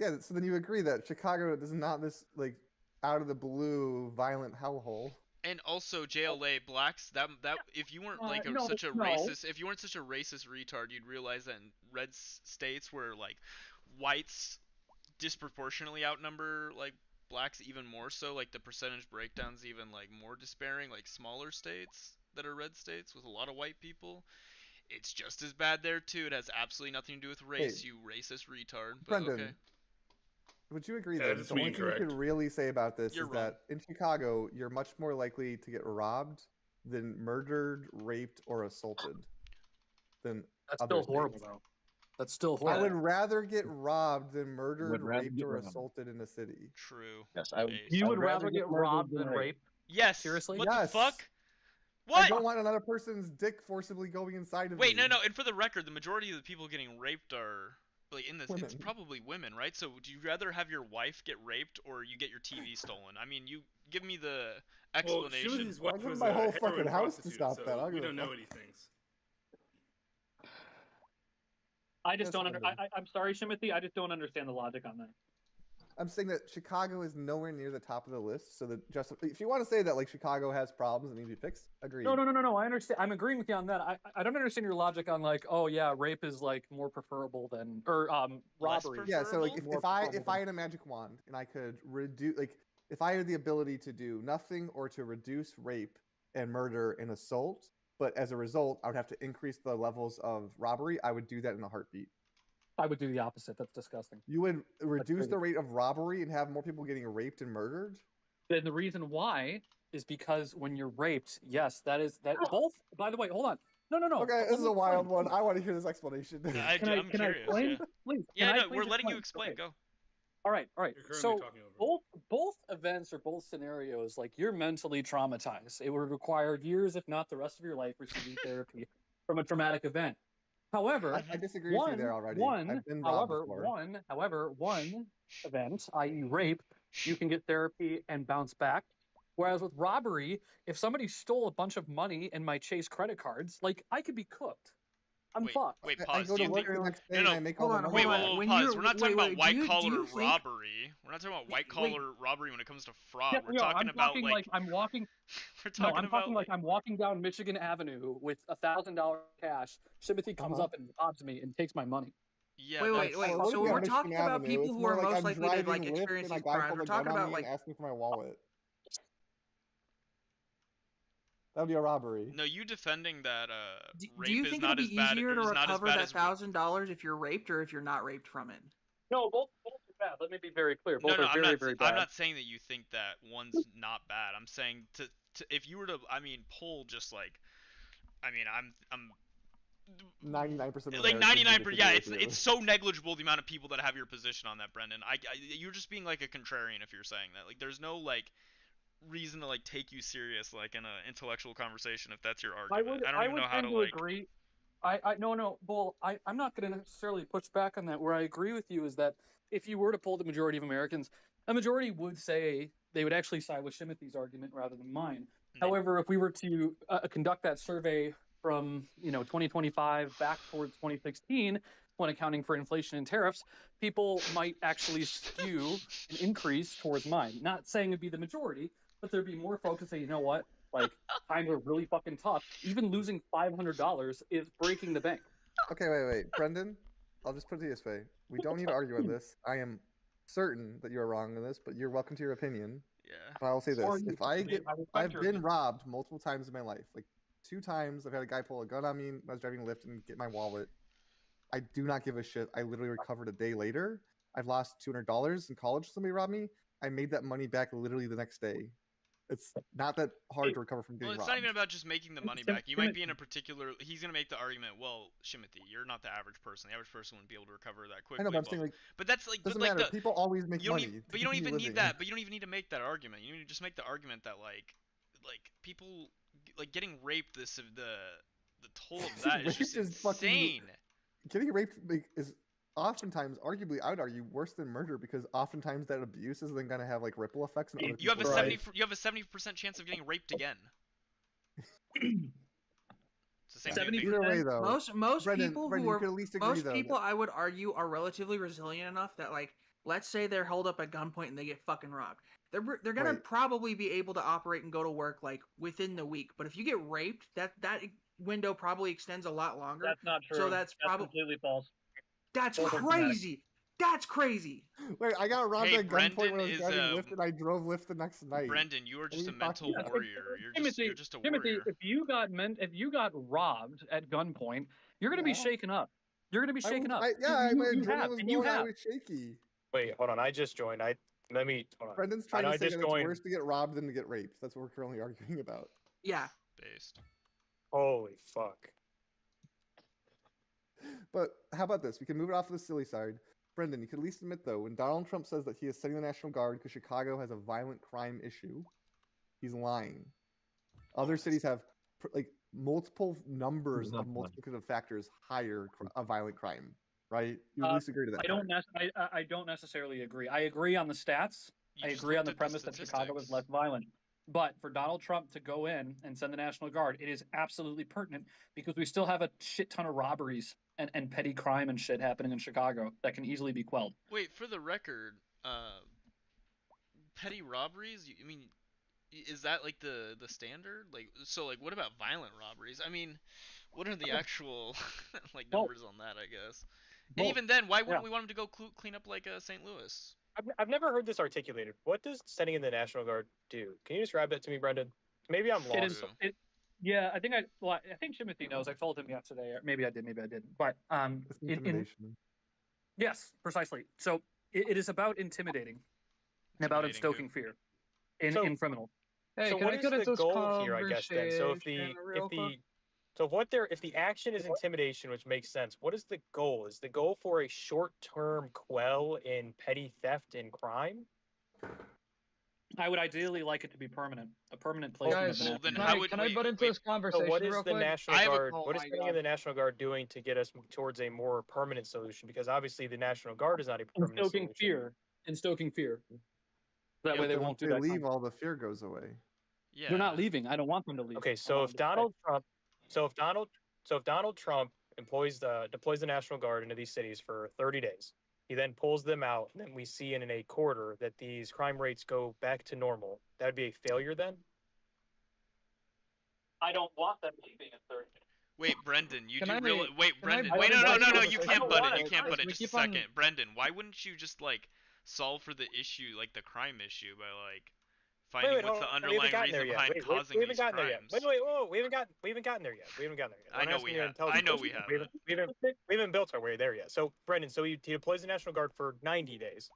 yeah. So then you agree that Chicago is not this like out of the blue violent hellhole. And also JLA blacks that if you weren't like such a racist retard, you'd realize that in red states where like whites disproportionately outnumber like blacks even more so, like the percentage breakdown's even like more despairing, like smaller states that are red states with a lot of white people. It's just as bad there too. It has absolutely nothing to do with race, Hey, you racist retard. But Brendan, okay. would you agree Yeah, that just the be only thing you incorrect. could really say about this You're is wrong. that in Chicago, you're much more likely to get robbed than murdered, raped, or assaulted than That's other still horrible, states. though. That's still I horrible. would rather get robbed than murdered, rather raped, get or robbed. assaulted in a city. True. Yes, I would. You I'd would rather get murdered robbed than raped? Yes. Seriously? What Yes. the fuck? I What? don't want another person's dick forcibly going inside of Wait, me. no. And for the record, the majority of the people getting raped are like in this. It's Women. probably women, right? So, do you rather have your wife get raped or you get your TV stolen? I mean, you give me the Well, explanation. Shimity's I'll wife give was my a whole heroin fucking house to prostitute, stop so that. I don't we give a don't know fuck. any things. I just That's don't I'm sorry, Shimothy. I just don't understand the logic on that. I'm saying that Chicago is nowhere near the top of the list. So that just if you want to say that like Chicago has problems that need to be fixed, agreed. No. I understand. I'm agreeing with you on that. I don't understand your logic on like, oh yeah, rape is like more preferable than robbery. Yeah, so like More if I preferable had a magic wand and I could reduce like if I had the ability to do nothing or to reduce rape and murder and assault, but as a result I would have to increase the levels of robbery, I would do that in a heartbeat. I would do the opposite. That's disgusting. You would reduce crazy. the rate of robbery and have more people getting raped and murdered? Then the reason why is because when you're raped, yes, that both. By the way, hold on. No. Okay, this is a wild one. I want to hear this explanation. Can I explain? Yeah. Please. Yeah, Can I no, please we're letting you explain? explain. Okay. Go. All right. You're currently So talking over. both events or both scenarios, like you're mentally traumatized. It would require years, if not the rest of your life, receiving therapy from a traumatic event. However, I disagree with you there already. I've been robbed before. However, one event, i.e., rape, you can get therapy and bounce back. Whereas with robbery, if somebody stole a bunch of money in my Chase credit cards, like I could be cooked. I'm fucked. Wait, I pause. go Do to you work think? the next day No, and I make all hold the on, money. Wait, hold on. When pause. you're- We're not talking wait, about white do you collar think- robbery. We're not talking about white collar robbery when it comes to fraud. We're No, talking I'm about talking like I'm walking. we're No, talking I'm about talking like I'm walking down Michigan Avenue with $1,000 cash. Timothy comes up and robs me and takes my money. yeah. Wait. It So wouldn't be we're on Michigan talking about Avenue. people It's who more are like most I'm likely to like driving Lyft experience and a these guy crimes. pulled We're a gun talking on about me like and asked me for my wallet. That would be a robbery. No, you defending that rape do you is think not it'll as be bad. easier to Is not as recover bad that as $1,000 if you're raped or if you're not raped from it? No, both are bad. Let me be very clear. No, Both no, are very, very bad. I'm not saying that you think that one's not bad. I'm saying to if you were to, I mean, pull just like I mean, I'm 99% of like Americans 99%. disagree Yeah, with you. it's so negligible the amount of people that have your position on that, Brendan. You're just being like a contrarian if you're saying that. Like, there's no like reason to like take you serious like in an intellectual conversation if that's your argument. I don't even know how tend to to like. agree. No, Bull, I'm not going to necessarily push back on that. Where I agree with you is that if you were to poll the majority of Americans, a majority would say they would actually side with Shimothy's argument rather than mine. However, if we were to conduct that survey from 2025 back towards 2016, when accounting for inflation and tariffs, people might actually skew an increase towards mine. Not saying it'd be the majority, but there'd be more folks that say, you know what, like times are really fucking tough. Even losing $500 is breaking the bank. Okay, wait, Brendan. I'll just put it this way: we don't need to argue on this. I am certain that you are wrong on this, but you're welcome to your opinion. Yeah. But I'll say this: if respect I've your been opinion. robbed multiple times in my life. Like 2 times, I've had a guy pull a gun on me when I was driving a Lyft and get my wallet. I do not give a shit. I literally recovered a day later. I've lost $200 in college. Somebody robbed me. I made that money back literally the next day. It's not that hard to recover from getting Well, it's robbed. not even about just making the money back. You might be in a particular. He's gonna make the argument. Well, Shimothy, you're not the average person. The average person wouldn't be able to recover that quickly. I know, but I'm saying like, but that's like, doesn't but like matter. People always make you don't money. Even, to but you don't continue even need living. that. But you don't even need to make that argument. You need to just make the argument that like people like getting raped. The toll of that is just insane. Getting raped is oftentimes, arguably, I would argue, worse than murder because oftentimes that abuse is then gonna have like ripple effects. In other You have a people's lives. you have a 70% chance of getting raped again. It's the same thing. Either way, though, Most Brendan, people Brendan, who you are could at least agree, most though, people that- I would argue are relatively resilient enough that like let's say they're held up at gunpoint and they get fucking robbed. They're gonna Wait. probably be able to operate and go to work like within the week. But if you get raped, that window probably extends a lot longer. That's not true. So that's probably completely false. that's Both are dramatic. crazy. That's crazy. Wait, I got robbed Hey, at gunpoint Brendan when I was is, driving Lyft, and I drove Lyft the next night. Brendan, you are What just are a you mental talking about? warrior. You're just a Timothy, warrior. if you got robbed at gunpoint, you're gonna be Yeah. shaken up. You're gonna be shaken up. My You adrenaline have, was and you going. I have. was shaky. Wait, hold on. I just joined. Let me. Hold on. Brendan's I trying know to I say just that it's joined. worse to get robbed than to get raped. That's what we're currently arguing about. Yeah. Based. Holy fuck. But how about this? We can move it off of the silly side. Brendan, you could at least admit, though, when Donald Trump says that he is sending the National Guard because Chicago has a violent crime issue, he's lying. Other cities have like multiple numbers of multiplicative factors higher of violent crime, right? You at least agree to that. I don't necessarily agree. I agree on the stats. I agree on the premise that Chicago is less violent. But for Donald Trump to go in and send the National Guard, it is absolutely pertinent because we still have a shit ton of robberies and petty crime and shit happening in Chicago that can easily be quelled. Wait, for the record, petty robberies? I mean, is that like the standard? Like, so like, what about violent robberies? I mean, what are the actual like numbers on that? I guess. And even then, why wouldn't we want him to go clean up like St. Louis? I've never heard this articulated. What does sending in the National Guard do? Can you describe that to me, Brendan? Maybe I'm lost. I think Timothy knows. I told him yesterday. Or maybe I did. Maybe I didn't. But intimidation. Yes, precisely. So it is about intimidating and about instoking fear in criminals. Hey, so what is the goal here? I guess then. So if the action is intimidation, which makes sense, what is the goal? Is the goal for a short-term quell in petty theft and crime? I would ideally like it to be permanent, a permanent placement. Guys, of the then National can Guard. I butt into this conversation? So what is the National Guard? What is sending in the National Guard doing to get us towards a more permanent solution? Because obviously the National Guard is not a permanent Instoking solution. fear. Instoking fear. That way they won't do They that. leave, all the fear goes away. Yeah. They're not leaving. I don't want them to leave. Okay, so if Donald Trump deploys the National Guard into these cities for 30 days, he then pulls them out, and then we see in a quarter that these crime rates go back to normal. That would be a failure then? I don't want them leaving in 30 days. Wait, Brendan, you Can do I- really wait, can I Brendan. butt Wait, in no, this you conversation? can't I butt don't it. You want can't it. butt it. We Just a keep on- second, Brendan. Why wouldn't you just like solve for the issue, like the crime issue, by like finding what's the underlying reason behind causing we these haven't gotten there yet. crimes? Whoa, we haven't gotten there yet. I know we have. I know we have. We haven't built our way there yet. So, Brendan, he deploys the National Guard for 90 days.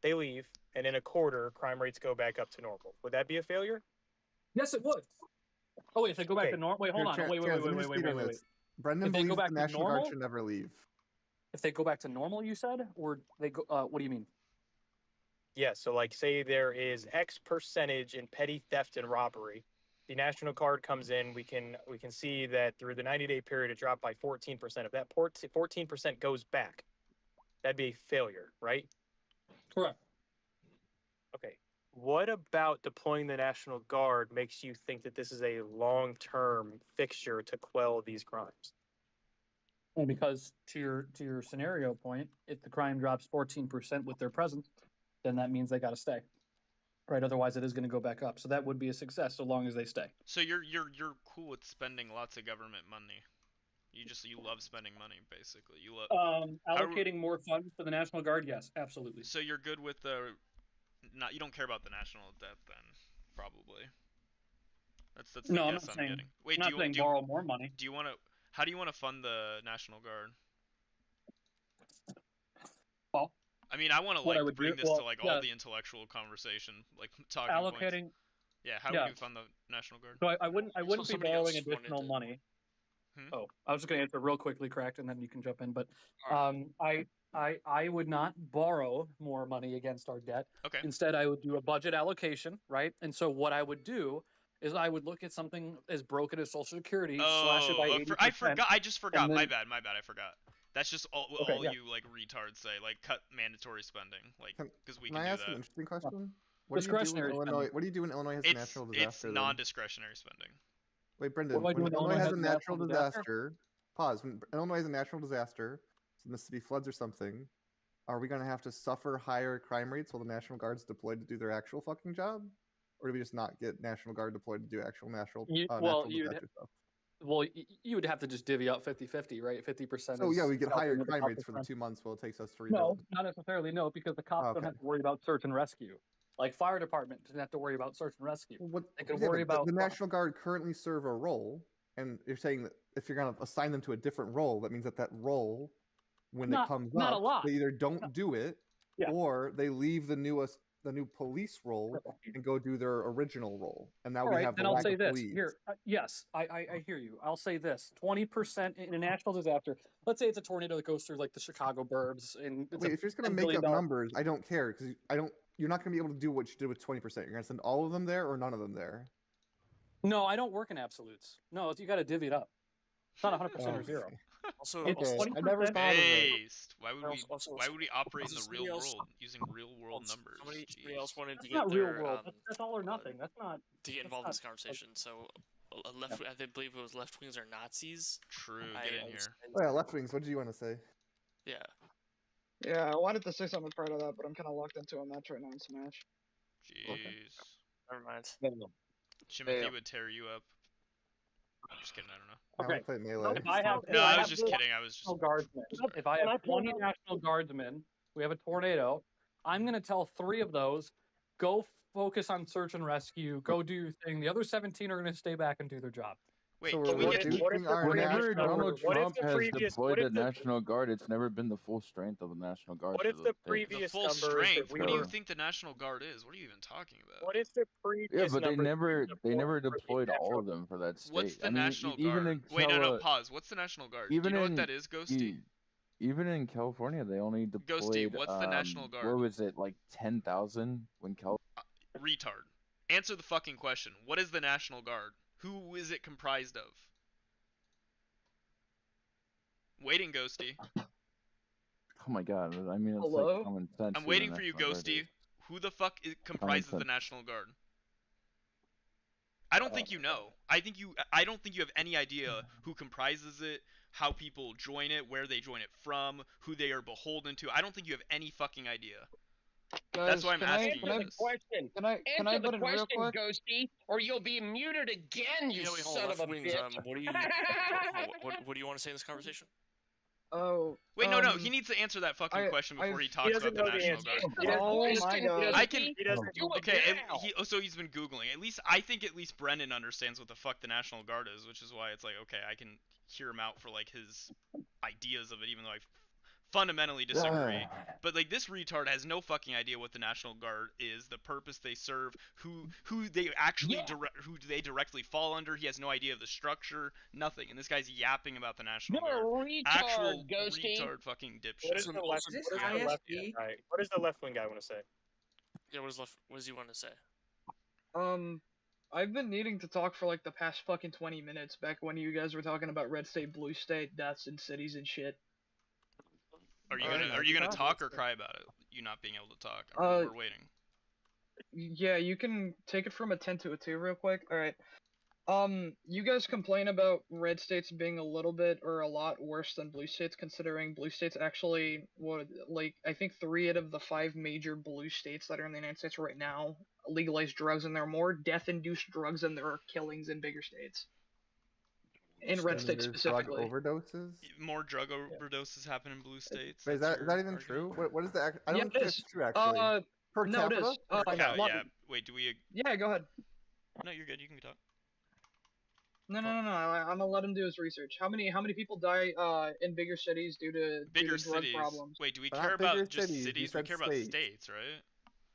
They leave, and in a quarter, crime rates go back up to normal. Would that be a failure? Yes, it would. Oh wait, if they go back Okay. to normal. Wait, hold on. Wait, Terrence, let me just speed on this. Brendan If they go believes the back to National Guard normal, should never leave. if they go back to normal, you said, or they go? What do you mean? Yeah, so like say there is X percentage in petty theft and robbery. The National Guard comes in, we can see that through the 90-day period it dropped by 14%. If that 14% goes back, that'd be a failure, right? Correct. Okay. What about deploying the National Guard makes you think that this is a long-term fixture to quell these crimes? Well, because to your scenario point, if the crime drops 14% with their presence, then that means they got to stay, right? Otherwise, it is going to go back up. So that would be a success so long as they stay. So you're cool with spending lots of government money. You love spending money, basically. You love allocating more funds to the National Guard. Yes, absolutely. So you're good with the you don't care about the national debt then, probably. That's the No, I'm guess not I'm saying. getting. Wait, I'm not saying borrow more money. Do you want to? How do you want to fund the National Guard? Well, I mean, I want to what I like would bring do- this well, to like yeah. all the intellectual conversation, like talking Allocating. points. Yeah, how yeah. would you fund the National Guard? So I wouldn't be somebody borrowing else wanted additional to- money. Hmm? Oh, I was just going to answer real quickly, correct, and then you can jump in. But I would not borrow more money against our debt. Okay. Instead, I would do a budget allocation, right? And so what I would do is I would look at something as broken as Social Security, slash it by 80%. I forgot. I just forgot. then- My bad. I forgot. That's just all yeah. you like retards say. Like cut mandatory spending, like because we Can can I do ask that. an interesting question? What do you do Discretionary in Illinois? spending. What do you do when Illinois has a natural It's disaster? then? non-discretionary spending. Wait, Brendan. What do I do When when Illinois has a natural disaster, pause. When Illinois has a natural disaster, so Mississippi floods or something, are we going to have to suffer higher crime rates while the National Guard's deployed to do their actual fucking job? Or do we just not get National Guard deployed to do actual natural disaster stuff? Well, you would have to just divvy up 50-50, right? 50%. So yeah, we get higher helping with crime rates cops' for the crime. 2 months while it takes us to No, rebuild. not necessarily. No, because the cops don't Okay. have to worry about search and rescue. Like fire department doesn't have to worry about search and rescue. They can Yeah, worry but about the National Guard currently serve a role, and you're saying that if you're going to assign them to a different role, that means that role, when it comes not a up, lot. they either don't do it, or they leave the new police role and go do their original role. And now All we right, have the then I'll lack say of this. police. Here, yes, I hear you. I'll say this: 20% in a national disaster. Let's say it's a tornado that goes through like the Chicago burbs, and it's Wait, if you're just going to make up numbers, I don't care because you're not going to be able to do what you did with 20%. You're going to send all of them there or none of them there. No, I don't work in absolutes. No, you got to divvy it up. It's not 100% or zero. Also, It's I 20%. Based. Why would we? Also- Why would we operate in the somebody real else- world using real world numbers? Somebody Jeez. else wanted to That's get not real their, world. That's all or nothing. That's not. to get that's involved in not- this conversation. So, I believe it was left wings or Nazis. True. I- Get in I here. was- Oh yeah, left wings. What did you want to say? Yeah. Yeah, I wanted to say something part of that, but I'm kind of locked into a match right now in Smash. Jeez. Never mind. Timothy would tear you up. Just kidding. I don't know. Okay. Play melee. If I have, No, I was just kidding. I was just. National Guardsmen. If I have 20 National Guardsmen, we have a tornado. I'm going to tell 3 of those, go focus on search and rescue. Go do your thing. The other 17 are going to stay back and do their job. Wait, So can we get reducing our Whenever national- Donald what if Trump the has previous- deployed what if the the- National Guard, it's never been the full strength of the National Guard. What to if the thing. previous full numbers that strength? we What do you were? think the National Guard is? What are you even talking about? What if the previous Yeah, but they numbers never for the deployed all Metro- of them for that state. What's the I mean, National even Guard? in Wait, no, pause. What's the National Guard? Do Even you know in, what that is, Ghosty? Even in California, they only deployed. Ghosty, what's the National Guard? What was it, like 10,000 when Cal? Retard. Answer the fucking question. What is the National Guard? Who is it comprised of? Waiting, Ghosty. Oh my god! I mean, it's Hello? like common sense. I'm who waiting the for you, National Guard Ghosty. is. Who the fuck comprises the sense. National Guard? I don't think you know. I don't think you have any idea who comprises it, how people join it, where they join it from, who they are beholden to. I don't think you have any fucking idea. That's Guys, why I'm can asking I, you can I, this. Question. can I Answer butt the in real question, quick? Ghosty, or you'll be muted again, you Yeah, wait, hold son on. of a Left wings. bitch. What do you? What do you want to say in this conversation? Oh. Wait, no. He needs to answer that fucking question before he talks about the National Guard. Oh my god. I can. He doesn't do it Okay, now. so he's been googling. I think at least Brendan understands what the fuck the National Guard is, which is why it's like, okay, I can hear him out for like his ideas of it, even though I fundamentally disagree. But like this retard has no fucking idea what the National Guard is, the purpose they serve, who they actually who they directly fall under. He has no idea of the structure, nothing. And this guy's yapping about the National Guard. retard, Actual Ghosty. retard fucking dipshit. What is the left? What does the left wing guy want to say? Yeah, what does he want to say? I've been needing to talk for like the past fucking 20 minutes back when you guys were talking about red state, blue state, deaths in cities and shit. Are you gonna talk or cry about it? You not being able to talk. We're waiting. Yeah, you can take it from a 10 to a 2 real quick. All right. You guys complain about red states being a little bit or a lot worse than blue states, considering blue states actually I think 3 out of the 5 major blue states that are in the United States right now legalize drugs, and there are more death-induced drugs than there are killings in bigger states. In red states specifically. Drug overdoses? More drug overdoses happen in blue states. Wait, is that even true? What is the? I don't think it's it's true actually. Per no, capita? it is. Yeah. Wait, do we? Yeah, go ahead. No, you're good. You can talk. No. I'm gonna let him do his research. How many people die in bigger cities due to drug problems? Wait, do we care about just cities? We care about states, right?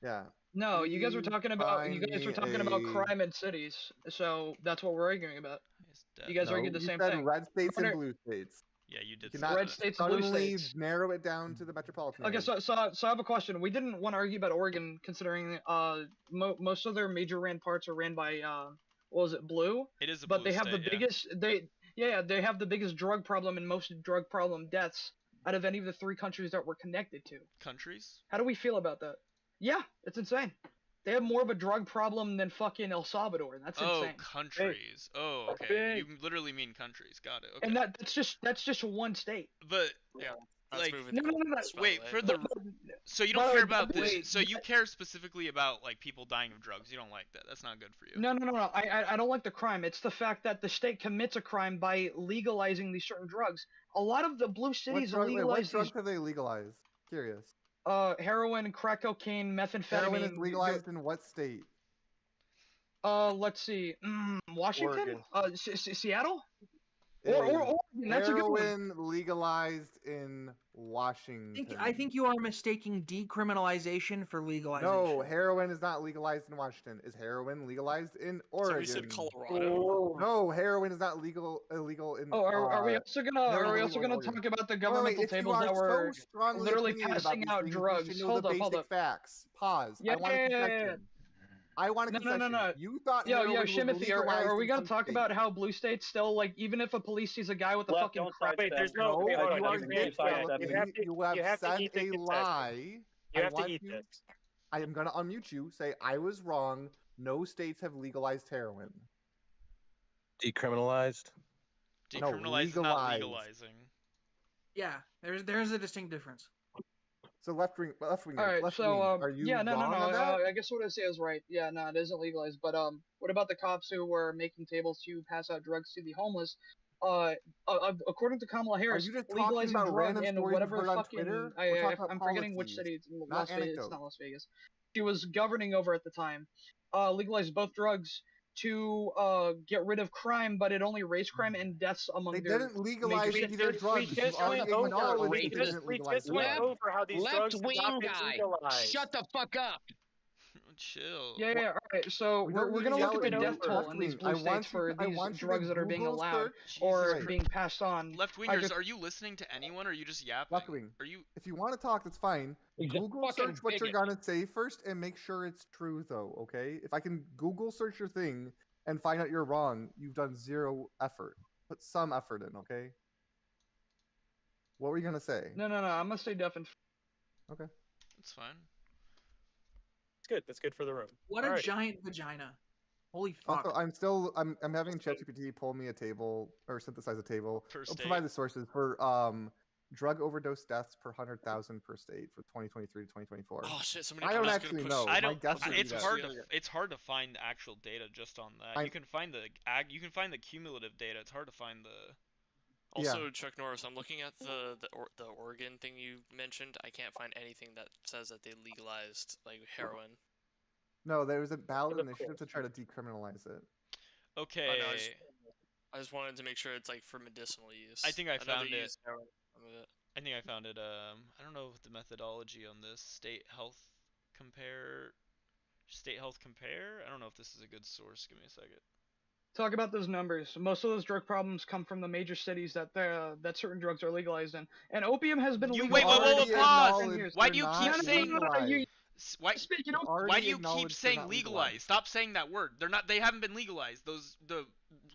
Yeah. No, you guys were talking about crime in cities, so that's what we're arguing about. You guys argued the same thing. Red states and blue states. Yeah, you did. Red states and blue states. Narrow it down to the metropolitan. Okay, so I have a question. We didn't want to argue about Oregon, considering most of their major ran parts are ran by what was it, blue? It is a but blue they have state, the biggest they have the biggest drug problem and most drug problem deaths out of any of the 3 countries that we're connected to. Countries? How do we feel about that? Yeah, it's insane. They have more of a drug problem than fucking El Salvador. That's insane. Oh, countries. Oh, okay. You literally mean countries. Got it. Okay. And that's just one state. But yeah, like no. Wait, for the so you don't care about this. So you care specifically about like people dying of drugs. You don't like that. That's not good for you. No. I don't like the crime. It's the fact that the state commits a crime by legalizing these certain drugs. A lot of the blue cities legalize what drugs have they legalized? Curious. Heroin, crack cocaine, methamphetamine. Heroin is legalized in what state? Let's see. Washington? Seattle? Or Oregon. That's a good one. Heroin legalized in Washington. I think you are mistaking decriminalization for legalization. No, heroin is not legalized in Washington. Is heroin legalized in Oregon? So we said Colorado. No, heroin is not illegal in. Oh, are we also gonna talk about the governmental tables that were literally passing out drugs? Hold up. Facts. Pause. Yeah. I want to No. You thought Shimothy, are we gonna talk about how blue states still, like, even if a police sees a guy with a fucking crack? Wait, there's no. Wait, hold on. You have said a lie. You have to eat this. I am gonna unmute you. Say I was wrong. No states have legalized heroin. Decriminalized. Decriminalized is not legalizing. Yeah, there's a distinct difference. So left wing. All right, are you no. on that? I guess what I say is right. Yeah, no, it isn't legalized. But what about the cops who were making tables to pass out drugs to the homeless? According to Kamala Harris, legalizing drug in whatever fucking I'm forgetting which city. It's Las Vegas. It's not Las Vegas. She was governing over at the time. Legalized both drugs to get rid of crime, but it only raised crime and deaths among They didn't legalize either drugs. We just went over how these drugs have not been legalized. Shut the fuck up. Chill. Yeah. All right. So we're gonna look at the death toll in these blue states for these drugs that are being allowed or being passed on. Left wingers, are you listening to anyone, or are you just yapping? Left wing. Are you? If you want to talk, that's fine. Google search what you're gonna say first, and make sure it's true, though. Okay? If I can Google search your thing and find out you're wrong, you've done zero effort. Put some effort in, okay? What were you gonna say? No. I'm gonna stay deaf and. Okay. That's fine. It's good. That's good for the room. What a giant vagina! Holy fuck! Also, I'm having ChatGPT pull me a table or synthesize a table. I'll provide the sources for drug overdose deaths per 100,000 per state for 2023 to 2024. Oh shit! I don't actually know. It's hard to find actual data just on that. You can find the cumulative data. It's hard to find the. Also, Chuck Norris, I'm looking at the Oregon thing you mentioned. I can't find anything that says that they legalized like heroin. No, there was a ballot initiative to try to decriminalize it. Okay. Oh, no, I just wanted to make sure it's like for medicinal use. I think I found it. I think I found it. I don't know the methodology on this. State health compare. I don't know if this is a good source. Give me a second. Talk about those numbers. Most of those drug problems come from the major cities that certain drugs are legalized in, and opium has been You legalized wait, for pause. 10 years. Why do you keep saying? Why? Speak, Why do you keep saying legalized? Stop saying that word. They're not. They haven't been legalized. The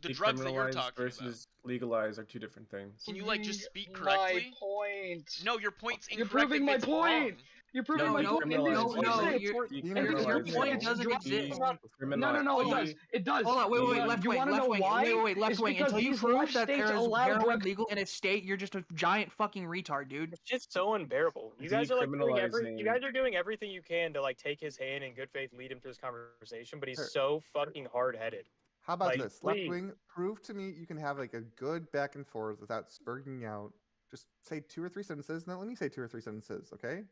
drugs that you're Decriminalized talking about. versus legalized are two different things. Can you like just speak correctly? My point. No, your point's You're incorrect. proving my point. You're proving my point. Your point doesn't exist. No, it does. It does. Hold on, wait, left You wing, want to left know wing, why? wait, left It's wing. because Until you these prove left that states there is allow heroin drug. legal in a state, you're just a giant fucking retard, dude. It's just so unbearable. You guys are like doing Decriminalizing- you guys are doing everything you can to like take his hand in good faith, lead him to this conversation, but he's so fucking hard headed. How about Like, this? Left please. wing, prove to me you can have like a good back and forth without spurging out. Just say 2 or 3 sentences. Now let me say 2 or 3 sentences, okay?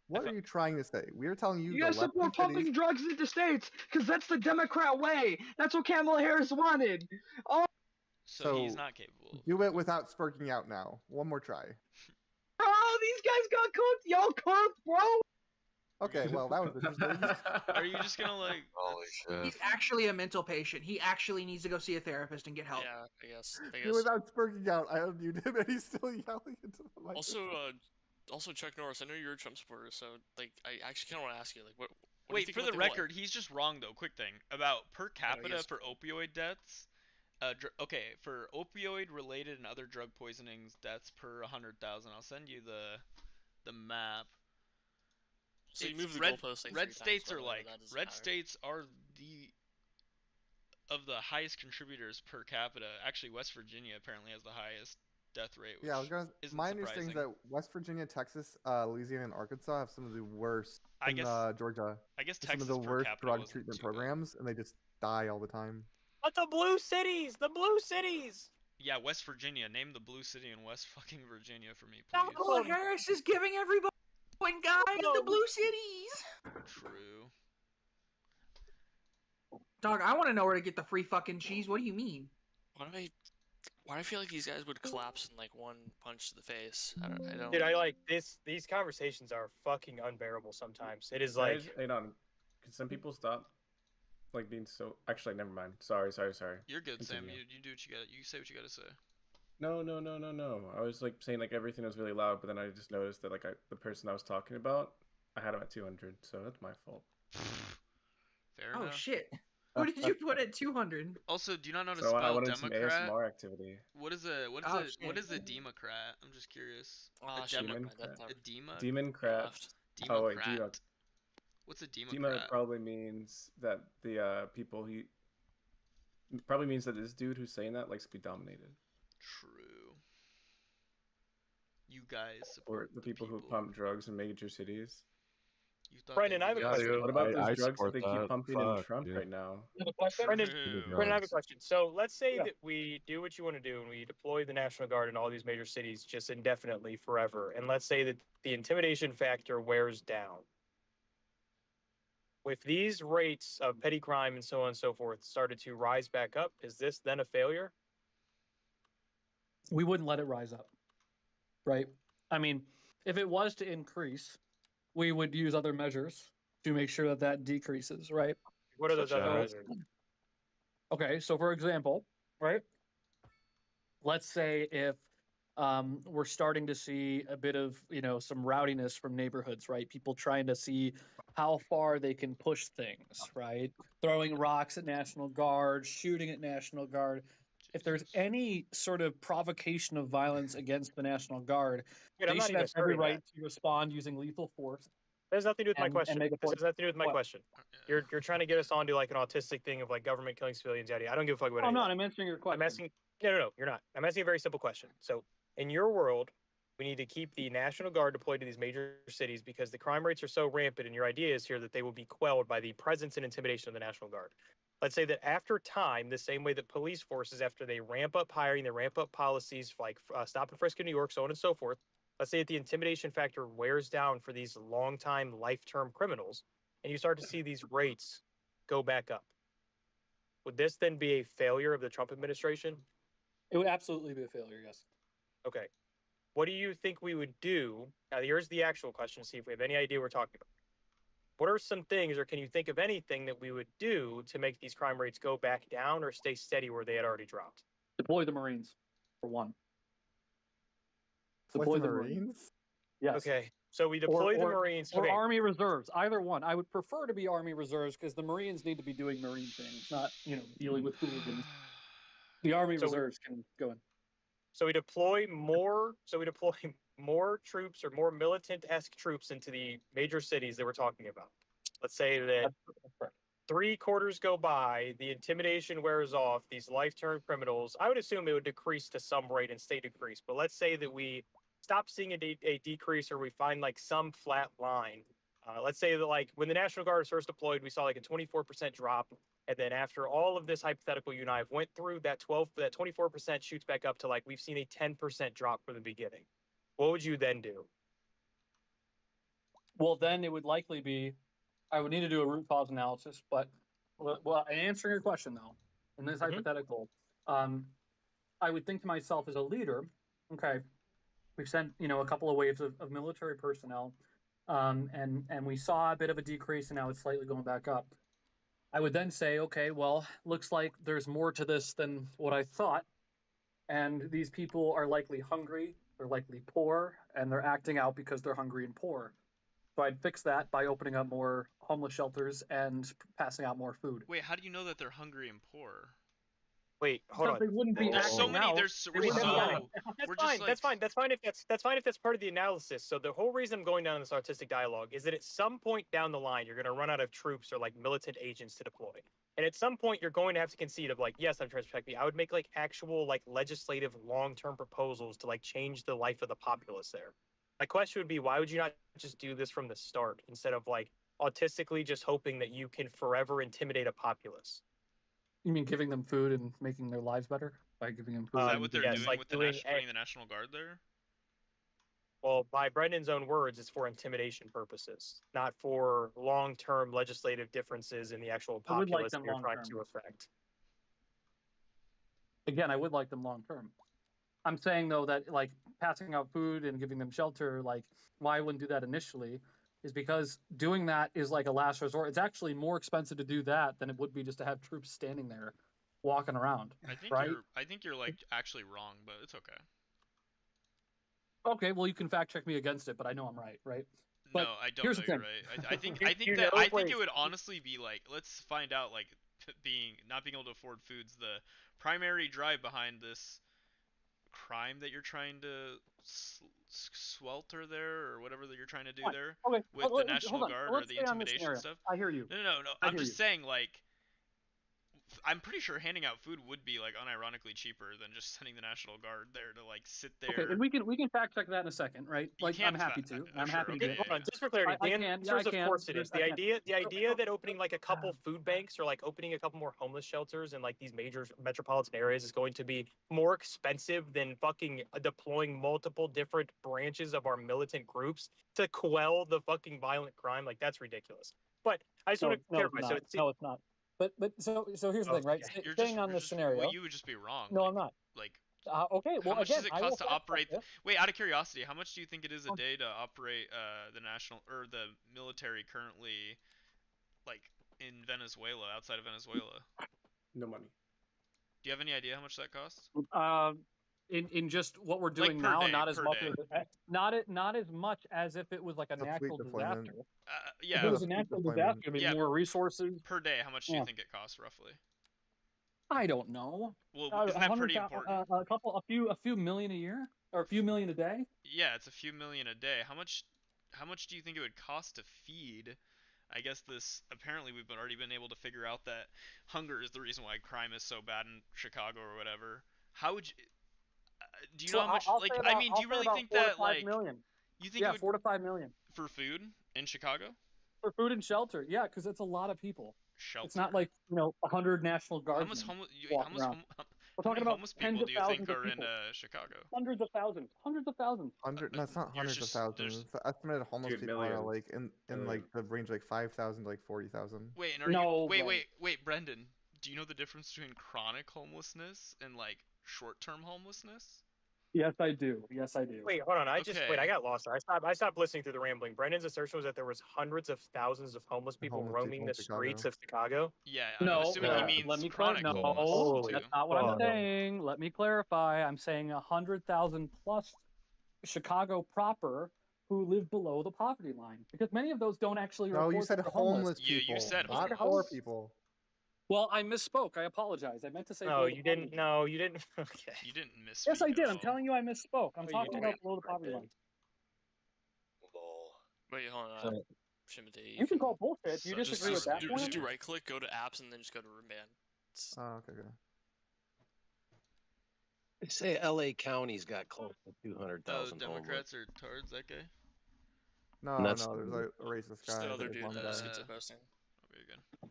What are you trying to say? We are telling you You the guys left support pumping drugs into states because that's the Democrat way. That's what Kamala Harris wanted. Oh, So he's not capable. Do it without spurging out now. One more try. bro, these guys got cooked. Y'all cooked, bro. Okay, well that was interesting. Are you just gonna like? Holy shit! He's actually a mental patient. He actually needs to go see a therapist and get help. Yeah, I guess. Do it without spurging out. I unmuted him and he's still yelling into the mic. Also, Chuck Norris, I know you're a Trump supporter, so like, I actually kind of want to ask you, like, what do you Wait, think for about the whole, record, he's just wrong though. Quick thing about per capita yes. for opioid deaths. Okay, for opioid-related and other drug poisonings deaths per 100,000. I'll send you the map. So you It's move the red, goalpost like red 3 states times, are but like that doesn't red matter. states are the highest contributors per capita. Actually, West Virginia apparently has the highest death rate. Which Yeah, I was gonna. isn't My surprising. understanding is that West Virginia, Texas, Louisiana, and Arkansas have some of the worst. I guess Georgia. I guess some of Texas the per worst capita drug wasn't treatment too bad. programs, and they just die all the time. But the blue cities, the blue cities. Yeah, West Virginia. Name the blue city in West fucking Virginia for me, please. Kamala Harris is giving everybody guys the blue cities. True. Dog, I want to know where to get the free fucking cheese. What do you mean? Why do I feel like these guys would collapse in like one punch to the face? I don't. Dude, I like this. These conversations are fucking unbearable sometimes. It is like. Wait on. Can some people stop? Like being so. Actually, never mind. Sorry. You're good, Sam. Continue. You do what you got. You say what you gotta say. No. I was like saying like everything was really loud, but then I just noticed that like the person I was talking about, I had him at 200, so that's my fault. Fair Oh enough. shit. Who did you put at 200? Also, do you not know how to So I spell wanted some Democrat? ASMR activity. What is a Democrat? I'm just curious. Ah, a shit, Demo- never mind, a Dema? Demon crap. Oh wait, Democrat. What's a Dema Democrat? probably means that the people he probably means that this dude who's saying that likes to be dominated. True. You guys Or support the people who pump drugs in major cities. You thought Brendan, they I have a were- question. What about I those drugs that support they keep that. pumping in Fuck, Trump dude. right now? Brendan, True. Brendan, I have a question. So let's say that we do what you want to do and we deploy the National Guard in all these major cities just indefinitely forever. And let's say that the intimidation factor wears down. With these rates of petty crime and so on and so forth started to rise back up, is this then a failure? We wouldn't let it rise up, right? I mean, if it was to increase, we would use other measures to make sure that that decreases, right? What are those other So- measures? Okay, so for example, right? Let's say if we're starting to see a bit of, some rowdiness from neighborhoods, right? People trying to see how far they can push things, right? Throwing rocks at National Guard, shooting at National Guard. If there's any sort of provocation of violence against the National Guard, Wait, I'm they not should even have every asserting right to respond using lethal force. That has nothing to do with my and question. make a This point. has nothing to do with my What? question. You're trying to get us onto like an autistic thing of like government killing civilians, yada. I don't give a fuck about Oh, any of no, that. I'm answering your question. I'm asking. No, you're not. I'm asking a very simple question. So, in your world, we need to keep the National Guard deployed to these major cities because the crime rates are so rampant, and your idea is here that they will be quelled by the presence and intimidation of the National Guard. Let's say that after time, the same way that police forces, after they ramp up hiring, they ramp up policies like stop and frisk in New York, so on and so forth. Let's say that the intimidation factor wears down for these long-time, life-term criminals, and you start to see these rates go back up. Would this then be a failure of the Trump administration? It would absolutely be a failure, yes. Okay. what do you think we would do? Now, here's the actual question, see if we have any idea what we're talking about. What are some things, or can you think of anything that we would do to make these crime rates go back down or stay steady where they had already dropped? Deploy the Marines, for one. Deploy the Marines? Yes. Okay, so we deploy the Marines. Or Okay. Army Reserves, either one. I would prefer to be Army Reserves because the Marines need to be doing Marine things, not dealing with hooligans. The Army Reserves can go in. So we deploy more. So we deploy more troops or more militant-esque troops into the major cities that we're talking about. Let's say that 3 quarters go by, the intimidation wears off. These life-term criminals, I would assume it would decrease to some rate and stay decreased. But let's say that we stop seeing a decrease, or we find like some flat line. Let's say that like when the National Guard was first deployed, we saw like a 24% drop. And then after all of this hypothetical you and I have went through, that 24% shoots back up to like we've seen a 10% drop from the beginning. What would you then do? Well, then it would likely be, I would need to do a root cause analysis. But well, in answering your question though, in this hypothetical, I would think to myself as a leader, okay, we've sent a couple of waves of military personnel, and we saw a bit of a decrease, and now it's slightly going back up. I would then say, okay, well, looks like there's more to this than what I thought, and these people are likely hungry, they're likely poor, and they're acting out because they're hungry and poor. So I'd fix that by opening up more homeless shelters and passing out more food. Wait, how do you know that they're hungry and poor? Wait, hold on. They wouldn't be There's so acting many. out. We're so. That's We're fine. just like. That's fine if that's part of the analysis. So the whole reason I'm going down this artistic dialogue is that at some point down the line, you're going to run out of troops or like militant agents to deploy, and at some point you're going to have to concede of like, yes, I'm trying to protect me. I would make like actual like legislative long-term proposals to like change the life of the populace there. My question would be, why would you not just do this from the start instead of like autistically just hoping that you can forever intimidate a populace? You mean giving them food and making their lives better by giving them food? Is that what they're doing like with putting the National Guard there? Well, by Brendan's own words, it's for intimidation purposes, not for long-term legislative differences in the actual I would like populace them that you're trying long-term. to affect. Again, I would like them long term. I'm saying though that like passing out food and giving them shelter, like why I wouldn't do that initially is because doing that is like a last resort. It's actually more expensive to do that than it would be just to have troops standing there walking around. I think you're like actually wrong, but it's okay. Okay, well you can fact check me against it, but I know I'm right? But no, I don't here's know the you're thing. right. I think I think it would honestly be like, let's find out like not being able to afford food's the primary drive behind this crime that you're trying to swelter there, or whatever that you're trying to do there with the National Guard or the intimidation stuff. I hear you. No. I'm just saying, like, I'm pretty sure handing out food would be like unironically cheaper than just sending the National Guard there to like sit there. Okay, and we can fact check that in a second, right? Like I'm happy to. I'm happy to do it. Hold on, just for clarity, the answer is of course it is. The idea that opening like a couple food banks or like opening a couple more homeless shelters in like these major metropolitan areas is going to be more expensive than fucking deploying multiple different branches of our militant groups to quell the fucking violent crime. Like that's ridiculous. But I just want to clarify. No, it's not. But so here's the thing, right? Staying on this scenario. Well, you would just be wrong. No, I'm not. Like. Okay, well, how much again, does it cost to operate? Wait, out of curiosity, how much do you think it is a day to operate the national or the military currently, like in Venezuela, outside of Venezuela? No money. Do you have any idea how much that costs? In just what we're doing like now, day, not as much as not as much as if it was like a natural disaster. Yeah, if it was a natural disaster, I mean, more resources per day. How much do you think it costs roughly? I don't know. Well, isn't that pretty important? A few million a year, or a few million a day. Yeah, it's a few million a day. How much do you think it would cost to feed? I guess apparently we've already been able to figure out that hunger is the reason why crime is so bad in Chicago or whatever. How would you? Do you know how much? Do you really think that like you think? Yeah, 4 to 5 million for food in Chicago. For food and shelter, yeah, because it's a lot of people. Shelter. It's not like 100 National Guardsmen. We're talking about homeless people do you think are in Chicago? Hundreds of thousands. No, it's not hundreds of thousands. The estimated homeless people are like in like the range of like 5,000 to like 40,000. Wait, and wait, Brendan. Do you know the difference between chronic homelessness and like short-term homelessness? Yes, I do. Yes, I do. Wait, hold on. I got lost. I stopped listening through the rambling. Brendan's assertion was that there was hundreds of thousands of homeless people roaming the streets of Chicago. Yeah, I'm No, assuming he means let me chronic no, homeless too. that's not what I'm saying. Let me clarify. I'm saying 100,000 plus Chicago proper who live below the poverty line, because many of those don't actually No, report you said that they're homeless You people, said not homeless. poor people. Well, I misspoke. I apologize. I meant to say. No, you didn't. No, you didn't. Okay. You didn't misspeak. Yes, I did. at I'm all. telling you, I misspoke. I'm Oh, you talking about did. below the poverty line. Wait, hold on. So- Shimothy, You can call bullshit. Do you just, disagree with that just point? do right click, go to apps, and then just go to room ban. Oh, okay. They say LA County's got close to Oh, 200,000 homeless. Democrats are tards. That guy. No, That's no, there's a racist Just guy. the other that dude one that guy. was schizo posting. Very good.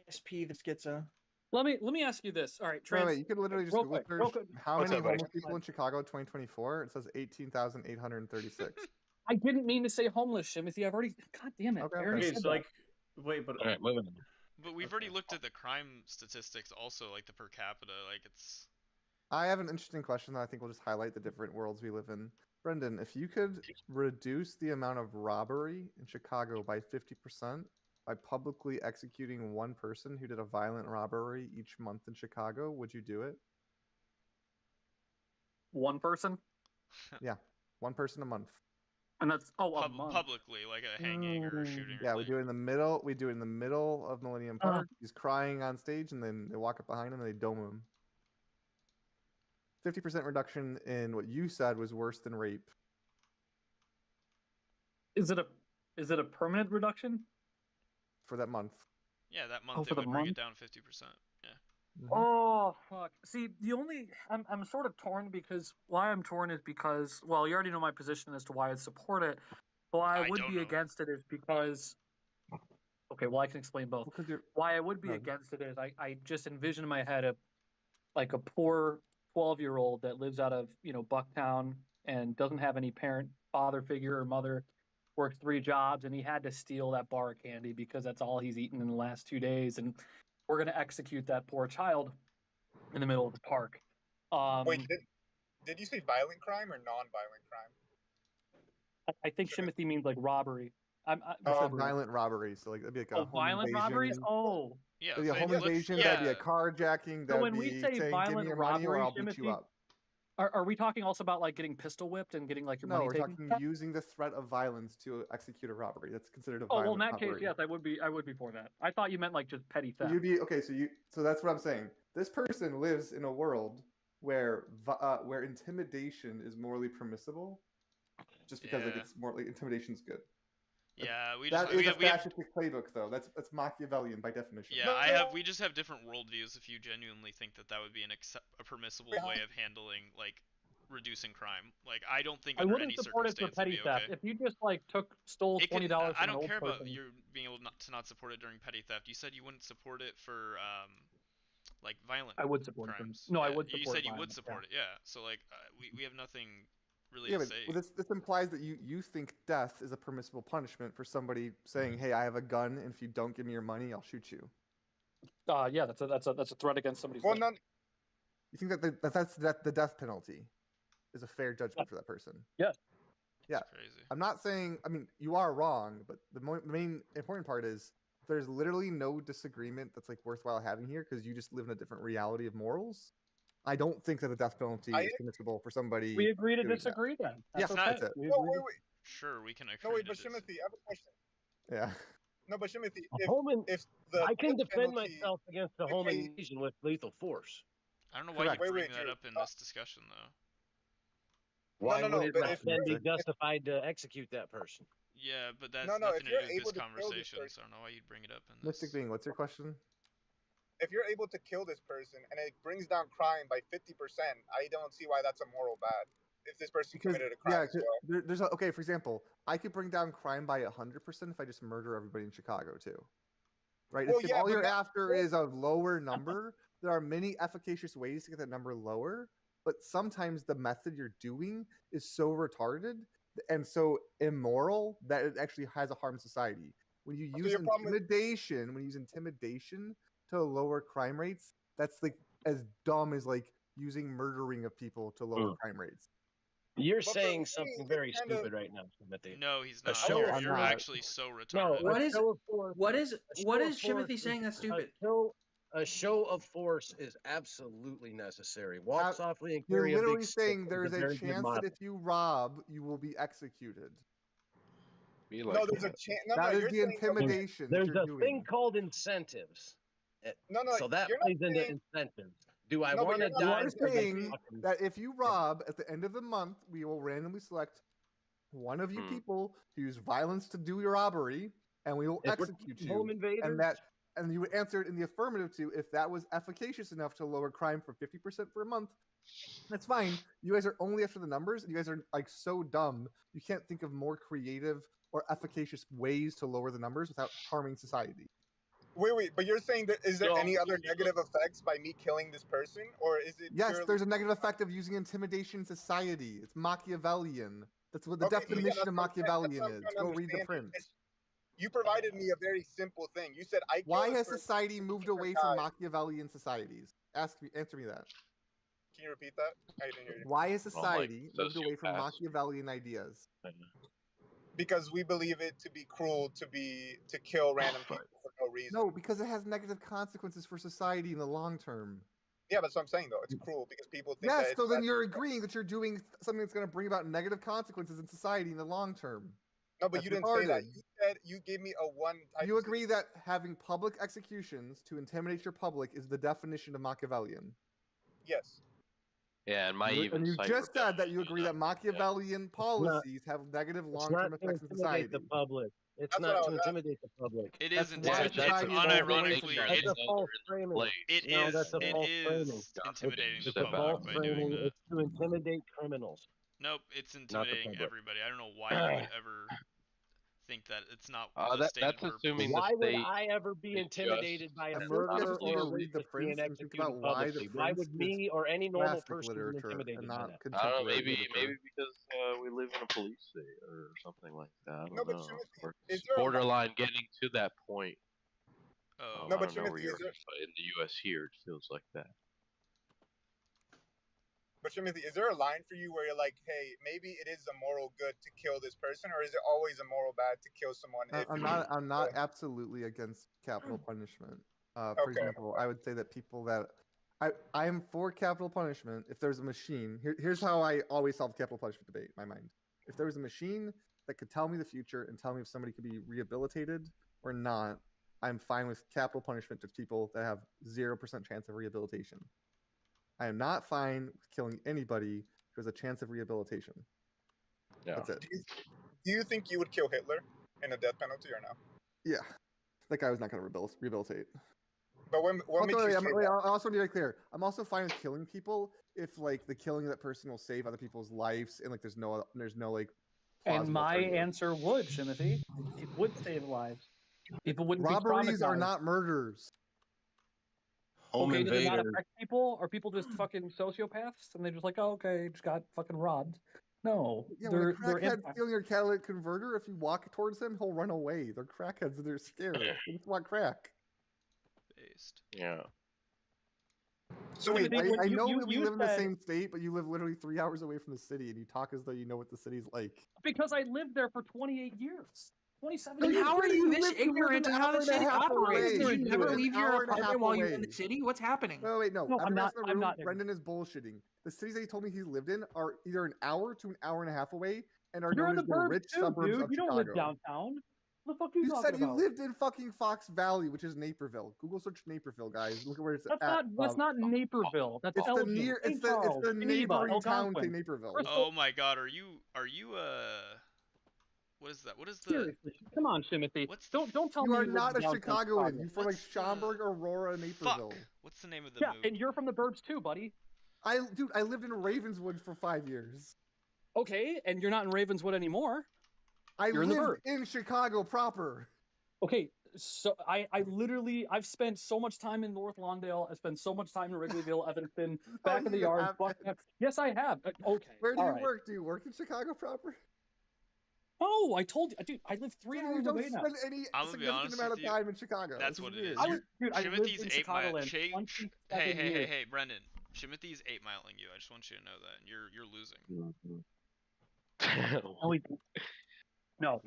ISP, the schizo. Let me ask you this. All right, Wait, you could literally just real Google quick, search real quick. how What's many up, buddy? homeless people in Chicago 2024. It says 18,836. I didn't mean to say homeless, Shimothy. I've already. God damn it! Okay, I already okay. said so that. like, wait, but All right, moving on. But we've already looked at the crime statistics, also like the per capita. Like it's. I have an interesting question that I think will just highlight the different worlds we live in. Brendan, if you could reduce the amount of robbery in Chicago by 50% by publicly executing one person who did a violent robbery each month in Chicago, would you do it? One person, Yeah, one person a month. and that's a month. Publicly, like a hanging or a shooting. Yeah, we do it in the middle. We do it in the middle of Millennium Park. He's crying on stage, and then they walk up behind him and they dome him. 50% reduction in what you said was worse than rape. Is it a permanent reduction? For that month. Yeah, that Oh, month for it the would bring it month? down 50%. Yeah. Oh fuck! See, the only I'm sort of torn because why I'm torn is because, well, you already know my position as to why I support it. Why I would be against it is because. Okay, well, I can explain both. Why I would be against it is I just envision in my head a poor 12-year-old that lives out of Bucktown and doesn't have any father figure or mother, works 3 jobs, and he had to steal that bar of candy because that's all he's eaten in the last 2 days, and we're gonna execute that poor child in the middle of the park. Wait, did you say violent crime or non-violent crime? I think Shimothy means like robbery. I said violent robbery, so like that'd be like a home violent invasion. robberies. Oh, yeah, that'd be a home invasion. That'd be a carjacking. So That'd when be we say saying, violent "Give me your money, or robbery, I'll beat Timothy, you up." Are we talking also about like getting pistol whipped and getting like your No, money we're taken? talking using the threat of violence to execute a robbery. That's considered a Oh violent well, in that robbery. case, yes, I would be for that. I thought you meant like just petty theft. You'd be okay. So that's what I'm saying. This person lives in a world where intimidation is morally permissible, just because like it's more like intimidation's good. Yeah, we that just, is a we have, fascistic playbook, though. That's Machiavellian by definition. Yeah, we just have different worldviews. If you genuinely think that would be a permissible way of handling like reducing crime, like I don't think I under wouldn't any support it for circumstance it'd petty be theft. okay. If you just like stole $20 I from an don't old care person. about you being able to not support it during petty theft. You said you wouldn't support it for like violent I would support crimes. it. No, I Yeah, would you support said you would violent, support it. Yeah. So like we have nothing really Yeah, to but say. this implies that you think death is a permissible punishment for somebody saying, "Hey, I have a gun, and if you don't give me your money, I'll shoot you." Yeah, that's a threat against somebody's life. You think that the death penalty is a fair judgment for that person? Yes. Yeah. Crazy. I'm not saying. I mean, you are wrong, but the main important part is there's literally no disagreement that's like worthwhile having here because you just live in a different reality of morals. I don't think that the death penalty is permissible for somebody. We agree to doing disagree that. then. That's Yeah, okay. that's it. Wait. Sure, we can agree. No, wait, to but Shimothy, I have a question. Yeah. No, but Shimothy, if the I can death defend penalty- myself against a home invasion with lethal force. I don't know why you Correct. bring that up in this discussion though. Why no, would it but not if then be you're- justified to execute that person? Yeah, but that's No, if nothing to you're do with able this to kill this conversation, so I don't know why you'd bring it up in this. Mystic Being, what's your question? If you're able to kill this person and it brings down crime by 50%, I don't see why that's a moral bad. If this person committed a crime as well. there's okay. For example, I could bring down crime by 100% if I just murder everybody in Chicago too. Right? Well, if yeah, all but you're that- after is a lower number, there are many efficacious ways to get that number lower. But sometimes the method you're doing is so retarded and so immoral that it actually has a harm to society. When you use intimidation, to lower crime rates, that's like as dumb as like using murdering of people to lower crime rates. You're saying something very stupid right now, Timothy. No, he's A not. show You're, of you're force- actually so retarded. No, What a is show of force- what is a what show is of Timothy force saying that's stupid? A show of force is absolutely necessary. Walk softly and You're carry a big literally stick saying is there's a very good chance motto. that if you rob, you will be executed. No, there's a chance. No, That no, is you're the saying intimidation that There's you're a doing. thing called incentives. No, So that you're not plays into saying- incentives. Do I No, but want to you're not- You die? are because I saying fucking- that if you rob at the end of the month, we will randomly select one of you people to use violence to do your robbery, and we will If we're execute talking you. home invaders? And you would answer it in the affirmative to if that was efficacious enough to lower crime for 50% for a month. That's fine. You guys are only after the numbers, and you guys are like so dumb. You can't think of more creative or efficacious ways to lower the numbers without harming society. Wait, but you're saying that is there any other negative effects by me killing this person, or is it? Yes, purely... there's a negative effect of using intimidation in society. It's Machiavellian. That's what the Okay, definition that's of what I'm saying. Machiavellian That's what I'm is. trying to Go read the understand. print. You provided me a very simple thing. You said I. Why kill has this person, society moved away from Machiavellian societies? Answer me that. Can you repeat that? I didn't hear you. Why has society moved away from Machiavellian ideas? Because we believe it to be cruel to kill random people for no reason. No, because it has negative consequences for society in the long term. Yeah, but that's what I'm saying though. It's cruel because people think Yes, that. so then you're agreeing that you're doing something that's going to bring about negative consequences in society in the long term. No, but That's you didn't say that. retarded. You said you gave me a one type. You agree that having public executions to intimidate your public is the definition of Machiavellian. Yes. Yeah, and my You just said that you agree that Machiavellian not- policies have negative It's long-term not to effects in society. intimidate the public. It's That's not what to I was intimidate the public. It is That's why intimidating. society is Unironically, That's a false framing. it No, is. that's a It false is framing. intimidating It's the a false public by doing framing. that. It's to intimidate criminals. Nope, it's Not the intimidating public. everybody. I don't know why you would ever think that it's not the that's stated purpose. assuming Why the would state I ever be is intimidated by a I feel like you murderer just need or to a read the rapist being prints and think executed about why the publicly? Why prints would me or any normal classic person be literature intimidated and by not that? I don't know, contemporary maybe literature. because we live in a police state or something like that. I don't No, but know. Timothy, Or is it's there a borderline getting to that point. Oh. No, I but don't know where Timothy, you're is there- in the U.S. here. It feels like that. But Timothy, is there a line for you where you're like, hey, maybe it is a moral good to kill this person, or is it always a moral bad to kill someone? If I'm not absolutely against capital punishment. For Okay. example, I would say that people that I am for capital punishment if there's a machine. Here's how I always solve capital punishment debate in my mind. If there was a machine that could tell me the future and tell me if somebody could be rehabilitated or not, I'm fine with capital punishment to people that have 0% chance of rehabilitation. I am not fine with killing anybody who has a chance of rehabilitation. Yeah. That's it. Do you think you would kill Hitler in a death penalty or no? Yeah. That guy was not going to rehabilitate. But what makes you say I also want to be very clear. I'm also fine with killing people if like the killing of that person will save other people's lives and like there's no like. And plausible my alternative. answer would, Timothy, it would save lives. People wouldn't Robberies be are traumatized. not murders. Home Okay, do they not invader. affect people? Are people just fucking sociopaths and they're just like, oh, okay, just got fucking robbed? No, Yeah, when a they're crackhead stealing your catalytic converter, if you walk towards him, he'll run away. They're crackheads and they're scared. They just want crack. Based. Yeah. So wait, Timothy, I know you we live in the said- same state, but you live literally 3 hours away from the city, and you talk as though you know what the city's like. Because I lived there for 28 years. 27 Then years. how are you this live ignorant an to how hour the and a city half operates? away. Did you You never live leave an your hour and a half apartment while you're in away. the city? What's happening? No, wait, no. No, I'm Everyone else not- in the I'm room, not- Brendan is bullshitting. The cities that he told me he lived in are either an hour to an hour and a half away and are You're in known the as the burbs rich too, suburbs dude. of You don't Chicago. live downtown. What the fuck are you You talking said you about? lived in fucking Fox Valley, which is Naperville. Google search Naperville, guys. Look at where it's That's at. not Naperville. That's It's the Elgin, near. It's St. the Charles, neighboring Geneva, town to Algonquin. Naperville. Oh my God, are you what is that? What is the Seriously, come on, Timothy. What's Don't tell You me are you live not a downtown Chicagoan. You're from like What's the- Schaumburg, Aurora, Naperville. What's the name of the Yeah, movie? and you're from the burbs too, buddy. I lived in Ravenswood for 5 years. Okay, and you're not in Ravenswood anymore. You're in the lived burbs. in Chicago proper. Okay, so I've spent so much time in North Lawndale. I spent so much time in Wrigleyville, Evanston, back of the you yard. haven't. Yes, I have. Okay. Where do all you right. work? Do you work in Chicago proper? Oh, I told you, dude. I live 3 So hours you don't away now. spend any I'm gonna be significant honest amount with of you. time in Chicago. That's This what is it weird. is. Dude, I lived Timothy's in 8 miles. Chicagoland 27 Hey, years. Brendan. Shimothy's 8-miling you. I just want you to know that. You're losing. No,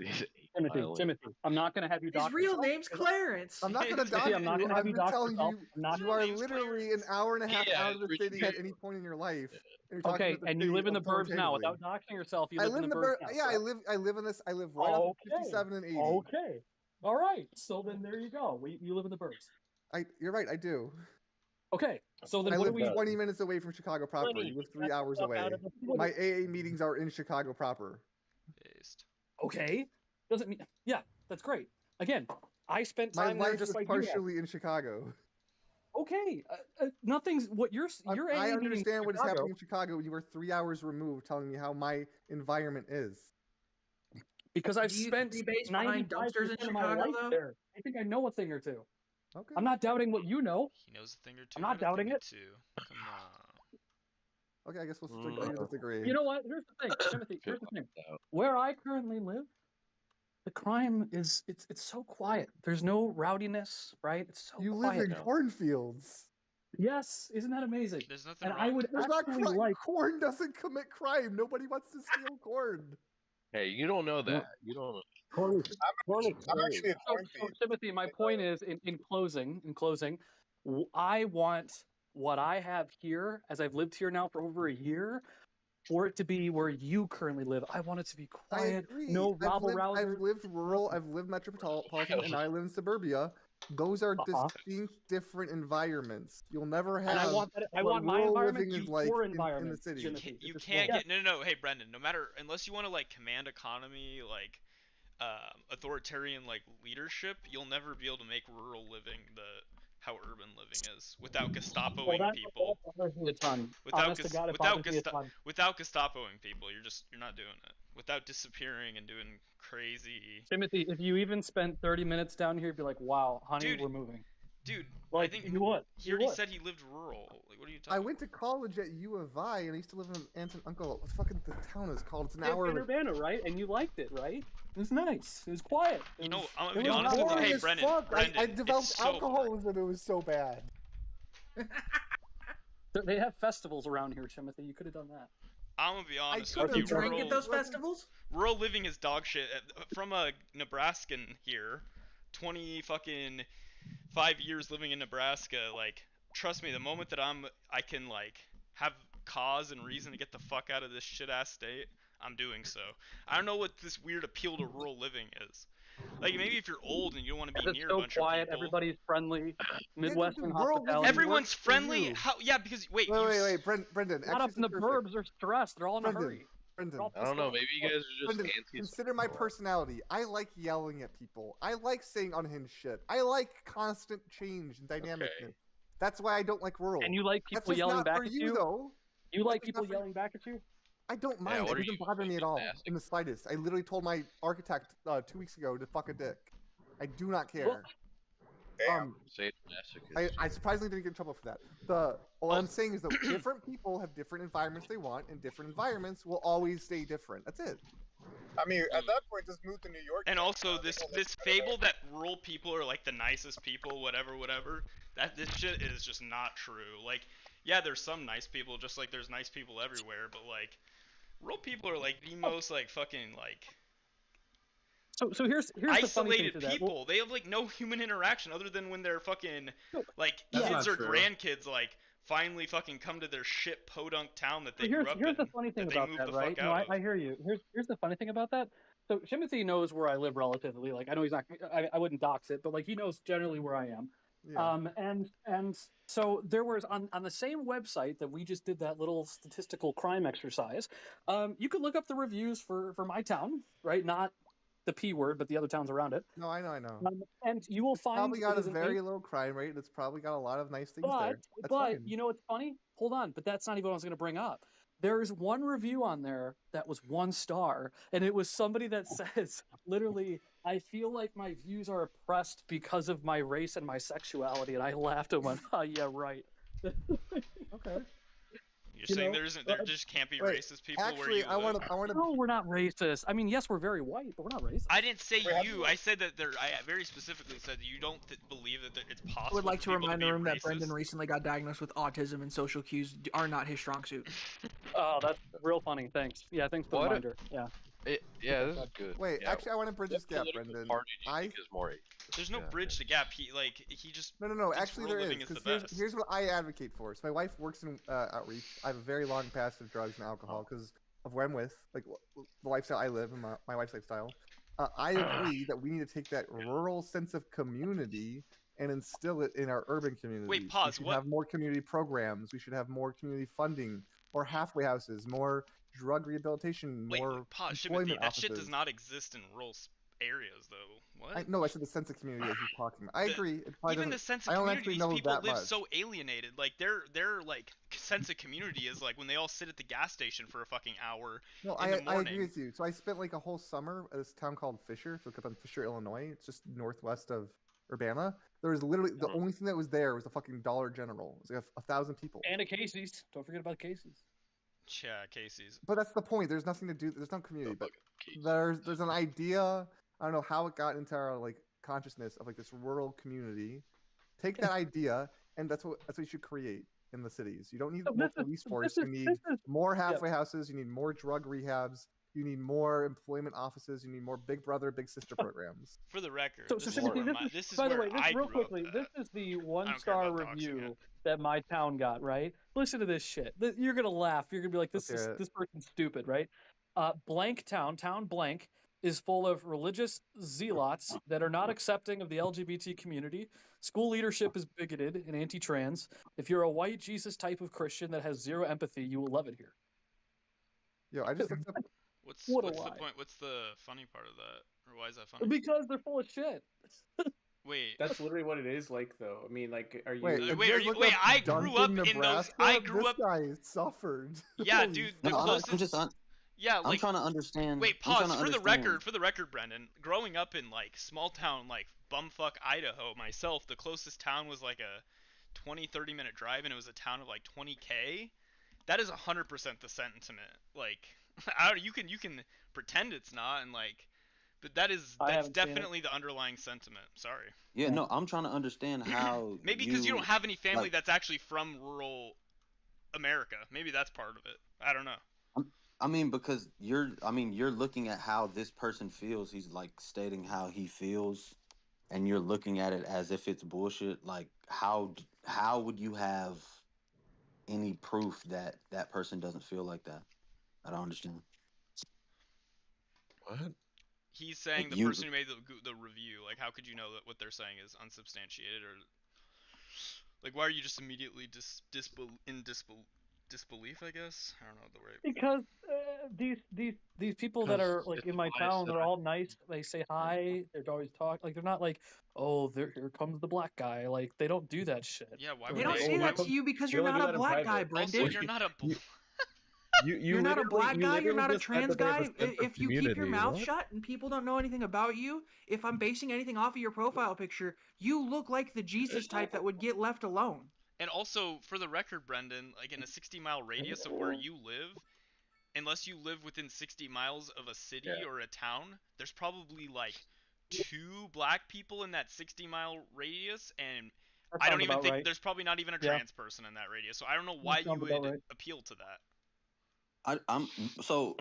Timothy, I'm not going to have you His dox real yourself. name's Clarence. I'm not gonna Timothy, dox I'm not you. going to have I'm you just dox telling yourself. you, I'm not. you are literally an hour and a half out of the city at any point in your life. And you're talking Okay, about the and you city live in the burbs now. authoritatively. Without doxing yourself, you I live live in the in the burbs bur- now. Yeah, correct? I live in this. I live right off of 57 and 80. Okay. All right. So then there you go. You live in the burbs. You're right. I do. Okay. So then I what live do we? 20 minutes away from Chicago proper. Lenny, You live get 3 hours the fuck away. out of the- My AA meetings are in Chicago proper. Based. Okay. Doesn't mean. Yeah, that's great. Again, I spent My time there life just is like you have. partially in Chicago. Okay. Nothing's what you're I AA meeting understand what is Chicago. happening in Chicago. You are 3 hours removed, telling me how my environment is. Because I've Do you spent see base behind 95% dumpsters in of my Chicago, life though? there. I think I know a thing or two. Okay. I'm not doubting what you know. He knows a thing or two. I'm not but a doubting thing or it. two. Come on. Okay, I guess we'll agree to disagree. You know what? Here's the thing, Timothy. Here's the thing. Where I currently live, the crime is it's so quiet. There's no rowdiness, right? It's so You quiet. live in cornfields. Yes, isn't that amazing? There's nothing And wrong. I would There's not actually crime. like. Corn doesn't commit crime. Nobody wants to steal corn. Hey, you don't know that. You don't know. Corn is I'm actually a corn so, Timothy, my point is, in closing, I want what I have here, as I've lived here now for over a year, for it to be where you currently live. I want it to be quiet, no rabble rousers. I've lived rural, I've lived metropolitan, and I live in suburbia. Those are distinct, different environments. You'll never have. And I want that. I what want my rural environment living to is be like your in the environment. city. Timothy. You It's can't just- get no. Hey, Brendan. No matter unless you want to like command economy, like authoritarian like leadership, you'll never be able to make rural living how urban living is without Gestapoing people. A ton. Without Honest to God, it bothers me a ton. without Gestapoing people, you're not doing it. Without disappearing and doing crazy. Timothy, if you even spent 30 minutes down here, you'd be like, "Wow, honey, we're moving." Dude, like, I think you would. He already said he lived rural. Like, what are you talking? I went to college at U of I, and I used to live in aunt and uncle. What fucking the town is called? It's an hour. Urbana, right? And you liked it, right? It was nice. It was quiet. I'm gonna be honest with you. Hey, Brendan. I developed so alcoholism. It was so bad. They have festivals around here, Timothy. You could have done that. I'm gonna be honest Could with you. you drink at those festivals? Rural living is dog shit. From a Nebraskan here, 20 fucking 5 years living in Nebraska, like, trust me, the moment that I can like have cause and reason to get the fuck out of this shit ass state, I'm doing so. I don't know what this weird appeal to rural living is. Like, maybe if you're old and you don't want to be near a bunch quiet, of people. everybody's friendly, Midwestern hospitality. Everyone's friendly. How? Yeah, because wait. Wait, Brendan. Not up in the burbs. They're stressed. They're all in a hurry. Brendan. I don't know. Maybe you guys are just anti. Consider my personality. I like yelling at people. I like saying unhinged shit. I like constant change and dynamicness. That's why I don't like rural. And you like people yelling back at you? Though. You like people yelling back at you? I don't mind. It doesn't bother me at all in the slightest. I literally told my architect 2 weeks ago to fuck a dick. I do not care. I surprisingly didn't get in trouble for that. What I'm saying is that different people have different environments they want, and different environments will always stay different. That's it. I mean, at that point, just move to New York. And also, this fable that rural people are like the nicest people, whatever. That this shit is just not true. Like, yeah, there's some nice people, just like there's nice people everywhere, but like, rural people are like the most like fucking like. So here's isolated the funny thing to people. That. Well, they have like no human interaction other than when their fucking like kids or grandkids like finally fucking come to their shit podunk town that they grew up in. Here's the funny thing about that, right? No, I hear you. Here's the funny thing about that. So Timothy knows where I live relatively. Like, I know he's not. I wouldn't dox it, but like he knows generally where I am. Yeah. And so there was on the same website that we just did that little statistical crime exercise. You could look up the reviews for my town, right? Not the P word, but the other towns around it. No, I know. And you will find probably got a very low crime rate. It's probably got a lot of nice things there. That's but fine. You know what's funny? Hold on, but that's not even what I was going to bring up. There's one review on there that was 1 star, and it was somebody that says, literally, I feel like my views are oppressed because of my race and my sexuality, and I laughed and went, oh, yeah, right. Okay. You're saying there just can't be racist people where Actually, you live? I want to. No, we're not racist. I mean, yes, we're very white, but we're not racist. I didn't say you. I said that there. I very specifically said you don't believe that it's I possible would like for to people remind to the be room that racist. Brendan recently got diagnosed with autism, and social cues are not his strong suit. Oh, that's real funny. Thanks. Yeah, thanks for the reminder. Yeah. Yeah, this is good. Wait, Yeah. actually, I want to bridge this gap, Brendan. Party do you think is more atheist? There's no bridge the gap. He just No. thinks Actually, rural there is. living is the Because best. here's what I advocate for. So my wife works in outreach. I have a very long past of drugs and alcohol because of where I'm with, like the lifestyle I live and my wife's lifestyle. I agree that we need to take that rural sense of community and instill it in our urban communities. Wait, pause. We should have more community programs. We should have more community funding, more halfway houses, more drug rehabilitation, more Pause, employment Shimothy, that offices. shit does not exist in rural areas, though. What? No, I said the sense of community that he's talking about. I agree. It probably Even the doesn't- sense I of don't community, actually these know people that live much. so alienated. Like their like sense of community is like when they all sit at the gas station for a fucking hour No, in the I morning. agree with you. So I spent like a whole summer at this town called Fisher. If you look up on Fisher, Illinois, it's just northwest of Urbana. There was literally the only thing that was there was a fucking Dollar General. It was like 1,000 people. And a Casey's. Don't forget about Casey's. Yeah, Casey's. But that's the point. There's nothing to do. There's no community. But there's an idea. I don't know how it got into our like consciousness of like this rural community. Take that idea, and that's what you should create in the cities. You don't need more police force. You need more halfway houses. You need more drug rehabs. You need more employment offices. You need more Big Brother, Big Sister programs. For the record, So, this, Timothy, this is by the where way, this I real grew up quickly, at. this is the care one-star about doxing review that my town got. Right? Listen to this shit. You're gonna laugh. You're gonna be like, this person's stupid, right? Blank town blank is full of religious zealots that are not accepting of the LGBT community. School leadership is bigoted and anti-trans. If you're a white Jesus type of Christian that has zero empathy, you will love it here. Yo, I just looked up. What's What a the lie. point? What's the funny part of that? Or why is that funny? Because they're full of shit. Wait. That's literally what it is like, though. I mean, like, are you? Wait, I grew up in those. Nebraska? I grew this up. guy suffered. Yeah, Holy dude. fuck. The closest. I'm just Yeah, I'm like. trying to understand. Wait, I'm trying pause. to For the understand. record, Brendan. Growing up in like small town like bumfuck Idaho, myself, the closest town was like a 20-30 minute drive, and it was a town of like 20K. That is 100% the sentiment. Like, you can pretend it's not, and like, but that's definitely the underlying sentiment. Sorry. Yeah, no, I'm trying to understand how. Maybe because you don't have any family that's actually from rural America. Maybe that's part of it. I don't know. I mean, because you're looking at how this person feels. He's like stating how he feels, and you're looking at it as if it's bullshit. Like, how would you have any proof that that person doesn't feel like that? I don't understand. What? He's saying Like the person who made the review. Like, how could you know that what they're saying is unsubstantiated, or like, why are you just immediately disbelief? I guess I don't know the right. Because these people that are like in my town, they're all nice. They say hi. They're always talk. Like they're not like, oh, here comes the black guy. Like they don't do that shit. Yeah, why They don't say that to you because you're not a black guy, Brendan. Also, you're not a. You're not a black guy, you're not a trans guy. If you keep your community, mouth what? shut and people don't know anything about you, if I'm basing anything off of your profile picture, you look like the Jesus type that would get left alone. And also, for the record, Brendan, like in a 60-mile radius of where you live, unless you live within 60 miles of a city or a town, there's probably like 2 black people in that 60-mile radius, and That I don't sounds even about think right. there's probably not even a Yeah. trans person in that radius. So I don't know why you sounds about would right. appeal to that. So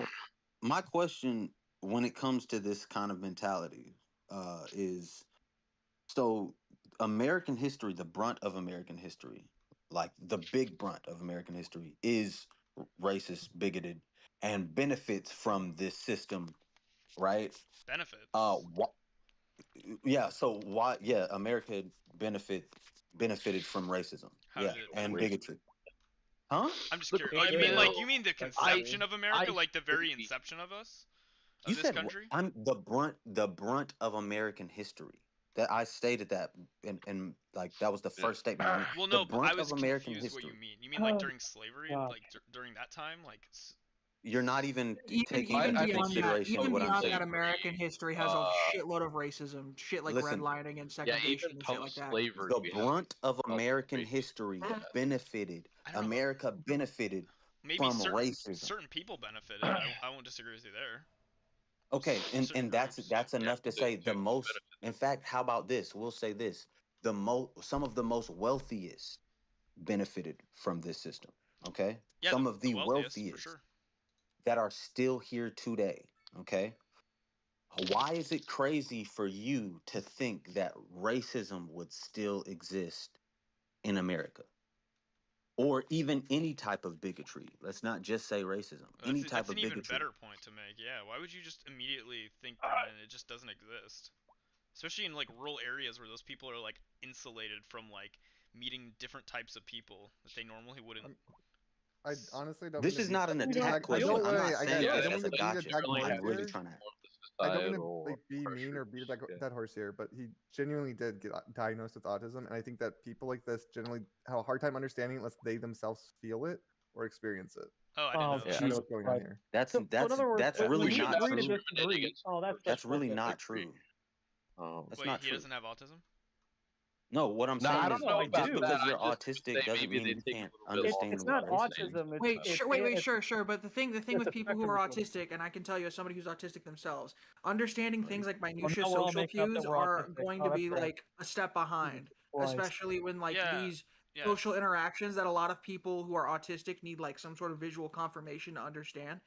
my question when it comes to this kind of mentality is, so American history, the brunt of American history, like the big brunt of American history, is racist, bigoted, and benefits from this system, right? Benefits. Yeah. So why? Yeah, America benefited from racism. How yeah, did it and benefit? bigotry. Huh? I'm just curious. Oh, you mean the conception of America, like the very inception of us, of You this said country? I'm the brunt of American history. That I stated that, and like that was the first statement. I made. Well, no, the brunt I was of American confused history. what you mean. You mean like during slavery, like during that time, like? You're not even taking Even into beyond that, consideration even what I'm beyond saying. that, American history has a shitload of racism, shit like Listen, redlining and segregation and shit like that. The brunt of American history benefited. America benefited maybe from certain racism. people benefited. I won't disagree with you there. Okay, and Certain that's groups. that's enough to say the most. In fact, how about this? We'll say this: some of the most wealthiest benefited from this system. Okay, Yeah, some of the wealthiest, for wealthiest sure. that are still here today. Okay, why is it crazy for you to think that racism would still exist in America? Or even any type of bigotry. Let's not just say racism. Any type That's of an even bigotry. better point to make. Yeah, why would you just immediately think, Brennan, it just doesn't exist? Especially in like rural areas where those people are like insulated from like meeting different types of people that they normally wouldn't. I honestly don't. This is not an attack question. I'm not saying I this don't as mean a to beat a gotcha. dead horse I'm really here. trying to. I don't mean to like be mean or beat a dead horse here, but he genuinely did get diagnosed with autism, and I think that people like this generally have a hard time understanding unless they themselves feel it or experience it. Oh, I didn't know That's that. what's going on here. That's So in other words, really when you not agree to true. disagree, That's really not true. That's Wait, not he true. doesn't have autism? No, what I'm No, I saying don't is know. I just do. because you're autistic doesn't mean you can't understand It's what not racism is. autism. Wait, It's sure. But the thing it's with a people who spectrum are disorder. autistic, and I can tell you as somebody who's autistic themselves, understanding things like Well, minutia now we're all social making up that cues we're are autistic. going Oh, to that's be great. like a step behind, Christ. especially when like Yeah. these Yes. social interactions that a lot of people who are autistic need like some sort of visual confirmation to understand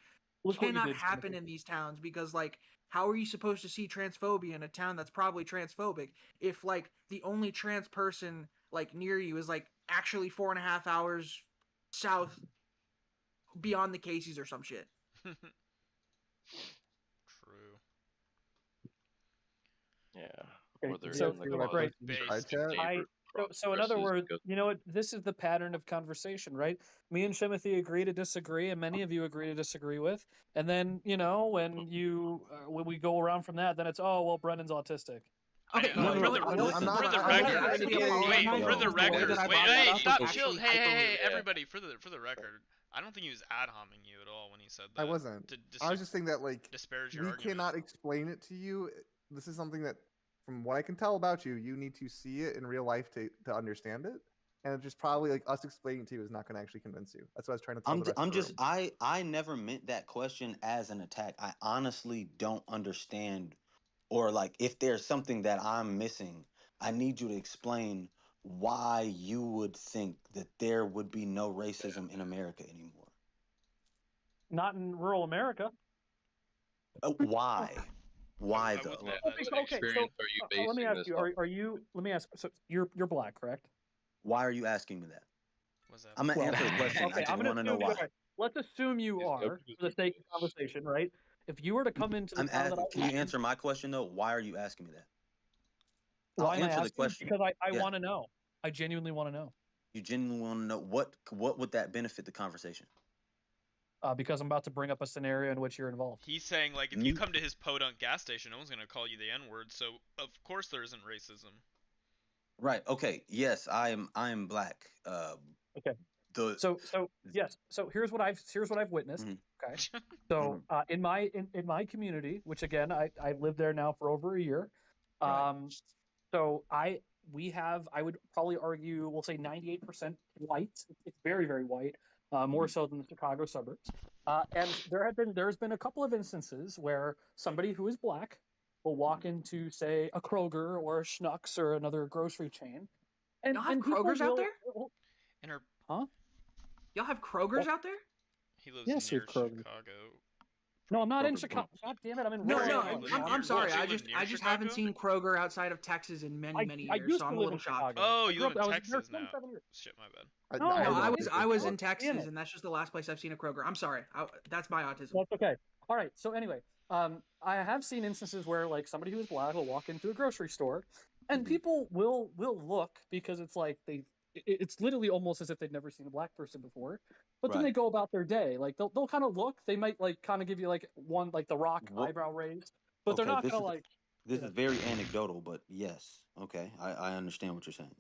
Look what you cannot did, happen Timothy. in these towns because like how are you supposed to see transphobia in a town that's probably transphobic if like the only trans person like near you is like actually 4.5 hours south beyond the Casey's or some shit. True. Yeah. Okay, Or they're so in the great. closet. So in other words, you know what? This is the pattern of conversation, right? Me and Timothy agree to disagree, and many of you agree to disagree with. And then when we go around from that, then it's well, Brendan's autistic. Okay, No, you know no, what? no, listen. For the I want to record, actually wait, apologize for the because the way record, that I wait, brought that hey, up stop, was chill, actually hey, everybody, for the record, I don't think he was ad homing you at all when he said that. I wasn't. I was just saying that like disparage your we argument. cannot explain it to you. This is something that, from what I can tell about you, you need to see it in real life to understand it. And just probably like us explaining it to you is not going to actually convince you. That's what I was trying to tell the rest of the room. I never meant that question as an attack. I honestly don't understand, or like if there's something that I'm missing, I need you to explain why you would think that there would be no racism in America anymore. Not in rural America. Why? Why though? Okay, so let me ask you: Are you? Let me ask. So you're black, correct? Why are you asking me that? I'm gonna answer the question. Okay, I just want to know why. Let's assume you are, for the sake of conversation, right? If you were to come into the town that I Can you answer my question though? Why are you asking me that? Why I'll am I answer the asking? question Because I want to know. I genuinely want to know. You genuinely want to know what would that benefit the conversation? Because I'm about to bring up a scenario in which you're involved. He's saying like if you come to his podunk gas station, no one's gonna call you the N-word, so of course there isn't racism. Right. Okay. Yes, I am black. Okay. So yes. So here's what I've witnessed. Okay. So in my community, which again I've lived there now for over a year. So I would probably argue we'll say 98% white. It's very very white, more so than the Chicago suburbs. And there's been a couple of instances where somebody who is black will walk into say a Kroger or a Schnucks or another grocery chain. And y'all have people Krogers out will- there? Huh? Y'all have Krogers out there? He lives Yes, near we have Kroger. Chicago. No, I'm not in Chicago. God damn it, I'm in No, rural I'm sorry. I just Chicago? haven't seen Kroger outside of Texas in many I years, used so to I'm a live little in shocked. Chicago. Oh, I you grew live up- in I was there Texas now. 27 years. Shit, my bad. No, I was in God damn Texas, it. and that's just the last place I've seen a Kroger. I'm sorry. That's my autism. That's okay. All right. So anyway, I have seen instances where like somebody who is black will walk into a grocery store, and people will look because it's like it's literally almost as if they've never seen a black person before. But then they go about their day. Like they'll kind of look. They might like kind of give you like one like the Rock eyebrow raise, but they're not gonna like. This is very anecdotal, but yes, okay, I understand what you're saying.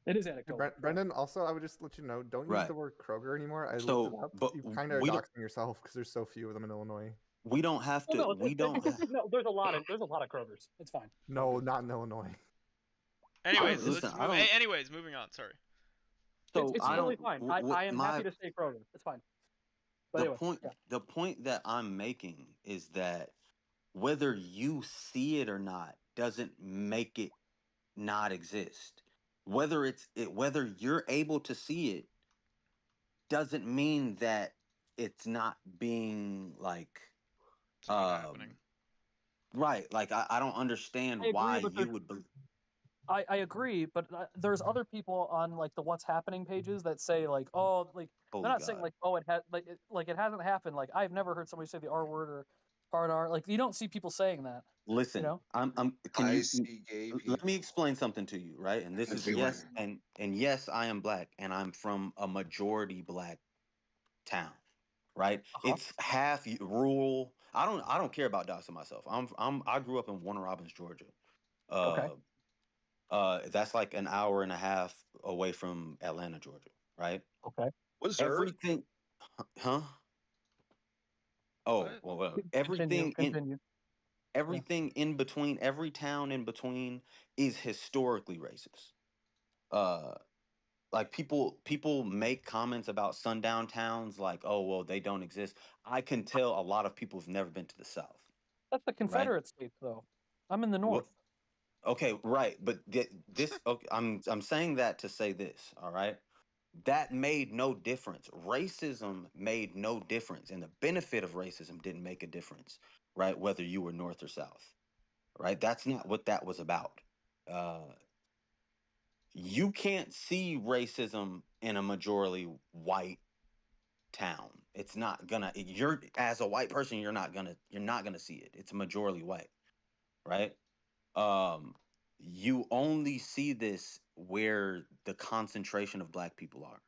It is anecdotal. Brendan, also, I would just let you know, don't use Right. the word Kroger anymore. I So, looked it up. but You kind of we don't- doxing yourself because there's so few of them in Illinois. We don't have to. Well, no, we don't. no, there's a lot of Krogers. It's fine. No, not in Illinois. Anyways, listen, anyways, moving on. Sorry. So It's I totally don't. fine. I What am happy my to stay frozen. It's fine. But the anyway, point yeah. the point that I'm making is that whether you see it or not doesn't make it not exist. Whether you're able to see it doesn't mean that it's not being like It's not happening. right. Like I don't understand I agree, why but you would believe. I agree, but there's other people on like the what's happening pages that say like, oh, like they're Holy not saying God. like, oh, it had like it hasn't happened. Like I've never heard somebody say the R word or hard R. Like you don't see people saying that. You Listen, know? I'm can you let me explain something to you, right? And this is yes, and yes, I am black and I'm from a majority black town, right? It's half rural. I don't care about doxing myself. I grew up in Warner Robins, Georgia. Okay. That's like an hour and a half away from Atlanta, Georgia, right? Okay. What's Everything, huh? Oh, well, Continue. Continue. everything in between, every town in between is historically racist. Uh, like people make comments about sundown towns, like, oh, well, they don't exist. I can tell a lot of people have never been to the South, That's the right? Confederate states, though. I'm in the Well, North. okay, right, but this okay, I'm saying that to say this, all right? That made no difference. Racism made no difference, and the benefit of racism didn't make a difference, right? Whether you were North or South, right? That's not what that was about. Uh, you can't see racism in a majority white town. It's not gonna. You're as a white person, you're not gonna see it. It's majority white, right? You only see this where the concentration of black people are.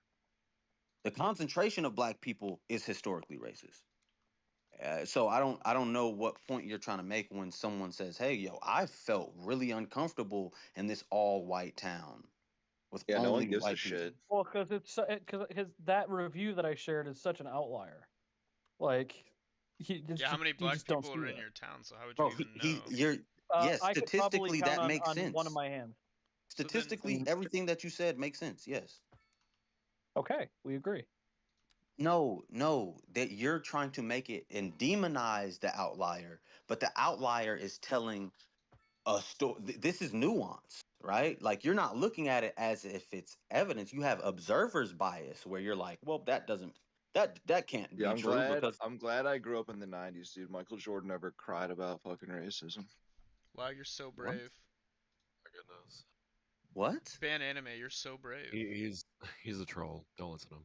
The concentration of black people is historically racist. So I don't know what point you're trying to make when someone says, "Hey, yo, I felt really uncomfortable in this all white town with Yeah, no one only gives a white people." shit. Well, because because that review that I shared is such an outlier. Like, Yeah, how many you black just don't people see are in that. your town? So how would you Bro, even he know? you're yes, I could probably statistically count that makes on one of sense. my hands. So then, I Statistically, mean, everything that you said makes sense. Yes. okay, we agree. No, that you're trying to make it and demonize the outlier, but the outlier is telling a story. This is nuance, right? Like you're not looking at it as if it's evidence. You have observer's bias where you're like, well, that can't Yeah, be true because I'm glad I grew up in the '90s, dude. Michael Jordan never cried about fucking racism. wow, you're so What? brave. My goodness. What? Ban anime, you're so brave. He's a troll. Don't listen to him.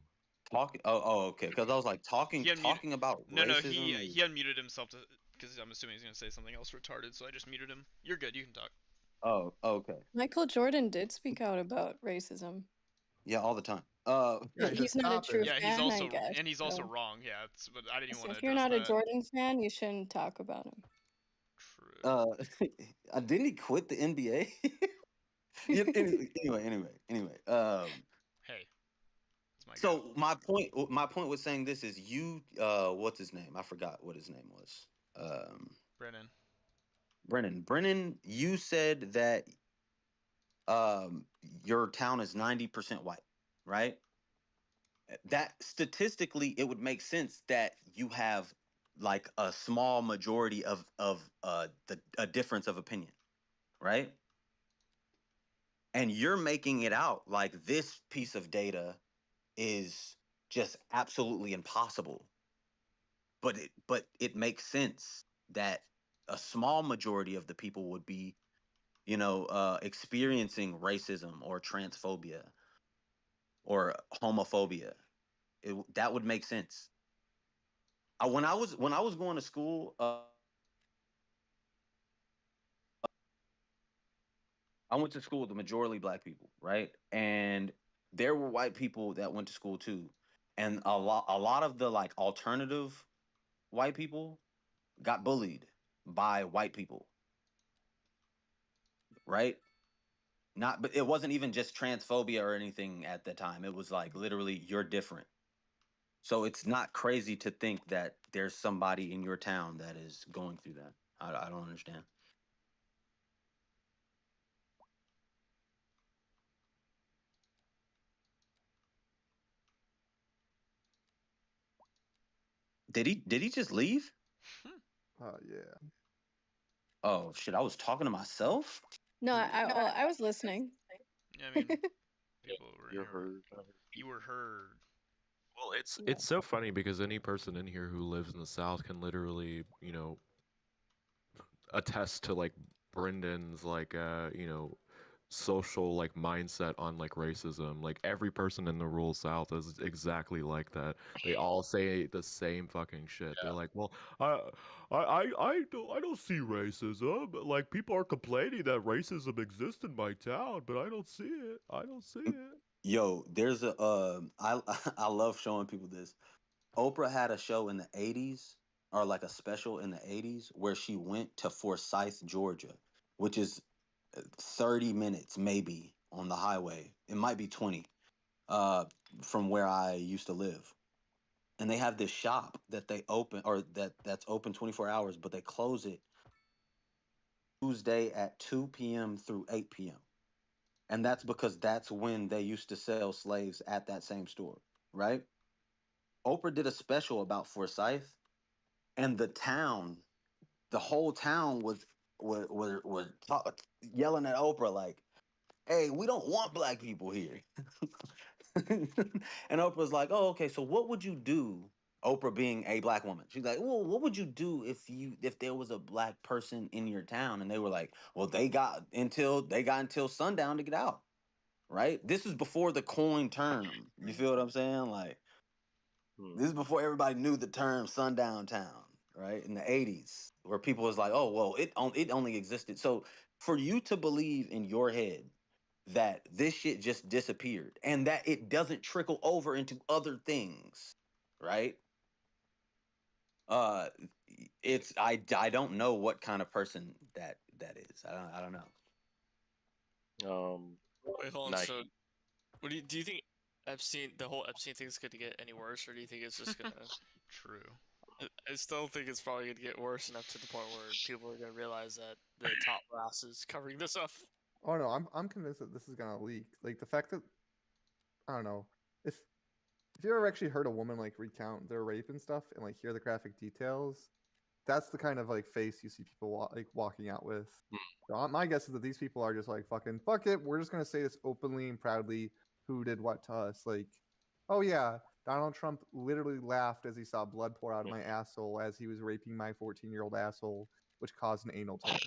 Talking? Okay. Because I was like He unmuted. talking about No, he racism. he unmuted himself to because I'm assuming he's gonna say something else retarded. So I just muted him. You're good. You can talk. Oh, okay. Michael Jordan did speak out about racism. Yeah, all the time. He's not a true Yeah, fan, I guess. he's also So. wrong. Yeah, but I didn't even So want to if you're address not a that. Jordan fan, you shouldn't talk about him. Uh, didn't he quit the NBA? Yeah, anyway. Hey, So my point was saying this is you. What's his name? I forgot what his name was. Brennan. Brennan. You said that your town is 90% white, right? That statistically, it would make sense that you have like a small majority of a difference of opinion, right? And you're making it out like this piece of data is just absolutely impossible. But it makes sense that a small majority of the people would be, experiencing racism or transphobia or homophobia. That would make sense. When I was going to school, I went to school with the majority black people, right? And there were white people that went to school too, and a lot of the like alternative white people got bullied by white people, right? Not, but it wasn't even just transphobia or anything at the time. It was like literally, you're different. So it's not crazy to think that there's somebody in your town that is going through that. I don't understand. Did he just leave? Yeah. Oh shit! I was talking to myself. No, I was listening. I mean, people were You're heard. You were heard. Well, it's so funny because any person in here who lives in the South can literally, attest to like Brendan's like social like mindset on like racism. Like every person in the rural South is exactly like that. They all say the same fucking shit. They're like, well, I don't see racism. Like people are complaining that racism exists in my town, but I don't see it. I don't see it. Yo, there's a I I love showing people this. Oprah had a show in the 80s, or like a special in the 80s, where she went to Forsyth, Georgia, which is 30 minutes maybe on the highway. It might be 20 from where I used to live. And they have this shop that they open, or that's open 24 hours, but they close it Tuesday at 2 p.m. through 8 p.m. And that's because that's when they used to sell slaves at that same store, right? Oprah did a special about Forsyth, and the whole town was yelling at Oprah like, "Hey, we don't want black people here." And Oprah's like, "Oh, okay. So what would you do?" Oprah being a black woman, she's like, "Well, what would you do if there was a black person in your town?" And they were like, "Well, they got until sundown to get out." Right? This is before the coin term. You feel what I'm saying? Like, this is before everybody knew the term sundown town, right? In the 80s, where people was like, "Oh, well, it only existed." So for you to believe in your head that this shit just disappeared and that it doesn't trickle over into other things, right? It's I don't know what kind of person that is. I don't know. Wait, hold on. So, what do you think? The whole Epstein thing is going to get any worse, or do you think it's just gonna? True. I still think it's probably gonna get worse enough to the point where people are gonna realize that the top brass is covering this up. Oh no, I'm convinced that this is gonna leak. Like the fact that I don't know if you ever actually heard a woman like recount their rape and stuff and like hear the graphic details, that's the kind of like face you see people walking out with. So my guess is that these people are just like fucking fuck it. We're just gonna say this openly and proudly. Who did what to us? Like, oh yeah, Donald Trump literally laughed as he saw blood pour out of my asshole as he was raping my 14-year-old asshole, which caused an anal tear.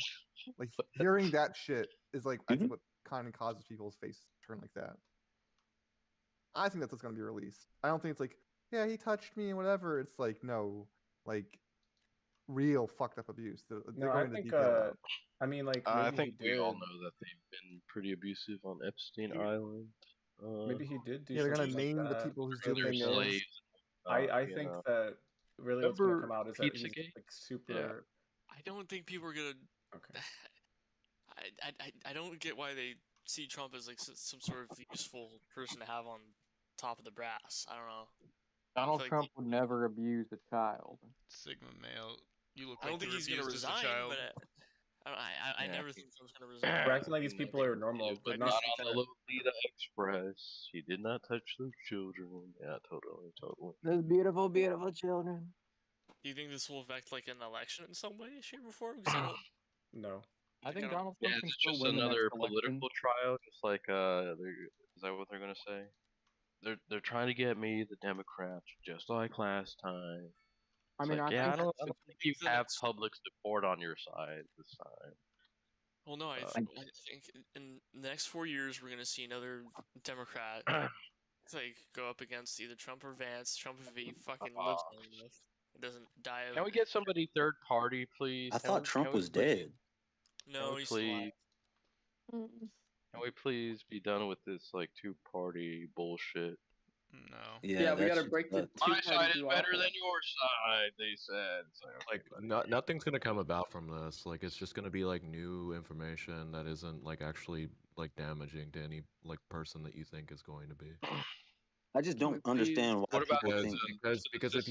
Like hearing that shit is like I think what kind of causes people's faces to turn like that. I think that's what's gonna be released. I don't think it's like, yeah, he touched me and whatever. It's like no, like real fucked up abuse. They're No, I going into think. detail now. I mean, like I maybe think he we all did. know that they've been pretty abusive on Epstein Island. Maybe he did do Yeah, they're something gonna like name the that. people who's The doing thing it. is, slaves. I think that really what's gonna come out is that he's Pizzagate? like super. I don't think people are gonna. Okay. I don't get why they see Trump as like some sort of useful person to have on top of the brass. I don't know. Donald Trump would never abuse a child. Sigma male. You look I like don't think you were he's gonna abused as a resign, child. but I Yeah. never think Trump's gonna resign. We're acting like these people are normal, but Not not. on the Lolita Express. He did not touch those children. Yeah, totally. Those beautiful, beautiful children. Do you think this will affect like an election in some way, shape, or form? Because I don't. No. I think I don't- Donald Yeah, Trump can it's still just win the next another election. political trial, just like is that what they're gonna say? They're trying to get me, the Democrats, just like last time. I It's mean, like, I I think don't think you have public support on your side this time. Well, no, I think in the next 4 years we're gonna see another Democrat like go up against either Trump or Vance. Trump if he fucking lives long enough, it doesn't die of. Can we get somebody third party, please? I thought Trump was dead. No, he's still alive. Can we please be done with this like two-party bullshit? No. Yeah, we gotta break the My two-party side is better duopoly. than your side, they said. Like nothing's gonna come about from this. Like it's just gonna be like new information that isn't like actually like damaging to any like person that you think is going to be. I just don't understand why people think. Because if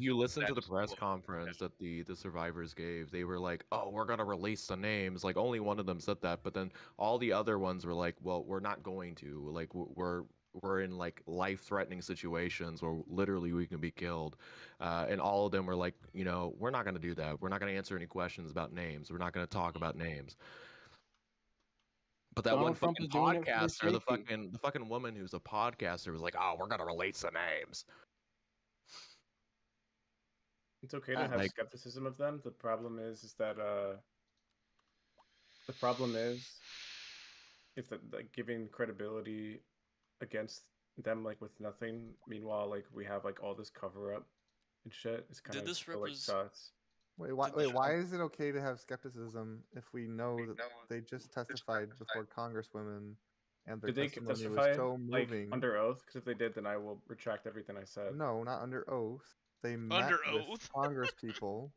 you listen to the press conference that the survivors gave, they were like, "Oh, we're gonna release the names." Like only one of them said that, but then all the other ones were like, "Well, we're not going to. Like we're we're in like life-threatening situations where literally we can be killed, and all of them were like, you know, we're not going to do that. We're not going to answer any questions about names. We're not going to talk about names. But that one Donald Trump fucking is doing it for their podcaster, safety. the fucking woman who's a podcaster was like, "Oh, we're gonna release the names." It's okay to have Like, skepticism of them. The problem is that the problem is that like giving credibility against them like with nothing. Meanwhile, like we have like all this cover up and shit. It's kind Did of this like represent? sus. Why is it okay to have skepticism if we know that they just testified before congresswomen and their Did they testimony was testify so like moving? under oath? Because if they did, then I will retract everything I said. No, not under oath. They met Under with oath. Congress people.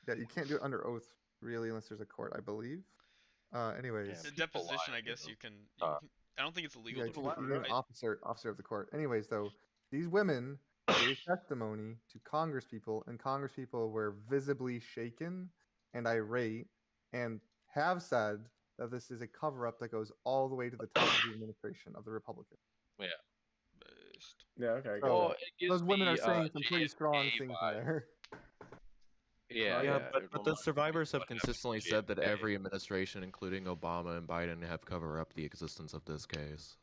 Yeah, you can't do it under oath really unless there's a court, I believe. Anyways, The deposition, I guess you can. I don't think it's illegal yeah, to you need an right? officer of the court. Anyways, though, these women gave testimony to Congress people, and Congress people were visibly shaken and irate, and have said that this is a cover-up that goes all the way to the top of the administration of the Republicans. Yeah. Yeah. Okay. So Well, it gives those women me, are saying some pretty strong JFK things vibes. there. Yeah, but the survivors have consistently said that every administration, including Obama and Biden, have covered up the existence of this case.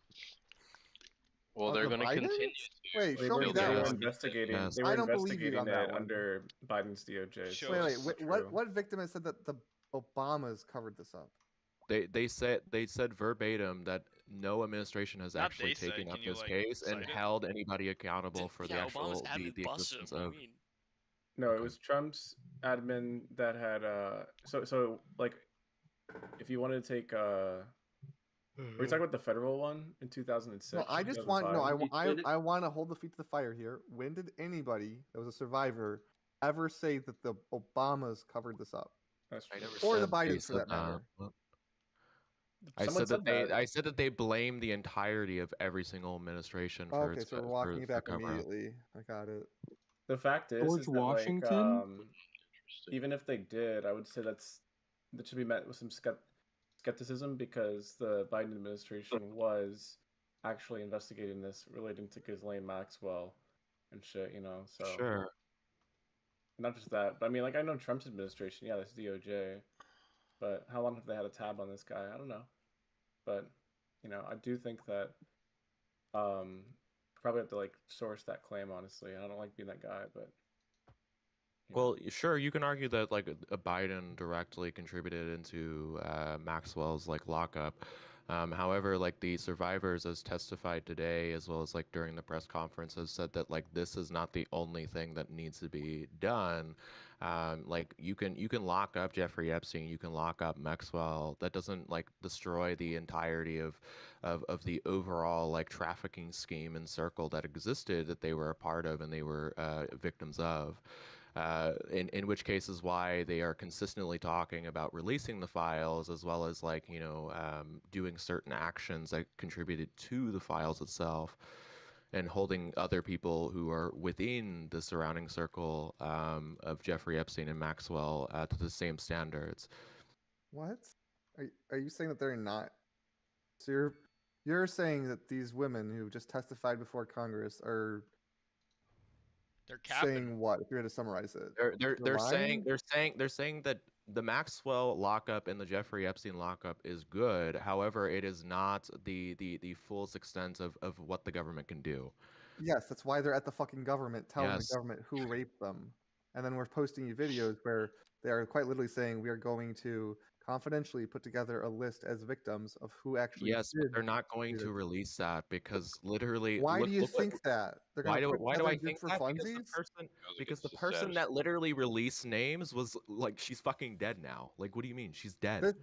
Well, they're the going to Bidens? continue. Wait, They show were, me they that were one. investigating. Yes. They were I don't believe you investigating on that it one. under Biden's DOJ. So Wait, it's true. what victim has said that the Obamas covered this up? They said verbatim that no administration has Not actually they said, taken up can you, this like, case and cite it? held anybody accountable for the Yeah, actual Obama's admin the busted him. existence What do of. you mean? No, it was Trump's admin that had so like if you wanted to take were you talking about the federal one in 2006? No, I just want 2005? I want to hold the feet to the fire here. When did anybody that was a survivor ever say that the Obamas covered this up? That's true. Or the said they Bidens for said that matter. I Someone said that said that. I said that they blame the entirety of every single administration for Okay, its so we're for walking it back cover-up. immediately. I got it. The fact is George that Washington? like even if they did, I would say that should be met with some skepticism because the Biden administration was actually investigating this relating to Ghislaine Maxwell and shit, you know. So Sure. not just that, but I mean, like I know Trump's administration, yeah, that's DOJ, but how long have they had a tab on this guy? I don't know, but you know, I do think that probably have to like source that claim. Honestly, I don't like being that guy, but Well, sure, you can argue that like a Biden directly contributed into Maxwell's like lockup. However, like the survivors, as testified today, as well as like during the press conference, has said that like this is not the only thing that needs to be done. Like you can lock up Jeffrey Epstein, you can lock up Maxwell. That doesn't like destroy the entirety of the overall like trafficking scheme and circle that existed that they were a part of and they were victims of. In which case is why they are consistently talking about releasing the files as well as like doing certain actions that contributed to the files itself and holding other people who are within the surrounding circle of Jeffrey Epstein and Maxwell to the same standards. What? Are you saying that they're not? So you're saying that these women who just testified before Congress are saying what? If you were to summarize it, They're saying that the Maxwell lockup and the Jeffrey Epstein lockup is good. However, it is not the fullest extent of what the government can do. Yes, that's why they're at the fucking government telling Yes. the government who raped them. And then we're posting you videos where they are quite literally saying we are going to confidentially put together a list as victims of who actually Yes, but did they're not going do to this. release that because literally. Why do you think that? They're Why gonna do put why do I together think just for that? funsies? Because the person that literally released names was like she's fucking dead now. Like, what do you mean? She's dead.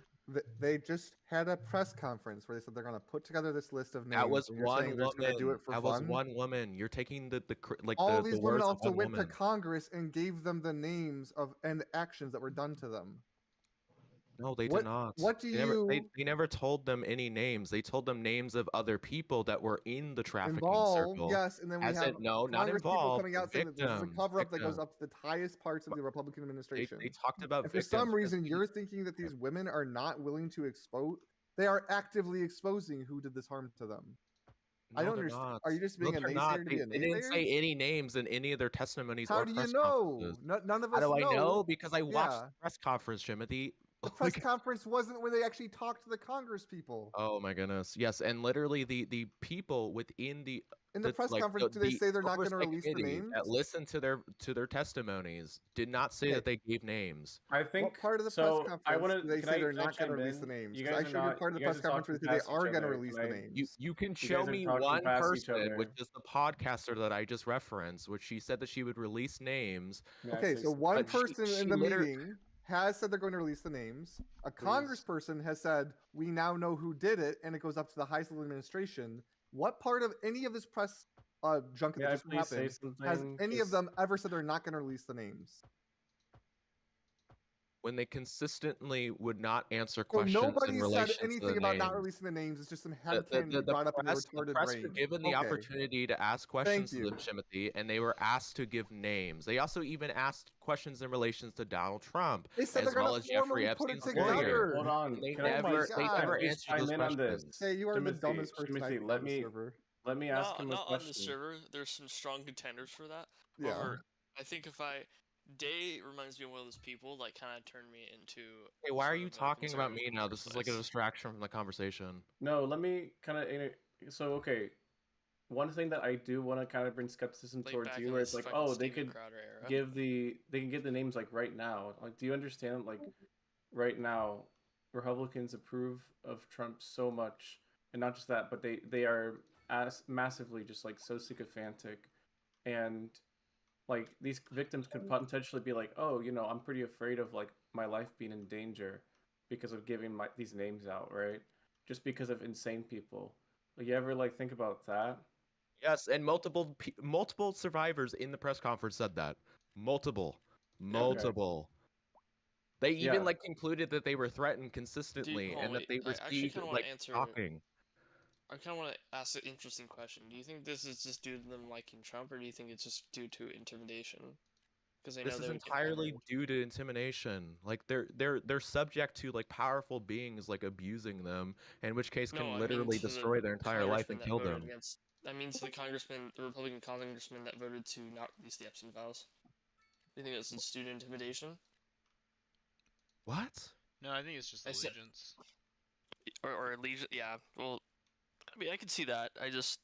They just had a press conference where they said they're going to put together this list of names. That was and you're one saying they're just going to do woman. it for That fun. was one woman. You're taking All the these women words of also one went to woman. Congress and gave them the names of and actions that were done to them. No, they What- did not. what do They never told them any names. They told them names of other people that were in the trafficking Involved, circle. yes, and then we As have in, no, not Congress people involved. coming out saying that this is a Victims. cover-up that goes Victims. up to the highest parts of the Republican administration. They talked about And for victims. some reason, you're thinking that these women are not willing to expose. They are actively exposing who did this harm to them. I No, don't they're understand. not. Are you just No, being a they're not. naysayer to be a They didn't naysayer? say any names in any of their testimonies How or do you press know? conferences. None of How us do I know. know? Because I watched Yeah. the press conference, Timothy. The press conference wasn't where they actually talked to the Congress people. Oh my goodness. Yes, and literally the people within In the press like conference, do they say they're not going to oversight release the committee names? that listened to their testimonies did not say Okay. that they gave names. I think What part of the press so. I conference want do to. they Can say I they're not going to chime release the in? names? You 'Cause guys I are showed you not. part of You the guys press are conference where talking they say they past each are going to other. release Can the I? names. You can You show guys are me talking one past each person, other. which is the podcaster that I just referenced, which she said that she would release names. Okay, so one But person in she the literally meeting has said they're going to release the names. A Please. congressperson has said, we now know who did it, and it goes up to the highest level administration. What part of any of this press junket May that I just please say happened has something? any of them ever said they're not going to release the names? when they consistently would not answer So questions in nobody said relation to the anything about not names. releasing the names. It's just some The, headcanon you brought up in your the retarded press were brain. given the Okay. opportunity to ask Thank questions to you. them, Timothy, and they were asked to give names. They also even asked questions in relation to Donald Trump, They said they're as going well to as Jeffrey formally put it Epstein's lawyer. together. Hold on. And they Can I never please, they can I never please answered chime those in on this? questions. Hey, you are the Timothy, dumbest person I Timothy, think on the server. let me ask him a Not on the question. server. There's some strong contenders for that. Yeah. However, I think if I Day reminds me of one of those people that kind of turned me into. Hey, why are sort you of a talking about conservative me in the now? first This is like a place. distraction from the conversation. No, let me kind of. So okay, one thing that I do want to kind of bring skepticism Like towards back you, in where this it's like, fucking oh, they Steven could Crowder era. they can get the names like right now. Like, do you understand? Like, right now, Republicans approve of Trump so much, and not just that, but they are massively just like so sycophantic, and like these victims could potentially be like, oh, you know, I'm pretty afraid of like my life being in danger because of giving these names out, right? Just because of insane people. Like, you ever like think about that? Yes, and multiple survivors in the press conference said that. Multiple. They even like concluded that they were threatened consistently and that they I actually received kind of want like to answer. stalking. I kind of want to ask an interesting question. Do you think this is just due to them liking Trump, or do you think it's just due to intimidation? Because they know This is they would get entirely hammered. due to intimidation. Like they're subject to like powerful beings like abusing them, in which case No, can I mean literally to destroy their the entire life congressman and that kill voted them. against. I mean to the congressman, the Republican congressman that voted to not release the Epstein files. Do you think that's just due to intimidation? What? No, I think it's just allegiance. Or allegiance, yeah. Well, I mean, I can see that. I just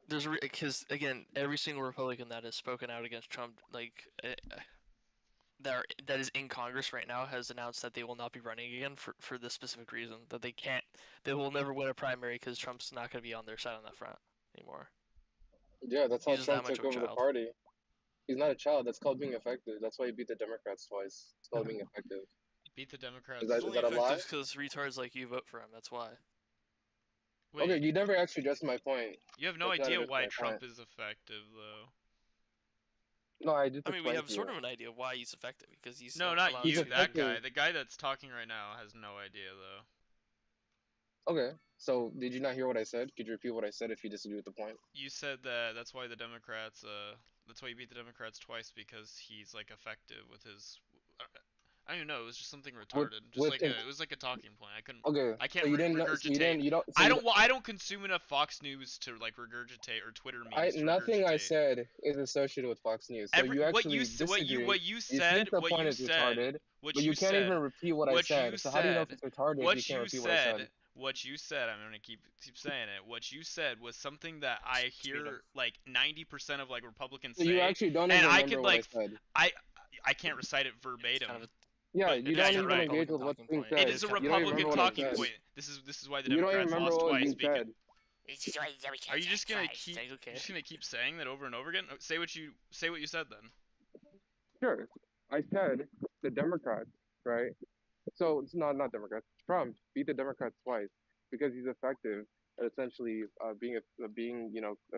there's because again, every single Republican that has spoken out against Trump, like that is in Congress right now, has announced that they will not be running again for this specific reason, that they will never win a primary because Trump's not going to be on their side on that front anymore. Yeah, that's how He's just that Trump much took of a over the child. party. He's not a child. That's called being effective. That's why he beat the Democrats twice. It's called being effective. Beat the Democrats. Is that, He's is only that a lie? effective because retards like you vote for him. That's why. Wait, Okay, you never actually addressed my point. you have no That's not idea addressing why my Trump point. is effective, though. No, I did I mean, we explain have to sort you. of an idea why he's effective because he's No, not allowed you. to. That guy. The guy that's talking right now has no idea, though. Okay, so did you not hear what I said? Could you repeat what I said if you disagree with the point? You said that that's why the Democrats. That's why he beat the Democrats twice because he's like effective with his. I don't even know. It was just something retarded. It was like a talking point. I couldn't. Okay. I can't So you didn't know. regurgitate. So you didn't. You don't. So I don't consume enough Fox News to like regurgitate or Twitter memes. Nothing I said is associated with Fox News. So you actually disagree. What you You said. think the What point you is said. retarded, What but you you can't said. even repeat what I said. So how do you know if it's retarded if you can't repeat what I said? What you said, I'm gonna keep saying it. What you said was something that I hear like 90% of like Republicans So say. you actually don't and even I remember could what like I said. I can't recite it verbatim. Yeah, but you it don't is a even engage with what's being said. It is a You don't even Republican remember what I talking said. point. This is why the You don't even Democrats remember lost what was twice. being said. Are you just gonna keep saying that over and over again? Say what you said then. Sure. I said the Democrats, right? So it's not Democrats. Trump beat the Democrats twice because he's effective at essentially being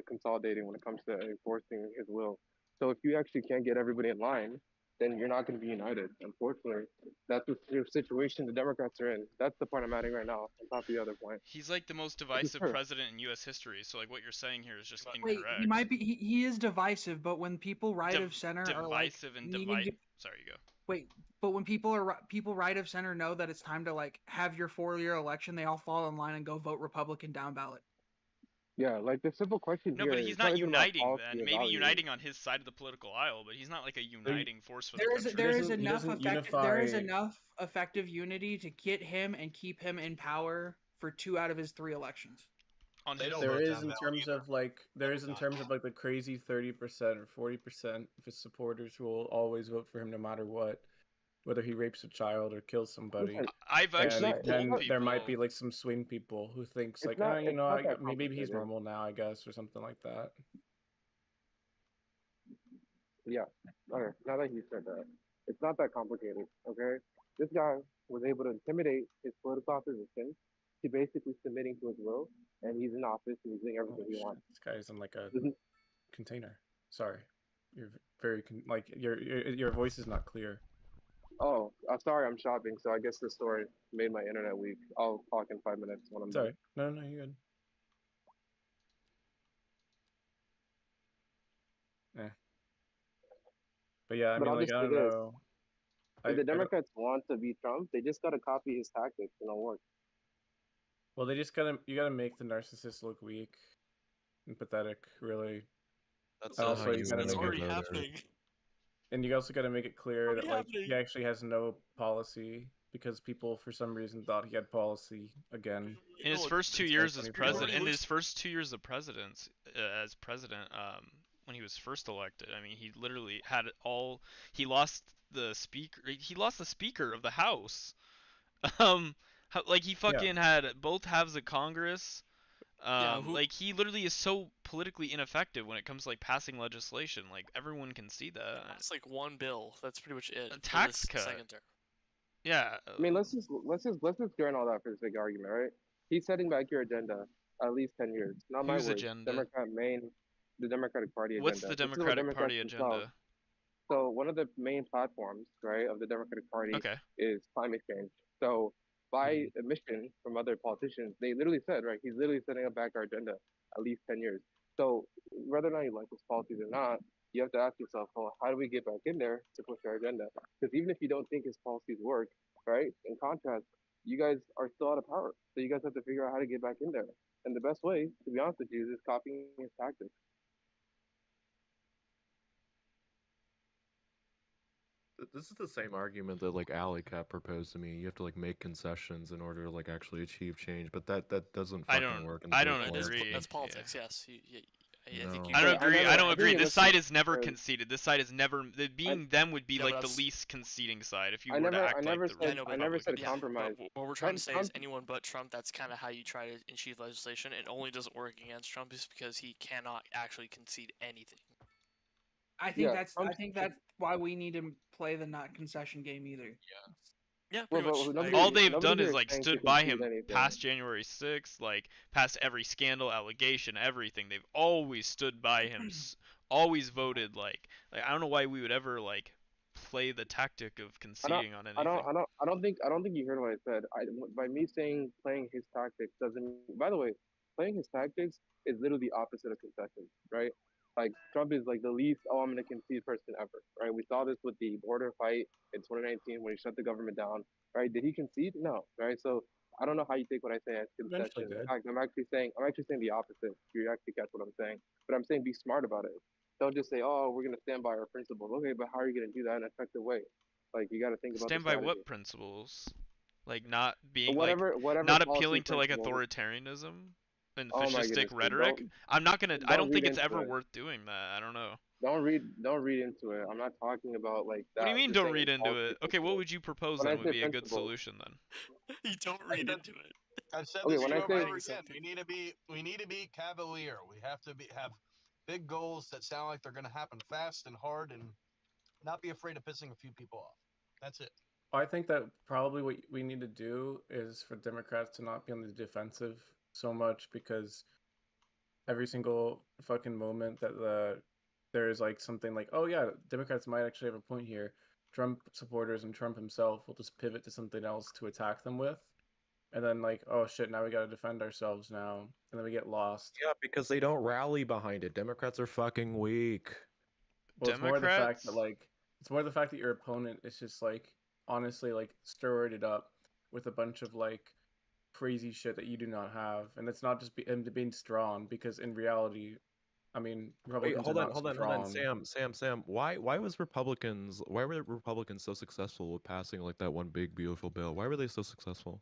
consolidating when it comes to enforcing his will. So if you actually can't get everybody in line, then you're not going to be united. Unfortunately, that's the situation the Democrats are in. That's the point I'm adding right now. On top of the other point. He's like the most divisive president in U.S. history. So like what you're saying here is just Wait, incorrect. he might be. He is divisive, but when people right of center are like divisive and needing to, Sorry, you go. Wait, but when people right of center know that it's time to like have your 4-year election, they all fall in line and go vote Republican down ballot. Yeah, like the simple question No, here but is he's not not even about uniting policy then. or Maybe values. uniting on his side of the political aisle, but he's not like a uniting force for the There is country. there is enough effective unity to get him and keep him in power for 2 out of his 3 elections. On There is in terms of like the crazy 30% or 40% of his supporters who will always vote for him no matter what, whether he rapes a child or kills somebody. Listen, I've actually and polled then people. there might be like some swing people who thinks It's like, not- you it's know, not that maybe he's complicated. normal now, I guess, or something like that. Yeah. Okay. Now that you said that, it's not that complicated. Okay. This guy was able to intimidate his political opposition to basically submitting to his will, and he's in office and he's doing everything he wants. This guy's in like a Mhm. container. Sorry, you're very your voice is not clear. Oh, sorry, I'm shopping, so I guess this story made my internet weak. I'll talk in 5 minutes when I'm Sorry, done. no, you're good. Yeah. But yeah, I But mean, I'll like, just I say don't this. know. If the I don't- Democrats want to beat Trump, they just gotta copy his tactics and it'll work. Well, you gotta make the narcissist look weak and pathetic, really. That's And not also how you you gotta win make over it voters. And you also gotta make it clear that Already like happening. he actually has no policy because people for some reason thought he had policy again. In his Look, first 2 in years as 2024. president, already in looks- his first 2 years of presidents, as president, when he was first elected, I mean, he literally had it all. He lost the speaker. He lost the speaker of the House. Like he fucking had both halves of Congress. Like he literally is so politically ineffective when it comes to like passing legislation. Like everyone can see that. It's like one bill. That's pretty much it. A for tax this cut. Second term. Yeah. I mean, let's just join all that for the sake of argument, right? He's setting back your agenda at least 10 years. Not my Whose words. agenda? The Democratic Party agenda. What's the This is what Democratic Party Democrats themselves- agenda? So one of the main platforms, right, of the Democratic Party Okay. is climate change. So by admission from other politicians, they literally said, right, he's literally setting up back our agenda at least 10 years. So whether or not you like his policies or not, you have to ask yourself, well, how do we get back in there to push our agenda? Because even if you don't think his policies work, right, in contrast, you guys are still out of power. So you guys have to figure out how to get back in there. And the best way, to be honest with you, is copying his tactics. This is the same argument that like Alley Cat proposed to me. You have to like make concessions in order to like actually achieve change, but that doesn't fucking work. In the I don't first place. agree. That's politics. Yes. I think you. I don't agree. I don't agree. This side is never conceded. conceded. This side is never. Being them would be Yeah, like but the that's- least conceding side if you I were to never- act I never like the said- I never said Republicans. compromise. But what we're trying to say is Trump- anyone but Trump. That's kind of how you try to achieve legislation. It only doesn't work against Trump is because he cannot actually concede anything. I think Yeah, that's why we need to play the not concession game either. Yeah, Well, pretty but much. nobody- All they've nobody done here is is like saying stood to by concede him anything. past January 6th, like past every scandal, allegation, everything. They've always stood by him, always voted like I don't know why we would ever like play the tactic of conceding on anything. I don't think you heard what I said. By me saying playing his tactics doesn't. By the way, playing his tactics is literally the opposite of concession, right? Like Trump is like the least I'm gonna concede person ever, right? We saw this with the border fight in 2019 when he shut the government down, right? Did he concede? No, right? So I don't know how you take what I say as Eventually concession. In did. fact, I'm actually saying the opposite. You actually catch what I'm saying, but I'm saying be smart about it. Don't just say, "Oh, we're gonna stand by our principles." Okay, but how are you gonna do that in an effective way? Like you got to think about Stand the by strategy. what principles? Like not being Whatever not policy appealing to like principles. authoritarianism and Oh my fascistic goodness, dude. rhetoric. I'm not gonna. I don't don't think read it's into ever it. worth doing that. I don't know. Don't read into it. I'm not talking about like that. What do you mean I'm just don't saying read into policy it? Okay, what would you propose When I then would say be a good principles. solution then? You don't read into it. I've said Okay, this when to I you over say- and over again. We need to be cavalier. We have to have big goals that sound like they're going to happen fast and hard, and not be afraid of pissing a few people off. That's it. I think that probably what we need to do is for Democrats to not be on the defensive so much because every single fucking moment that there's like something like, oh yeah, Democrats might actually have a point here. Trump supporters and Trump himself will just pivot to something else to attack them with. And then like, oh shit, now we gotta defend ourselves now. And then we get lost. Yeah, because they don't rally behind it. Democrats are fucking weak. Well, it's more the fact that your opponent is just like honestly like steroided up with a bunch of like crazy shit that you do not have, and it's not just him being strong, because in reality, I mean, Wait, Republicans hold are on, not hold on, strong. Sam. Why were Republicans so successful with passing like that one big beautiful bill? Why were they so successful?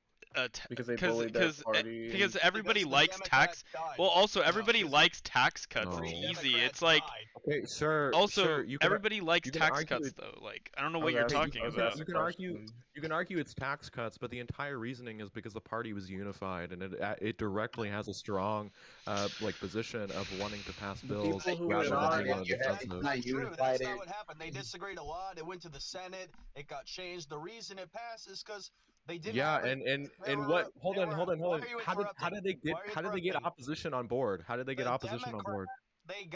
Because they bullied their party. Because and... everybody likes tax. Well, also everybody likes tax cuts. No. It's easy. It's like okay, sure. also You can, everybody likes you can tax argue cuts it- though. Like I don't know what you're asking- talking I was about. asking- you can argue it's tax cuts, but the entire reasoning is because the party was unified, and it directly has a strong like position of wanting to pass bills people who rather were than not- being on the That's defensive. not true. That's not what happened. They disagreed a lot. It went to the Senate. It got changed. The reason it passed is because they didn't. Yeah, have it. and what? Hold on. Why are you How did they get Why are you opposition on board? How did they get The opposition on board? They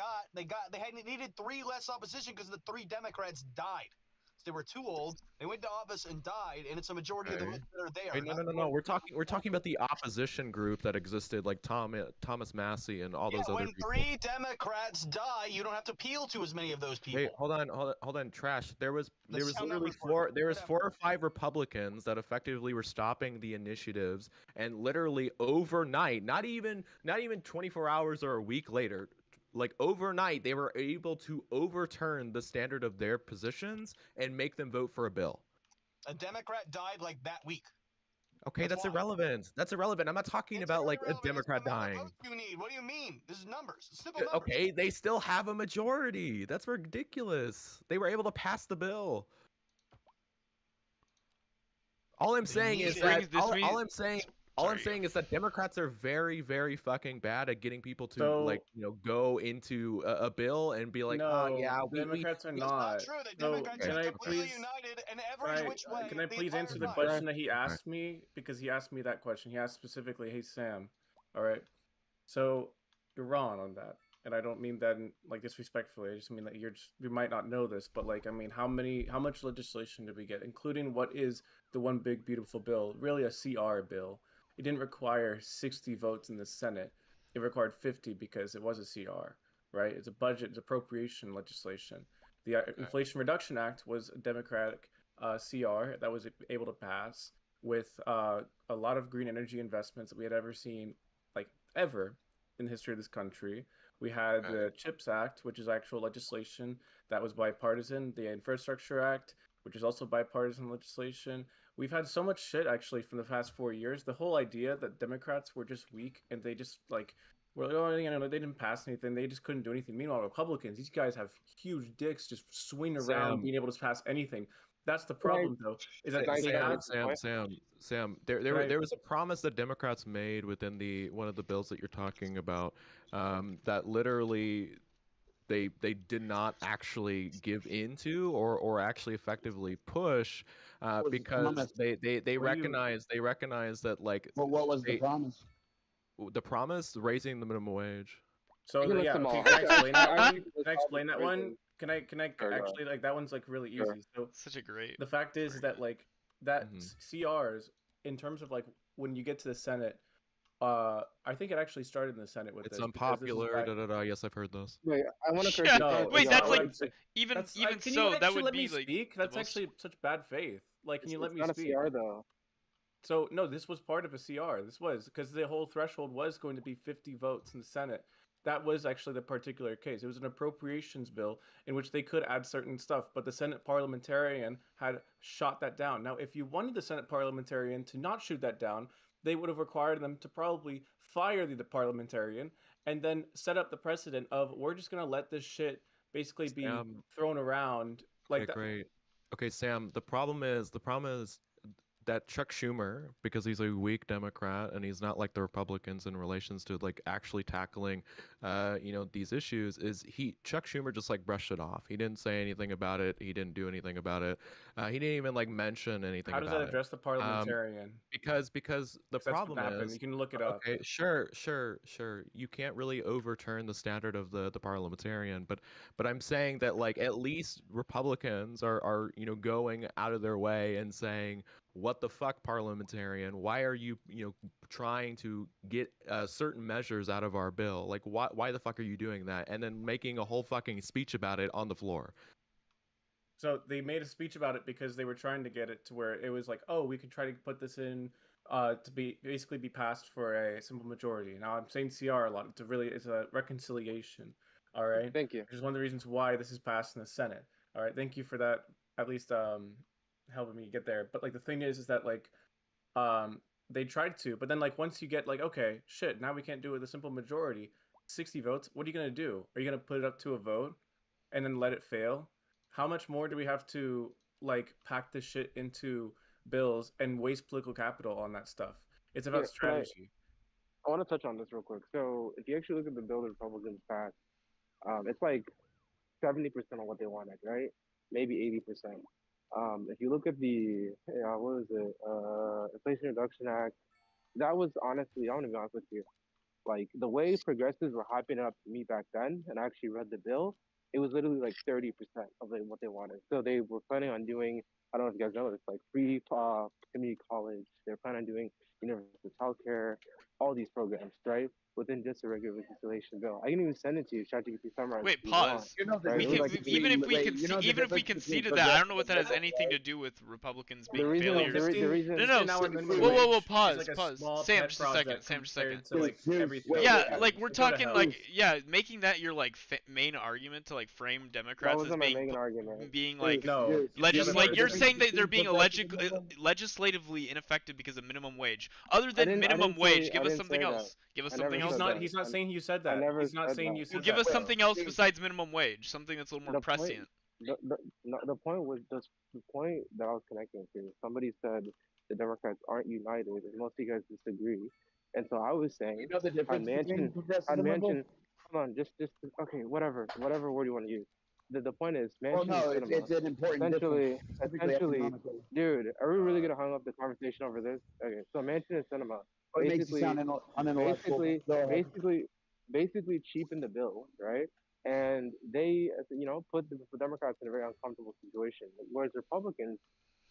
needed 3 less opposition because the 3 Democrats died. So they were too old. They went to office and died, and it's a majority of the votes that are there. Wait, no. We're talking about the opposition group that existed, like Thomas Massey and all those other when people. 3 Democrats die, you don't have to appeal to as many of those people. Wait, hold on, Trash. There was sound literally numbers there was 4 or 5 Republicans that effectively were stopping the initiatives, and literally overnight, not even 24 hours or a week later, like overnight, they were able to overturn the standard of their positions and make them vote for a bill. A Democrat died like that week. Okay, that's irrelevant. That's irrelevant. I'm not talking about like a Democrat dying. You need. What do you mean? This is numbers. It's simple numbers. Okay, they still have a majority. That's ridiculous. They were able to pass the bill. All I'm saying is that all I'm saying is that Democrats are very, very fucking bad at getting people to go into a bill and be like, oh yeah, Democrats are not. Can I please? Can I please answer the question that he asked me? Because he asked me that question. He asked specifically, "Hey Sam, all right, so you're wrong on that." And I don't mean that in, like disrespectfully. I just mean that you might not know this, but like I mean, how much legislation did we get, including what is the one big beautiful bill, really a CR bill? It didn't require 60 votes in the Senate. It required 50 because it was a CR, right? It's a budget, it's appropriation legislation. The Inflation Reduction Act was a Democratic CR that was able to pass with a lot of green energy investments that we had ever seen, like ever in the history of this country. We had the CHIPS Act, which is actual legislation that was bipartisan. The Infrastructure Act, which is also bipartisan legislation. We've had so much shit actually from the past 4 years. The whole idea that Democrats were just weak and they just like were like, oh, you know, they didn't pass anything. They just couldn't do anything. Meanwhile, Republicans, these guys have huge dicks just swing around being able to pass anything. That's the problem, though. Is that Sam, there was a promise that Democrats made within one of the bills that you're talking about, that literally they did not actually give into or actually effectively push, because they recognize that like. Well, what was the promise? The promise, raising the minimum wage. So yeah, can I explain that one? Can I explain that one? Can I actually, like, that one's like really easy. So such a great. The fact is that like that CRs, in terms of like when you get to the Senate, I think it actually started in the Senate with it's this. Unpopular. Yes, I've heard this. Wait, I want to correct. No, wait, that's like even can so you that would let be me like speak. That's actually such bad faith. Like, can you let me not speak? a CR though. So no, this was part of a CR. This was because the whole threshold was going to be 50 votes in the Senate. That was actually the particular case. It was an appropriations bill in which they could add certain stuff, but the Senate parliamentarian had shot that down. Now, if you wanted the Senate parliamentarian to not shoot that down, they would have required them to probably fire the parliamentarian and then set up the precedent of, we're just going to let this shit basically be thrown around like that. Great. Okay, Sam, the problem is that Chuck Schumer, because he's a weak Democrat and he's not like the Republicans in relations to like actually tackling, these issues, Chuck Schumer just like brushed it off. He didn't say anything about it. He didn't do anything about it. He didn't even like mention anything. How does that address the parliamentarian? Because the problem is, you can look it up. Okay, sure. You can't really overturn the standard of the parliamentarian, but I'm saying that like at least Republicans are going out of their way and saying, what the fuck, parliamentarian? Why are you trying to get certain measures out of our bill? Like, why the fuck are you doing that? And then making a whole fucking speech about it on the floor. So they made a speech about it because they were trying to get it to where it was like, oh, we could try to put this in to be basically be passed for a simple majority. Now I'm saying CR a lot. It's a reconciliation. All right. Thank you. Which is one of the reasons why this is passed in the Senate. All right. Thank you for that. At least helping me get there. But like the thing is that like they tried to, but then like once you get like okay shit now we can't do it with a simple majority, 60 votes. What are you gonna do? Are you gonna put it up to a vote and then let it fail? How much more do we have to like pack this shit into bills and waste political capital on that stuff? It's about strategy. I want to touch on this real quick. So if you actually look at the bill the Republicans passed, it's like 70% of what they wanted, right? Maybe 80%. If you look at the what is it? Inflation Reduction Act, that was honestly, I want to be honest with you, like the way progressives were hyping it up to me back then, and I actually read the bill, it was literally like 30% of what they wanted. So they were planning on doing, I don't know if you guys know this, like free community college. They're planning on doing universal healthcare, all these programs, right? Within just a regular reconciliation bill. I can even send it to you, ChatGPT summarize. Wait, if you pause. want, You know the right? We difference can, between even if we wait, can, you know the even if we difference between conceded that, I don't know what that has progressive and anything liberal, to do with Republicans The being reason, failures. the reason, No, no. Now minimum Whoa, wage pause, is like a pause. small Sam, pet just a second. project Sam, just a second. compared to like everything. wait, Yeah, wait, like we're Let's go to talking hell. like making that your like main argument to like frame that Democrats as wasn't my being main argument. being like No, like you're saying that they're between being progressive and liberal? legislatively ineffective because of minimum wage. Other I than didn't, minimum wage, give I us didn't something say that. else. Give us I something never else. said that. He's not saying you said I that. never He's not said saying that. you said Well, give that. us something else besides minimum wage, something that's a little more The point, prescient. the point was the point that I was connecting to. Somebody said the Democrats aren't united, and most of you guys disagree. And so I was saying, You know the difference between progressive I'd and liberal? mention, hold on, just okay, whatever word you want to use. The point is, Well, Manchin no, and Cinema, it's an important difference, specifically economically. dude, are we really gonna hang up the conversation over this? Okay, so Manchin and Cinema, It makes you sound unintellectual. Go ahead. basically cheapen the bill, right? And they, put the Democrats in a very uncomfortable situation. Whereas Republicans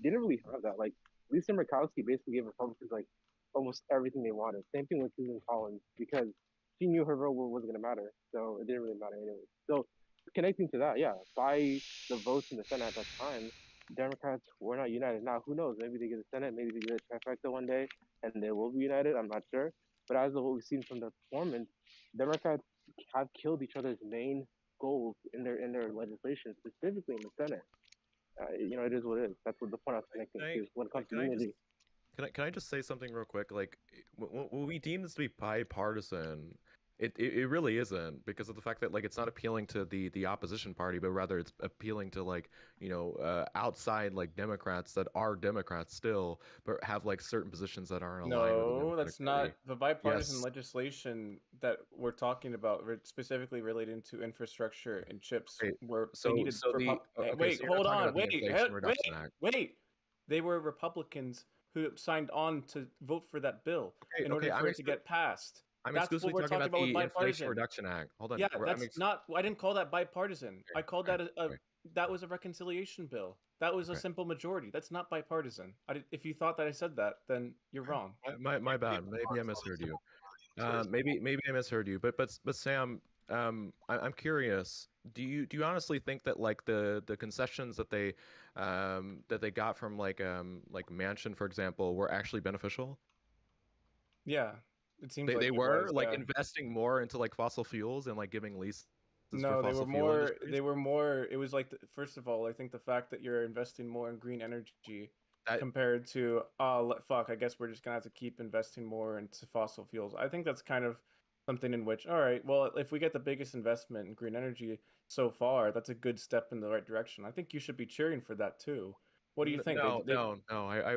didn't really have that. Like Lisa Murkowski basically gave Republicans like almost everything they wanted. Same thing with Susan Collins because she knew her vote wasn't gonna matter, so it didn't really matter anyway. So connecting to that, yeah, by the votes in the Senate at that time, Democrats were not united. Now who knows? Maybe they get the Senate, maybe they get a trifecta one day, and they will be united. I'm not sure. But as of what we've seen from the performance, Democrats have killed each other's main goals in their legislation, specifically in the Senate. It is what it is. That's what the point I was connecting to when it comes to unity. Can I just say something real quick? Like, when we deem this to be bipartisan, it really isn't, because of the fact that like it's not appealing to the opposition party, but rather it's appealing to like outside like Democrats that are Democrats still, but have like certain positions that aren't aligned with the No, that's Democratic not Party. the bipartisan Yes. legislation that we're talking about, specifically relating to infrastructure and chips. Okay, Where so- they needed so the- okay, wait, so you're not hold talking on, about the wait, Inflation Reduction Act. wait. They were Republicans who signed on to vote for that bill in order for it to get passed. I'm That's what exclusively we're talking talking about about with the Inflation bipartisan. Reduction Act. Hold on. Yeah, I'm that's not. I didn't call that bipartisan. I called that that was a reconciliation bill. That was a simple majority. That's not bipartisan. If you thought that I said that, then you're wrong. My bad. Maybe I misheard you. Maybe I misheard you. But Sam, I'm curious. Do you honestly think that like the concessions that they got from like Manchin, for example, were actually beneficial? Yeah, it seems They like they it were was, like yeah. investing more into like fossil fuels and like giving leases No, for they fossil were fuel more. industries? They were more. It was like, first of all, I think the fact that you're investing more in green energy compared to, fuck, I guess we're just gonna have to keep investing more into fossil fuels. I think that's kind of something in which, all right, well, if we get the biggest investment in green energy so far, that's a good step in the right direction. I think you should be cheering for that too. What do you think? No.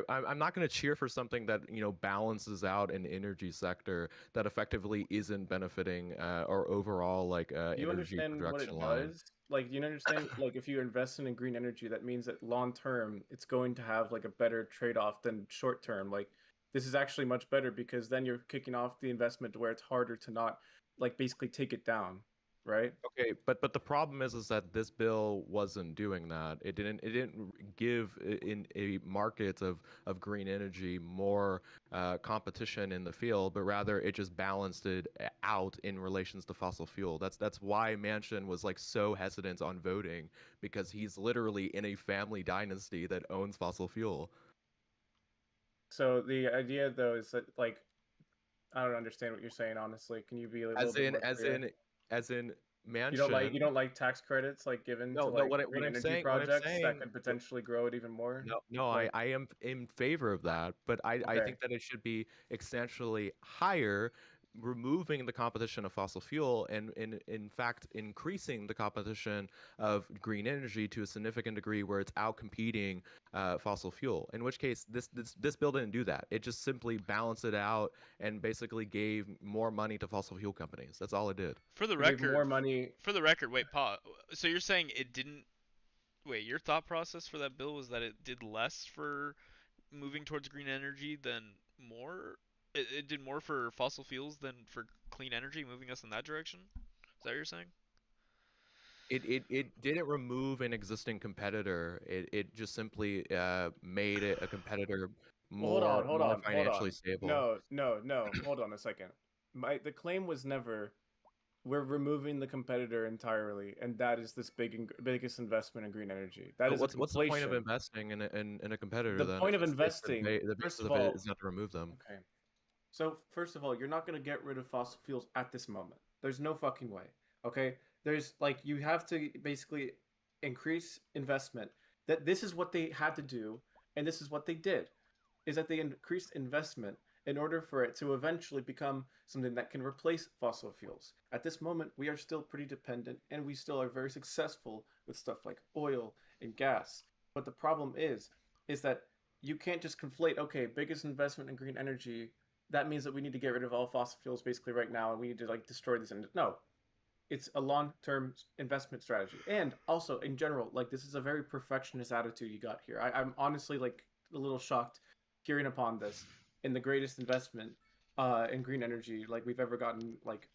I'm not going to cheer for something that balances out an energy sector that effectively isn't benefiting our overall like Do you energy understand what it production line. does? Like, do you understand, like, if you're investing in green energy, that means that long term, it's going to have like a better trade off than short term. Like, this is actually much better because then you're kicking off the investment to where it's harder to not, like, basically take it down, right? Okay, but the problem is that this bill wasn't doing that. It didn't give in a market of green energy more competition in the field, but rather it just balanced it out in relations to fossil fuel. That's why Manchin was like so hesitant on voting, because he's literally in a family dynasty that owns fossil fuel. So the idea though is that like I don't understand what you're saying honestly. Can you be a little As bit in, more as clear? in, as in You don't like mansion. tax credits like given No, to no. like green What I'm energy saying, projects that could potentially grow it even more? No, no, Like, I am in favor of that, but I okay. think that it should be substantially higher, removing the competition of fossil fuel and in fact increasing the competition of green energy to a significant degree where it's out competing fossil fuel. In which case, this bill didn't do that. It just simply balanced it out and basically gave more money to fossil fuel companies. That's all it did. For the It gave record, more money. Wait, Paul. So you're saying it didn't? Wait, your thought process for that bill was that it did less for moving towards green energy than more? It did more for fossil fuels than for clean energy, moving us in that direction? Is that what you're saying? It didn't remove an existing competitor. It just simply made it a competitor Hold on, hold more on, hold on. financially stable. No. Hold on a second. The claim was never we're removing the competitor entirely, and that is this biggest investment in green energy. That But is a what's the point of conflation. investing in a competitor The then? point of If investing, the first basis of of it all, is not to remove them. okay. So first of all, you're not gonna get rid of fossil fuels at this moment. There's no fucking way. Okay? There's like you have to basically increase investment. That this is what they had to do, and this is what they did, is that they increased investment in order for it to eventually become something that can replace fossil fuels. At this moment, we are still pretty dependent, and we still are very successful with stuff like oil and gas. But the problem is that you can't just conflate, okay, biggest investment in green energy, that means that we need to get rid of all fossil fuels basically right now, and we need to like destroy these. No, it's a long-term investment strategy. And also in general, like this is a very perfectionist attitude you got here. I'm honestly like a little shocked hearing upon this in the greatest investment in green energy like we've ever gotten like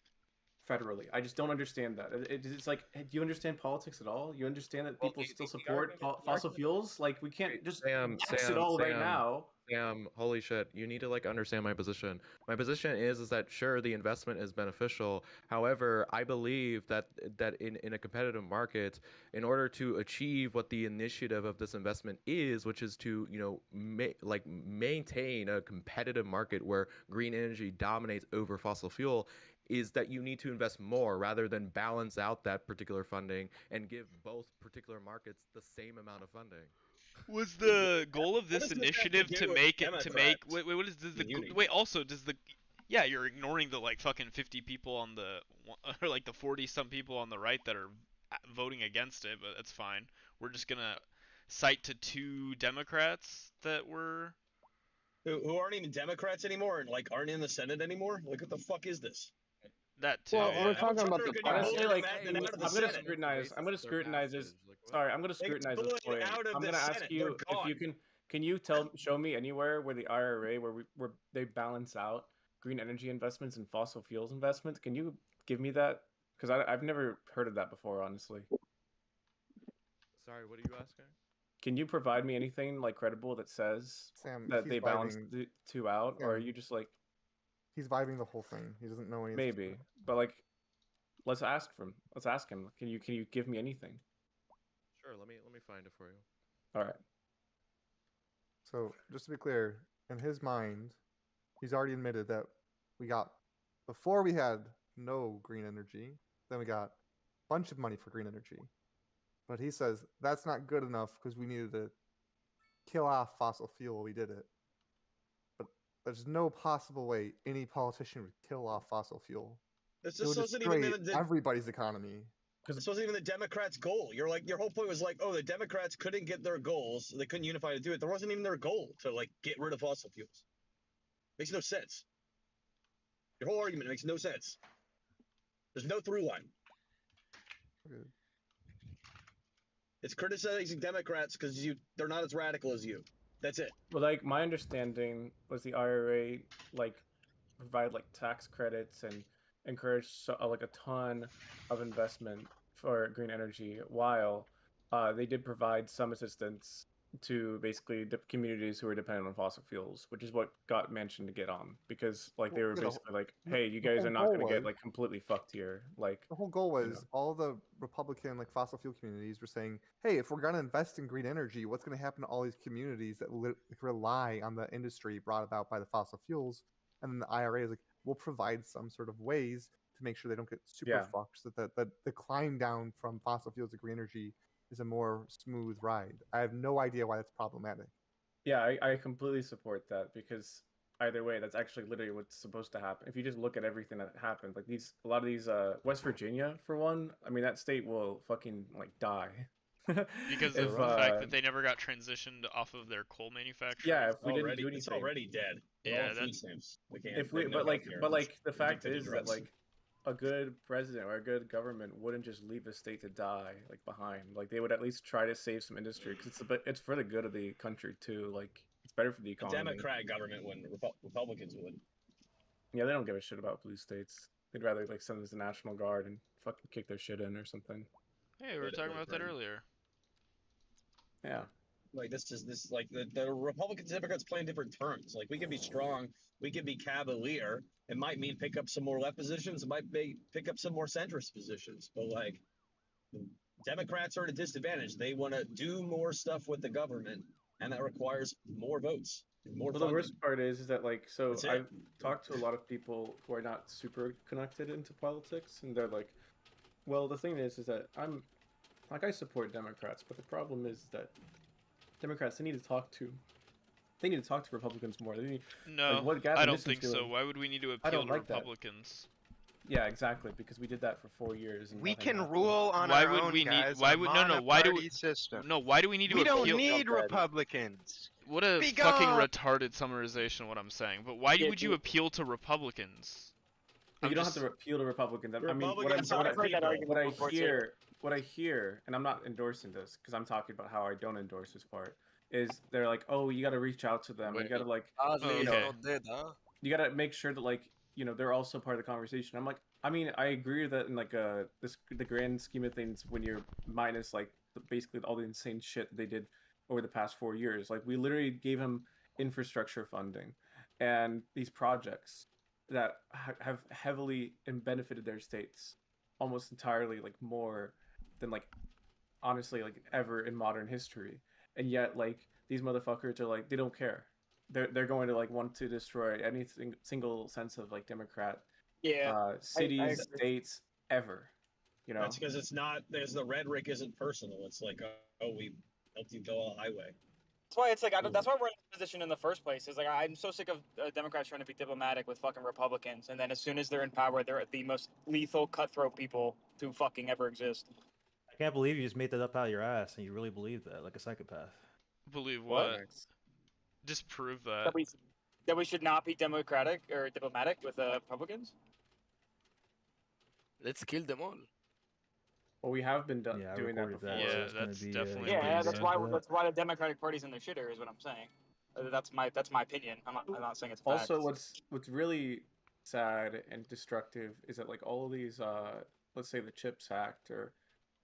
federally. I just don't understand that. It's like, do you understand politics at all? You understand that people still support fossil fuels? Like we can't just tax it all right now. Sam, holy shit! You need to like understand my position. My position is that sure the investment is beneficial. However, I believe that in a competitive market, in order to achieve what the initiative of this investment is, which is to maintain a competitive market where green energy dominates over fossil fuel, is that you need to invest more rather than balance out that particular funding and give both particular markets the same amount of funding. Was the goal of What this does this have initiative do to with make it Democrats wait what is does the unity? wait also does the yeah, you're ignoring the like fucking 50 people on the or like the 40 some people on the right that are voting against it, but that's fine. We're just gonna cite to 2 Democrats that were Who aren't even Democrats anymore and like aren't in the Senate anymore? Like what the fuck is this? that too. Well, we're Yeah. talking about the Honestly, like them out of the I'm gonna Senate. scrutinize. I'm gonna scrutinize this. Sorry, I'm gonna scrutinize this voted point. out of I'm the gonna ask Senate. you They're if you gone. can you show me anywhere where the IRA where they balance out green energy investments and fossil fuels investments? Can you give me that? Because I've never heard of that before, honestly. Sorry, what are you asking? Can you provide me anything like credible that says Sam, that he's they balance vibing. the two out, or are Sam, you just like he's vibing the whole thing. He doesn't know anything. maybe? But like, let's ask him. Let's ask him. Can you give me anything? Sure, let me find it for you. All right. So just to be clear, in his mind, he's already admitted that we got before we had no green energy, then we got a bunch of money for green energy. But he says that's not good enough because we needed to kill off fossil fuel. We did it. But there's no possible way any politician would kill off fossil fuel. This It would wasn't destroy even everybody's economy. This wasn't even the Democrats' goal. You're like, your whole point was like, oh, the Democrats couldn't get their goals. They couldn't unify to do it. There wasn't even their goal to like get rid of fossil fuels. Makes no sense. Your whole argument makes no sense. There's no through line. Okay. It's criticizing Democrats because they're not as radical as you. That's it. Well, like my understanding was the IRA like provide like tax credits and encourage like a ton of investment for green energy, while they did provide some assistance to basically the communities who are dependent on fossil fuels, which is what got mentioned to get on because like they were basically like, hey, you guys are not going to get like completely fucked here. Like the whole goal was all the Republican like fossil fuel communities were saying, hey, if we're going to invest in green energy, what's going to happen to all these communities that rely on the industry brought about by the fossil fuels? And then the IRA is like, we'll provide some sort of ways to make sure they don't get super fucked, so that the climb down from fossil fuels to green energy is a more smooth ride. I have no idea why that's problematic. Yeah, I completely support that because either way, that's actually literally what's supposed to happen. If you just look at everything that happened, like a lot of these, West Virginia for one, I mean that state will fucking like die. Because of the fact that they never got transitioned off of their coal manufacturing. Yeah, if we didn't do anything, it's already dead. Yeah, food stamps. We can't. If we, but like the fact is that like a good president or a good government wouldn't just leave a state to die like behind. Like they would at least try to save some industry because it's for the good of the country too. Like it's better for the A economy. Democrat government when Republicans would. Yeah, they don't give a shit about blue states. They'd rather like send us the National Guard and fucking kick their shit in or something. Hey, we were talking about that earlier. Yeah. Like this like the Republicans and Democrats playing different turns. Like we can be strong, we can be cavalier. It might mean pick up some more left positions. It might pick up some more centrist positions. But like Democrats are at a disadvantage. They want to do more stuff with the government, and that requires more votes. More well, funding. the worst part is that like I've talked to a lot of people who are not super connected into politics, and they're like, well, the thing is that I support Democrats, but the problem is that Democrats they need to talk to Republicans more. They need, no, like, what Gavin I don't Newsom's think so. doing, Why would we need to I appeal don't to like that. Republicans? Yeah, exactly, because we did that for 4 years. And We nothing can happened. rule on Why our would own, we guys. need? Why would no? Why do we? System. No, why do we need to We appeal? don't need Republicans. What a Be fucking gone. retarded summarization of what I'm saying. But why would you appeal to Republicans? You don't have to appeal to Republicans. I mean, what I hear, and I'm not endorsing this because I'm talking about how I don't endorse this part, is they're like, oh, you got to reach out to them. You got to like, you got to make sure that like, they're also part of the conversation. I'm like, I mean, I agree that in like the grand scheme of things, when you're minus like basically all the insane shit that they did over the past 4 years, like we literally gave them infrastructure funding and these projects that have heavily benefited their states almost entirely, like more than like honestly like ever in modern history. And yet like these motherfuckers are like, they don't care. They're going to like want to destroy any single sense of like Democrat cities, states ever. That's because it's not. There's the rhetoric isn't personal. It's like, oh, we helped you build a highway. That's why it's like that's why we're in this position in the first place. Is like I'm so sick of Democrats trying to be diplomatic with fucking Republicans, and then as soon as they're in power, they're the most lethal, cutthroat people to fucking ever exist. I can't believe you just made that up out of your ass, and you really believe that, like a psychopath. Believe what? Disprove that. That we should not be democratic or diplomatic with Republicans. Let's kill them all. Well, we have been doing that before. Yeah, that's definitely. That's why the Democratic Party's in the shitter, is what I'm saying. That's my opinion. I'm not saying it's a fact. Also, what's really sad and destructive is that like all of these, let's say the CHIPS Act or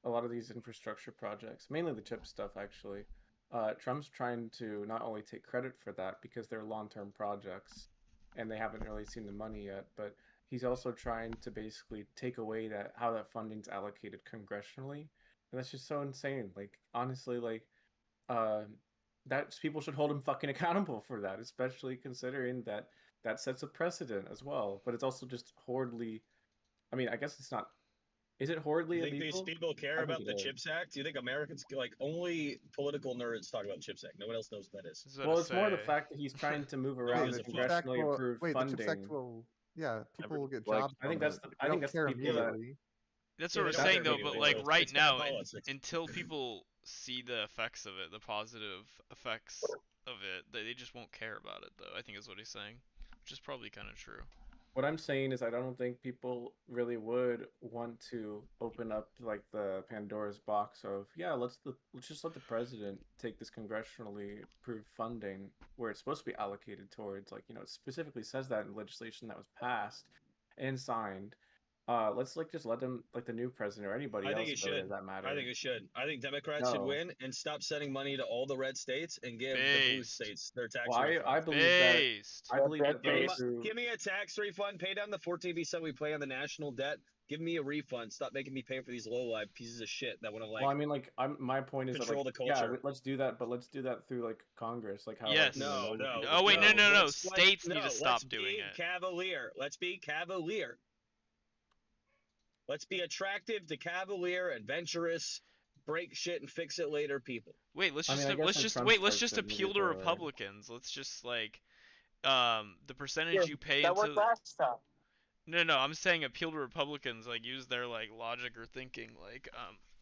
a lot of these infrastructure projects, mainly the CHIPS stuff actually, Trump's trying to not only take credit for that because they're long-term projects and they haven't really seen the money yet, but he's also trying to basically take away how that funding's allocated congressionally, and that's just so insane. Like honestly, like that people should hold him fucking accountable for that, especially considering that sets a precedent as well. But it's also just horridly. I mean, I guess it's not. Is it horridly Do you think illegal? these people care about the CHIPS Act? Do you think Americans like only political nerds talk about the CHIPS Act? No one else knows what that is. Well, it's more the fact that he's trying to move around the congressionally approved funding. The CHIPS Act will, people will get Like, jobs. I think that's the people that. That's what we're saying though, but like right now, until people see the effects of it, the positive effects of it, they just won't care about it though. I think is what he's saying, which is probably kind of true. What I'm saying is I don't think people really would want to open up like the Pandora's box of let's just let the president take this congressionally approved funding where it's supposed to be allocated towards, like, it specifically says that in legislation that was passed and signed, let's like just let them like the new president or anybody I else think it vote. should. Does that matter? I think it should. I think Democrats should No. win and stop sending money to all the red states and give the blue Based. states their tax Well, refund. I believe that. Based. I believe that Give me, those who give me a tax refund. Pay down the 14B we play on the national debt. Give me a refund. Stop making me pay for these low-life pieces of shit that want to like. Well, I mean, like, my point is that, control like, the yeah, culture. let's do that, but let's do that through like Congress, like how. Yes. Like, No. Oh wait, no. Let's- States need no, to stop let's doing be it. Cavalier. Let's be cavalier. Let's be attractive to cavalier, adventurous, break shit and fix it later people. Wait, let's I mean, just I guess let's when just Trump wait. Let's starts just it, maybe appeal to it's all right. Republicans. Let's just like the percentage you pay that into. worked last time. No. I'm saying appeal to Republicans. Like use their like logic or thinking. Like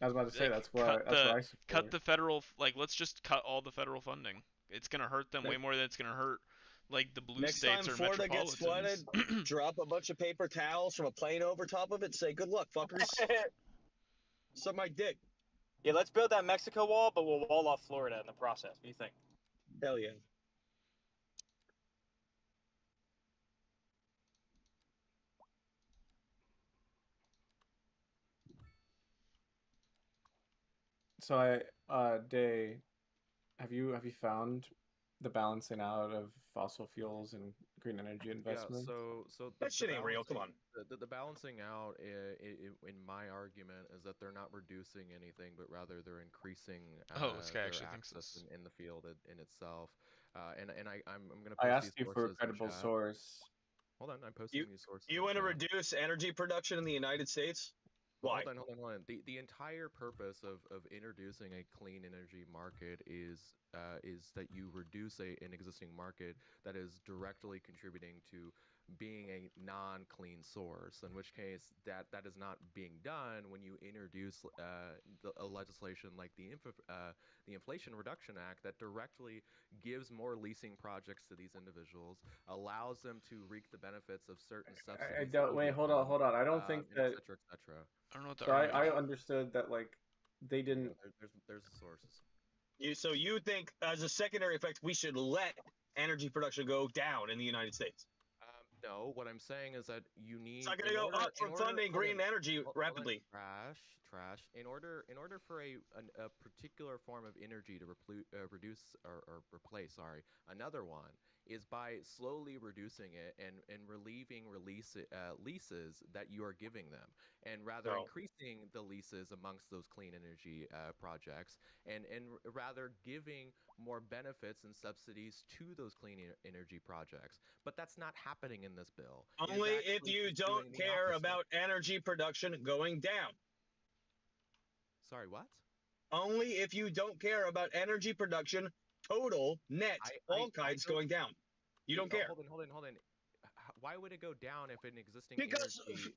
I was about to say like, that's what I support. cut the federal like let's just cut all the federal funding. It's gonna hurt them way more than it's gonna hurt like the blue Next states time or Florida gets flooded, metropolitans. drop a bunch of paper towels from a plane over top of it. Say good luck, fuckers. Suck my dick. Yeah, let's build that Mexico wall, but we'll wall off Florida in the process. What do you think? Hell yeah. So Day, have you found the balancing out of fossil fuels and green energy investment? Yeah, so that shit ain't real. Come on. The balancing out, in my argument, is that they're not reducing anything, but rather they're increasing this guy their actually thinks access this. in the field in itself. And I'm gonna. I Post asked these you for a sources in credible chat. source. Hold on, I'm posting these sources. You in want to chat. reduce energy production in the United States? Why? Hold on. The entire purpose of introducing a clean energy market is that you reduce an existing market that is directly contributing to being a non-clean source. In which case, that is not being done when you introduce a legislation like the Inflation Reduction Act that directly gives more leasing projects to these individuals, allows them to reap the benefits of certain subsidies. I don't wait. Hold on. I don't think that. Et cetera. I don't know what the So argument I is. understood that like they didn't. There's the sources. So you think, as a secondary effect, we should let energy production go down in the United States? No, what I'm saying is that you need. It's not going to go up from funding green energy rapidly. Trash. In order for a particular form of energy to reduce or replace, another one, is by slowly reducing it and relieving leases that you are giving them, and rather increasing the leases amongst those clean energy projects, and rather giving more benefits and subsidies to those clean energy projects. But that's not happening in this bill. Only if you don't care about energy production going down. Sorry, what? Only if you don't care about energy production, total, net, all kinds going down. You don't care. Hold on. Why would it go down if an existing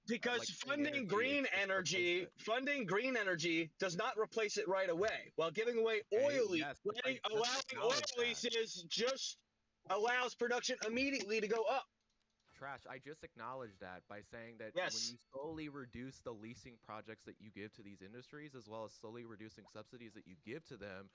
because funding green energy does not replace it right away, while giving away allowing oil leases just allows production immediately to go up. Trash. I just acknowledged that by saying that when you slowly reduce the leasing projects that you give to these industries, as well as slowly reducing subsidies that you give to them,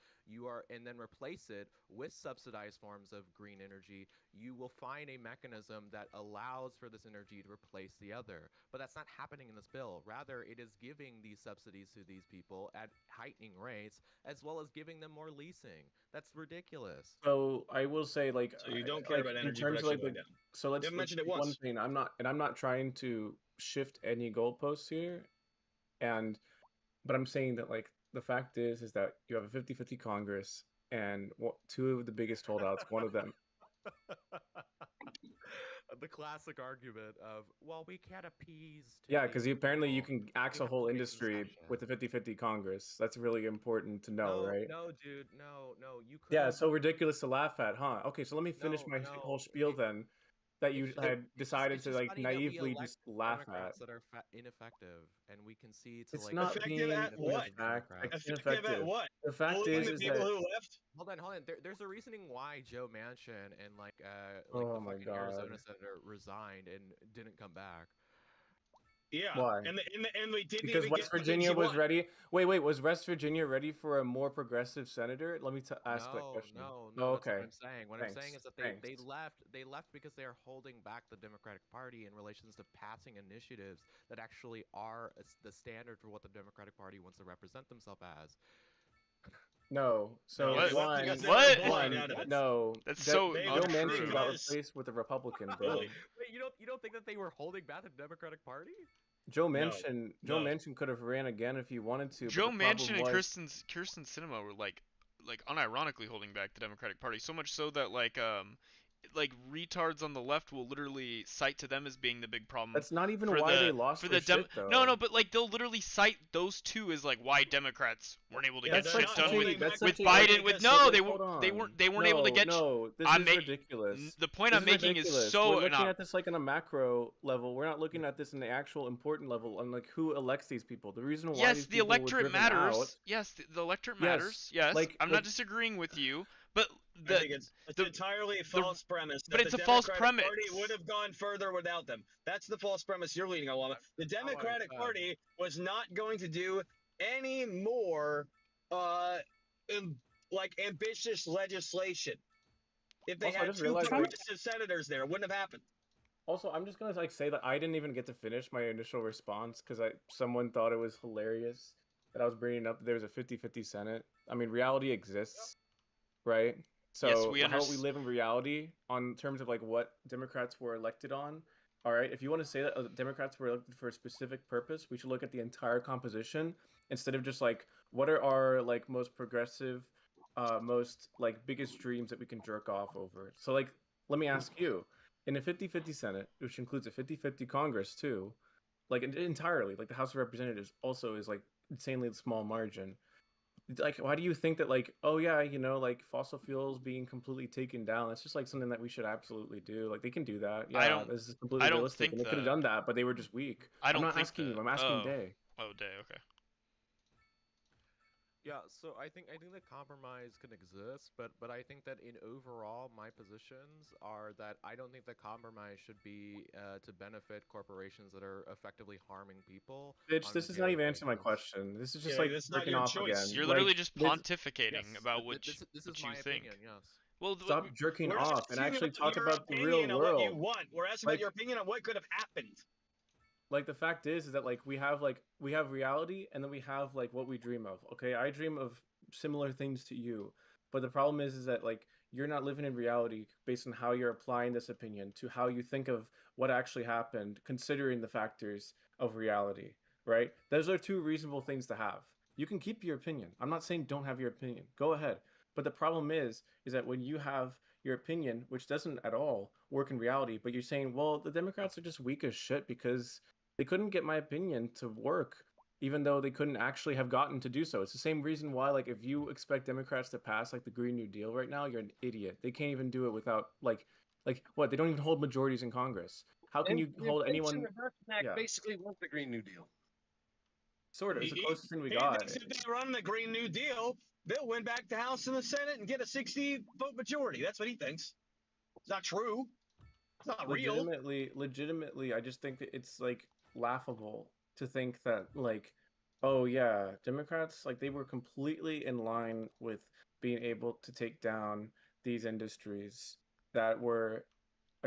and then replace it with subsidized forms of green energy, you will find a mechanism that allows for this energy to replace the other. But that's not happening in this bill. Rather, it is giving these subsidies to these people at heightening rates, as well as giving them more leasing. That's ridiculous. So I will say, like, so you don't care about energy production going down. So let's mention it one once. thing. I'm not trying to shift any goalposts here, but I'm saying that like the fact is that you have a 50-50 Congress and two of the biggest holdouts, one of them. The classic argument of, well, we can't appease. Yeah, because apparently you can axe a whole industry with the 50-50 Congress. That's really important to know, right? No, dude, no. You could. Yeah, so ridiculous to laugh at, huh? Okay, so let me finish my whole spiel then. That you had decided to like naively just laugh at. That are ineffective, and we can see it's not being effective at what? The fact is the people that who left. Hold on. There's a reasoning why Joe Manchin and oh the my fucking God. Arizona senator resigned and didn't come back. Yeah. Why? And we didn't Because even West get the things Virginia you was want. ready. Wait, was West Virginia ready for a more progressive senator? Let me ask that question. No, Oh, that's what okay. I'm saying. What I'm saying is that they left because they are holding back the Democratic Party in relations to passing initiatives that actually are the standard for what the Democratic Party wants to represent themselves as. No. So They left one, because they were bullied one, out of it. no. That's so Joe Manchin got because- replaced with a Republican, bro. Really? Wait, you don't think that they were holding back the Democratic Party? Joe No, Manchin could have ran again if he wanted to. Joe but the problem Manchin and was, Kirsten Sinema were like unironically holding back the Democratic Party, so much so that like retards on the left will literally cite to them as being the big problem. That's not even for why the, they lost for their the shit, though. No, but like they'll literally cite those two as like why Democrats weren't able to get shit done with Biden. With no, they weren't able to get. No, this I'm is ridiculous. The point This I'm making ridiculous. is so. We're looking at this like on a macro level. We're not looking at this in the actual important level on like who elects these people. The reason why yes, these the people were electorate driven matters. out. Yes, the electorate matters. Yes, I'm not disagreeing with you, but I think it's entirely a false premise. But that it's the a false Democratic premise. Party would have gone further without them. That's the false premise you're leading along. The Democratic Party was not going to do any more, ambitious legislation. If they Also, I had just two realized, progressive senators there, it wouldn't have happened. Also, I'm just gonna say that I didn't even get to finish my initial response because someone thought it was hilarious that I was bringing up that there was a 50-50 Senate. I mean, reality exists, right? So Yes, how we live in reality on terms of like what Democrats were elected on. All right, if you want to say that Democrats were elected for a specific purpose, we should look at the entire composition instead of just like what are our like most progressive, most like biggest dreams that we can jerk off over. So like, let me ask you. In a 50-50 Senate, which includes a 50-50 Congress too, like entirely, like the House of Representatives also is like insanely small margin. Like, why do you think that like, oh yeah, like fossil fuels being completely taken down? It's just like something that we should absolutely do. Like they can do that. Yeah, this is completely realistic, and they could have done that, but they were just weak. I'm not asking you. I'm asking Day. Oh, Day. Okay. Yeah, so I think that compromise can exist, but I think that in overall my positions are that I don't think that compromise should be to benefit corporations that are effectively harming people. Bitch, this is not even answering my question. This is just like breaking off again. You're literally just pontificating about which this is you my think. opinion. Yes. Well, stop jerking We're off and actually talk about the real opinion on world. what you want. We're asking about your opinion on what could have happened. Like the fact is that like we have reality and then we have like what we dream of. Okay, I dream of similar things to you, but the problem is that like you're not living in reality based on how you're applying this opinion to how you think of what actually happened, considering the factors of reality. Right? Those are two reasonable things to have. You can keep your opinion. I'm not saying don't have your opinion. Go ahead. But the problem is that when you have your opinion, which doesn't at all work in reality, but you're saying, well, the Democrats are just weak as shit because they couldn't get my opinion to work, even though they couldn't actually have gotten to do so. It's the same reason why, like, if you expect Democrats to pass like the Green New Deal right now, you're an idiot. They can't even do it without like what? They don't even hold majorities in Congress. How can you hold anyone? The Inflation Reduction Act Yeah. basically was the Green New Deal. Sort of. It's the closest thing we He got. thinks if they run the Green New Deal, they'll win back the House and the Senate and get a 60-vote majority. That's what he thinks. It's not true. It's not real. Legitimately, I just think that it's like laughable to think that like, oh yeah, Democrats like they were completely in line with being able to take down these industries that are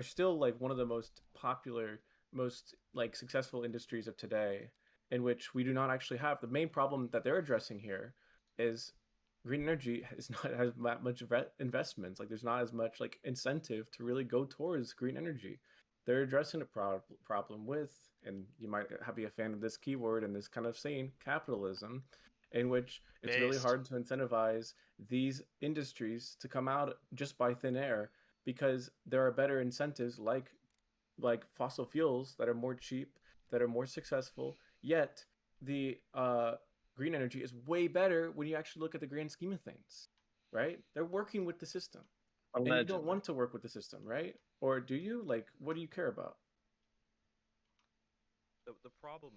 still like one of the most popular, most like successful industries of today, in which we do not actually have. The main problem that they're addressing here is green energy is not as much investments. Like there's not as much like incentive to really go towards green energy. They're addressing a problem with, and you might be a fan of this keyword and this kind of saying, capitalism, in which it's really hard to incentivize these industries to come out just by thin air because there are better incentives like fossil fuels that are more cheap, that are more successful, yet the green energy is way better when you actually look at the grand scheme of things, right? They're working with the system. And you don't want to work with the system, right? Or do you? Like, what do you care about? The problem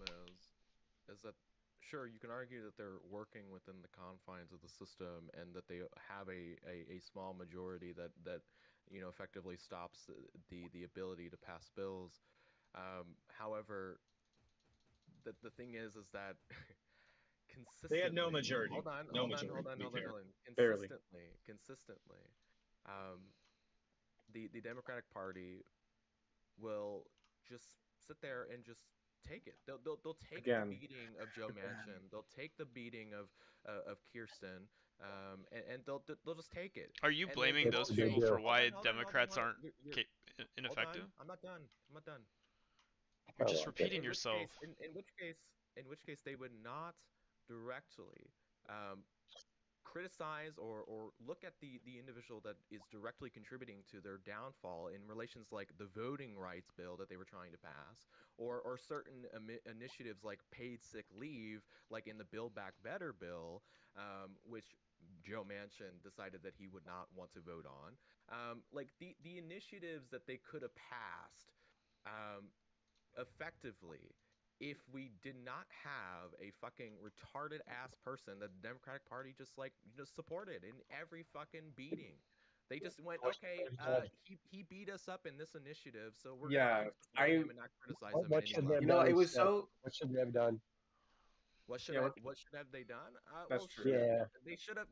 is that sure, you can argue that they're working within the confines of the system and that they have a small majority that effectively stops the ability to pass bills. However, the thing is that consistently. They had no majority. Hold on. No majority, to be fair. Barely. Consistently, the Democratic Party will just sit there and just take it. They'll take Again. the beating of Joe Manchin. They'll take the beating of Kirsten. And they'll just take it. Are you And blaming then those they'll people say, for "Hold why on, hold on, hold on, Democrats hold on. aren't You're- ineffective? Hold on, I'm not done. I'm not done. You're just In repeating which yourself. case, in which case, they would not directly criticize or look at the individual that is directly contributing to their downfall in relations like the voting rights bill that they were trying to pass, or certain initiatives like paid sick leave, like in the Build Back Better bill, which Joe Manchin decided that he would not want to vote on. Like the initiatives that they could have passed effectively if we did not have a fucking retarded ass person that the Democratic Party just supported in every fucking beating. They just went, okay, he beat us up in this initiative, so we're gonna support him and not criticize him. What should they have You know, done it was instead? so. What should they have done? What should have they done? That's Well, true. Yeah. They should have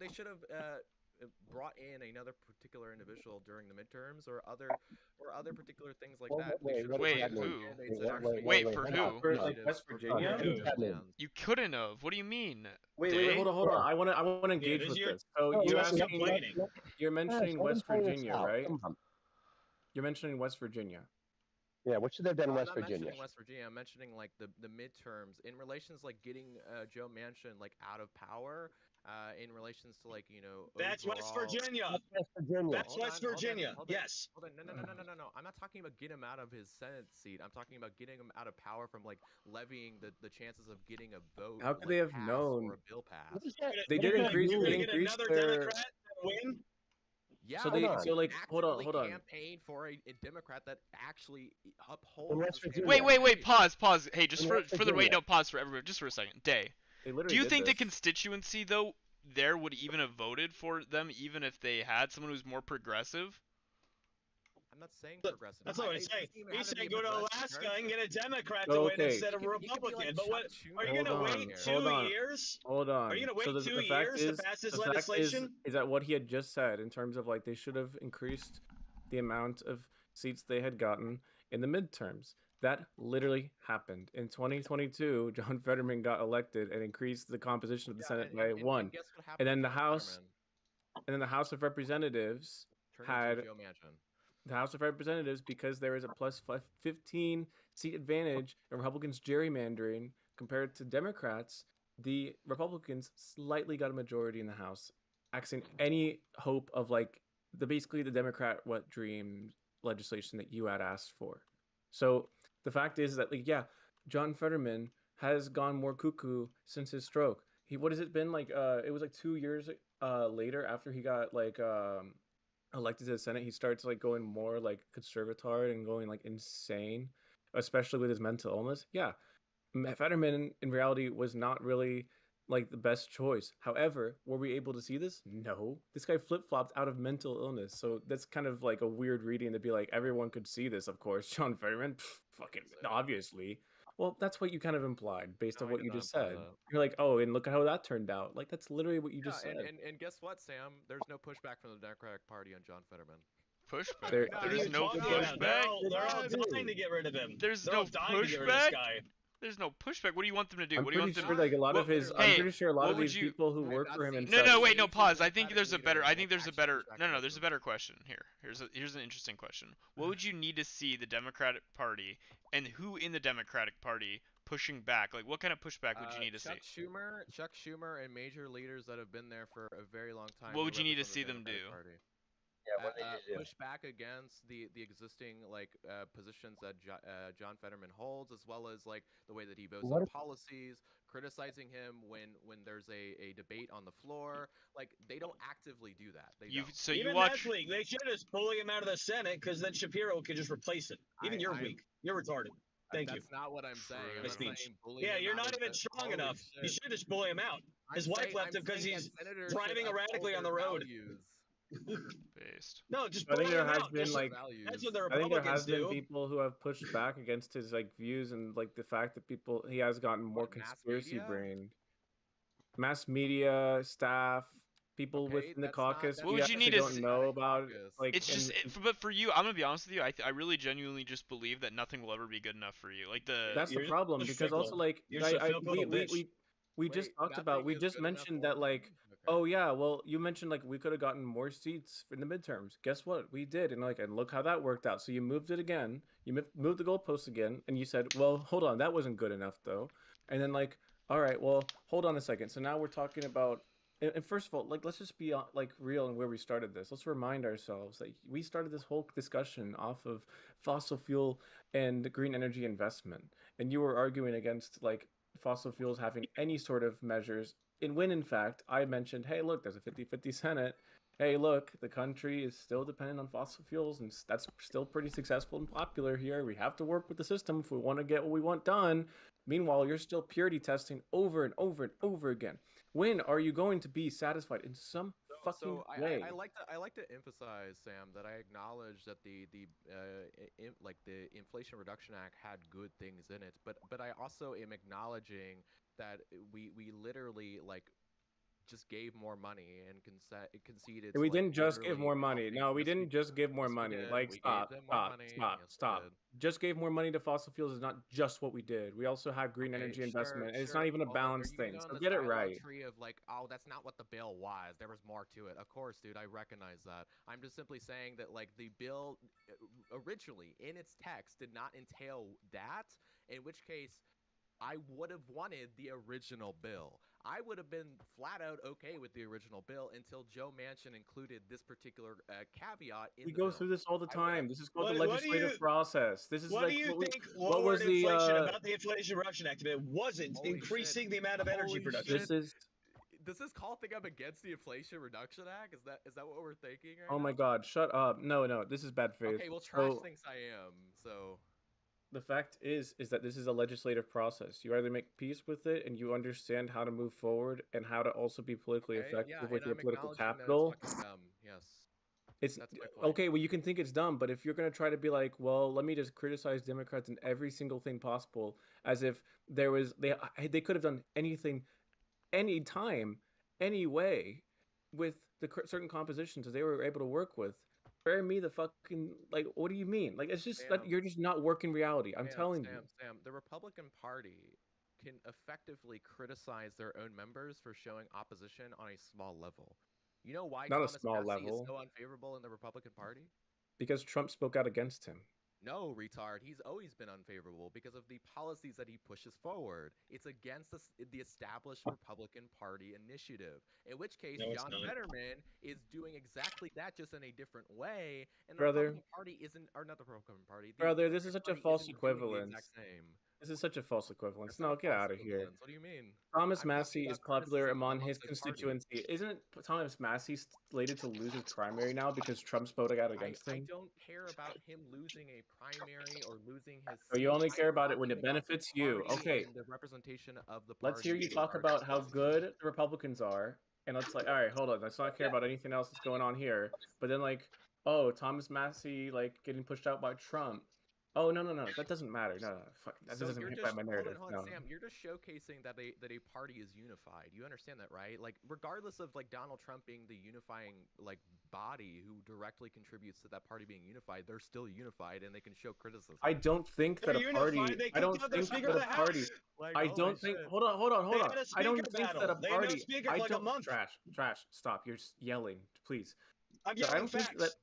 brought in another particular individual during the midterms or other particular things like that. They should have Wait, brought in who? candidates that actually Wait, for who? For like West Virginia. You couldn't have. What do you mean? Wait, hold on. I want to engage with this. So you're mentioning West Virginia, right? You're mentioning West Virginia. Yeah, what should they have done in West I'm not Virginia? mentioning West Virginia. I'm mentioning like the midterms in relations like getting Joe Manchin like out of power. In relations to like That's West overall... Virginia. That's West Virginia. That's West Virginia. Yes. Hold on. No. I'm not talking about getting him out of his Senate seat. I'm talking about getting him out of power from like levying the chances of getting a vote. How could they have known? Or a bill passed? They did increase. They increased their. Win? Yeah. So hold on. Campaign for a Democrat that actually upholds. Wait. Pause. Hey, just for the wait. No, pause for everyone. Just for a second. Day. Do you think the constituency though there would even have voted for them even if they had someone who's more progressive? I'm not saying progressive. That's not what he's saying. He's saying go to Alaska and get a Democrat to win instead of a Republican. But what are you gonna wait 2 years? Hold on. Are you gonna wait so 2 years to pass this legislation? Is that what he had just said in terms of like they should have increased the amount of seats they had gotten in the midterms? That literally happened. In 2022, John Fetterman got elected and increased the composition of the Senate by one. And then the House of Representatives had the House of Representatives, because there is a plus 15 seat advantage in Republicans gerrymandering compared to Democrats, the Republicans slightly got a majority in the House, axing any hope of like basically the Democrat dream legislation that you had asked for. So the fact is that John Fetterman has gone more cuckoo since his stroke. What has it been like? It was like 2 years later after he got elected to the Senate, he starts like going more like conservatard and going like insane, especially with his mental illness. Yeah, Fetterman in reality was not really like the best choice. However, were we able to see this? No. This guy flip-flopped out of mental illness. So that's kind of like a weird reading to be like, everyone could see this, of course. John Fetterman, fucking obviously. Well, that's what you kind of implied based on what you just said. You're like, oh, and look at how that turned out. Like, that's literally what you just said. And guess what, Sam? There's no pushback from the Democratic Party on John Fetterman. Pushback? There's no pushback? They're all dying to get rid of him. There's no pushback? There's no pushback. What do you want them to do? I'm what do you want pretty them sure, like a lot of his. I'm pretty sure a lot of these people who work for him. And No. Pause. I think there's a better. No. There's a better question here. Here's an interesting question. What would you need to see the Democratic Party and who in the Democratic Party pushing back? Like, what kind of pushback would you need to see? Chuck Schumer, and major leaders that have been there for a very long time. What would you need to see them do? Yeah, what they do. Push back against the existing positions that John Fetterman holds, as well as like the way that he votes on policies, criticizing him when there's a debate on the floor. Like, they don't actively do that. Even next week, they should just bully him out of the Senate, because then Shapiro could just replace it. Even you're weak. You're retarded. Thank you. That's not what I'm saying. I'm not saying bully yeah, him you're out not of even the- strong Holy enough. You shit. should just bully him out. His wife left him because he's driving erratically on the road. Based. No, just I think buy there him has out. been Just, like that's what the I think there Republicans has been do. people who have pushed back against his like views and like the fact that he has gotten more conspiracy brained. Mass media, staff, people within the caucus What we would you actually need to don't know about. Like, it's just, but for you, I'm gonna be honest with you. I really genuinely just believe that nothing will ever be good enough for you. Like that's the problem because also like we just talked about we just mentioned that like oh yeah well you mentioned like we could have gotten more seats in the midterms. Guess what we did and look how that worked out. So you moved it again. You moved the goalposts again, and you said well hold on that wasn't good enough though. And then like all right well hold on a second. So now we're talking about. And first of all, like let's just be like real in where we started this. Let's remind ourselves that we started this whole discussion off of fossil fuel and green energy investment, and you were arguing against like fossil fuels having any sort of measures. And when in fact I mentioned, hey, look, there's a 50-50 Senate. Hey, look, the country is still dependent on fossil fuels, and that's still pretty successful and popular here. We have to work with the system if we want to get what we want done. Meanwhile, you're still purity testing over and over and over again. When are you going to be satisfied in some fucking way? I like to emphasize, Sam, that I acknowledge that the Inflation Reduction Act had good things in it, but I also am acknowledging that we literally like just gave more money and conceded. We didn't just give more money. No, we didn't just give more money. Like, stop. Just gave more money to fossil fuels is not just what we did. We also had green energy investment. And it's not even a balanced thing. So get it right. Tree of like, oh, that's not what the bill was. There was more to it. Of course, dude, I recognize that. I'm just simply saying that like the bill originally in its text did not entail that. In which case, I would have wanted the original bill. I would have been flat out okay with the original bill until Joe Manchin included this particular caveat in we the go bill. through this all the time. This is called the legislative process. This is what like do you think what lowered was the inflation about the Inflation Reduction Act? It wasn't increasing the amount of energy production. Does this call thing up against the Inflation Reduction Act? Is that what we're thinking right Oh now? my God! Shut up! No, this is bad faith. Okay, well, trash thinks I am. So the fact is that this is a legislative process. You either make peace with it and you understand how to move forward and how to also be politically effective with your political capital. Yes. It's okay. Well, you can think it's dumb, but if you're going to try to be like, well, let me just criticize Democrats in every single thing possible, as if there was they could have done anything, anytime, any way, with the certain compositions that they were able to work with. Spare me the fucking like. What do you mean? Like it's just that you're just not working reality. I'm telling you. Sam, the Republican Party can effectively criticize their own members for showing opposition on a small level. You know why Not Thomas a small Massie level. is so unfavorable in the Republican Party? Because Trump spoke out against him. No, retard. He's always been unfavorable because of the policies that he pushes forward. It's against the established Republican Party initiative. In which case, John Fetterman is doing exactly that, just in a different way. And the Republican Party isn't, or not the Republican Party. Brother, this is such a false equivalence. This is such a false equivalence. No, get out of here. What do you mean? Thomas Massie is popular among his constituency. Isn't Thomas Massie slated to lose his primary now because Trump spoke out against him? I don't care about him losing a primary or losing his. So you only care about it when it benefits you. Okay. The representation of the party. Let's hear you talk about how good the Republicans are, and let's like, all right, hold on. Let's not care about anything else that's going on here. But then like, oh, Thomas Massie like getting pushed out by Trump. Oh no, that doesn't matter. No, fuck, that doesn't hit by my narrative. Hold on, Sam, you're just showcasing that a party is unified. You understand that, right? Like, regardless of like Donald Trump being the unifying like body who directly contributes to that party being unified, they're still unified and they can show criticism. I don't think that a party. I don't think that a party. I don't think. Hold on. I don't think that a party. I don't. Trash. Stop. You're yelling, please. I'm yelling facts.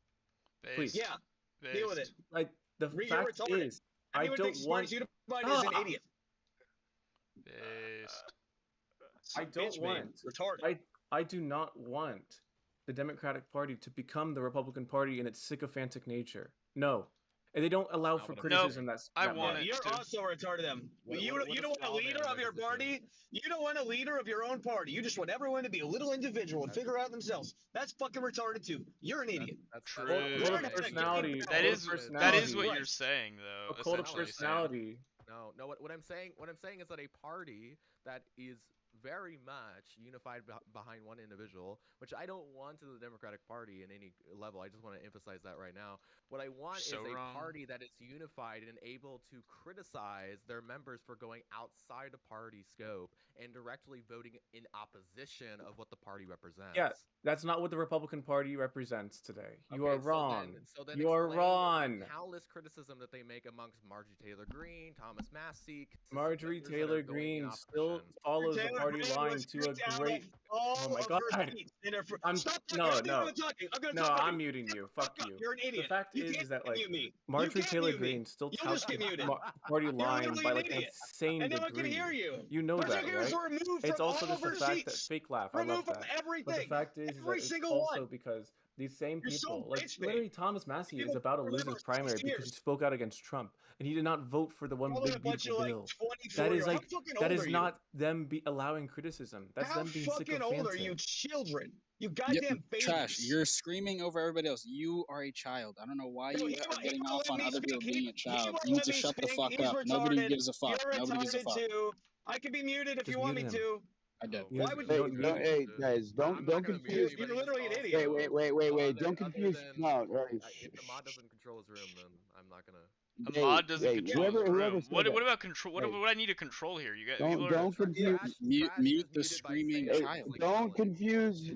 Please. Yeah. Deal with it. Like. The fact is, I don't want. Unified is an idiot. I don't want. Retarded. I do not want the Democratic Party to become the Republican Party in its sycophantic nature. No. And they don't allow for criticism. I want it. You're also retarded. Them. You don't want a leader of your party. You don't want a leader of your own party. You just want everyone to be a little individual and figure out themselves. That's fucking retarded too. You're an idiot. That's true. Personality. That is what you're saying, though. A cult of personality. No. What I'm saying is that a party that is very much unified behind one individual, which I don't want to the Democratic Party in any level. I just want to emphasize that right now. What I want So is a wrong. party that is unified and able to criticize their members for going outside the party scope and directly voting in opposition of what the party represents. Yeah, that's not what the Republican Party represents today. You are Okay, wrong. So then You are explain wrong. the countless criticism that they make amongst Marjorie Taylor Greene, Thomas Massey, Marjorie consistent members that Taylor are going in Greene still opposition. follows the Taylor party Greene line was to a kicked out great. of all Oh my of God! her seats in her. I'm Stop talking. no, I'm no, done talking. I'm gonna no. talk. I'm muting you. Fuck you. You're an The idiot. fact You is can't that like mute me. Marjorie can't Taylor mute me. Greene still You'll just touts get the muted. party You're line literally by an like an idiot. insane And no one can degree. hear you. You know Marjorie that, Taylor Greene's right? removed It's from also all just of the her fact that seats. fake laugh. I love Removed from that. everything. But the fact is that Every it's single also one. because these same You're so people, like bitch bait. literally Thomas Massey is People about to lose remember his primary 6 because he years. spoke out against Trump and he did not vote for the one Probably a big bunch beautiful of like bill. 24 That is year like How fucking that old is are you? not them allowing criticism. That's How them being fucking old are you, sycophantic. children? You Yep, goddamn babies. Trash. You're screaming over everybody else. You are a child. I don't know why No, you are getting off let on me other people speak. being a He child. won't You need let to me shut the speak. fuck He's up. Nobody retarded. gives a fuck. You're Nobody gives a retarded fuck. too. I can be muted if Just you want me mute him. to. I did. Why would Hey, you? hey, guys, I'm don't not gonna mute confuse. anybody You're in this literally an call, idiot. Wait. Don't other confuse. than No, all right. if the mod doesn't control his room, then I'm not gonna. A mod doesn't Hey, control his whoever room. said What that. about control? What Hey, do I need to control here? You got people are. don't confuse. Mute the screaming Hey, child. don't confuse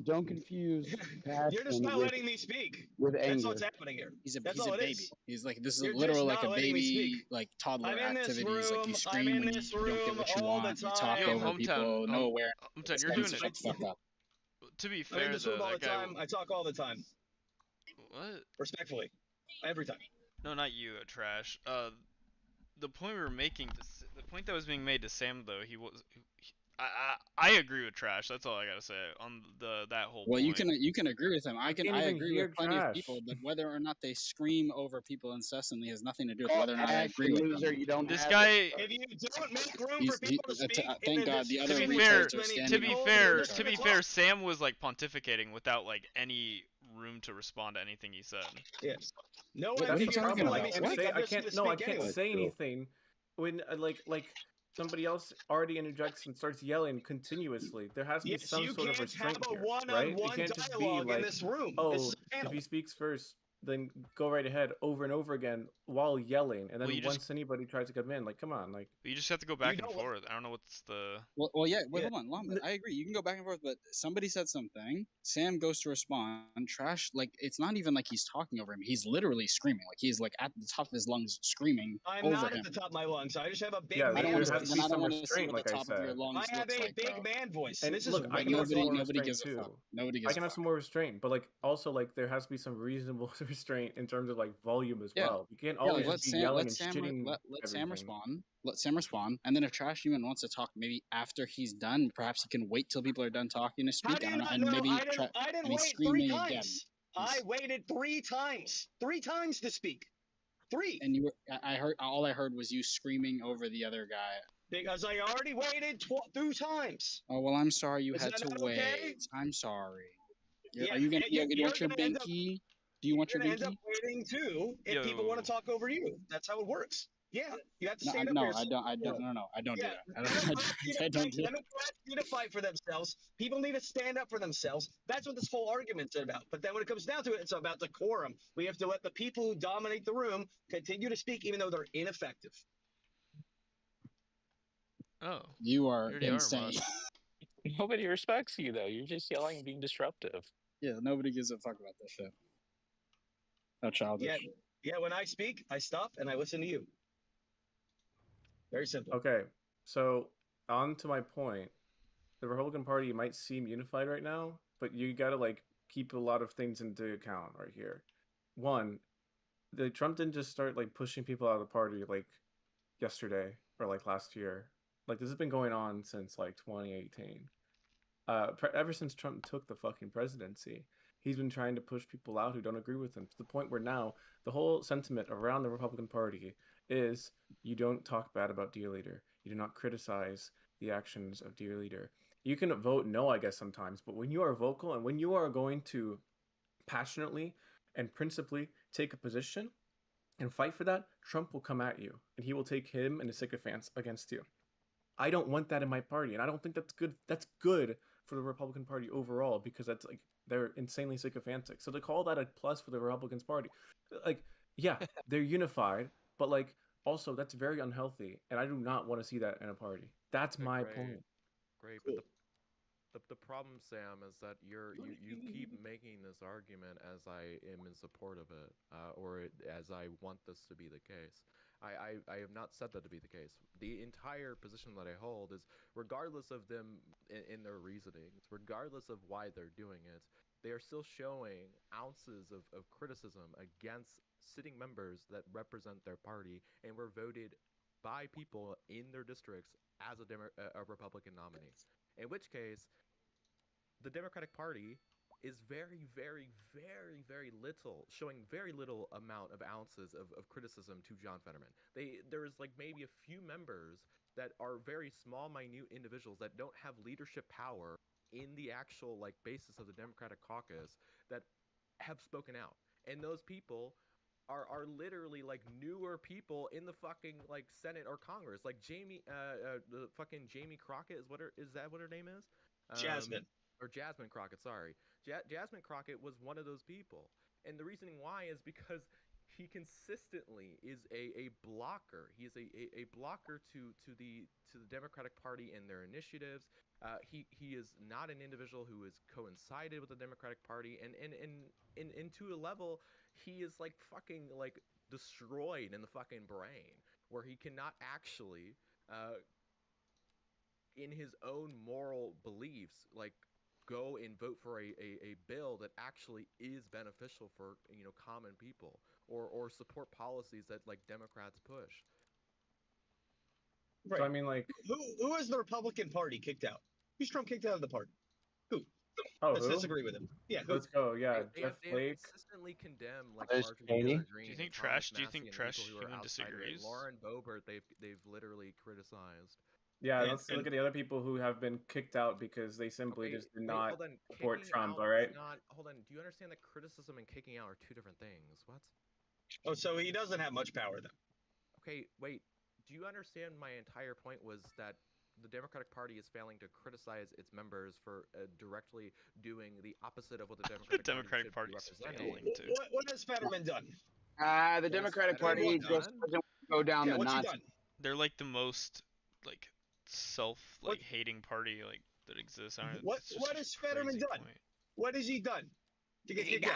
passion You're just not with letting me speak. with That's anger. what's happening here. He's a That's all it baby. is. He's like this is You're literal just like a not letting me baby speak. like toddler I'm in this activities. Like you room. I'm scream in when you this don't get room what you all the want. You talk time. Yo, over hometown, people. No awareness. hometown, you're Time doing to it. shut the fuck up. To be I'm in fair, this room though, all the that guy. time. I talk all the time. What? Respectfully. Every time. No, not you, Trash. The point we were making, the point that was being made to Sam, though, I agree with Trash. That's all I gotta say on that whole Well, point. you can agree with him. I can't agree even hear with plenty Trash. of people, but whether or not they scream over people incessantly has nothing to do with Oh, whether or not I Ash, agree with loser, them. you don't This have guy. it. If you don't make room for people to speak, thank God the other To be retards fair, are standing up. to be fair, Sam was like pontificating without like any room to respond to anything he said. Yes. No What one are you can talking let me about? speak. I I'm just can't. gonna No, I speak can't anyway. say anything when like somebody else already interjects and starts yelling continuously. There has to be Yes, some you sort of can't have restraint a here, right? It one-on-one can't just be dialogue in like, this room. oh, This is a if panel. he speaks first, then go right ahead over and over again while yelling, and then Well, you once anybody tries to come in, like, come on, like. You just have to go back and forth. I don't know what's the. Well, yeah. Wait, hold on, Llama. I agree. You can go back and forth, but somebody said something. Sam goes to respond. Trash, like it's not even like he's talking over him. He's literally screaming. Like he's like at the top of his lungs screaming I'm over not him. at the top of my lungs. I just have a big Yeah, man I don't there want has voice. to be I don't some want to see restraint, what the like I top of your said. lungs I have looks a like, big bro. man voice. And This look, is I can have some regular more Nobody restraint gives a too. fuck. Nobody I gives can a have fuck. some more restraint, but like also like there has to be some reasonable restraint in terms of like volume as Yeah. well. You can't Yeah, always like just be yelling and Sam shitting let Sam everything. respond. Let Sam respond, and then if Trash Human wants to talk, maybe after he's done, perhaps he can wait till people are done talking to How speak. do I you don't know, not and know? maybe I didn't and he's wait 3 screaming again. times. I waited 3 times. 3 times to speak. 3. And you were, I heard all I heard was you screaming over the other guy. Because I already waited 2 times. Oh well, I'm sorry you Is had that to not wait. okay? I'm sorry. Yeah, Are you gonna? you're Do you want your gonna end up. binky? Do you want your You're gonna end binky? up waiting too if people want to talk over you. That's how it works. Yeah, you have to stand up for No, yourself. I don't. No, I don't do Yeah, that. I don't do that. Democrats need to fight for themselves. People need to stand up for themselves. That's what this whole argument's about. But then when it comes down to it, it's about decorum. We have to let the people who dominate the room continue to speak, even though they're ineffective. Oh. You are insane. Nobody respects you though. You're just yelling and being disruptive. Yeah, nobody gives a fuck about this shit. How childish. Yeah. When I speak, I stop and I listen to you. Very simple. Okay, so on to my point, the Republican Party might seem unified right now, but you gotta like keep a lot of things into account right here. One, Trump didn't just start like pushing people out of the party like yesterday or like last year. Like this has been going on since like 2018. Ever since Trump took the fucking presidency, he's been trying to push people out who don't agree with him to the point where now the whole sentiment around the Republican Party is you don't talk bad about Dear Leader. You do not criticize the actions of Dear Leader. You can vote no, I guess, sometimes, but when you are vocal and when you are going to passionately and principally take a position and fight for that, Trump will come at you and he will take him and his sycophants against you. I don't want that in my party, and I don't think that's good. That's good for the Republican Party overall because that's like they're insanely sycophantic. So to call that a plus for the Republicans Party, like yeah, they're unified, but like also that's very unhealthy, and I do not want to see that in a party. That's my point. Great, but the problem, Sam, is that you keep making this argument as I am in support of it, as I want this to be the case. I have not said that to be the case. The entire position that I hold is, regardless of them in their reasonings, regardless of why they're doing it, they are still showing ounces of criticism against sitting members that represent their party and were voted by people in their districts as a Republican nominee. In which case, the Democratic Party is very, very, very, very little, showing very little amount of ounces of criticism to John Fetterman. There's like maybe a few members that are very small, minute individuals that don't have leadership power in the actual like basis of the Democratic caucus that have spoken out. And those people are literally like newer people in the fucking like Senate or Congress. Like the fucking Jamie Crockett is that what her name is? Jasmine. Or Jasmine Crockett, sorry. Jasmine Crockett was one of those people. And the reasoning why is because he consistently is a blocker. He is a blocker to the Democratic Party and their initiatives. He is not an individual who has coincided with the Democratic Party, and to a level, he is like fucking like destroyed in the fucking brain, where he cannot actually, in his own moral beliefs, like go and vote for a bill that actually is beneficial for common people, or support policies that like Democrats push. Right. So I mean, like, who has the Republican Party kicked out? Who's Trump kicked out of the party? Who? Oh, Let's who? disagree with him. Yeah, who? Let's go. Yeah, They Jeff have Flake. consistently condemned like There's Marjorie Cheney. Taylor Greene. Do you think and Thomas Trash? Do you Massie think and Trash people who are even outside of it. disagrees? Lauren Boebert, they've literally criticized. Yeah, let's look at the other people who have been kicked out because they simply just did not hold on. support Kicking Trump. out All right. is not. Hold on. Do you understand that criticism and kicking out are two different things? What? Oh, so he doesn't have much power then. Okay, wait. Do you understand my entire point was that the Democratic Party is failing to criticize its members for directly doing the opposite of what the Democratic, Party should be representing. What has Fetterman done? The Democratic Party just doesn't go down the what's he Nazi. done? They're like the most like hating party like that exists. What has Fetterman done? Point. What has he done to get kicked out?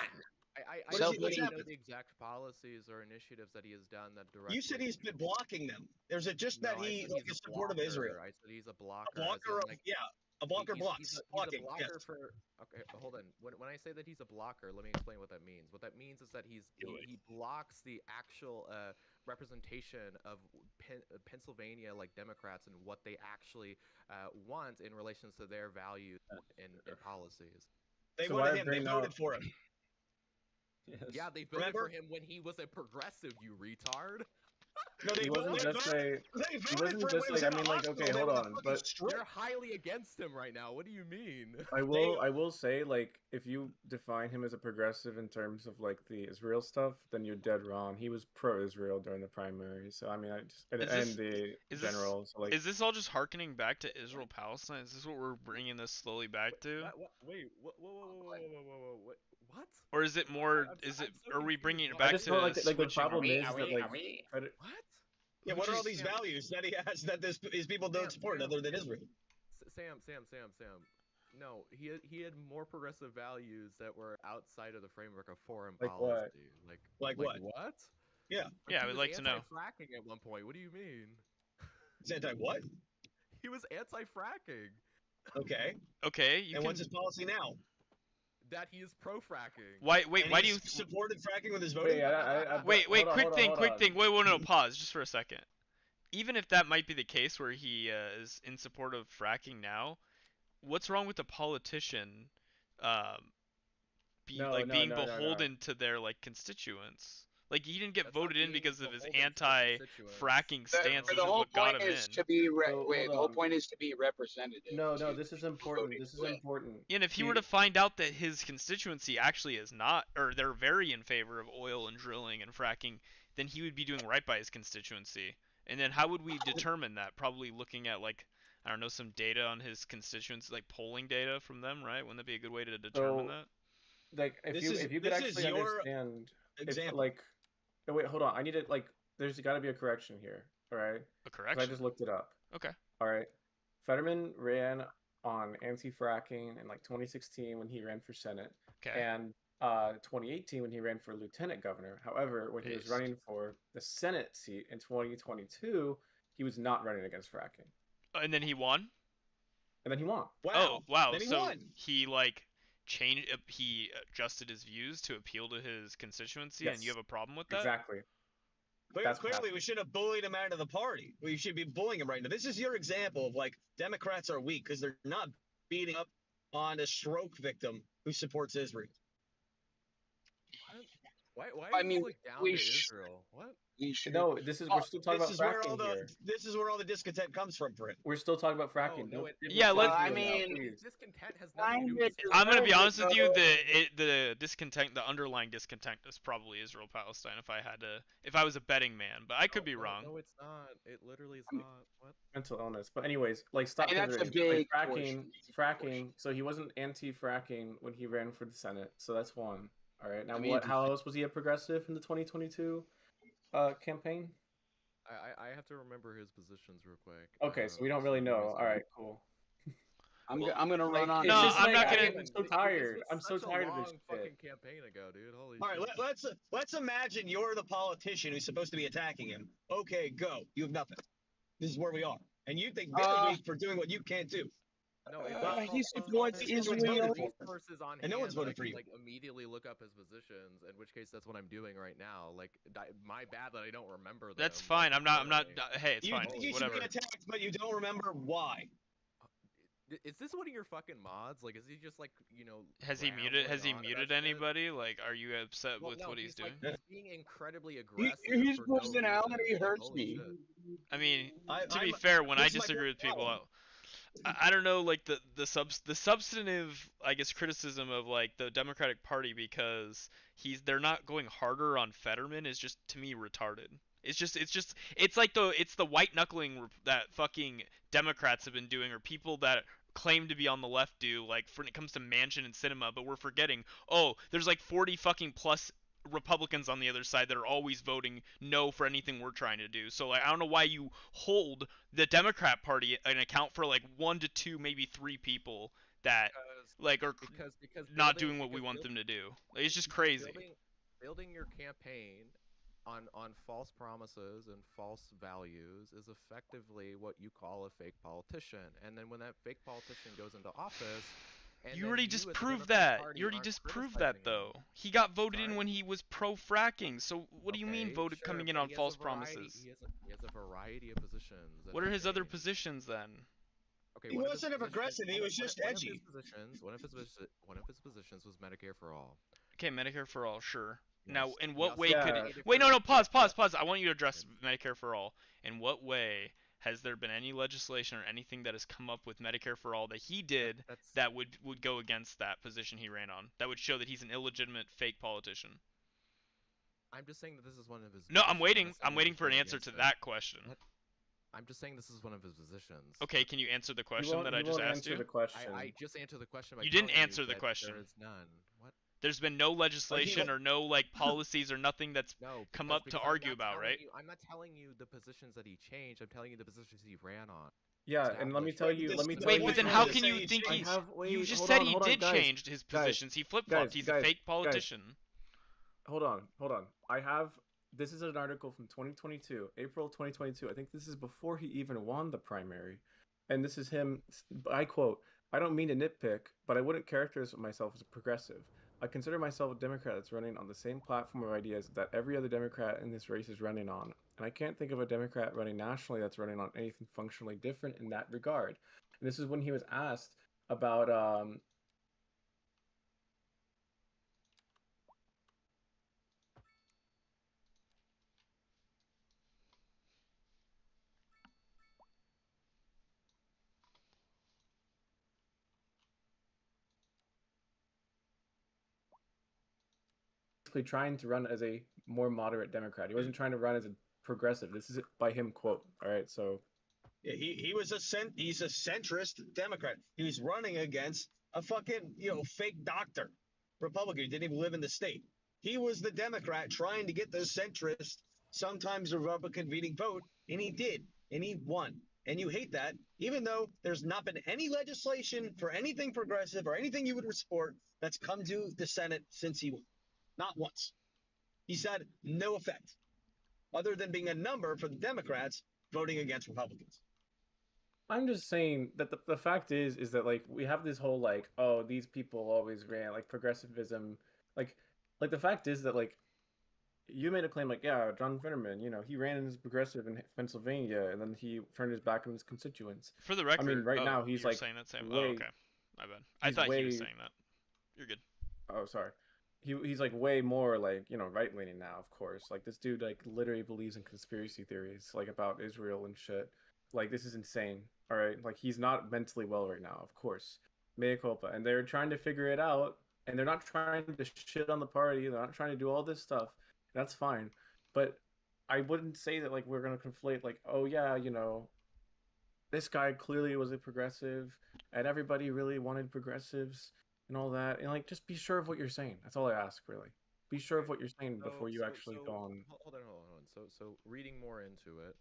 I What's don't know happened? the exact policies or initiatives that he has done that directly. You said he's been blocking them. There's just that he like is supportive of Israel. I said he's a blocker. A blocker of, a blocker blocks. He's a Blocking, blocker yes. for. Okay, hold on. When I say that he's a blocker, let me explain what that means. What that means is that he blocks the actual representation of Pennsylvania like Democrats and what they actually want in relation to their values and policies. They wanted him. They voted for him. Yes. Yeah, they voted for him when he was a progressive, you retard. No, he wasn't just a. He wasn't just like. I mean, like, okay, hold on, but you're highly against him right now. What do you mean? I will say, like, if you define him as a progressive in terms of like the Israel stuff, then you're dead wrong. He was pro-Israel during the primary, so I mean, Is this all just harkening back to Israel Palestine? Is this what we're bringing this slowly back to? Wait, whoa, what? Or is it more? Are we bringing it back to? The problem is that like. What? Yeah, what are all these values that he has that these people don't support other than Israel? Sam. No, he had more progressive values that were outside of the framework of foreign policy. Like what? What? Yeah. Yeah, we'd like to know. Anti-fracking at one point. What do you mean? It's anti what? He was anti-fracking. Okay. Okay. What's his policy now? That he is pro-fracking. Why do you supported fracking with his voting? Wait, quick thing. Wait, no, pause just for a second. Even if that might be the case where he is in support of fracking now, what's wrong with a politician being beholden to their like constituents? Like he didn't get voted in because of his anti-fracking stance. The whole point is to be the whole point is to be representative. No, this is important. This is important. And if he were to find out that his constituency actually is not, or they're very in favor of oil and drilling and fracking, then he would be doing right by his constituency. And then how would we determine that? Probably looking at like I don't know some data on his constituents, like polling data from them, right? Wouldn't that be a good way to determine So, that? like, if you could actually understand, if like, oh, wait, hold on, I need to like, there's got to be a correction here, all right? A 'Cause correction? I just looked it up. Okay. All right. Fetterman ran on anti-fracking in like 2016 when he ran for Senate, Okay. and 2018 when he ran for lieutenant governor. However, when he was Based. running for the Senate seat in 2022, he was not running against fracking. And then he won? And then he won. Wow. Oh, wow. Then he So won. he like changed he adjusted his views to appeal to his constituency and you Yes. have a problem with that? Exactly. Clearly, we should have bullied him out of the party. We should be bullying him right now. This is your example of like Democrats are weak because they're not beating up on a stroke victim who supports Israel. Why I is mean, this like down we to sh- Israel? What? We should. No, this is we're still talking This about is where all fracking the here. this is where all the discontent comes from for him. We're still talking about fracking. No, Don't it- give Yeah, me let's- Israel I now, mean, please. Discontent has nothing to do with this. I'm gonna be honest with you. though. The discontent, the underlying discontent, is probably Israel Palestine. If I was a betting man, but I could be wrong. No, it's not. It literally is not. What? Mental illness. But anyways, like stop I mean, that's a pivoting. big Like portion. fracking. So he wasn't anti-fracking when he ran for the Senate. So that's one. All right. Now I mean, what? How else was he a progressive in the 2022 campaign? I have to remember his positions real quick. Okay, so we don't really know. All right, cool. I'm gonna run on. No, It's just I'm like, not gonna. I'm so tired. This I'm was so such a tired of this long shit. fucking campaign ago, dude. Holy All right, shit. let's imagine you're the politician who's supposed to be attacking him. Okay, go. You have nothing. This is where we are, and you think they're weak for doing what you can't do. No, he supports Israel. Resources on And no hand one's that I voted for can, you. like immediately look up his positions. In which case, that's what I'm doing right now. Like, my bad that I don't remember them. That's fine. I'm not. Hey, it's You fine. think you Whatever. should be attacked, but you don't remember why. Is this one of your fucking mods? Like, is he just like, Has he muted? Has he muted anybody? Like, are you upset with what he's doing? Like, he's being incredibly aggressive. His for no personality reason. Like, hurts holy me. shit. I mean, to be fair, when I this is my disagree with people, problem. I don't know, like the substantive, I guess, criticism of like the Democratic Party because they're not going harder on Fetterman is just to me retarded. It's like the white knuckling that fucking Democrats have been doing, or people that claim to be on the left do, like when it comes to Manchin and Cinema, but we're forgetting, oh, there's like 40 fucking plus Republicans on the other side that are always voting no for anything we're trying to do. So like I don't know why you hold the Democrat Party an account for like 1 to 2, maybe 3 people that like are because not doing what we want them to do. Like, it's just crazy. Building your campaign on false promises and false values is effectively what you call a fake politician. And then when that fake politician goes into office, and you then already as the disproved Democratic that. Party You already aren't disproved criticizing that though. He got voted in Sorry? when he was pro fracking. So what do you mean Okay, coming in but on he has false a variety- promises? He has a variety of positions. that What are have his other changed. positions then? Okay, He one of his wasn't positions- aggressive, he was just one of edgy. his positions, one of his positions was Medicare for all. Okay, Medicare for all, sure. Yes. Now, in He what also way could advocated wait? for- No, pause. I want you to address Medicare for all. In what way has there been any legislation or anything that has come up with Medicare for all that he did that would go against that position he ran on? That would show that he's an illegitimate fake politician. I'm just saying that this is one of his. No, I'm positions, waiting. not saying I'm that waiting he's for an going answer against to it. that question. I'm just saying this is one of his positions. Okay, can you answer the question that I just asked you? The question. I just answered the question. By You didn't telling you answer the that question. There is none. What? There's been no legislation or no like policies or nothing that's No, come because- up to because I'm argue not about, telling right? you- I'm not telling you the positions that he changed. I'm telling you the positions he ran on. Yeah, and let me tell you. Wait, but then how can you think he's? You just said he did guys, change his positions. He flip flopped. He's a fake politician. Hold on. I have. This is an article from 2022, April 2022. I think this is before he even won the primary, and this is him. I quote: "I don't mean to nitpick, but I wouldn't characterize myself as a progressive. I consider myself a Democrat that's running on the same platform of ideas that every other Democrat in this race is running on. And I can't think of a Democrat running nationally that's running on anything functionally different in that regard." And this is when he was asked about basically trying to run as a more moderate Democrat. He wasn't trying to run as a progressive. This is by him quote. All right, so Yeah, he's a centrist Democrat. He was running against a fucking fake doctor, Republican who didn't even live in the state. He was the Democrat trying to get the centrist, sometimes Republican leaning vote, and he did, and he won. And you hate that, even though there's not been any legislation for anything progressive or anything you would support that's come to the Senate since he won. Not once. He's had no effect, other than being a number for the Democrats voting against Republicans. I'm just saying that the fact is that like we have this whole like, oh, these people always ran like progressivism, like the fact is that like you made a claim like, yeah, John Fetterman, he ran as progressive in Pennsylvania and then he turned his back on his constituents. For the record, I mean, right now he's you're like saying that same. way, Oh, okay, my bad. I thought he was saying that. You're good. Oh, sorry. He's like way more like right leaning now, of course. Like this dude like literally believes in conspiracy theories like about Israel and shit. Like this is insane. All right, like he's not mentally well right now, of course. Mea culpa, and they're trying to figure it out, and they're not trying to shit on the party. They're not trying to do all this stuff. That's fine, but I wouldn't say that like we're gonna conflate like, oh yeah, this guy clearly was a progressive, and everybody really wanted progressives and all that, and like just be sure of what you're saying. That's all I ask, really. Be sure of what you're saying before you actually go on. Hold on. So reading more into it,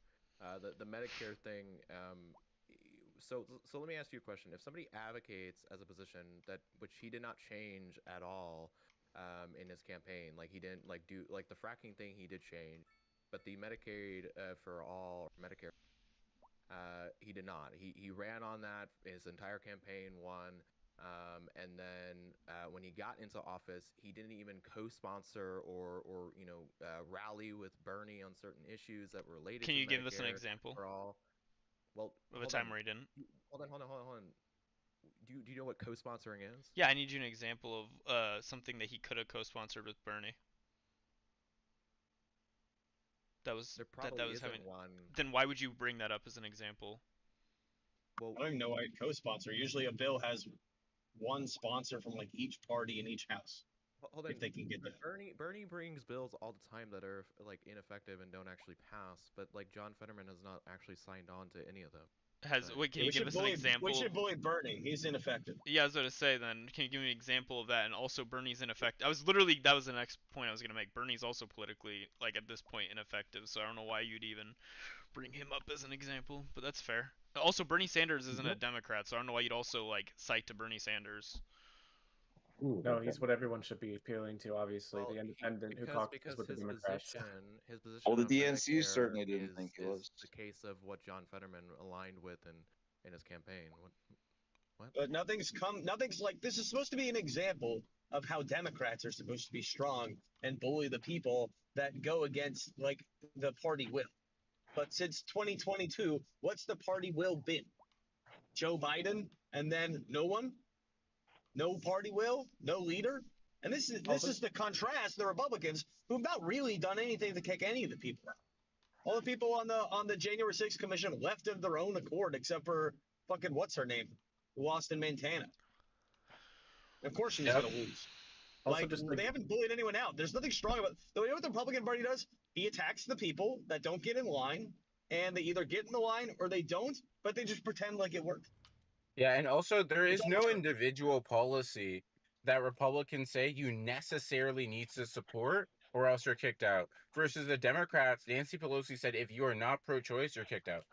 the Medicare thing. So let me ask you a question. If somebody advocates as a position which he did not change at all, in his campaign, like he didn't do the fracking thing, he did change, but the Medicaid for all Medicare, he did not. He ran on that his entire campaign, won. And then when he got into office, he didn't even co-sponsor or rally with Bernie on certain issues that were related. Can to you give us an Medicare example? For all. Well, of a time where he didn't. Hold on. Do you know what co-sponsoring is? Yeah, I need you an example of something that he could have co-sponsored with Bernie. That was that was having. One. Then why would you bring that up as an example? Well, I don't even know why co-sponsor. Usually, a bill has one sponsor from like each party in each house. Hold on. If they can get that. Bernie brings bills all the time that are like ineffective and don't actually pass, but like John Fetterman has not actually signed on to any of them. Wait, can you give us an example? We should bully Bernie. He's ineffective. Yeah, I was going to say then. Can you give me an example of that? And also, Bernie's ineffective. That was the next point I was going to make. Bernie's also politically, like at this point, ineffective. So I don't know why you'd even bring him up as an example, but that's fair. Also, Bernie Sanders isn't a Democrat, so I don't know why you'd also like cite to Bernie Sanders. No, he's what everyone should be appealing to. Obviously, the independent who caucuses with the Democrats. His position. Well, the DNC certainly didn't think it was the case of what John Fetterman aligned with in his campaign. What? But nothing's like this is supposed to be an example of how Democrats are supposed to be strong and bully the people that go against like the party will. But since 2022, what's the party will been? Joe Biden and then no one? No party will? No leader? And this is the contrast, the Republicans, who have not really done anything to kick any of the people out. All the people on the January 6th commission left of their own accord, except for fucking what's her name, who lost in Montana. Of course she's gonna lose. They haven't bullied anyone out. There's nothing strong about the way what the Republican Party does. He attacks the people that don't get in line, and they either get in the line or they don't, but they just pretend like it worked. Yeah, and also there is no individual policy that Republicans say you necessarily need to support or else you're kicked out. Versus the Democrats, Nancy Pelosi said if you are not pro-choice, you're kicked out.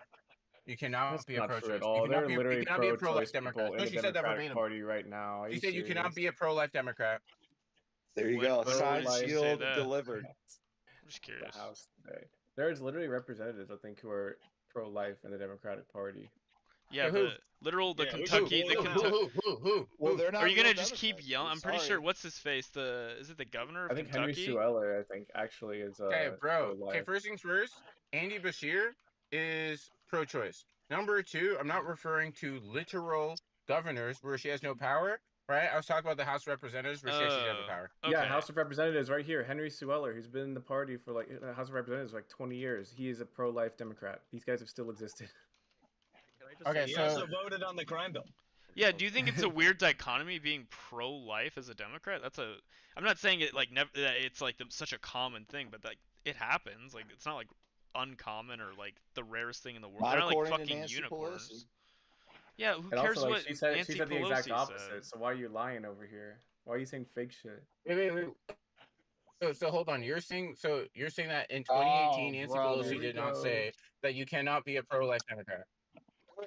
You cannot be a pro-choice. They're literally pro-life Democrat. in the She said that Democratic verbatim. Party right now. She said you cannot be a pro-life Democrat. There you go. Signed, sealed, delivered. I'm just curious. The House today. There's literally representatives, I think, who are pro-life in the Democratic Party. Yeah, who? Kentucky. Who? Well, they're not. Are you gonna real just keep Democrats. yelling? I'm pretty sure. What's his face? Is it the governor of I think Kentucky? Henry Sue Eller, I think, actually is. Okay, bro. pro-life. Okay, first things first. Andy Bashir is pro-choice. Number two, I'm not referring to literal governors where she has no power. Right? I was talking about the House of Representatives where she actually has the power. Yeah, House of Representatives right here. Henry Sue Eller, he's been in the party for like House of Representatives for like 20 years. He is a pro-life Democrat. These guys have still existed. He also voted on the crime bill. Yeah, do you think it's a weird dichotomy being pro-life as a Democrat? I'm not saying it like never. It's like such a common thing, but like it happens. Like it's not like uncommon or like the rarest thing in the world. Not They're not like according to fucking Nancy unicorns. Pelosi. Yeah, who And cares also, like, what she said Nancy the exact Pelosi opposite. said? So why are you lying over here? Why are you saying fake shit? Wait. So hold on. You're saying that in Oh, 2018 Nancy brother. Pelosi did not say that you cannot be a pro-life Democrat.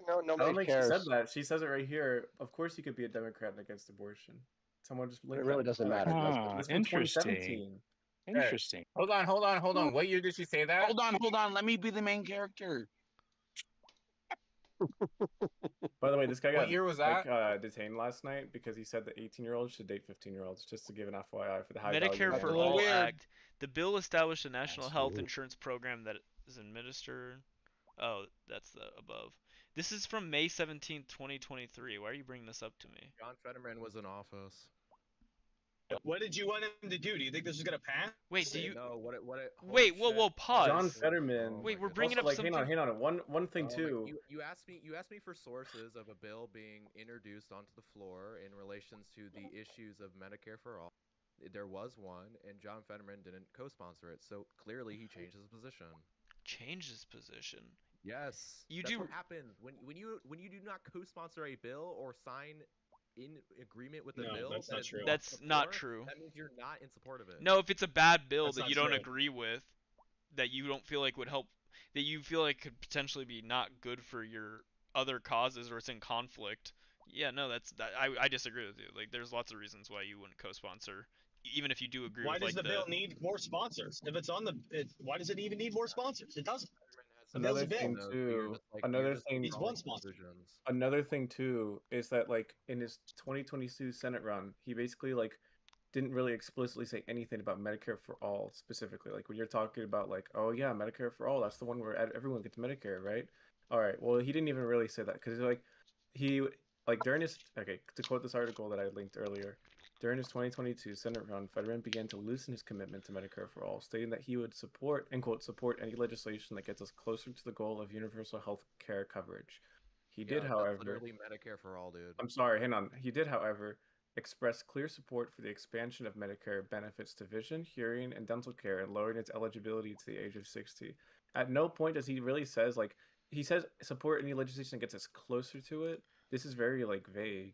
No, I nobody don't think cares. she said that. She says it right here. Of course, you could be a Democrat against abortion. Someone just linked It really that. doesn't matter, does it? This from 2017. Interesting. Hold on. What year did she say that? Hold on. Let me be the main character. By the way, this guy What got year was like that? detained last night because he said that 18-year-olds should date 15-year-olds. Just to give an FYI for the high Medicare value. for All Act. The bill established a national health insurance program that is administered. Oh, that's the above. This is from May 17th, 2023. Why are you bringing this up to me? John Fetterman was in office. What did you want him to do? Do you think this is gonna pass? Wait, do you? No, Wait, whoa, pause. John Fetterman. Wait, we're bringing also, up like, something. hang on. One thing too. You asked me for sources of a bill being introduced onto the floor in relations to the issues of Medicare for all. There was one, and John Fetterman didn't co-sponsor it, so clearly he changed his position. Change his position. Yes, you that's do. What happens when you do not co-sponsor a bill or sign in agreement with the bill. That's not true. That's not true. That means you're not in support of it. No, if it's a bad bill That's that not you don't true. agree with, that you don't feel like would help, that you feel like could potentially be not good for your other causes, or it's in conflict. Yeah, no, that's that. I disagree with you. Like, there's lots of reasons why you wouldn't co-sponsor, even if you do agree Why with does like the bill need more sponsors? If it's on the, why does it even need more sponsors? It doesn't. The bill's Another a bill. thing too. Needs one sponsor. Another thing too is that like in his 2022 Senate run, he basically like didn't really explicitly say anything about Medicare for all specifically. Like when you're talking about like, oh yeah, Medicare for all, that's the one where everyone gets Medicare, right? All right. Well, he didn't even really say that because he during his to quote this article that I linked earlier. During his 2022 Senate run, Fetterman began to loosen his commitment to Medicare for all, stating that he would support any legislation that gets us closer to the goal of universal health care coverage. He did, however, literally Medicare for all, dude. I'm sorry, hang on. He did, however, express clear support for the expansion of Medicare benefits to vision, hearing, and dental care and lowering its eligibility to the age of 60. At no point does he really says he says support any legislation that gets us closer to it. This is very vague.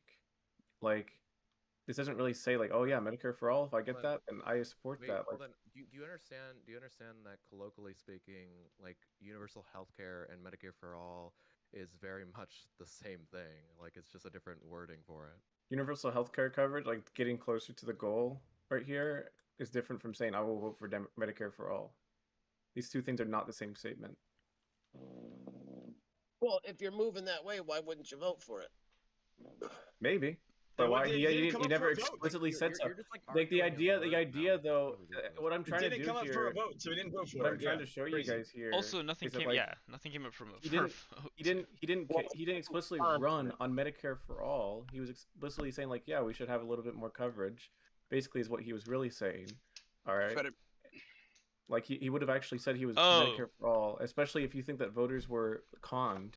This doesn't really say oh yeah, Medicare for all. If I get that, then I support that. Hold on. Do you understand? Do you understand that colloquially speaking, universal health care and Medicare for all is very much the same thing? It's just a different wording for it. Universal health care coverage, getting closer to the goal right here, is different from saying I will vote for Medicare for all. These two things are not the same statement. Well, if you're moving that way, why wouldn't you vote for it? Maybe. But why he never explicitly said so. The idea though, what I'm trying to do here. He didn't come up for a vote, so he didn't vote for it. What I'm trying to show you guys here. Also, nothing came. Nothing came up from a vote. He didn't explicitly run on Medicare for all. He was explicitly saying yeah, we should have a little bit more coverage. Basically, is what he was really saying. All right. He would have actually said he was Medicare for all, especially if you think that voters were conned